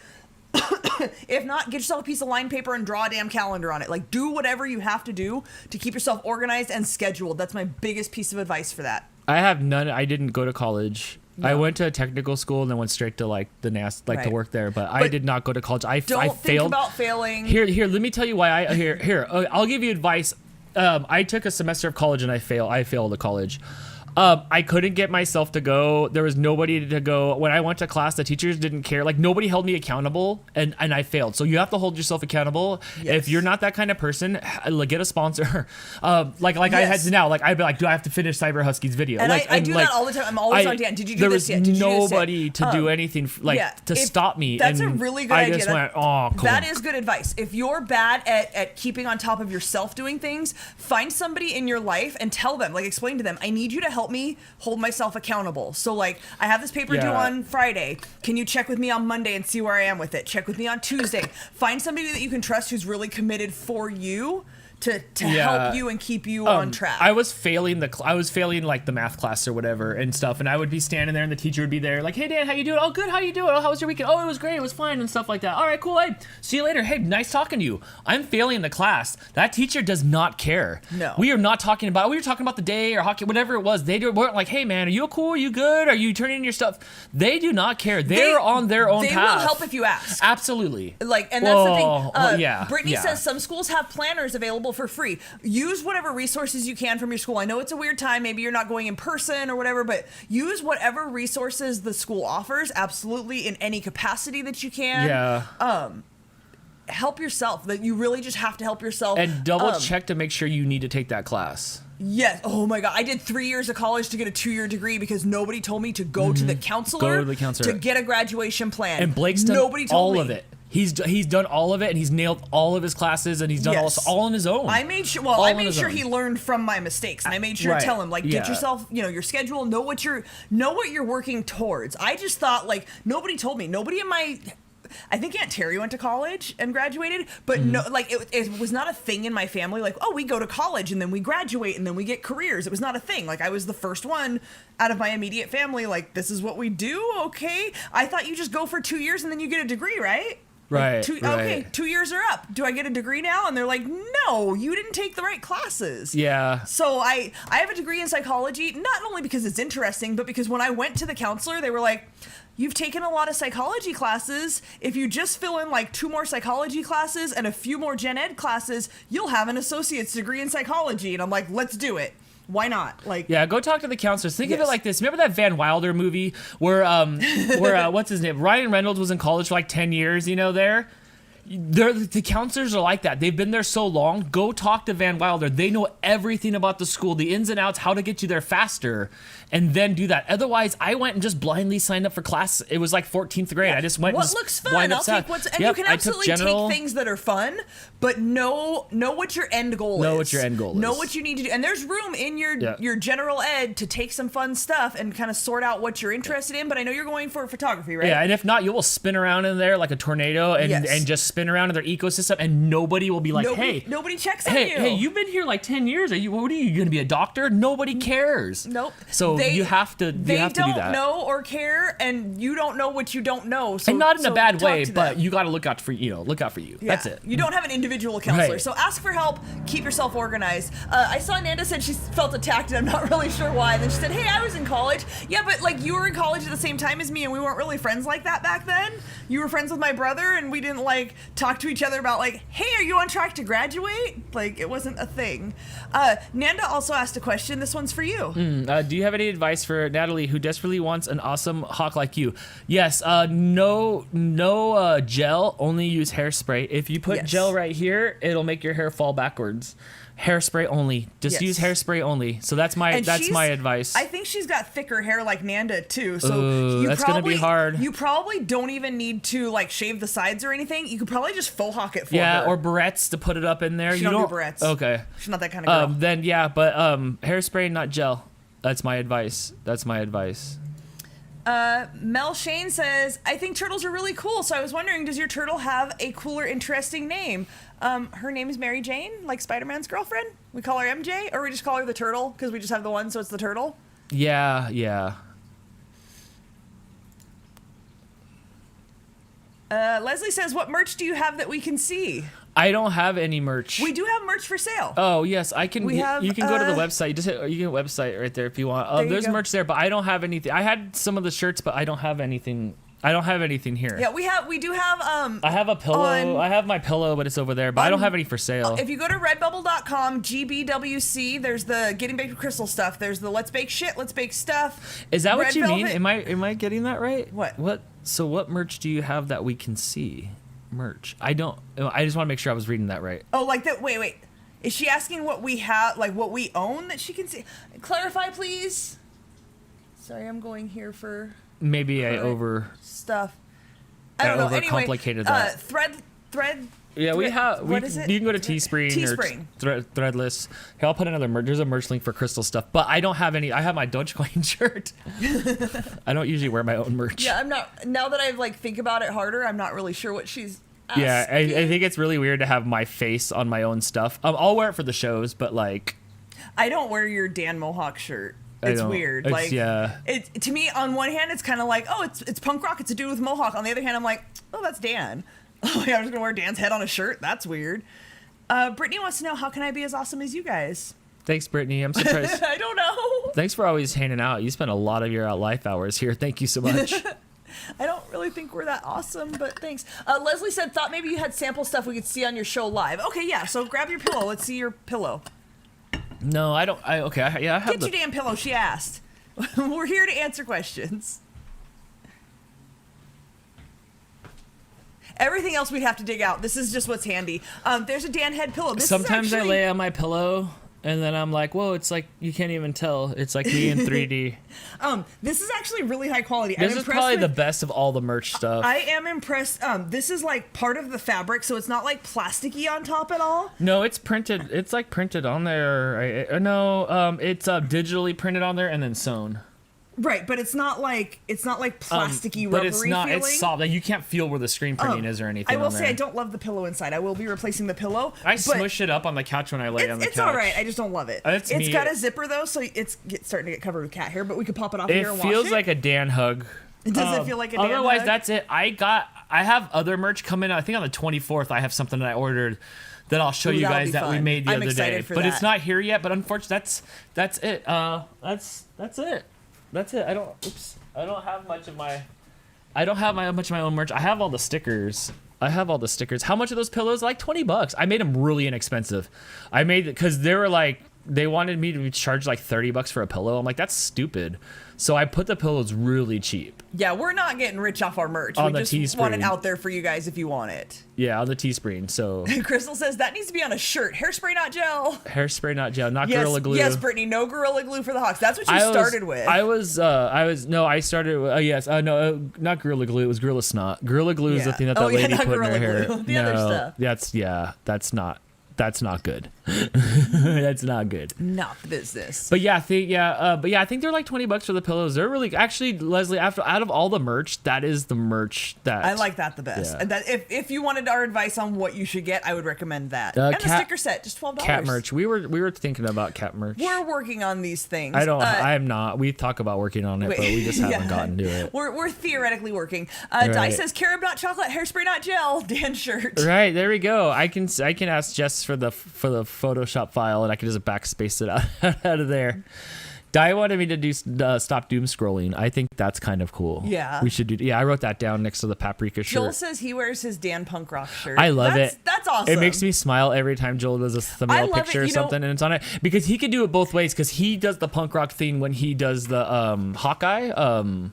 If not, get yourself a piece of lined paper and draw a damn calendar on it. Like, do whatever you have to do to keep yourself organized and scheduled. That's my biggest piece of advice for that. I have none. I didn't go to college. No. I went to a technical school and then went straight to like the NAS, like to Right. work there. But I did not go to college. I Don't think failed. about failing. Here. Let me tell you why. I'll give you advice. I took a semester of college and I failed at college. I couldn't get myself to go. There was nobody to go. When I went to class, the teachers didn't care. Like, nobody held me accountable, and I failed. So you have to hold yourself accountable. Yes. If you're not that kind of person, like, get a sponsor. Like I had Yes. to now. Like, I'd be like, do I have to finish Cyber Husky's video? And like, I do that all the time. I'm always on Dan. Did you do this yet? Did you do this yet? nobody to do anything to stop me. That's and a really good I idea. just went, oh, cool. That is good advice. If you're bad at keeping on top of yourself doing things, find somebody in your life and tell them, like, explain to them, I need you to help me hold myself accountable. So, like, I have this paper due on Friday. Can you check with me on Monday and see where I am with it? Check with me on Tuesday. Find somebody that you can trust who's really committed for you to help you and keep you on track. I was failing like the math class or whatever and stuff, and I would be standing there and the teacher would be there like, hey Dan, how you doing? Oh, good, how you doing? Oh, how was your weekend? Oh, it was great, it was fine and stuff like that. All right, cool, hey, see you later. Hey, nice talking to you. I'm failing the class. That teacher does not care. No. We were talking about the day or hockey, whatever it was. They weren't like, hey man, are you cool? Are you good? Are you turning in your stuff? They do not care. They're on their own path. They will help if you ask. Absolutely. Like, and that's the thing. Yeah. Brittany says some schools have planners available for free. Use whatever resources you can from your school. I know it's a weird time. Maybe you're not going in person or whatever, but use whatever resources the school offers. Absolutely, in any capacity that you can. Yeah. Help yourself. That you really just have to help yourself. And double check to make sure you need to take that class. Yes. Oh my God. I did 3 years of college to get a 2-year degree because nobody told me to go to the counselor. Go to the counselor to get a graduation plan. And Blake's done nobody told all me. of it. He's done all of it, and he's nailed all of his classes, and he's done all on his own. I made sure. All I on made his sure own. he learned from my mistakes, and I made sure to tell him, like, get yourself, your schedule, know what you're working towards. I just thought, like, nobody told me. Nobody in my. I think Aunt Terry went to college and graduated, but no, like it was not a thing in my family. Like, oh, we go to college and then we graduate and then we get careers. It was not a thing. Like, I was the first one out of my immediate family. Like, this is what we do. Okay, I thought you just go for 2 years and then you get a degree, right? Right. Okay, 2 years are up. Do I get a degree now? And they're like, no, you didn't take the right classes. Yeah. So I have a degree in psychology, not only because it's interesting, but because when I went to the counselor, they were like, you've taken a lot of psychology classes. If you just fill in like 2 more psychology classes and a few more gen ed classes, you'll have an associate's degree in psychology. And I'm like, let's do it. Why not? Like, yeah, go talk to the counselors. Think of it like this. Remember that Van Wilder movie where what's his name? Ryan Reynolds was in college for like 10 years, there? The counselors are like that. They've been there so long. Go talk to Van Wilder. They know everything about the school, the ins and outs, how to get you there faster, and then do that. Otherwise, I went and just blindly signed up for class. It was like 14th grade. I just went what and looks fun? lined up I'll take what's, and you can absolutely take things that are fun, but know what your end goal is. Know what your end goal is. Know what you need to do. And there's room in your general ed to take some fun stuff and kind of sort out what you're interested in, but I know you're going for photography, right? Yeah, and if not, you will spin around in there like a tornado and just spin around in their ecosystem, and nobody will be like, nobody checks on you. Hey, you've been here like 10 years. What are you going to be, a doctor? Nobody cares. Nope. So you have to do that. They don't know or care, and you don't know what you don't know. So, and not in a bad way, but but you got to look out for you. Yeah. That's it. You don't have an individual counselor, Right. so ask for help. Keep yourself organized. I saw Nanda said she felt attacked, and I'm not really sure why. And then she said, "Hey, I was in college." Yeah, but like you were in college at the same time as me, and we weren't really friends like that back then. You were friends with my brother, and we didn't like talk to each other about like, "Hey, are you on track to graduate?" Like it wasn't a thing. Nanda also asked a question. This one's for you. Do you have any advice for Natalie, who desperately wants an awesome hawk like you? Yes. No gel. Only use hairspray. If you put gel right here, it'll make your hair fall backwards. Hairspray only. Just use hairspray only. So that's my advice. I think she's got thicker hair like Nanda too. So that's gonna be hard. You probably don't even need to like shave the sides or anything. You could probably just faux hawk it for her. Yeah, or barrettes to put it up in there. She don't do barrettes. Okay. She's not that kind of girl. Then yeah, but hairspray, not gel. That's my advice. Mel Shane says, I think turtles are really cool, so I was wondering, does your turtle have a cooler, interesting name? Her name is Mary Jane, like Spider-Man's girlfriend. We call her MJ, or we just call her the turtle, because we just have the one, so it's the turtle. Yeah. Leslie says, what merch do you have that we can see? I don't have any merch. We do have merch for sale. Oh yes, I can. You can go to the website. You just hit, you can website right there if you want. There's merch there, but I don't have anything. I had some of the shirts, but I don't have anything. I don't have anything here. Yeah, we do have. I have a pillow. I have my pillow, but it's over there. But I don't have any for sale. If you go to redbubble.com, GBWC, there's the Getting Baked with Crystal stuff. There's the Let's Bake Shit, Let's Bake Stuff. Is that Red what you Velvet. mean? Am I getting that right? What? So what merch do you have that we can see? Merch. I don't. I just want to make sure I was reading that right. Oh, like that. Wait. Is she asking what we have, like what we own that she can see? Clarify, please. Sorry, I'm going here for. Maybe I over stuff. I don't know. Overcomplicated that. Thread. Yeah, we have. What is it? You can go to Teespring or Threadless. Here, I'll put another merch. There's a merch link for Crystal stuff, but I don't have any. I have my Dogecoin shirt. I don't usually wear my own merch. Yeah, I'm not. Now that I think about it harder, I'm not really sure what she's asking. Yeah, I think it's really weird to have my face on my own stuff. I'll wear it for the shows, but like. I don't wear your Dan Mohawk shirt. It's weird. It to me, on one hand, it's kind of like, oh, it's punk rock. It's a dude with a mohawk. On the other hand, I'm like, oh, that's Dan. Oh, yeah, I'm just gonna wear Dan's head on a shirt. That's weird. Brittany wants to know, how can I be as awesome as you guys? Thanks, Brittany. I'm surprised. I don't know. Thanks for always hanging out. You spend a lot of your life hours here. Thank you so much. I don't really think we're that awesome, but thanks. Leslie said, thought maybe you had sample stuff we could see on your show live. Okay, yeah. So grab your pillow. Let's see your pillow. No, I don't. I have Get your damn pillow. She asked. We're here to answer questions. Everything else we'd have to dig out. This is just what's handy. There's a Dan head pillow. Sometimes I lay on my pillow and then I'm like, whoa, it's like you can't even tell. It's like me in 3D. This is actually really high quality. This is probably the best of all the merch stuff. I am impressed. This is like part of the fabric, so it's not like plasticky on top at all. No, it's printed. It's like printed on there. It's digitally printed on there and then sewn. Right, but it's not like plasticky, but rubbery it's not. feeling. It's soft. Like, you can't feel where the screen printing is or anything. I will on say there. I don't love the pillow inside. I will be replacing the pillow. I smush it up on the couch when I lay on the couch. It's all right. I just don't love it. It's got a zipper though, so it's starting to get covered with cat hair. But we could pop it off here and wash it. It feels like a Dan hug. Does it feel like a Dan hug? Otherwise, that's it. I have other merch coming. I think on the 24th, I have something that I ordered that I'll show you guys that we made the other day. But it's not here yet. But unfortunately, that's it. That's it. That's it. I don't have much of my own merch. I have all the stickers. How much are those pillows? Like $20. I made them really inexpensive. I made it because they wanted me to charge like $30 for a pillow. I'm like, that's stupid. So I put the pillows really cheap. Yeah, we're not getting rich off our merch. On we the just want it Teespring. out there for you guys if you want it. Yeah, on the Teespring. So Crystal says that needs to be on a shirt. Hairspray, not gel. Hairspray, not gel. Not Yes, Gorilla Glue. yes, Brittany, no Gorilla Glue for the Hawks. That's what you started with. I started. Not Gorilla Glue. It was Gorilla Snot. Gorilla Glue is the thing that lady put in her hair. The other stuff. That's not good. That's not good. Not business. But I think they're like $20 for the pillows. They're really, actually, Leslie, out of all the merch, that is the merch that I like that the best. Yeah. And that if you wanted our advice on what you should get, I would recommend that. And the sticker set, just $12. Cat merch. We were thinking about cat merch. We're working on these things. I am not. We talk about working on it, but we just haven't gotten to it. We're theoretically working. Right. Di says carob not chocolate, hairspray not gel. Dan shirt. Right, there we go. I can ask Jess for the Photoshop file, and I can just backspace it out of there. Di wanted me to do stop doom scrolling. I think that's kind of cool. Yeah, we should do. Yeah, I wrote that down next to the paprika shirt. Joel says he wears his Dan punk rock shirt. I love it. That's awesome. It makes me smile every time Joel does a thumbnail picture or something, and it's on it because he can do it both ways. Because he does the punk rock thing when he does the Hawkeye.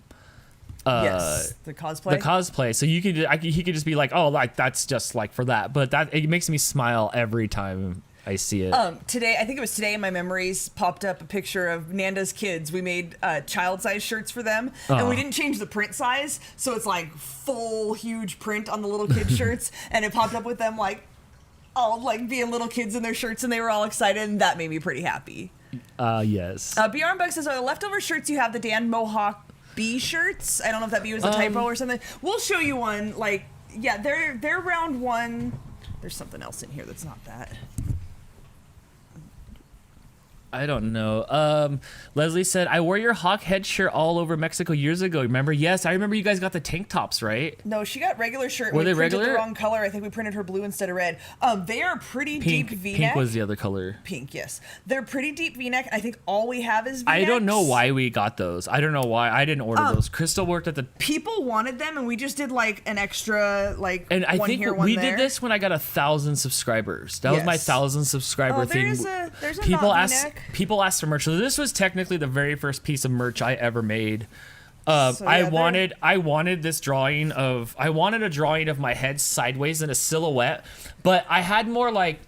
Yes, the cosplay. So he could just be like, oh, like that's just like for that. But it makes me smile every time I see it. Today, I think it was today in my memories, popped up a picture of Nanda's kids. We made child-size shirts for them, and we didn't change the print size, so it's like full, huge print on the little kid shirts, and it popped up with them like all like being little kids in their shirts, and they were all excited, and that made me pretty happy. Yes. Bjorn Buck says, are the leftover shirts you have the Dan Mohawk B shirts. I don't know if that B was a typo or something. We'll show you one. Like, yeah, they're round one. There's something else in here that's not that. I don't know. Leslie said, I wore your Hawk head shirt all over Mexico years ago. Remember? Yes, I remember you guys got the tank tops, right? No, she got regular shirt. Were they printed regular? the wrong color. I think we printed her blue instead of red. They are pretty Pink. deep V-neck. Pink was the other color. Pink, yes. They're pretty deep V-neck. I think all we have is V-necks. I don't know why we got those. I don't know why. I didn't order those. Crystal worked at the... People wanted them, and we just did like an extra, like, And I one think here, one we there. did this when I got 1,000 subscribers. That was my Yes. 1,000 subscriber thing. There's a People not asked. V-neck. People asked for merch. So this was technically the very first piece of merch I ever made. So, I yeah, wanted this drawing of. I wanted a drawing of my head sideways in a silhouette, but I had more like.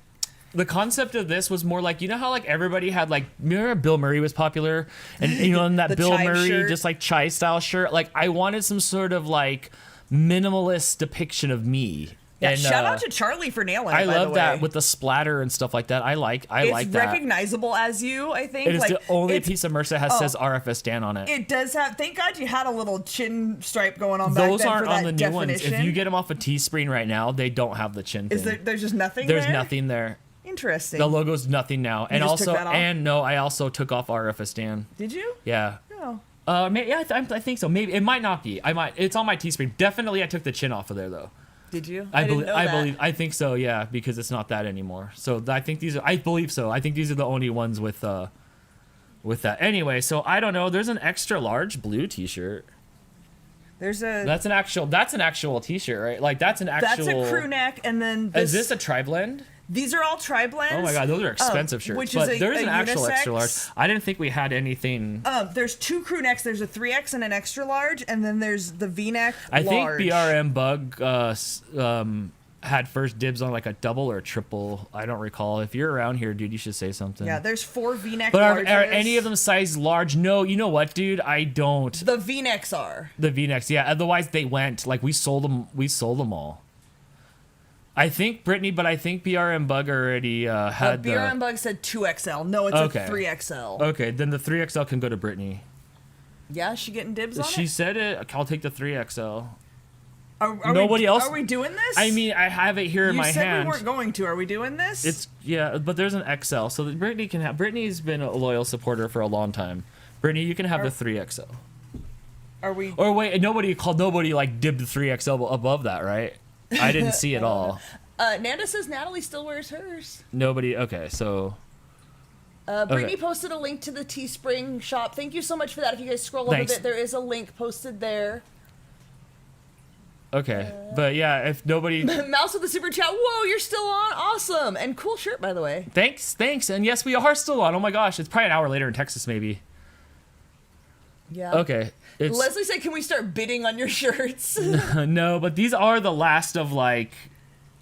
The concept of this was more like, you know how like everybody had like, remember Bill Murray was popular, and you know in that The Bill chive Murray shirt. just like chai style shirt. Like I wanted some sort of like minimalist depiction of me. Yeah, And, shout out to Charlie for nailing it, I by love the that way. with the splatter and stuff like that. I like It's that. recognizable as you, I think. It is like, the only it's- piece of merch that has says RFS Dan on it. It does have. Thank God you had a little chin stripe going on Those back then aren't for on that the new ones. definition. If you get them off of Teespring right now, they don't have the chin Is thing. there? There's just nothing. There's there? nothing there. Interesting. The logo's nothing now. And just took also, that off? and no, I also took off RFS Dan. Did you? Yeah. No. Yeah, I think so. Maybe it might not be. I might. It's on my Teespring. Definitely, I took the chin off of there though. Did you? I didn't believe. know I that. believe. I think so. Yeah, because it's not that anymore. So I think these are. I believe so. I think these are the only ones with that. Anyway, so I don't know. There's an extra large blue T-shirt. There's a. That's an actual T-shirt, right? Like that's an actual. That's a crew neck, and then Is this a tri-blend? These are all tri-blends. Oh my god, those are expensive shirts. which But is there's a an actual extra large. unisex. I didn't think we had anything. There's two crew necks. There's a 3X and an extra large, and then there's the V-neck. I think large. BRM Bug had first dibs on like a double or a triple. I don't recall. If you're around here, dude, you should say something. Yeah, there's 4 V-neck. But are larges. any of them size large? No. You know what, dude? I don't. The V-necks are. The V-necks, yeah. Otherwise, they went like we sold them. We sold them all. I think Brittany, but I think BRM Bug already had BRM Bug said 2XL. No, it's Okay. a 3XL. Okay, then the 3XL can go to Brittany. Yeah, she getting dibs on She it? said it. I'll take the 3XL. Are Nobody else- Are we doing this? I mean, I have it here in you my said hand. we weren't going to. Are we doing this? It's yeah, but there's an XL, so that Brittany can have. Brittany's been a loyal supporter for a long time. Brittany, you can have the 3XL. Are we? Or wait, nobody like dibbed the 3XL above that, right? I didn't see it all. Nanda says Natalie still wears hers. Nobody. Okay, so Brittany posted a link to the Teespring shop. Thank you so much for that. If you guys scroll up a Thanks. bit, there is a link posted there. okay, but yeah, if nobody. Mouse with the super chat. Whoa, you're still on. Awesome. And cool shirt, by the way. Thanks, and yes, we are still on. Oh my gosh, it's probably an hour later in Texas, maybe. Yeah. Okay, it's Leslie said, can we start bidding on your shirts? no, but these are the last of like.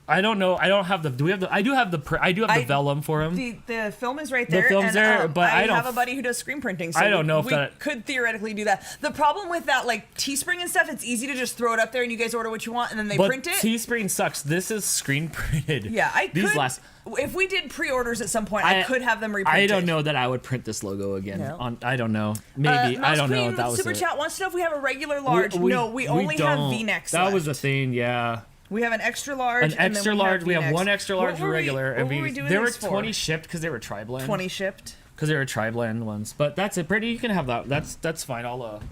I don't know. I don't have the. Do we have the? I do have the. The vellum for him. The film is right there. film's and, there, but I don't- have a buddy who does screen printing. So I don't know if we that- could theoretically do that. The problem with that, like Teespring and stuff, it's easy to just throw it up there and you guys order what you want and then they But print it. Teespring sucks. This is screen printed. Yeah, I These could. last. If we did pre-orders at some point, I could have them reprinted. I don't know that I would print this logo again. No. I don't know. Maybe I Mouse don't know Queen if that with was Super it. Chat wants to know if we have a regular large. No, we only have don't. V-necks. That was the left. thing. Yeah. We have an extra large. An and then extra large. We have V-necks. one extra large What were we- regular, what and were we doing there were these for? 20 shipped because they were tri-blend. 20 shipped. Because they were tri-blend ones. But that's it. Brittany, you can have that. That's fine. I'll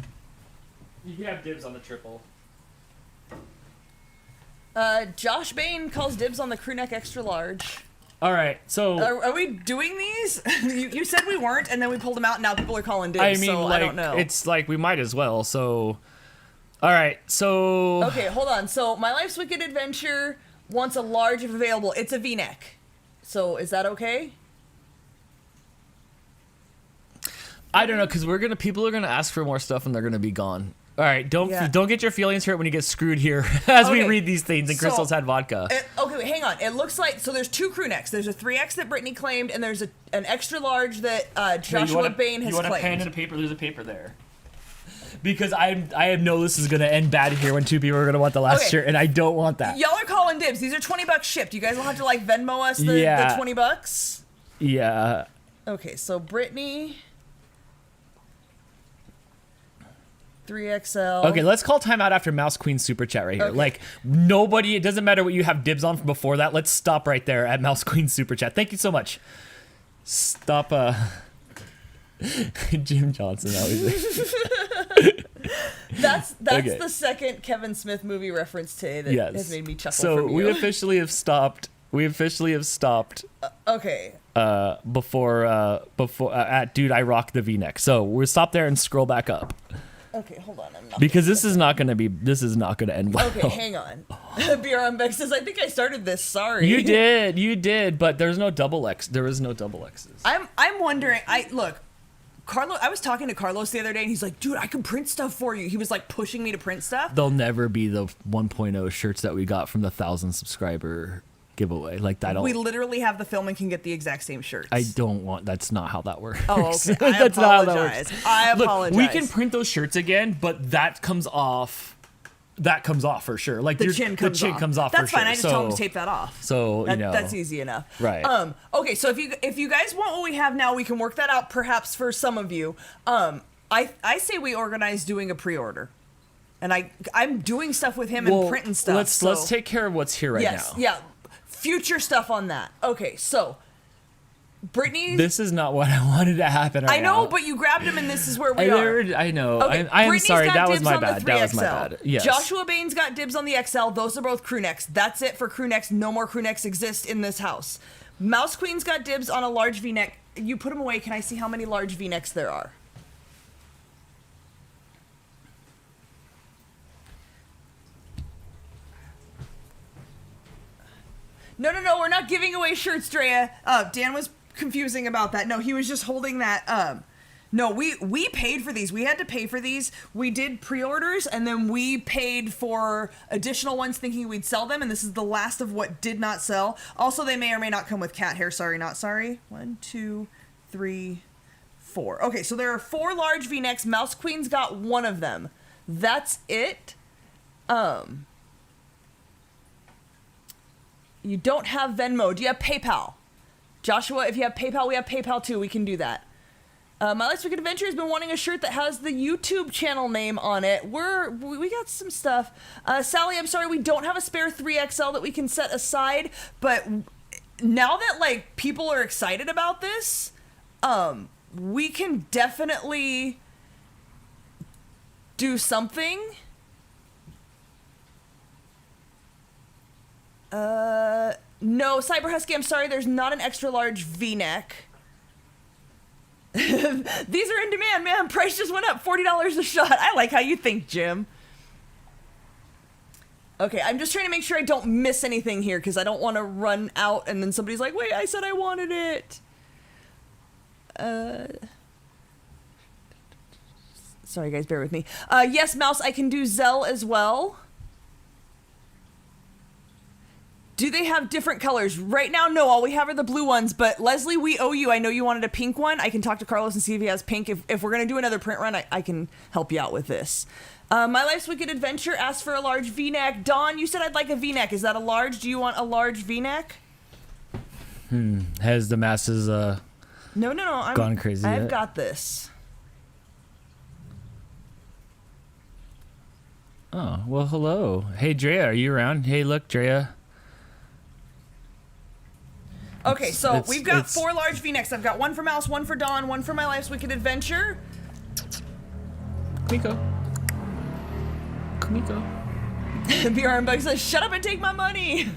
You can have dibs on the triple. Josh Bain calls dibs on the crew neck extra large. All right. So Are we doing these? you said we weren't, and then we pulled them out, and now people are calling dibs. I mean, so like I don't know. it's like we might as well. So, all right. So Okay, hold on. So My Life's Wicked Adventure wants a large if available. It's a V-neck. So is that okay? I don't know because people are gonna ask for more stuff and they're gonna be gone. All right, don't get your feelings hurt when you get screwed here as we Okay, read these things. And so- Crystal's had vodka. Okay, wait, hang on. It looks like so. There's 2 crew necks. There's a 3X that Brittany claimed, and there's an extra large that Joshua Bain has You want a pen claimed. and a paper? There's a paper there. Because I know this is gonna end bad here when 2 people are gonna want the last Okay. shirt, and I don't want that. Y'all are calling dibs. These are $20 shipped. You guys will have to like Venmo us the $20. Yeah. Okay, so Brittany. 3XL. Okay, let's call timeout after Mouse Queen super chat right here. Okay. Like, nobody, it doesn't matter what you have dibs on from before that. Let's stop right there at Mouse Queen super chat. Thank you so much. Stop, Jim Johnson always. That's Okay. the second Kevin Smith movie reference today that has made me chuckle. So from we you. officially have stopped. Okay. Before at dude, I rock the V-neck. So we'll stop there and scroll back up Okay, hold on. I'm not because this is not gonna end well. Okay, hang on. BRMBEX says, I think I started this. Sorry. You did, but there's no double X. There is no double X's. I'm wondering. Carlos. I was talking to Carlos the other day, and he's like, "Dude, I can print stuff for you." He was like pushing me to print stuff. They'll never be the 1.0 shirts that we got from the 1,000 subscriber giveaway. Like that. We literally have the film and can get the exact same shirts. I don't want. That's not how that works. Oh, okay. That's not how that works. I Look, apologize. we can print those shirts again, but that comes off. That comes off for sure. Like the chin comes off. for That's fine. sure. I just tell them to tape that off. So that's easy enough. Right. Okay. So if you guys want what we have now, we can work that out. Perhaps for some of you. I say we organize doing a pre-order, and I'm doing stuff with him and printing stuff. Let's take care of what's here right now. Yeah. Future stuff on that. Okay. So. Brittany, this is not what I wanted to happen right now. I know, but you grabbed him, and this is where we are. I know. Okay, I am Brittany's sorry. got That was dibs my on the bad. That was my 3XL. bad. Yes. Joshua Bain's got dibs on the XL. Those are both crew necks. That's it for crew necks. No more crew necks exist in this house. Mouse Queen's got dibs on a large V-neck. You put them away. Can I see how many large V-necks there are? No. We're not giving away shirts, Drea. Dan was confusing about that. No, he was just holding that. No, we paid for these. We had to pay for these. We did pre-orders, and then we paid for additional ones thinking we'd sell them, and this is the last of what did not sell. Also, they may or may not come with cat hair. Sorry, not sorry. 1, 2, 3, 4. Okay, so there are 4 large V-necks. Mouse Queen's got one of them. That's it. You don't have Venmo. Do you have PayPal? Joshua, if you have PayPal, we have PayPal too. We can do that. My Life's Wicked Adventure has been wanting a shirt that has the YouTube channel name on it. We got some stuff. Sally, I'm sorry, we don't have a spare 3XL that we can set aside, but now that like people are excited about this, we can definitely do something. No, Cyber Husky, I'm sorry, there's not an extra large V-neck. These are in demand, man. Price just went up, $40 a shot. I like how you think, Jim. Okay, I'm just trying to make sure I don't miss anything here because I don't want to run out and then somebody's like, wait, I said I wanted it. Sorry, guys, bear with me. Yes, Mouse, I can do Zelle as well. Do they have different colors? Right now, no. All we have are the blue ones. But Leslie, we owe you. I know you wanted a pink one. I can talk to Carlos and see if he has pink. If we're going to do another print run, I can help you out with this. My Life's Wicked Adventure asked for a large V-neck. Dawn, you said I'd like a V-neck. Is that a large? Do you want a large V-neck? Has the masses No. I'm gone crazy I've yet? got this. Oh, well, hello. Hey, Drea, are you around? Hey, look, Drea. Okay, so we've got 4 large V-necks. I've got one for Mouse, one for Dawn, one for My Life's Wicked Adventure. Kumiko. BRM Bug says, shut up and take my money.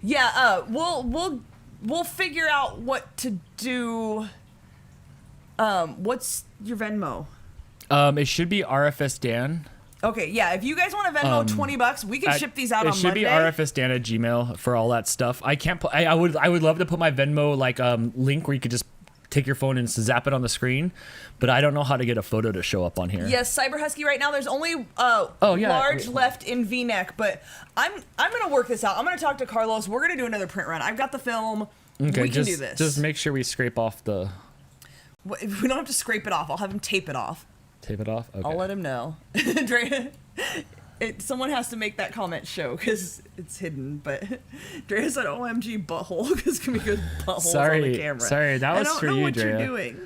Yeah, we'll figure out what to do. What's your Venmo? It should be RFS Dan. Okay, yeah. If you guys want to Venmo $20, we can ship these out on Monday. It should be RFSdan at Gmail for all that stuff. I can't. I would love to put my Venmo link where you could just take your phone and zap it on the screen, but I don't know how to get a photo to show up on here. Yes, Cyber Husky. Right now, there's only large left in V-neck, but I'm gonna work this out. I'm gonna talk to Carlos. We're gonna do another print run. I've got the film. Okay, we can do this. Just make sure we scrape off the. We don't have to scrape it off. I'll have him tape it off. Tape it off? Okay. I'll let him know. Someone has to make that comment show because it's hidden, but Drea said OMG butthole because Kamiko's butthole's on the camera. Sorry, that was for you, Drea. I don't know what you're doing.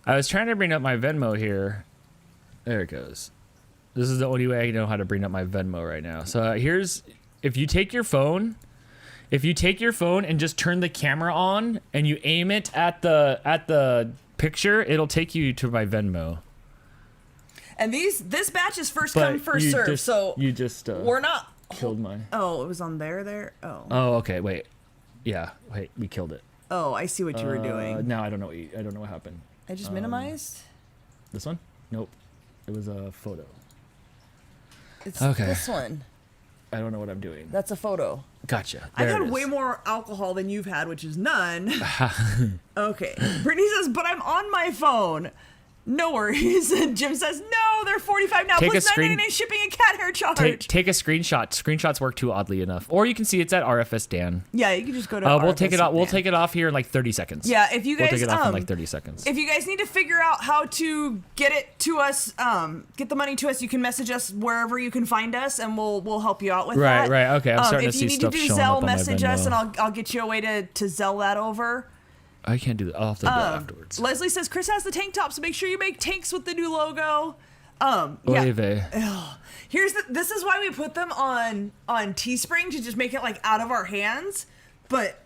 I was trying to bring up my Venmo here. There it goes. This is the only way I know how to bring up my Venmo right now. So here's, if you take your phone and just turn the camera on and you aim it at the picture, it'll take you to my Venmo. And this batch is first come, first serve. So you just we're not killed mine. Oh, it was on there. Oh. Oh, okay. Wait. Yeah. Wait. We killed it. Oh, I see what you were doing. No, I don't know what happened. I just minimized. This one? Nope. It was a photo. It's okay. This one. I don't know what I'm doing. That's a photo. Gotcha. I've had way more alcohol than you've had, which is none. Okay. Brittany says, but I'm on my phone. No worries. And Jim says, no, they're $45 now. Plus $9.99 shipping and cat hair charge. Take a screenshot. Screenshots work too, oddly enough. Or you can see it's at RFS Dan. Yeah, you can just go to We'll take it off. Dan. We'll take it off here in like 30 seconds. Yeah, if you guys we'll take it off in like 30 seconds. If you guys need to figure out how to get it to us, get the money to us, you can message us wherever you can find us, and we'll help you out with that. Right. Okay. I'm starting to see stuff showing up on my Venmo. If you need to do Zelle, message us, and I'll get you a way to Zelle that over. I can't do that. I'll have to do that afterwards. Leslie says Chris has the tank top, so make sure you make tanks with the new logo. Yeah. This is why we put them on Teespring, to just make it like out of our hands. But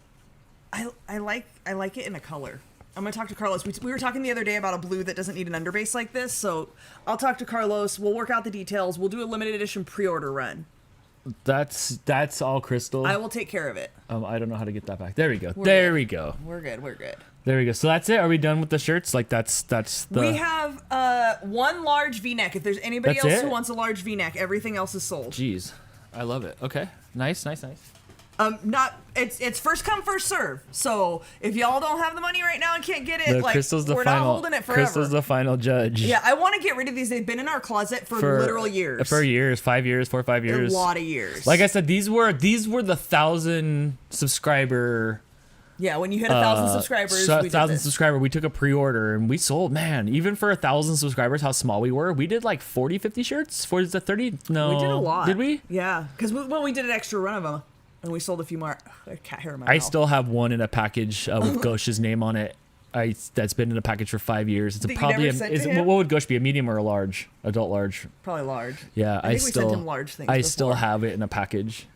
I like it in a color. I'm gonna talk to Carlos. We were talking the other day about a blue that doesn't need an underbase like this, so I'll talk to Carlos. We'll work out the details. We'll do a limited edition pre-order run. That's all crystal. I will take care of it. I don't know how to get that back. There we go. We're good. We're good. There we go. So that's it. Are we done with the shirts? Like that's the. We have one large V-neck. If there's anybody else who wants a large V-neck, everything else is sold. Jeez, I love it. Okay, nice. It's first come, first serve. So if y'all don't have the money right now and can't get it, we're not holding it forever. Crystal's the final judge. Yeah, I want to get rid of these. They've been in our closet for literal years. For years, 5 years, 4 or 5 years. A lot of years. Like I said, these were the 1,000 subscriber. Yeah, when you hit 1,000 subscribers, 1,000 subscriber, we took a pre-order and we sold. Man, even for 1,000 subscribers, how small we were, we did like 40, 50 shirts. 40 to 30? No, we did a lot. Did we? Yeah, because we did an extra run of them. And we sold a few more. Cat hair in my I mouth. still have one in a package with Ghosh's name on it. That's been in a package for 5 years. It's what would Ghosh be? A medium or a large? Adult large? Probably large. Yeah, I think we sent him large things. I still have it in a package.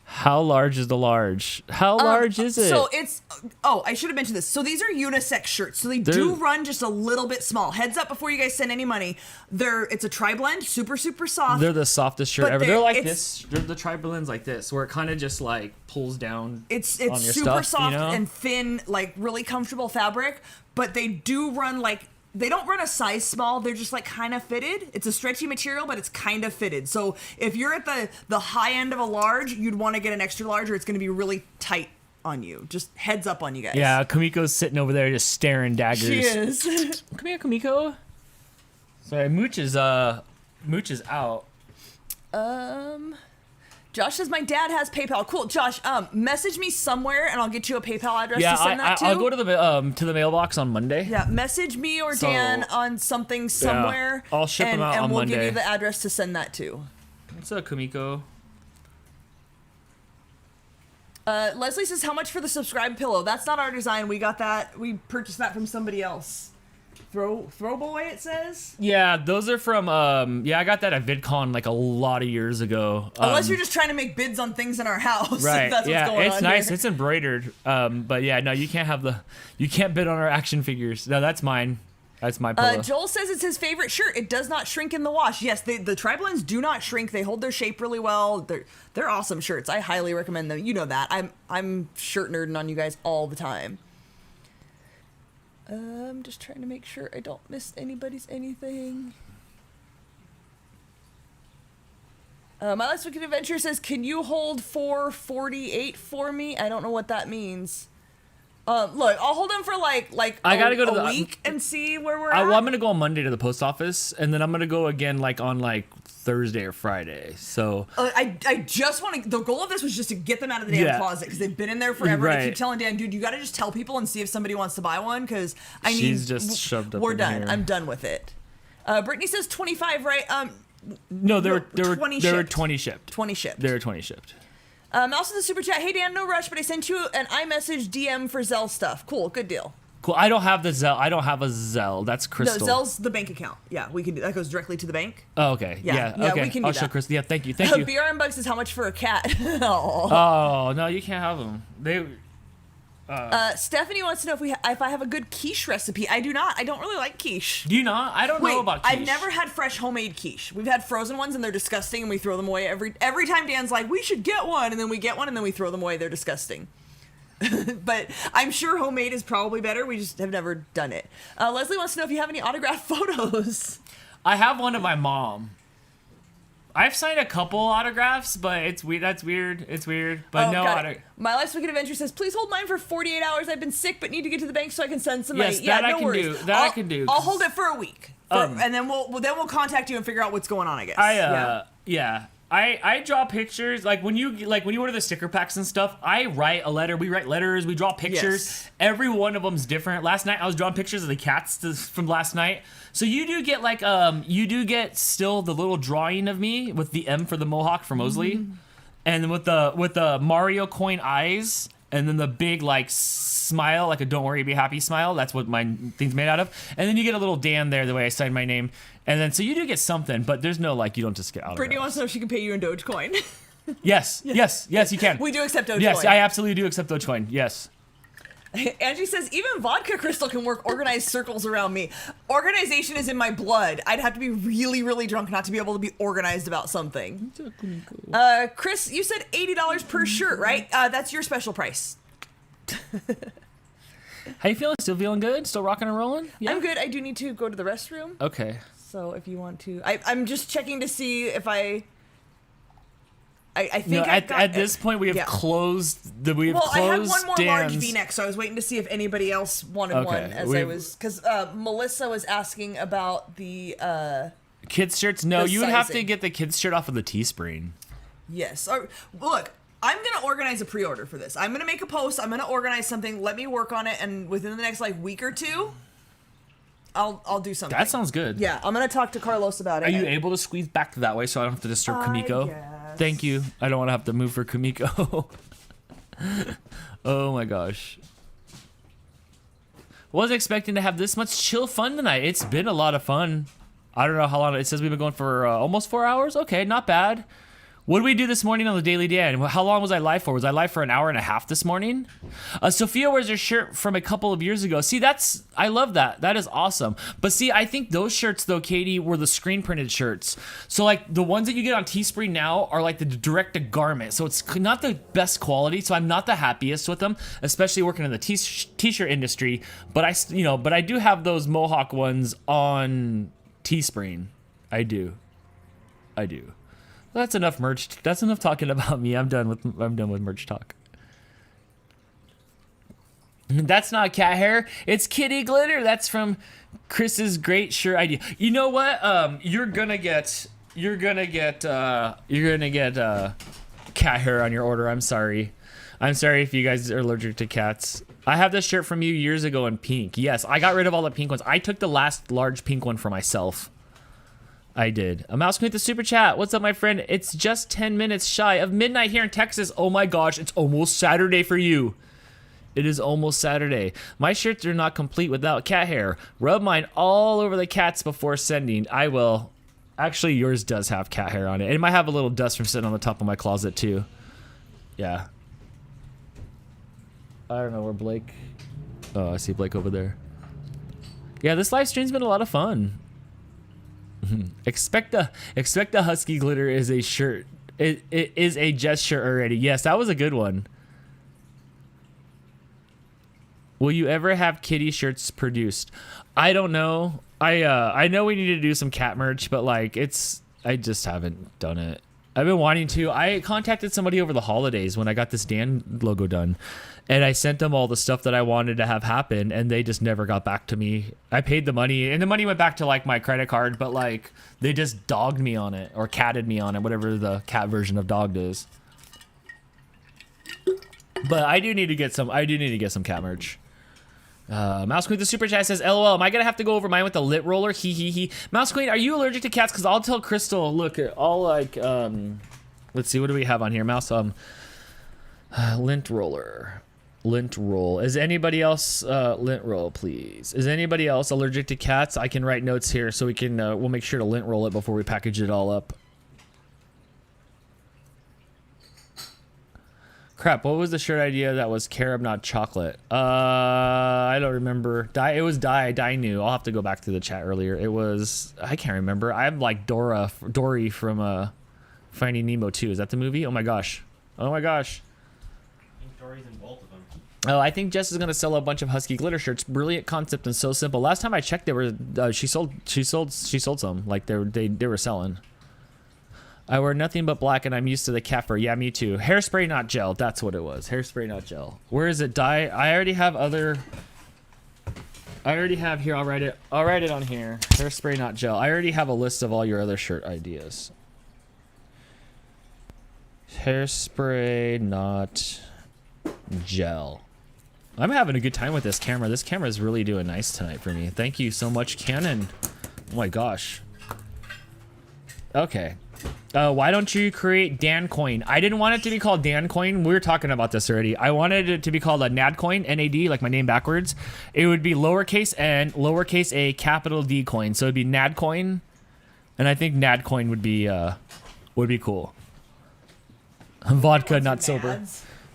How large is the large? How large is it? So it's, I should have mentioned this. So these are unisex shirts. So they do run just a little bit small. Heads up before you guys send any money. It's a tri-blend, super, super soft. They're the softest shirt ever. They're like this. They're the tri-blends like this, where it kind of just like pulls down. It's on your super stuff, soft and thin, like really comfortable fabric. But they do run like, they don't run a size small. They're just like kind of fitted. It's a stretchy material, but it's kind of fitted. So if you're at the high end of a large, you'd want to get an extra large, or it's going to be really tight on you. Just heads up on you guys. Yeah, Kamiko's sitting over there just staring daggers. She is. Come here, Kamiko. Sorry, Mooch is out. Josh says my dad has PayPal. Cool, Josh. Message me somewhere and I'll get you a PayPal address to send that to. I'll go to the mailbox on Monday. Yeah, message me or Dan on something somewhere. Yeah, I'll ship them out on Monday. And we'll give you the address to send that to. What's up, Kamiko? Leslie says, how much for the subscribe pillow? That's not our design. We got that. We purchased that from somebody else. Throwboy, it says. Yeah, those are from. I got that at VidCon like a lot of years ago. Unless you're just trying to make bids on things in our house. Right. That's what's going it's on nice. here. It's embroidered. But yeah, no, you can't bid on our action figures. No, that's mine. That's my pillow. Joel says it's his favorite shirt. It does not shrink in the wash. Yes, the tri-blends do not shrink. They hold their shape really well. They're awesome shirts. I highly recommend them. You know that. I'm shirt nerding on you guys all the time. I'm just trying to make sure I don't miss anybody's anything. My Last Wicked Adventure says, can you hold 448 for me? I don't know what that means. Look, I'll hold them for like I gotta go to a week and see where we're at. Well, I'm gonna go on Monday to the post office, and then I'm gonna go again like on like Thursday or Friday. So I just want to. The goal of this was just to get them out of the damn closet because they've been in there forever. Right. I keep telling Dan, dude, you got to just tell people and see if somebody wants to buy one because she's just shoved up. We're in done. here. I'm done with it. Brittany says 25, right? No, there were 20 shipped. 20 shipped. There were 20 shipped. Also the super chat. Hey Dan, no rush, but I sent you an iMessage DM for Zelle stuff. Cool, good deal. Cool. I don't have the Zelle. I don't have a Zelle. That's No, Crystal. Zelle's the bank account. Yeah, we can do that. Goes directly to the bank. Oh, okay. Yeah, Yeah. Okay. we can do I'll show that. Crystal. Yeah. Thank you. Thank you. BR Unbox is how much for a cat? Aw. Oh no, you can't have them. They. Stephanie wants to know if I have a good quiche recipe. I do not. I don't really like quiche. Do you not? I don't know about quiche. I've never had fresh homemade quiche. We've had frozen ones and they're disgusting and we throw them away every time. Dan's like, we should get one, and then we get one and then we throw them away. They're disgusting. But I'm sure homemade is probably better. We just have never done it. Leslie wants to know if you have any autographed photos. I have one of my mom. I've signed a couple autographs, but it's weird. That's weird. It's weird. But no autograph. My Life's Wicked Adventure says, please hold mine for 48 hours. I've been sick, but need to get to the bank so I can send some money. Yes, Yeah, that no I can worries. do. That I can do. I'll hold it for a week, and then we'll contact you and figure out what's going on. I guess. Yeah. I draw pictures like when you order the sticker packs and stuff. I write a letter. We write letters. We draw pictures. Yes. Every one of them's different. Last night I was drawing pictures of the cats from last night. So you do get still the little drawing of me with the M for the mohawk for Mosley, and then with the Mario coin eyes, and then the big like smile, like a don't worry be happy smile. That's what my thing's made out of. And then you get a little Dan there the way I signed my name. And then so you do get something, but there's no like you don't just get autographs. Brittany wants to know if she can pay you in Dogecoin. Yes, you can. We do accept Dogecoin. Yes, I absolutely do accept Dogecoin. Yes. Angie says, even vodka crystal can work organized circles around me. Organization is in my blood. I'd have to be really, really drunk not to be able to be organized about something. Chris, you said $80 per shirt, right? That's your special price. How you feeling? Still feeling good? Still rocking and rolling? Yeah? I'm good. I do need to go to the restroom. Okay. So if you want to... I'm just checking to see if I think no, at this point we have closed the I had one more large Dan's. V-neck, so I was waiting to see if anybody else wanted one because Melissa was asking about the kids shirts. No, the you would have to sizing. get the kids shirt off of the Teespring. Yes. Look, I'm gonna organize a pre-order for this. I'm gonna make a post. I'm gonna organize something. Let me work on it, and within the next week or two, I'll do something. That sounds good. Yeah, I'm gonna talk to Carlos about it. Are you able to squeeze back that way so I don't have to disturb Kamiko? Yes. Thank you. I don't want to have to move for Kamiko. Oh my gosh. Wasn't expecting to have this much chill fun tonight. It's been a lot of fun. I don't know how long. It says we've been going for almost 4 hours. Okay, not bad. What did we do this morning on the Daily Dan? How long was I live for? Was I live for an hour and a half this morning? Sophia wears her shirt from a couple of years ago. See, I love that. That is awesome. But see, I think those shirts, though, Katie, were the screen printed shirts. So, like, the ones that you get on Teespring now are like the direct to garment. So it's not the best quality. So I'm not the happiest with them, especially working in the t-shirt industry. But I do have those Mohawk ones on Teespring. I do. That's enough merch. That's enough talking about me. I'm done with merch talk. That's not cat hair. It's kitty glitter. That's from Chris's great shirt idea. You know what? You're gonna get cat hair on your order. I'm sorry if you guys are allergic to cats. I have this shirt from you years ago in pink. Yes, I got rid of all the pink ones. I took the last large pink one for myself. I did. A mouse queen with the super chat. What's up, my friend? It's just 10 minutes shy of midnight here in Texas. Oh my gosh, it's almost Saturday for you. It is almost Saturday. My shirts are not complete without cat hair. Rub mine all over the cats before sending. I will. Actually, yours does have cat hair on it. It might have a little dust from sitting on the top of my closet too. Yeah. I don't know where Blake... Oh, I see Blake over there. Yeah, this live stream's been a lot of fun. Expect a husky glitter is a shirt. It is a Jess shirt already. Yes, that was a good one. Will you ever have kitty shirts produced? I don't know. I know we need to do some cat merch, but like I just haven't done it. I've been wanting to. I contacted somebody over the holidays when I got this Dan logo done, and I sent them all the stuff that I wanted to have happen, and they just never got back to me. I paid the money, and the money went back to like my credit card, but like they just dogged me on it or catted me on it, whatever the cat version of dogged is. But I do need to get some cat merch. Mouse Queen the super chat says, LOL, am I gonna have to go over mine with the lint roller? He. Mouse Queen, are you allergic to cats? Because I'll tell Crystal, look, I'll like, let's see, what do we have on here? Mouse, lint roller. Lint roll. Is anybody else lint roll, please? Is anybody else allergic to cats? I can write notes here so we can we'll make sure to lint roll it before we package it all up. Crap, what was the shirt idea that was carob, not chocolate? I don't remember. It was Di knew. I'll have to go back to the chat earlier. It was, I can't remember. I'm like Dory from Finding Nemo 2. Is that the movie? Oh my gosh. Oh my gosh. I think Dory's in both of them. Oh, I think Jess is gonna sell a bunch of Husky glitter shirts. Brilliant concept and so simple. Last time I checked, they were she sold some. Like they were selling. I wear nothing but black and I'm used to the cat fur. Yeah, me too. Hairspray, not gel. That's what it was. Hairspray, not gel. Where is it? Dye. I already have here. I'll write it on here. Hairspray, not gel. I already have a list of all your other shirt ideas. Hairspray, not gel. I'm having a good time with this camera. This camera is really doing nice tonight for me. Thank you so much, Canon. Oh my gosh. Okay. Why don't you create Dan Coin? I didn't want it to be called Dan Coin. We were talking about this already. I wanted it to be called a NAD Coin, N-A-D, like my name backwards. It would be lowercase n, lowercase a, capital D coin. So it'd be NAD Coin. And I think NAD Coin would be cool. Vodka, not sober.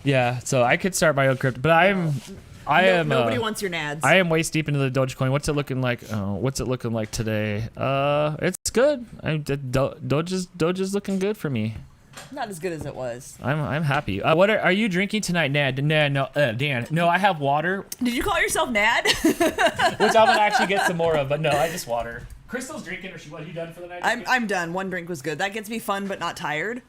Yeah, so I could start my own crypto, but I am. Nobody wants your nads. I am waist deep into the Dogecoin. What's it looking like? What's it looking like today? It's good. Doge's looking good for me. Not as good as it was. I'm happy. What are you drinking tonight, Nad? No, Dan. No, I have water. Did you call yourself Nad? Which I'm gonna actually get some more of, but no, I just water. Crystal's drinking, or are you done for the night? I'm done. One drink was good. That gets me fun, but not tired.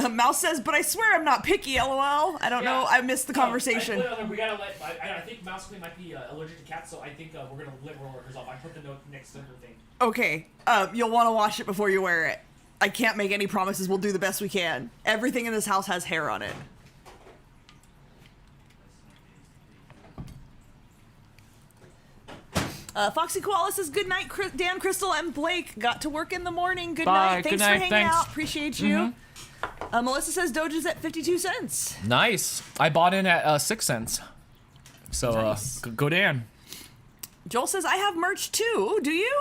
Mouse says, but I swear I'm not picky, lol. I don't know. I missed the conversation. We gotta I think Mouse Queen might be allergic to cats, so I think we're gonna let roll hers off. I put the note next to her thing. Okay. You'll want to wash it before you wear it. I can't make any promises. We'll do the best we can. Everything in this house has hair on it. Foxy Koala says, good night, Dan, Crystal, and Blake. Got to work in the morning. Good night. Thanks for hanging out. Appreciate you. Melissa says Doge is at 52 cents. Nice. I bought in at 6 cents. So Nice. Go Dan. Joel says, I have merch too. Do you?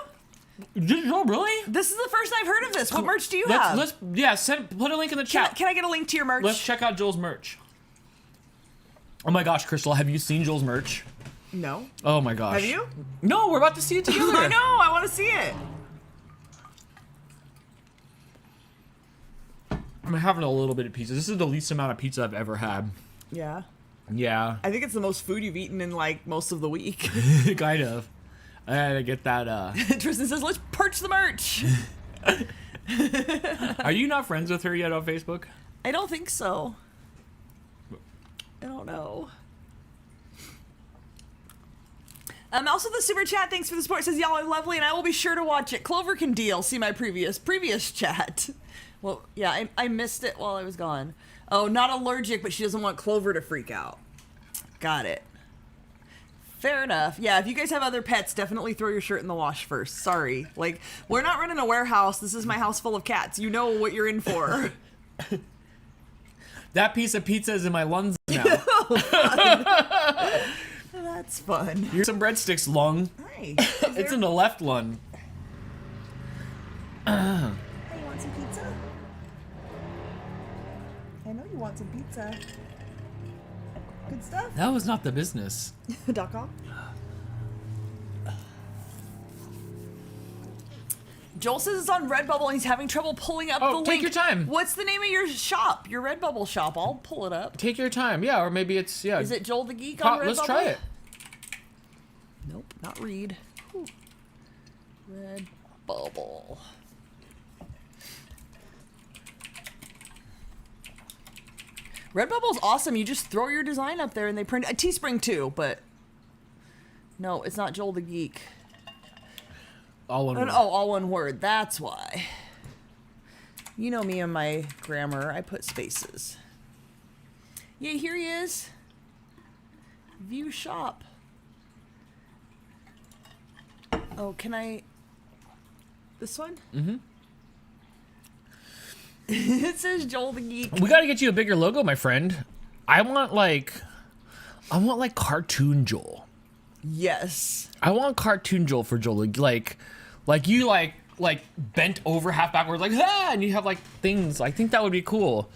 Oh, really? This is the first I've heard of this. What merch do you have? Put a link in the chat. Can I get a link to your merch? Let's check out Joel's merch. Oh my gosh, Crystal, have you seen Joel's merch? No. Oh my gosh. Have you? No, we're about to see it together. I know. I want to see it. I'm having a little bit of pizza. This is the least amount of pizza I've ever had. Yeah. Yeah. I think it's the most food you've eaten in like most of the week. Kind of. I gotta get that. Tristan says, let's purchase the merch. Are you not friends with her yet on Facebook? I don't think so. I don't know. Also the super chat, thanks for the support, says y'all are lovely and I will be sure to watch it. Clover can deal. See my previous chat. Well, yeah, I missed it while I was gone. Oh, not allergic, but she doesn't want Clover to freak out. Got it. Fair enough. Yeah, if you guys have other pets, definitely throw your shirt in the wash first. Sorry. Like, we're not running a warehouse. This is my house full of cats. You know what you're in for. That piece of pizza is in my lungs now. That's fun. Here's some breadsticks, lung. Hi. It's in the left lung. Hey, you want some pizza? I know you want some pizza. Good stuff. That was not the business. .com. Joel says it's on Redbubble and he's having trouble pulling up the link. Take your time. What's the name of your shop? Your Redbubble shop? I'll pull it up. Take your time. Yeah, or maybe it's, yeah. Is it Joel the Geek on Redbubble? Let's try it. Nope, not Reed. Whew. Redbubble. Redbubble's awesome. You just throw your design up there and they print a Teespring too, but no, it's not Joel the Geek. All one word. Oh, all one word. That's why. You know me and my grammar. I put spaces. Yeah, here he is. View shop. Oh, can I... This one? Mm-hmm. It says Joel the Geek. We gotta get you a bigger logo, my friend. I want, like... I want like cartoon Joel. Yes. I want cartoon Joel for Joel. Like you bent over half backwards like and you have like things. I think that would be cool.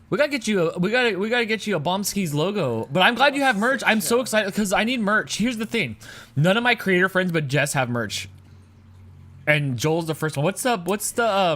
We gotta get you a Bombskis logo. But I'm glad you have merch. I'm so excited because I need merch. Here's the thing. None of my creator friends but Jess have merch. And Joel's the first one. What's the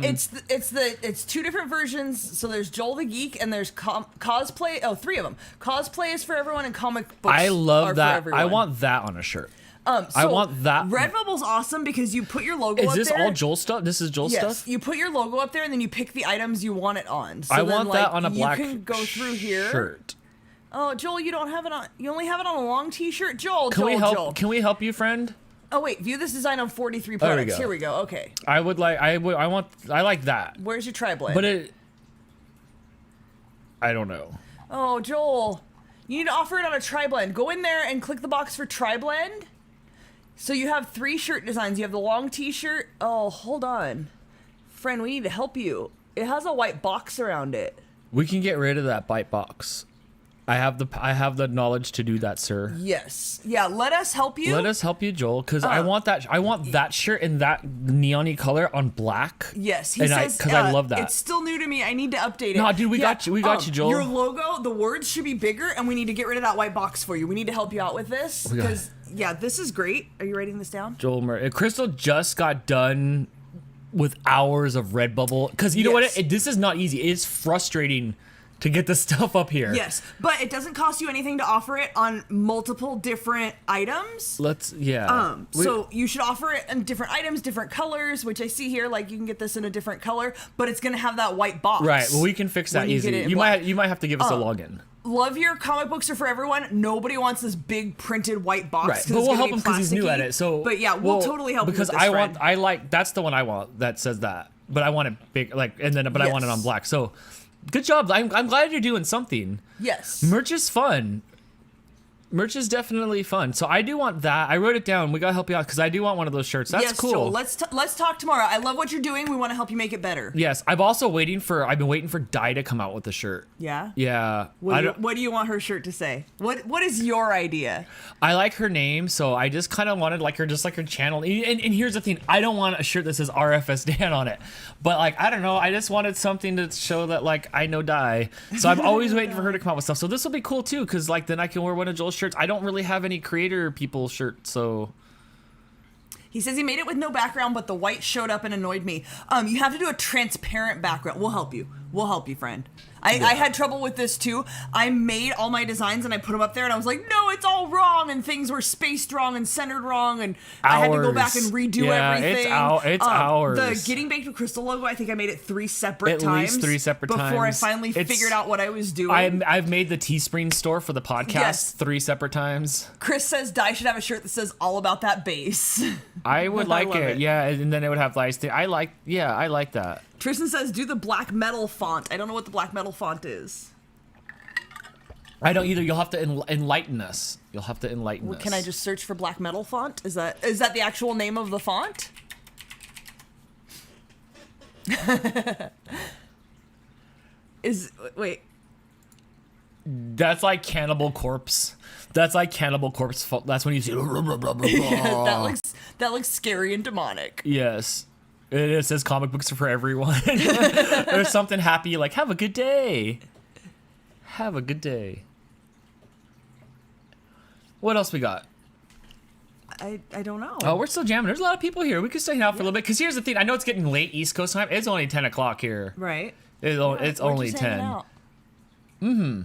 It's two different versions. So there's Joel the Geek and there's cosplay. Oh, 3 of them. Cosplay is for everyone and comic books. I love are that. For everyone. I want that on a shirt. So I want that. Redbubble's awesome because you put your logo Is up this there. all Joel stuff? This is Joel Yes, stuff? you put your logo up there and then you pick the items you want it on. So I then, want that on a black You can go through here. shirt. Oh, Joel, you don't have it on. You only have it on a long T-shirt. Joel, Can we help you, friend? Oh wait, view this design on 43 There we products. go. Here we go. Okay. I like that. Where's your tri-blend? But I don't know. Oh, Joel, you need to offer it on a tri-blend. Go in there and click the box for tri-blend. So you have 3 shirt designs. You have the long T-shirt. Oh, hold on. Friend, we need to help you. It has a white box around it. We can get rid of that bite box. I have the knowledge to do that, sir. Yes. Yeah, let us help you. Let us help you, Joel, because I want that shirt in that neon-y color on black. Yes, he and says because I love that. It's still new to me. I need to update it. No, dude, we got you, Joel. Your logo, the words should be bigger, and we need to get rid of that white box for you. We need to help you out with this because this is great. Are you writing this down? Joel Crystal just got done with hours of Redbubble because you know what? This is not easy. It's frustrating to get the stuff up here. Yes, but it doesn't cost you anything to offer it on multiple different items. So you should offer it in different items, different colors, which I see here. Like you can get this in a different color, but it's gonna have that white box. Right. Well, we can fix that easy. You might have to give us a login. Love your comic books are for everyone. Nobody wants this big printed white box. Right, but we'll help him because he's new at it. So, but yeah, we'll totally help because him with this, that's the one I want that says that. But I want it big, I want it on black. So, good job. I'm glad you're doing something. Yes. Merch is fun. Merch is definitely fun. So I do want that. I wrote it down. We gotta help you out because I do want one of those shirts. That's cool. Joel, let's talk tomorrow. I love what you're doing. We want to help you make it better. Yes, I've been waiting for Di to come out with the shirt. Yeah. Yeah. What do you want her shirt to say? What is your idea? I like her name, so I just kind of wanted her channel. And here's the thing: I don't want a shirt that says RFS Dan on it, but I don't know. I just wanted something to show that I know Di. So I'm always waiting for her to come out with stuff. So this will be cool too, because then I can wear one of Joel's shirts. I don't really have any creator people shirts, so. He says he made it with no background, but the white showed up and annoyed me. You have to do a transparent background. We'll help you. We'll help you, friend. I had trouble with this too. I made all my designs and I put them up there and I was like, no, it's all wrong, and things were spaced wrong and centered wrong, and I had to go back and redo everything. It's hours. The Getting Baked with Crystal logo, I think I made it 3 separate times. At least 3 separate times. Before I finally figured out what I was doing. I've made the Teespring store for the podcast 3 separate times. Chris says Di should have a shirt that says all about that bass. I would like it. Yeah, and then it would have I like that. Tristan says, do the black metal font. I don't know what the black metal font is. I don't either. You'll have to enlighten us. You'll have to enlighten us. Can I just search for black metal font? Is that the actual name of the font? Wait. That's like Cannibal Corpse. That's like Cannibal Corpse. That's when you see. that looks scary and demonic. Yes. It says comic books are for everyone. There's something happy, like, have a good day. Have a good day. What else we got? I don't know. Oh, we're still jamming. There's a lot of people here. We could stay out for a little bit. Because here's the thing. I know it's getting late East Coast time. It's only 10 o'clock here. Right. It's only 10. Mm-hmm.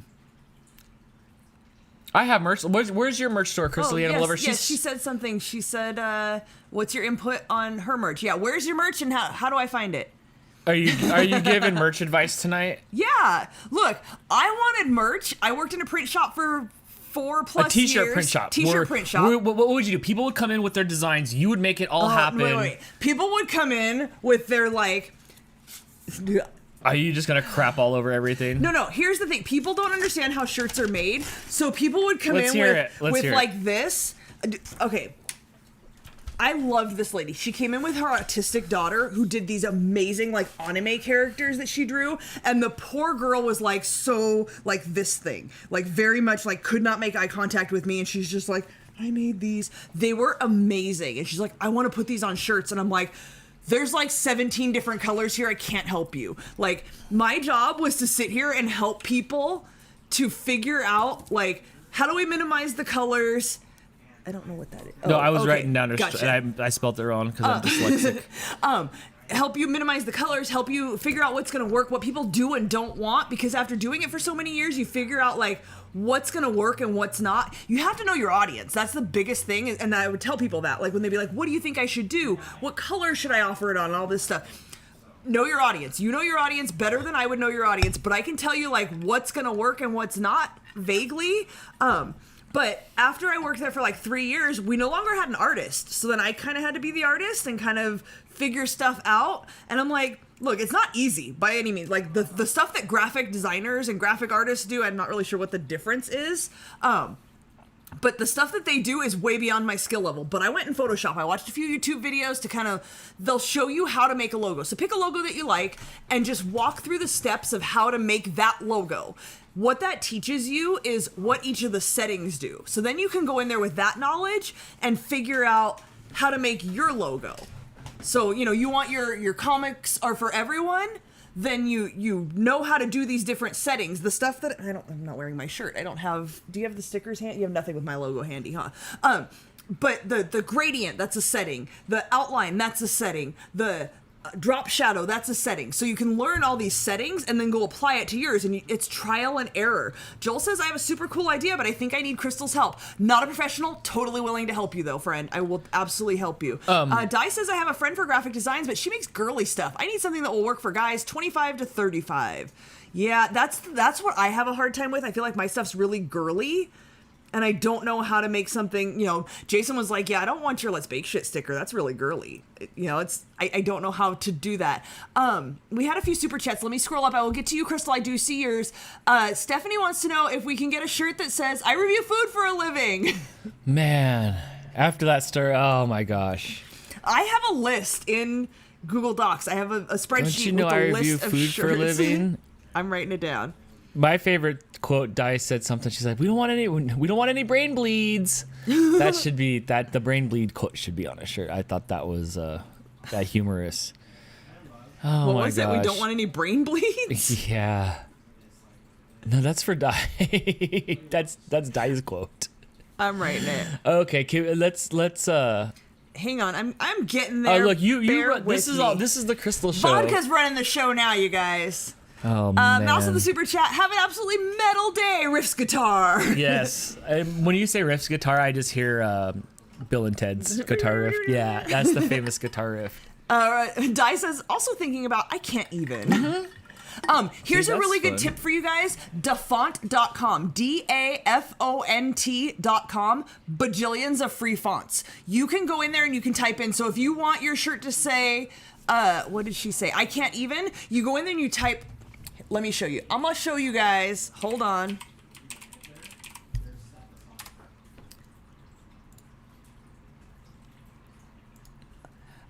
I have merch. Where's your merch store, Crystal? Yes, she said something. She said, what's your input on her merch? Yeah, where's your merch and how do I find it? Are you giving merch advice tonight? Yeah. Look, I wanted merch. I worked in a print shop for 4+ years. A t-shirt print shop. Print shop. What would you do? People would come in with their designs. You would make it all happen. Wait. People would come in with their Are you just gonna crap all over everything? No. Here's the thing. People don't understand how shirts are made, so people would come Let's in hear with it. like this. Okay. I loved this lady. She came in with her autistic daughter who did these amazing like anime characters that she drew, and the poor girl was like so like this thing, like very much like could not make eye contact with me, and she's just like, I made these. They were amazing, and she's like, I want to put these on shirts, and I'm like, there's like 17 different colors here. I can't help you. Like, my job was to sit here and help people to figure out like, how do we minimize the colors? I don't know what that is. No, I was okay. writing down her Gotcha. and I spelled it wrong because I'm dyslexic. Help you minimize the colors, help you figure out what's going to work, what people do and don't want, because after doing it for so many years, you figure out like what's going to work and what's not. You have to know your audience. That's the biggest thing. And I would tell people that, like when they'd be like, what do you think I should do? What color should I offer it on? And all this stuff. Know your audience. You know your audience better than I would know your audience, but I can tell you like what's going to work and what's not vaguely. But after I worked there for like 3 years, we no longer had an artist. So then I kind of had to be the artist and kind of figure stuff out. And I'm like, look, it's not easy by any means. Like the stuff that graphic designers and graphic artists do, I'm not really sure what the difference is. But the stuff that they do is way beyond my skill level. But I went in Photoshop. I watched a few YouTube videos to kind of, they'll show you how to make a logo. So pick a logo that you like and just walk through the steps of how to make that logo. What that teaches you is what each of the settings do. So then you can go in there with that knowledge and figure out how to make your logo. So, you know, you want your comics are for everyone, then you know how to do these different settings. The stuff that I'm not wearing my shirt. I don't have, do you have the stickers handy? You have nothing with my logo handy, huh? But the gradient, that's a setting. The outline, that's a setting. The drop shadow, that's a setting. So you can learn all these settings and then go apply it to yours, and it's trial and error. Joel says, I have a super cool idea, but I think I need Crystal's help. Not a professional, totally willing to help you though, friend. I will absolutely help you. Di says, I have a friend for graphic designs, but she makes girly stuff. I need something that will work for guys 25 to 35. Yeah, that's what I have a hard time with. I feel like my stuff's really girly, and I don't know how to make something, you know, Jason was like, yeah, I don't want your Let's Bake Shit sticker. That's really girly. You know, I don't know how to do that. We had a few super chats. Let me scroll up. I will get to you, Crystal. I do see yours. Stephanie wants to know if we can get a shirt that says, I review food for a living. Man, after that story, oh my gosh. I have a list in Google Docs. I have a spreadsheet Don't you know with a I list review of food shirts. for a living? I'm writing it down. My favorite quote, Di said something. She's like, "We don't want any brain bleeds." That should be the brain bleed quote should be on a shirt. I thought that was that humorous. Oh what my was gosh. it? We don't want any brain bleeds? Yeah. No, that's for Di. that's Di's quote. I'm writing it. Okay, let's Hang on, I'm getting there. Oh, look, you this this is the Crystal show. Vodka's running the show now, you guys. Oh man. Also the super chat, have an absolutely metal day, Riff's guitar. Yes. When you say Riff's guitar, I just hear Bill and Ted's guitar riff. Yeah, that's the famous guitar riff. Di says, also thinking about, I can't even. Here's a really good tip for you guys. Dafont.com. DAFONT.com. Bajillions of free fonts. You can go in there and you can type in. So if you want your shirt to say, what did she say? I can't even. You go in there and you type. Let me show you. I'm going to show you guys. Hold on.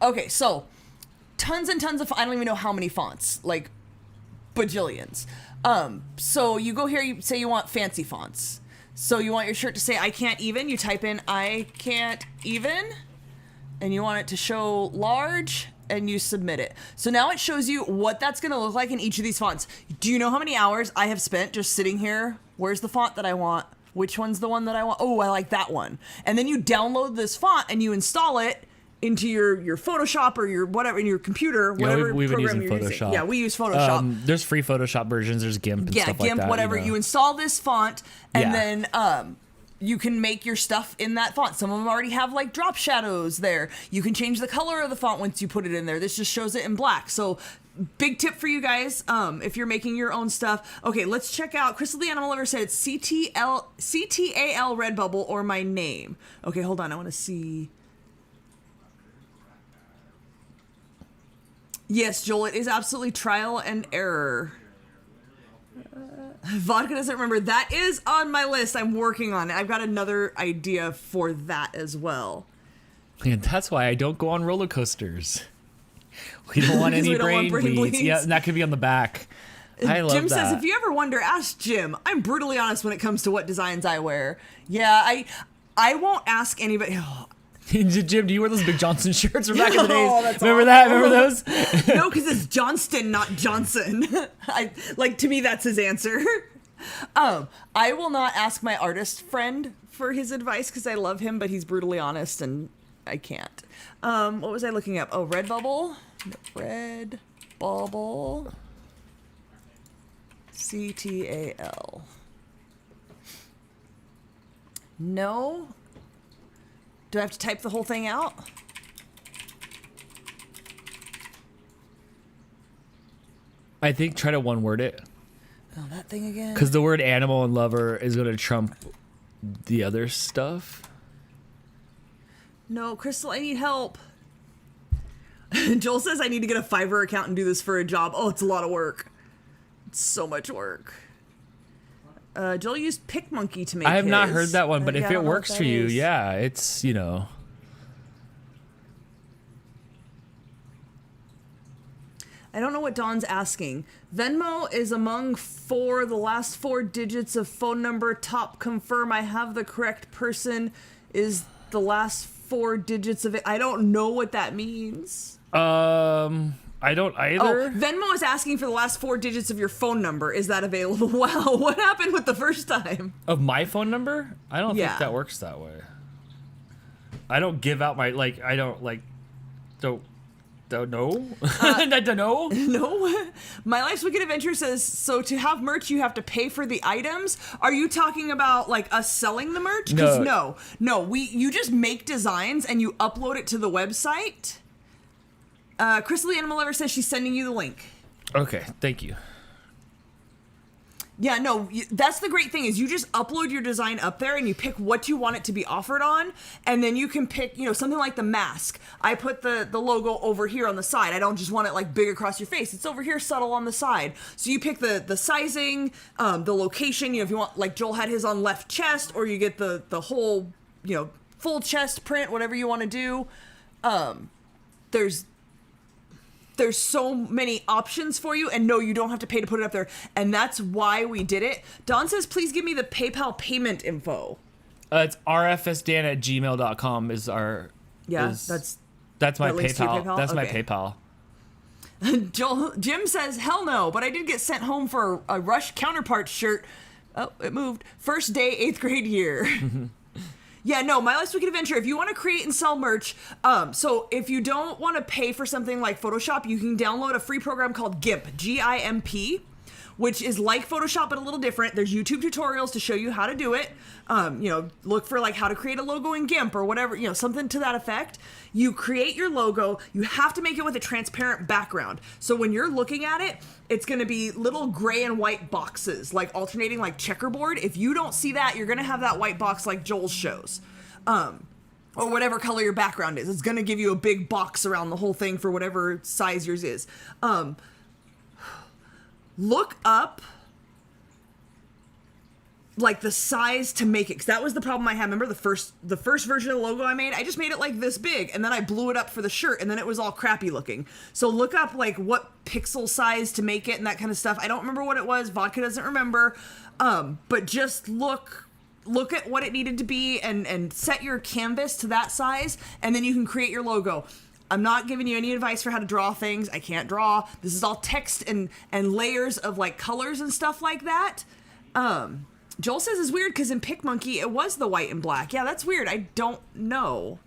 Okay, so tons and tons of, I don't even know how many fonts, like bajillions. So you go here, you say you want fancy fonts. So you want your shirt to say, I can't even, you type in, I can't even, and you want it to show large, and you submit it. So now it shows you what that's gonna look like in each of these fonts. Do you know how many hours I have spent just sitting here? Where's the font that I want? Which one's the one that I want? Oh, I like that one. And then you download this font and you install it into your Photoshop or your whatever, in your computer, whatever we've been program using you're Photoshop. using. Yeah, we use Photoshop. There's free Photoshop versions. There's GIMP and stuff like GIMP, that. whatever. You install this font, and Yeah. then you can make your stuff in that font. Some of them already have like drop shadows there. You can change the color of the font once you put it in there. This just shows it in black. So big tip for you guys if you're making your own stuff. Okay, let's check out. Crystal the Animal Lover said it's CTAL Redbubble or my name. Okay, hold on. I want to see. Yes, Joel, it is absolutely trial and error. Vodka doesn't remember. That is on my list. I'm working on it. I've got another idea for that as well. And that's why I don't go on roller coasters. We don't want any We don't want brain bleeds. Yeah, and that could be on the back. I love Jim that. says, if you ever wonder, ask Jim. I'm brutally honest when it comes to what designs I wear. Yeah, I won't ask anybody. Oh. Jim, do you wear those Big Johnson shirts from back in the days? Oh, that's Remember awful. that? Remember those? No, because it's Johnston, not Johnson. To me, that's his answer. I will not ask my artist friend for his advice because I love him, but he's brutally honest and I can't. What was I looking up? Oh, Redbubble. Redbubble. CTAL. No. Do I have to type the whole thing out? I think try to one word it. Oh, that thing again. Because the word animal and lover is going to trump the other stuff. No, Crystal, I need help. Joel says I need to get a Fiverr account and do this for a job. Oh, it's a lot of work. It's so much work. Joel used PicMonkey to make I have not his. heard that one, but Yeah, if I don't it know works what for that you, is. yeah, it's, you know. I don't know what Dawn's asking. Venmo is among the last four digits of phone number. Top confirm I have the correct person is the last four digits of it. I don't know what that means. I don't either. Oh, Venmo is asking for the last four digits of your phone number. Is that available? Wow, what happened with the first time? Of my phone number? I don't Yeah. think that works that way. I don't give out my, I don't know. I don't know. No. My Life's Wicked Adventure says, so to have merch, you have to pay for the items. Are you talking about us selling the merch? 'Cause no, you just make designs and you upload it to the website. Crystal the Animal Lover says she's sending you the link. Okay, thank you. Yeah, no, that's the great thing is you just upload your design up there and you pick what you want it to be offered on, and then you can pick, something like the mask. I put the logo over here on the side. I don't just want it big across your face. It's over here subtle on the side. So you pick the sizing, the location, if you want, like Joel had his on left chest, or you get the whole, full chest print, whatever you want to do. There's so many options for you, and no, you don't have to pay to put it up there, and that's why we did it. Don says, please give me the PayPal payment info. It's rfsdan@gmail.com is our... Yeah, that's my that links to your PayPal. PayPal? That's my Okay. PayPal. Jim says, hell no, but I did get sent home for a Rush Counterparts shirt. Oh, it moved. First day, 8th grade year. Yeah, no, My Life's Wicked Adventure, if you want to create and sell merch, so if you don't want to pay for something like Photoshop, you can download a free program called GIMP, G-I-M-P, which is like Photoshop but a little different. There's YouTube tutorials to show you how to do it. Look for how to create a logo in GIMP or whatever, something to that effect. You create your logo. You have to make it with a transparent background. So when you're looking at it, it's going to be little gray and white boxes, alternating like checkerboard. If you don't see that, you're going to have that white box like Joel's shows. Or whatever color your background is. It's going to give you a big box around the whole thing for whatever size yours is. Look up the size to make it, because that was the problem I had. Remember the first version of the logo I made? I just made it this big, and then I blew it up for the shirt, and then it was all crappy looking. So look up what pixel size to make it and that kind of stuff. I don't remember what it was. Vodka doesn't remember. But just look at what it needed to be and set your canvas to that size, and then you can create your logo. I'm not giving you any advice for how to draw things. I can't draw. This is all text and layers of colors and stuff like that. Joel says it's weird because in PicMonkey it was the white and black. Yeah, that's weird. I don't know.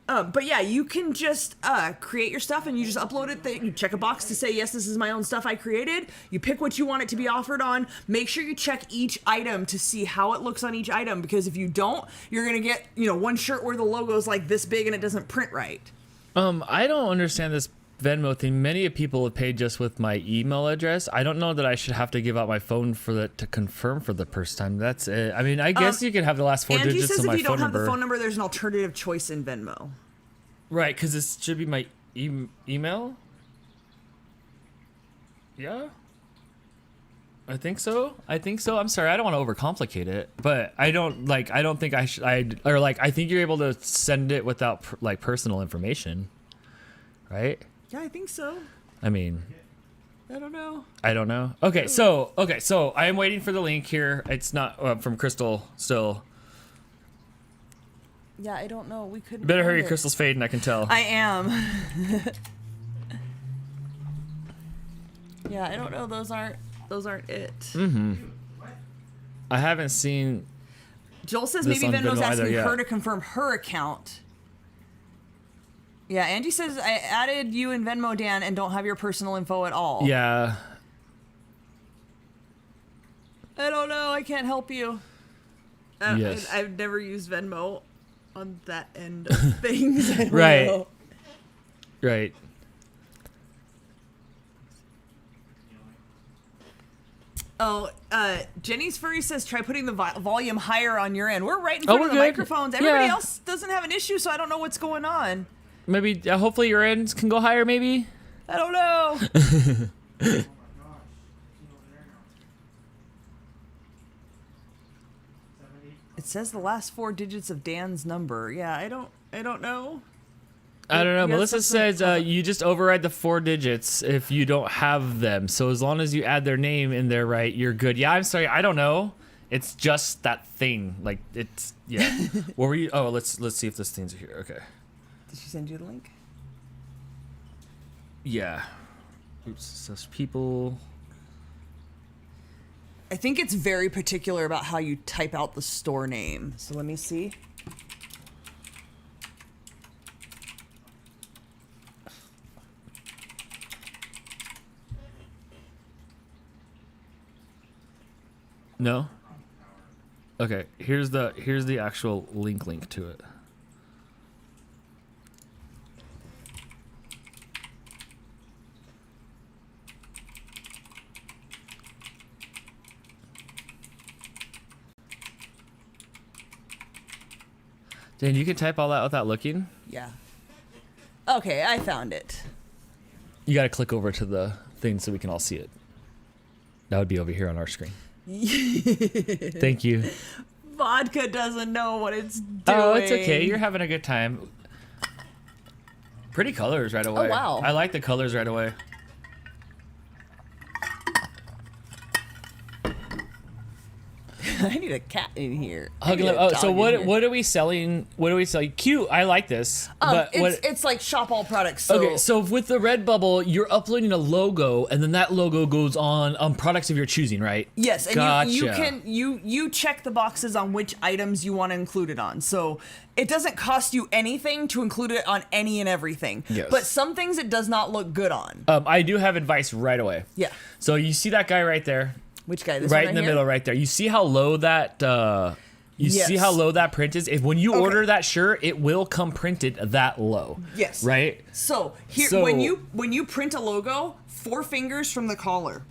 But yeah, you can just create your stuff and you just upload it. You check a box to say, yes, this is my own stuff I created. You pick what you want it to be offered on. Make sure you check each item to see how it looks on each item, because if you don't, you're going to get, one shirt where the logo is this big and it doesn't print right. I don't understand this Venmo thing. Many people have paid just with my email address. I don't know that I should have to give out my phone to confirm for the first time. That's it. I mean, I guess you could have the last four Angie digits says of my if you phone don't have number. the phone number, there's an alternative choice in Venmo. Right, because this should be my email. Yeah. I think so. I'm sorry. I don't want to overcomplicate it, but I don't think I should. I think you're able to send it without personal information, right? Yeah, I think so. I mean, I don't know. Okay, so I am waiting for the link here. It's not from Crystal still. Yeah, I don't know. We couldn't. Better hurry, find it. Crystal's fading. I can tell. I am. Yeah, I don't know. Those aren't it. I haven't seen. Joel says This maybe on Venmo's Venmo asking either, yeah. her to confirm her account. Yeah, Angie says I added you in Venmo, Dan, and don't have your personal info at all. Yeah. I don't know. I can't help you. Yes. I've never used Venmo on that end of things. I don't Right. know. Right. Oh, Jenny's Furry says try putting the volume higher on your end. We're right in front we're of the good. microphones. Everybody Yeah. else doesn't have an issue, so I don't know what's going on. Maybe. Hopefully your ends can go higher. Maybe. I don't know. It says the last 4 digits of Dan's number. Yeah, I don't know. I don't know. You got Melissa something- says you just override the 4 digits if you don't have them. So as long as you add their name in there right, you're good. Yeah, I'm sorry. I don't know. It's just that thing. Like it's yeah. What were you? Oh, let's see if this thing's here. Okay. Did she send you the link? Yeah. Oops. It says people. I think it's very particular about how you type out the store name. So let me see. No. Okay. Here's the actual link to it. Dan, you can type all that without looking. Yeah. Okay, I found it. You got to click over to the thing so we can all see it. That would be over here on our screen. Thank you. Vodka doesn't know what it's doing. Oh, it's okay. You're having a good time. Pretty colors right away. Oh, wow. I like the colors right away. I need a cat in here. So what are we selling? What are we selling? Cute. I like this. But it's like shop all products. So okay, so with the Redbubble, you're uploading a logo, and then that logo goes on products of your choosing, right? yes, and Gotcha. you check the boxes on which items you want to include it on. So it doesn't cost you anything to include it on any and everything. Yes. But some things it does not look good on. I do have advice right away. Yeah. So you see that guy right there? Which guy? This Right one in the here? middle, right there. You see how low that Yes. see how low that print is? If when you order that shirt, it will come printed that low. Yes. Right? So here, So- when you print a logo, 4 fingers from the collar.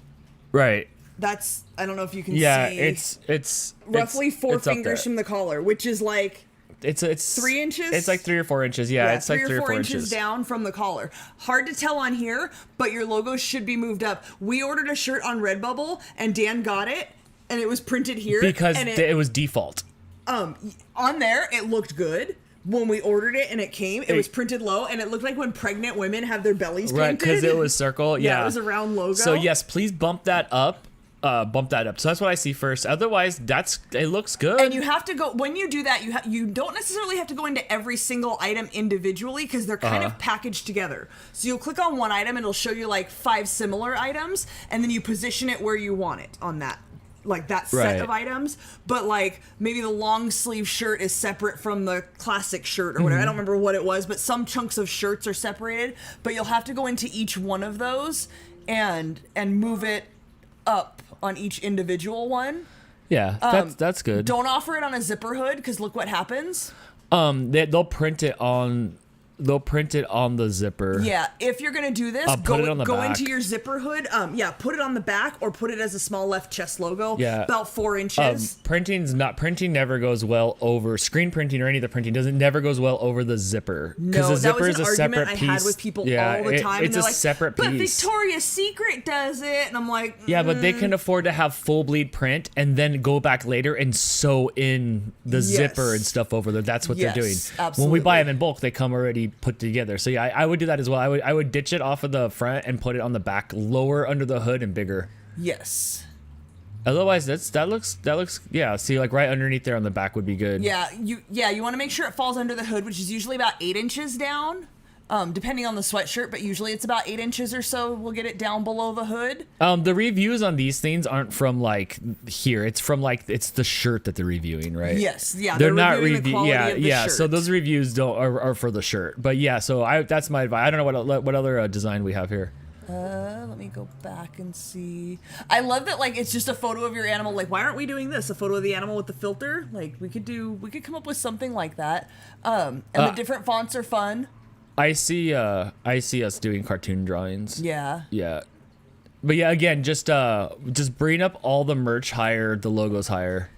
Right. That's, I don't know if you can Yeah, see. it's roughly it's 4 up there. fingers from the collar, which is like It's 3 inches. It's like 3 or 4 inches. Yeah, it's like 3 or 4 inches down from the collar. Hard to tell on here, but your logo should be moved up. We ordered a shirt on Redbubble, and Dan got it, and it was printed here because and it was default. on there it looked good. When we ordered it and it came, it was printed low, and it looked like when pregnant women have their bellies painted. Right, because it was circle. Yeah, it was a round logo. So yes, please bump that up. So that's what I see first. Otherwise, it looks good. And you have to go when you do that. You don't necessarily have to go into every single item individually because they're kind of packaged together. So you'll click on one item and it'll show you like 5 similar items, and then you position it where you want it on that. Like that set Right. of items, but like maybe the long sleeve shirt is separate from the classic shirt or whatever. I don't remember what it was, but some chunks of shirts are separated. But you'll have to go into each one of those and move it up on each individual one. Yeah, that's good. Don't offer it on a zipper hood because look what happens. They'll print it on they'll print it on the zipper. Yeah, if you're gonna do this, put it on the go back. into your zipper hood. Yeah, put it on the back or put it as a small left chest logo. Yeah. About 4 inches. Printing never goes well over screen printing or any of the printing never goes well over the zipper. No, the that zipper was is an a separate argument piece. I had with people Yeah, all the time. It's and they're a like, separate but piece. Victoria's Secret does it, and I'm like, Yeah, but they can afford to have full bleed print and then go back later and sew in the zipper and stuff over there. That's what they're doing. Absolutely. When we buy them in bulk, they come already put together. So yeah, I would do that as well. I would ditch it off of the front and put it on the back, lower under the hood and bigger. Yes. Otherwise, that looks yeah. See, like right underneath there on the back would be good. Yeah, you want to make sure it falls under the hood, which is usually about 8 inches down. Depending on the sweatshirt, but usually it's about 8 inches or so. We'll get it down below the hood. The reviews on these things aren't from like here. It's from like it's the shirt that they're reviewing, right? Yes, yeah. They're not reviewing the quality of the shirt. So those reviews are for the shirt. But yeah, so that's my advice. I don't know what other design we have here. Let me go back and see. I love that, like, it's just a photo of your animal. Like, why aren't we doing this? A photo of the animal with the filter? Like, we could come up with something like that. And the different fonts are fun. I see us doing cartoon drawings. Yeah. Yeah. But yeah, again, just bring up all the merch higher, the logos higher.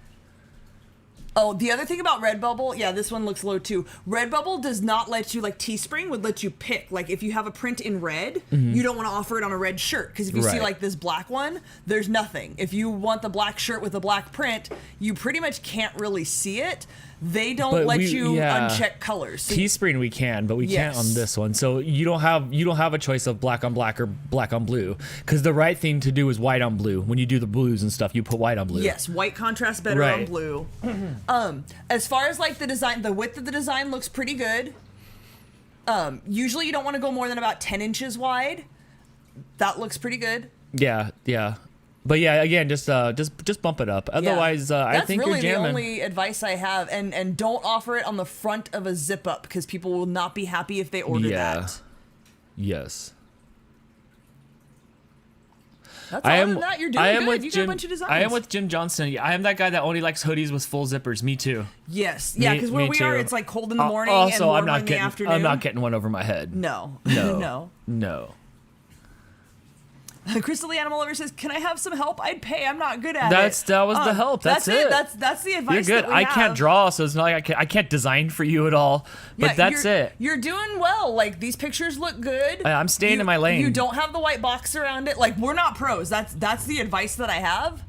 Oh, the other thing about Redbubble, yeah, this one looks low too. Redbubble does not let you, like Teespring would let you pick. Like if you have a print in red, you don't want to offer it on a red shirt. Because if you see like this black one, there's nothing. If you want the black shirt with a black print, you pretty much can't really see it. They don't let you uncheck colors. So Teespring we can, but we can't on this one. So you don't have a choice of black on black or black on blue. Because the right thing to do is white on blue. When you do the blues and stuff, you put white on blue. Yes, white contrasts better on blue. As far as like the design, the width of the design looks pretty good. Usually you don't want to go more than about 10 inches wide. That looks pretty good. Yeah. But yeah, again, just bump it up. Otherwise, I think really you're jamming. That's really the only advice I have. And don't offer it on the front of a zip up because people will not be happy if they order that. Yes. That's all of that. You're doing good. You got a bunch of designs. I am with Jim Johnson. I am that guy that only likes hoodies with full zippers. Me too. Yes. Yeah, because where we are, it's like cold in the morning also, and warm in the afternoon. I'm not getting one over my head. No. No. Crystal the Animal Lover says, "Can I have some help? I'd pay. I'm not good at it." That was the help. That's it. That's the advice. You're good. I can't draw, so it's not like I can't design for you at all. But that's it. You're doing well. Like these pictures look good. I'm staying in my lane. You don't have the white box around it. Like we're not pros. That's the advice that I have.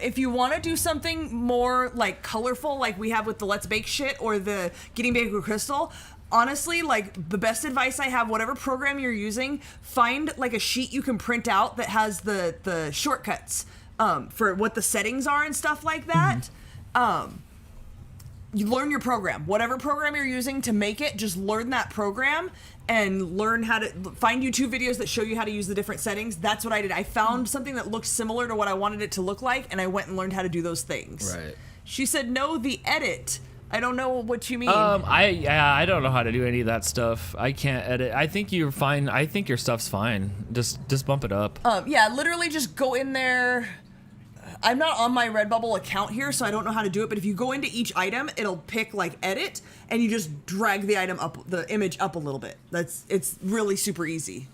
If you want to do something more like colorful, like we have with the Let's Bake shit or the Getting Baked with Crystal. Honestly, like the best advice I have, whatever program you're using, find like a sheet you can print out that has the shortcuts for what the settings are and stuff like that. You learn your program, whatever program you're using to make it, just learn that program and learn how to find YouTube videos that show you how to use the different settings. That's what I did. I found something that looked similar to what I wanted it to look like, and I went and learned how to do those things. Right. She said, "No, the edit." I don't know what you mean. I don't know how to do any of that stuff. I can't edit. I think you're fine. I think your stuff's fine. Just bump it up. Yeah, literally just go in there. I'm not on my Redbubble account here, so I don't know how to do it, but if you go into each item, it'll pick like edit, and you just drag the item up, the image up a little bit. It's really super easy.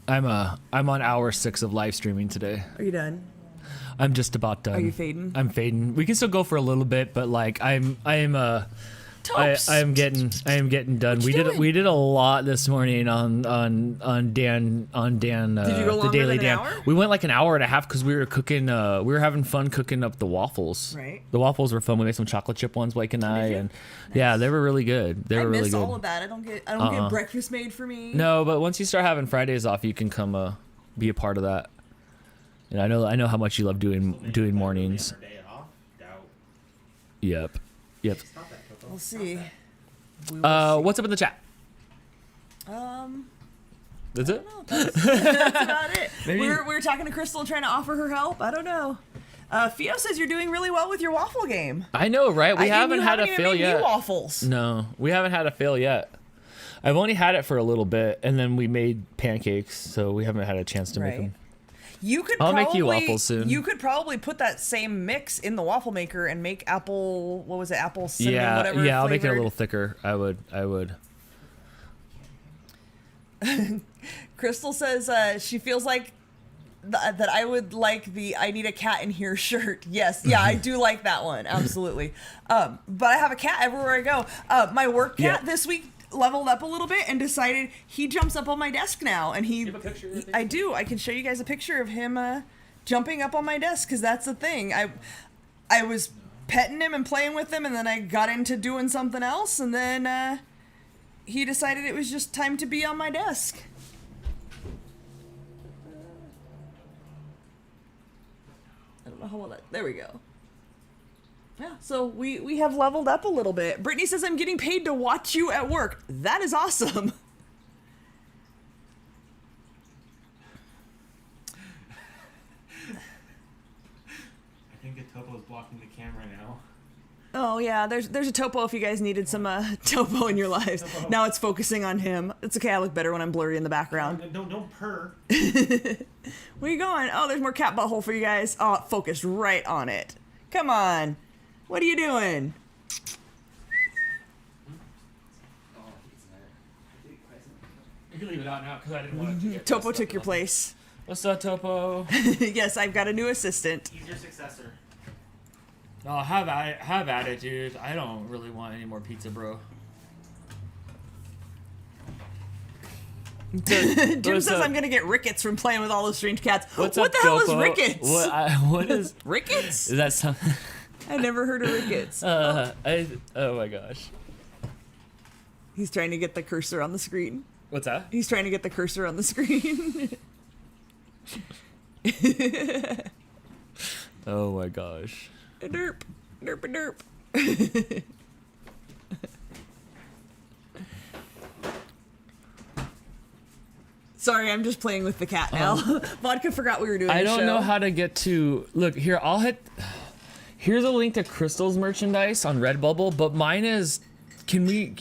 I'm on hour 6 of live streaming today. Are you done? I'm just about done. Are you fading? I'm fading. We can still go for a little bit, but like I am getting done. We did a lot this morning on Dan Did you go longer the Daily than an Dan. hour? We went like an hour and a half because we were cooking. We were having fun cooking up the waffles. Right. The waffles were fun. We made some chocolate chip ones, Blake and I, and yeah, they were really good. They were really good. I miss all of that. I don't get breakfast made for me. No, but once you start having Fridays off, you can come be a part of that. And I know how much you love doing mornings. Yep. We'll see. What's up in the chat? That's it? That's about it. We're talking to Crystal, trying to offer her help. I don't know. Fio says you're doing really well with your waffle game. I know, right? We haven't had a fail yet. New waffles. No, we haven't had a fail yet. I've only had it for a little bit, and then we made pancakes, so we haven't had a chance to make them. I'll make you waffles soon. You could probably put that same mix in the waffle maker and make apple cinnamon, whatever. Yeah, I'll make it a little thicker. I would. Crystal says she feels like that I would like the "I need a cat in here" shirt. Yes, yeah, I do like that one, absolutely. But I have a cat everywhere I go. My work cat this week leveled up a little bit and decided he jumps up on my desk now, and You have a picture? I do. I can show you guys a picture of him jumping up on my desk, because that's the thing. I was petting him and playing with him, and then I got into doing something else, and then he decided it was just time to be on my desk. I don't know how well that... There we go. Yeah, so we have leveled up a little bit. Brittany says, I'm getting paid to watch you at work. That is awesome. I think a topo is blocking the camera now. Oh yeah, there's a topo if you guys needed some topo in your lives. Topo. Now it's focusing on him. It's okay, I look better when I'm blurry in the background. Don't purr. Where you going? Oh, there's more cat butthole for you guys. Oh, it focused right on it. Come on. What are you doing? You can leave it out now because I didn't want to. Topo took your place. What's up, Topo? Yes, I've got a new assistant. He's your successor. Oh, have at it, dude. I don't really want any more pizza, bro. Jim What's says up? I'm gonna get rickets from playing with all those strange cats. What's what up, the hell is Topo? rickets? What is? Rickets? Is that something? I never heard of rickets. Oh my gosh. He's trying to get the cursor on the screen. What's that? He's trying to get the cursor on the screen. Oh my gosh. Derp. Derp derp. Sorry, I'm just playing with the cat now. Vodka forgot we were doing I a don't show. know how to get to look here. I'll hit. Here's a link to Crystal's merchandise on Redbubble, but mine is.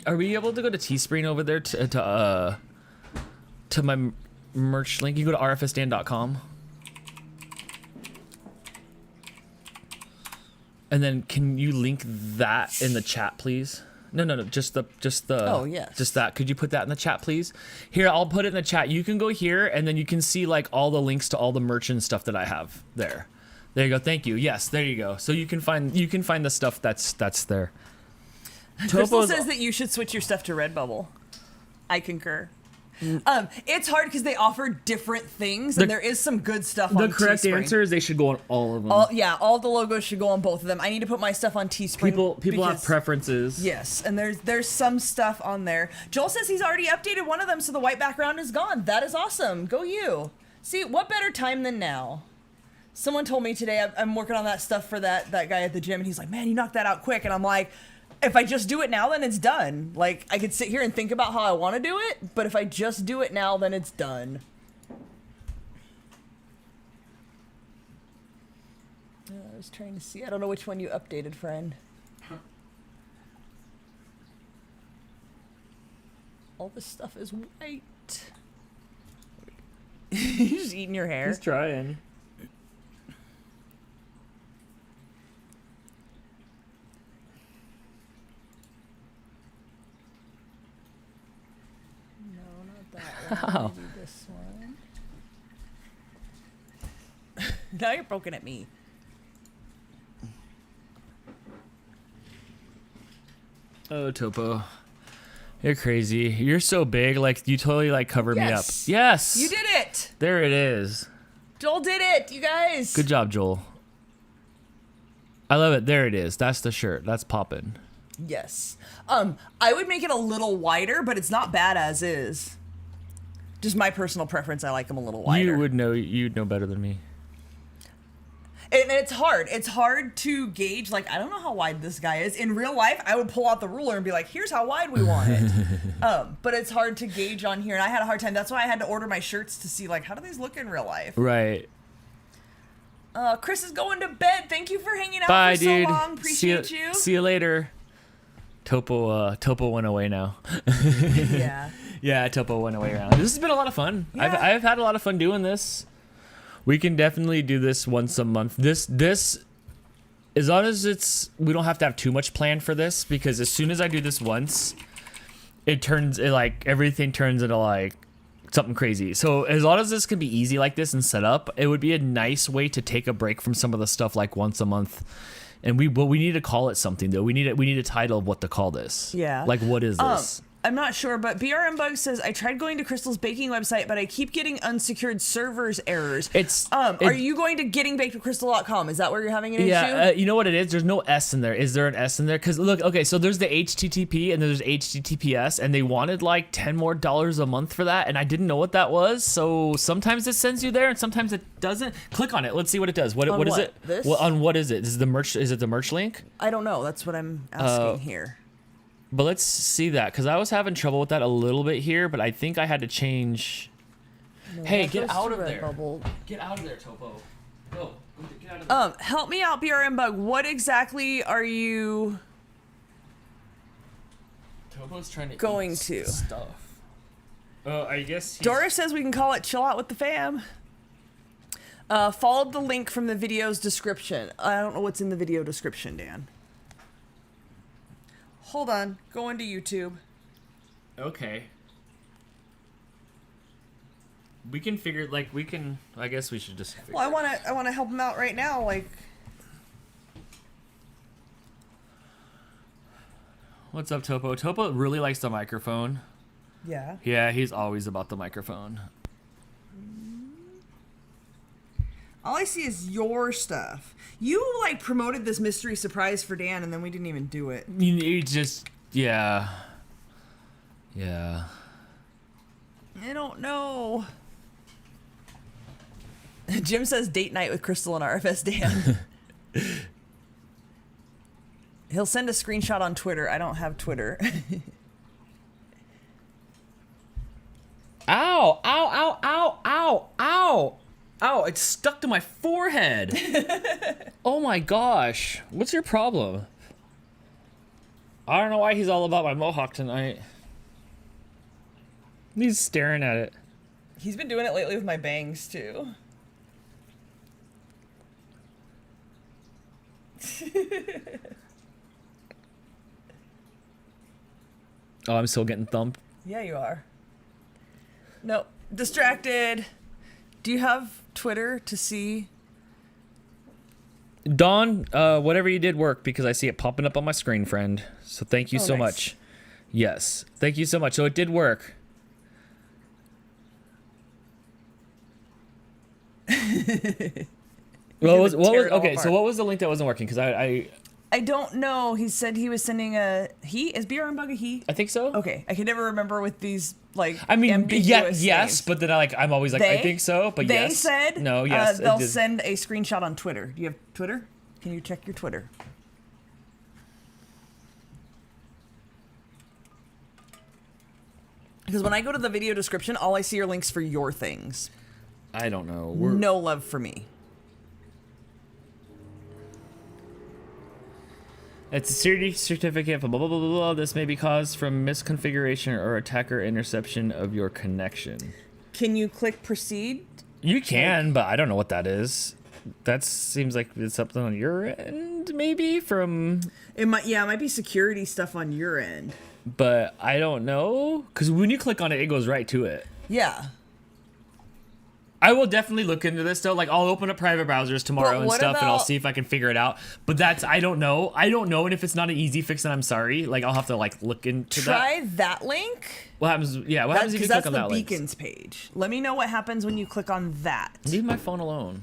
Are we able to go to Teespring over there to my merch link? You go to rfsdan.com. And then can you link that in the chat, please? No, just the. Oh, yes. Just that. Could you put that in the chat, please? Here, I'll put it in the chat. You can go here, and then you can see like all the links to all the merch and stuff that I have there. There you go. Thank you. Yes, there you go. So you can find the stuff that's there. Crystal Topo's- says that you should switch your stuff to Redbubble. I concur. It's hard because they offer different things, and there is some good stuff on The correct Teespring. answer is they should go on all of them. All the logos should go on both of them. I need to put my stuff on Teespring. People have because- preferences. Yes, and there's some stuff on there. Joel says he's already updated one of them, so the white background is gone. That is awesome. Go you. See, what better time than now? Someone told me today I'm working on that stuff for that guy at the gym, and he's like, man, you knocked that out quick. And I'm like, if I just do it now, then it's done. Like, I could sit here and think about how I want to do it, but if I just do it now, then it's done. I was trying to see. I don't know which one you updated, friend. All this stuff is white. You're just eating your hair. He's trying. No, not that one. Maybe this one. Now you're poking at me. Oh, Topo. You're crazy. You're so big. Like, you totally, like, covered me up. Yes. Yes. You did it. There it is. Joel did it, you guys. Good job, Joel. I love it. There it is. That's the shirt. That's poppin'. Yes. I would make it a little wider, but it's not bad as is. Just my personal preference. I like them a little wider. You'd know better than me. And it's hard. It's hard to gauge. Like, I don't know how wide this guy is. In real life, I would pull out the ruler and be like, here's how wide we want it. But it's hard to gauge on here. And I had a hard time. That's why I had to order my shirts to see, like, how do these look in real life? Right. Chris is going to bed. Thank you for hanging out Bye, for dude. so long. Appreciate you. See you later. Topo went away now. Yeah. Yeah, Topo went away around. This has been a lot of fun. Yeah. I've had a lot of fun doing this. We can definitely do this once a month. This as long as we don't have to have too much planned for this, because as soon as I do this once, everything turns into like something crazy. So as long as this can be easy like this and set up, it would be a nice way to take a break from some of the stuff like once a month. And we need to call it something though. We need a title of what to call this. Yeah. Like what is this? I'm not sure, but BRM Bug says, I tried going to Crystal's baking website, but I keep getting unsecured servers errors. Are you going to gettingbakedwithcrystal.com? Is that where you're having an issue? You know what it is? There's no S in there. Is there an S in there? Because look, okay, so there's the HTTP and there's HTTPS, and they wanted like $10 more a month for that, and I didn't know what that was. So sometimes it sends you there, and sometimes it doesn't. Click on it. Let's see what it does. What is it? This? On what is it? Is it the merch link? I don't know. That's what I'm asking here. But let's see that, because I was having trouble with that a little bit here, but I think I had to change. No, hey, that get goes out to of there. Redbubble. Get out of there, Topo. Go. Get out of there. Help me out, BRM Bug. What exactly are you Topo's trying to going eat to? Stuff. I guess Doris says we can call it Chill Out with the Fam. Follow the link from the video's description. I don't know what's in the video description, Dan. Hold on. Go into YouTube. Okay. We can figure, I guess we should just figure Well, I want to help him out right now. Like, what's up, Topo? Topo really likes the microphone. yeah. Yeah, he's always about the microphone. All I see is your stuff. You like promoted this mystery surprise for Dan, and then we didn't even do it. You just, yeah. Yeah. I don't know. Jim says date night with Crystal and RFS Dan. He'll send a screenshot on Twitter. I don't have Twitter. Ow! Ow! Ow! Ow! Ow! Ow! Ow! It's stuck to my forehead. Oh my gosh! What's your problem? I don't know why he's all about my mohawk tonight. He's staring at it. He's been doing it lately with my bangs too. Oh, I'm still getting thumped. Yeah, you are. No, distracted. Do you have Twitter to see? Dawn, whatever you did worked because I see it popping up on my screen, friend. So thank you so nice. much. Yes, thank you so much. So it did work. What was okay? So what was the link that wasn't working? Because I don't know. He said he was sending a he. Is BRM Bug a he? I think so. Okay, I can never remember with these like. I mean, ambiguous yes, names. but then I'm always like, I think so, but they yes. said No, yes. They'll send a screenshot on Twitter. Do you have Twitter? Can you check your Twitter? Because when I go to the video description, all I see are links for your things. I don't know. No love for me. It's a security certificate for blah, blah, blah, blah, blah. This may be caused from misconfiguration or attacker interception of your connection. Can you click proceed? You can, but I don't know what that is. That seems like it's something on your end, maybe, from... It might be security stuff on your end. But I don't know. Because when you click on it, it goes right to it. Yeah. I will definitely look into this though. Like I'll open up private browsers tomorrow and stuff, and I'll see if I can figure it out. But I don't know. I don't know, and if it's not an easy fix, then I'm sorry. Like I'll have to like look into that. Try that link. What happens? Yeah, what happens if you click on that link? That's the beacons page. Let me know what happens when you click on that. Leave my phone alone.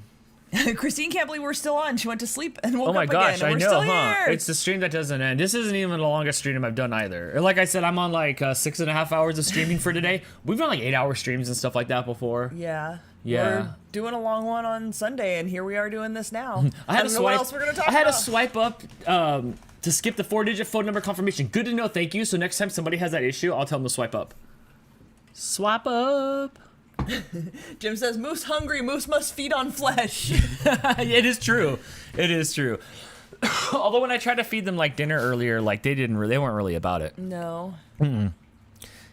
Christine can't believe we're still on. She went to sleep and woke up again. Oh my gosh, and I we're know, still huh? Here. It's the stream that doesn't end. This isn't even the longest stream I've done either. Like I said, I'm on like 6.5 hours of streaming for today. We've done like 8-hour streams and stuff like that before. Yeah. Yeah. We're doing a long one on Sunday, and here we are doing this now. I don't know what else we're gonna talk I had about. to swipe up to skip the 4-digit phone number confirmation. Good to know, thank you. So next time somebody has that issue, I'll tell them to swipe up. Swipe up. Jim says, Moose hungry, Moose must feed on flesh. It is true. It is true. Although when I tried to feed them like dinner earlier, like they weren't really about it. No. Mm-mm.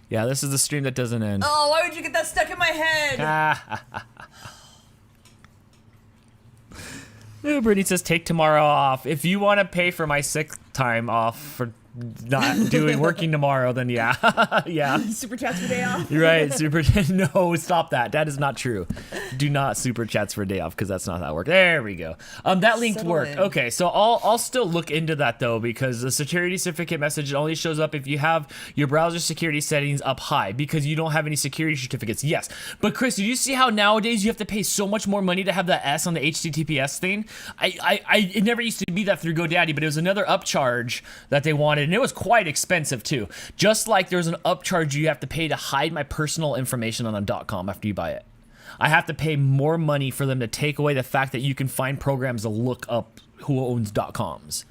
Yeah, this is the stream that doesn't end. Oh, why would you get that stuck in my head? Brittany says, take tomorrow off. If you want to pay for my sick time off for not working tomorrow, then yeah. Yeah. Super chats for day off. You're right. No, stop that. That is not true. Do not super chats for a day off because that's not how it works. There we go. That link Settle worked. in. Okay, so I'll still look into that though, because the security certificate message only shows up if you have your browser security settings up high because you don't have any security certificates. Yes, but Chris, did you see how nowadays you have to pay so much more money to have that S on the HTTPS thing? It never used to be that through GoDaddy, but it was another upcharge that they wanted, and it was quite expensive too. Just like there's an upcharge you have to pay to hide my personal information on a .com after you buy it. I have to pay more money for them to take away the fact that you can find programs to look up who owns .coms.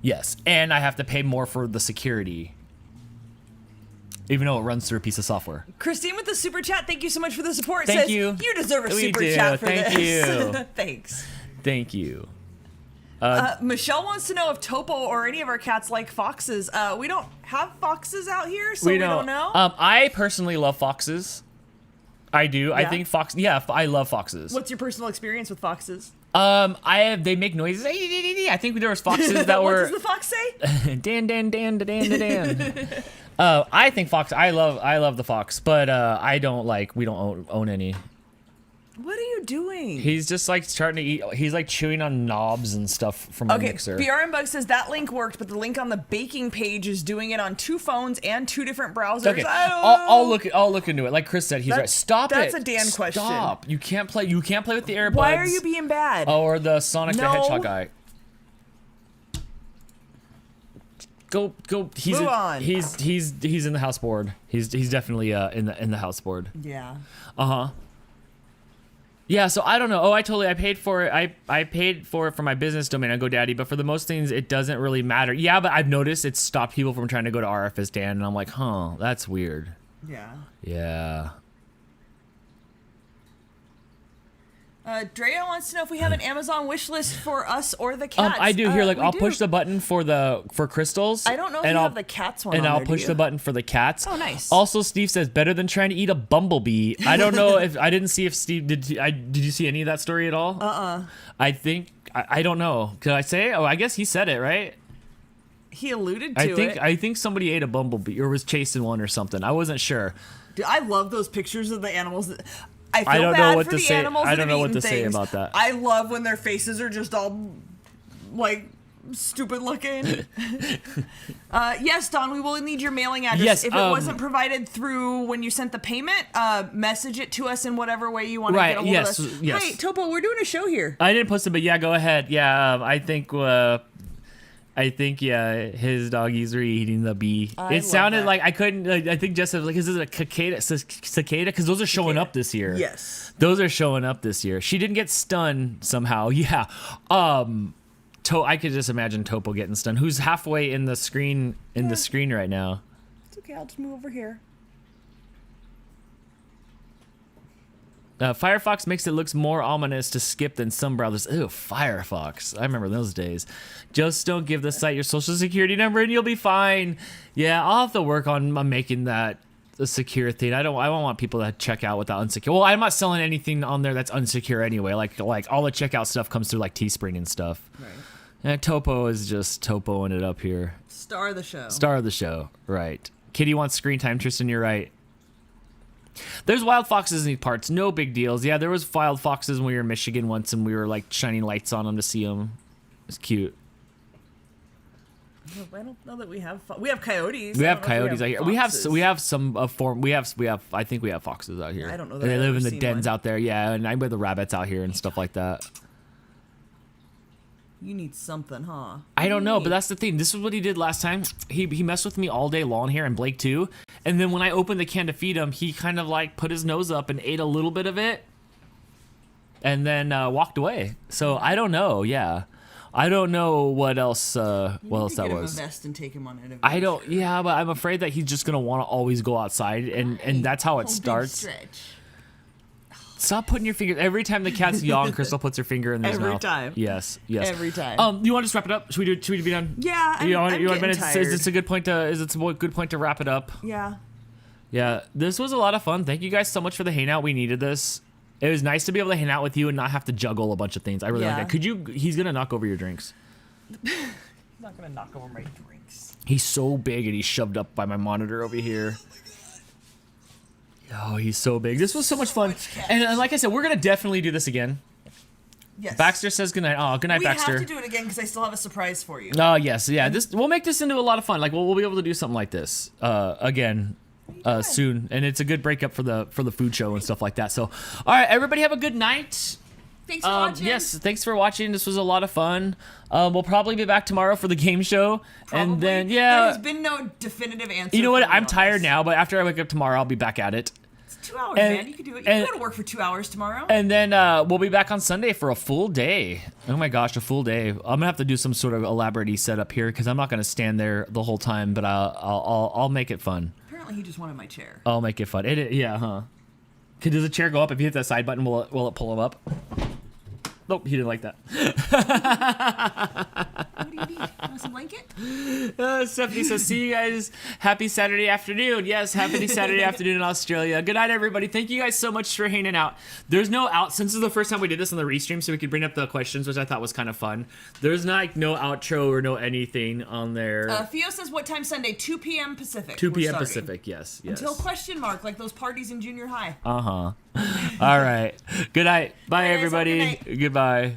Yes, and I have to pay more for the security, even though it runs through a piece of software. Christine with the super chat, thank you so much for the support. Thank Says, you. You deserve a We super do. chat for Thank this. you. Thanks. Thank you. Michelle wants to know if Topo or any of our cats like foxes. We don't have foxes out here, so we don't know. I personally love foxes. I do. I Yeah? think I love foxes. What's your personal experience with foxes? They make noises. I think there was foxes that What were. does the fox say? Dan, Dan, Dan, da, Dan, da, Dan. I think fox. I love the fox, but we don't own any. What are you doing? He's just like starting to eat. He's like chewing on knobs and stuff from a Okay, mixer. BRM Bug says that link worked, but the link on the baking page is doing it on 2 phones and 2 different browsers. Okay, Oh. I'll look into it. Like Chris said, he's right. Stop that's it. a Dan question. Stop. You can't play with the AirPods. Why are you being bad? Or the Sonic the No. Hedgehog guy. Go. He's Move on. He's in the house board. He's definitely in the house board. Yeah. Yeah, so I don't know. I paid for it. I paid for it for my business domain on GoDaddy, but for the most things, it doesn't really matter. Yeah, but I've noticed it's stopped people from trying to go to RFS Dan, and I'm like, that's weird. Yeah. Yeah. Drea wants to know if we have an Amazon wish list for us or the cats. I do here. we I'll do. push the button for crystals. I don't know if and you I'll, have the cats one and on I'll there, push do the you? button for the cats. Oh, nice. Also, Steve says better than trying to eat a bumblebee. I don't know if I didn't see if Steve did you see any of that story at all? I think I don't know. Could I say? Oh, I guess he said it, right? He alluded to it. I think somebody ate a bumblebee or was chasing one or something. I wasn't sure. Dude, I love those pictures of the animals. I feel I don't know bad what for to the say- animals I that don't have know what eaten to say things. about that. I love when their faces are just all like stupid looking. Yes, Don, we will need your mailing address. Yes, if it wasn't provided through when you sent the payment, message it to us in whatever way you want to Right, get a hold yes, of us. yes. Hey, Topo, we're doing a show here. I didn't post it, but yeah, go ahead. Yeah, I think his doggies were eating the bee. I It love sounded that. like I couldn't. I think Jess was like, "Is this a cicada?" Because those are showing up this year. Yes. those are showing up this year. She didn't get stunned somehow. Yeah. I could just imagine Topo getting stunned. Who's halfway in the screen right now? It's okay, I'll just move over here. Firefox makes it looks more ominous to skip than some browsers. Ew, Firefox. I remember those days. Just don't give the site your social security number and you'll be fine. Yeah, I'll have to work on making that a secure thing. I don't want people to check out without unsecure. Well, I'm not selling anything on there that's unsecure anyway. Like all the checkout stuff comes through like Teespring and stuff. Right. And Topo is just Topoing it up here. Star of the show. Star of the show, right. Kitty wants screen time. Tristan, you're right. There's wild foxes in these parts. No big deals. Yeah, there was wild foxes when we were in Michigan once, and we were like shining lights on them to see them. It's cute. I don't know that we have. We have coyotes. We I have don't know if coyotes out here. foxes. We have some form. We have. I think we have foxes out here. I don't know that They I've live ever in the seen dens one. out there. Yeah, and I wear the rabbits out here and stuff like that. You need something, huh? I don't know, but that's the thing. This is what he did last time. He messed with me all day long here, and Blake too. And then when I opened the can to feed him, he kind of like put his nose up and ate a little bit of it, and then walked away. So I don't know. Yeah, I don't know what else. What else that was. Him a vest and take him on an adventure. I don't. Yeah, but I'm afraid that he's just gonna want to always go outside, and that's how it Oh, big starts. stretch. Stop putting your finger. Every time the cat's yawn, Crystal puts her finger in his Every mouth. time. Yes. Every time. You want to just wrap it up? Should we be done? Yeah, I'm you want a getting minute? tired. Is this a good point to? Is it a good point to wrap it up? Yeah. Yeah. This was a lot of fun. Thank you guys so much for the hangout. We needed this. It was nice to be able to hang out with you and not have to juggle a bunch of things. I really like Yeah. that. Could you? He's gonna knock over your drinks. not gonna knock over my drinks. He's so big and he's shoved up by my monitor over here. Oh, he's so big. This was so much fun. And like I said, we're gonna definitely do this again. Yes. Baxter says goodnight. Oh, goodnight, Baxter. We have to do it again because I still have a surprise for you. Oh, yes, yeah. We'll make this into a lot of fun. Like we'll be able to do something like this again soon, and it's a good breakup for the food show and stuff like that. So, all right, everybody, have a good night. Thanks for watching. Yes, thanks for watching. This was a lot of fun. We'll probably be back tomorrow for the game show, and then There has been no definitive answer. You know what? from me I'm on tired this. now, but after I wake up tomorrow, I'll be back at it. 2 hours, And- man. You can do it. You and- can go to work for 2 hours tomorrow. And then we'll be back on Sunday for a full day. Oh my gosh, a full day. I'm gonna have to do some sort of elaborate setup here because I'm not gonna stand there the whole time. But I'll make it fun. Apparently, he just wanted my chair. I'll make it fun. Yeah, huh? Does the chair go up if you hit that side button? Will it pull him up? Nope, he didn't like that. What do you need? Want some blanket? Stephanie says, see you guys. Happy Saturday afternoon. Yes, happy Saturday afternoon in Australia. Good night, everybody. Thank you guys so much for hanging out. There's no since this is the first time we did this on the restream, so we could bring up the questions, which I thought was kind of fun. There's like no outro or no anything on there. Theo says, what time Sunday? 2 p.m. Pacific. 2 We're p.m. starting. Pacific, yes. Until question mark, like those parties in junior high. Uh-huh. All right. Good night. Bye, Guys, have a everybody. good night. Goodbye.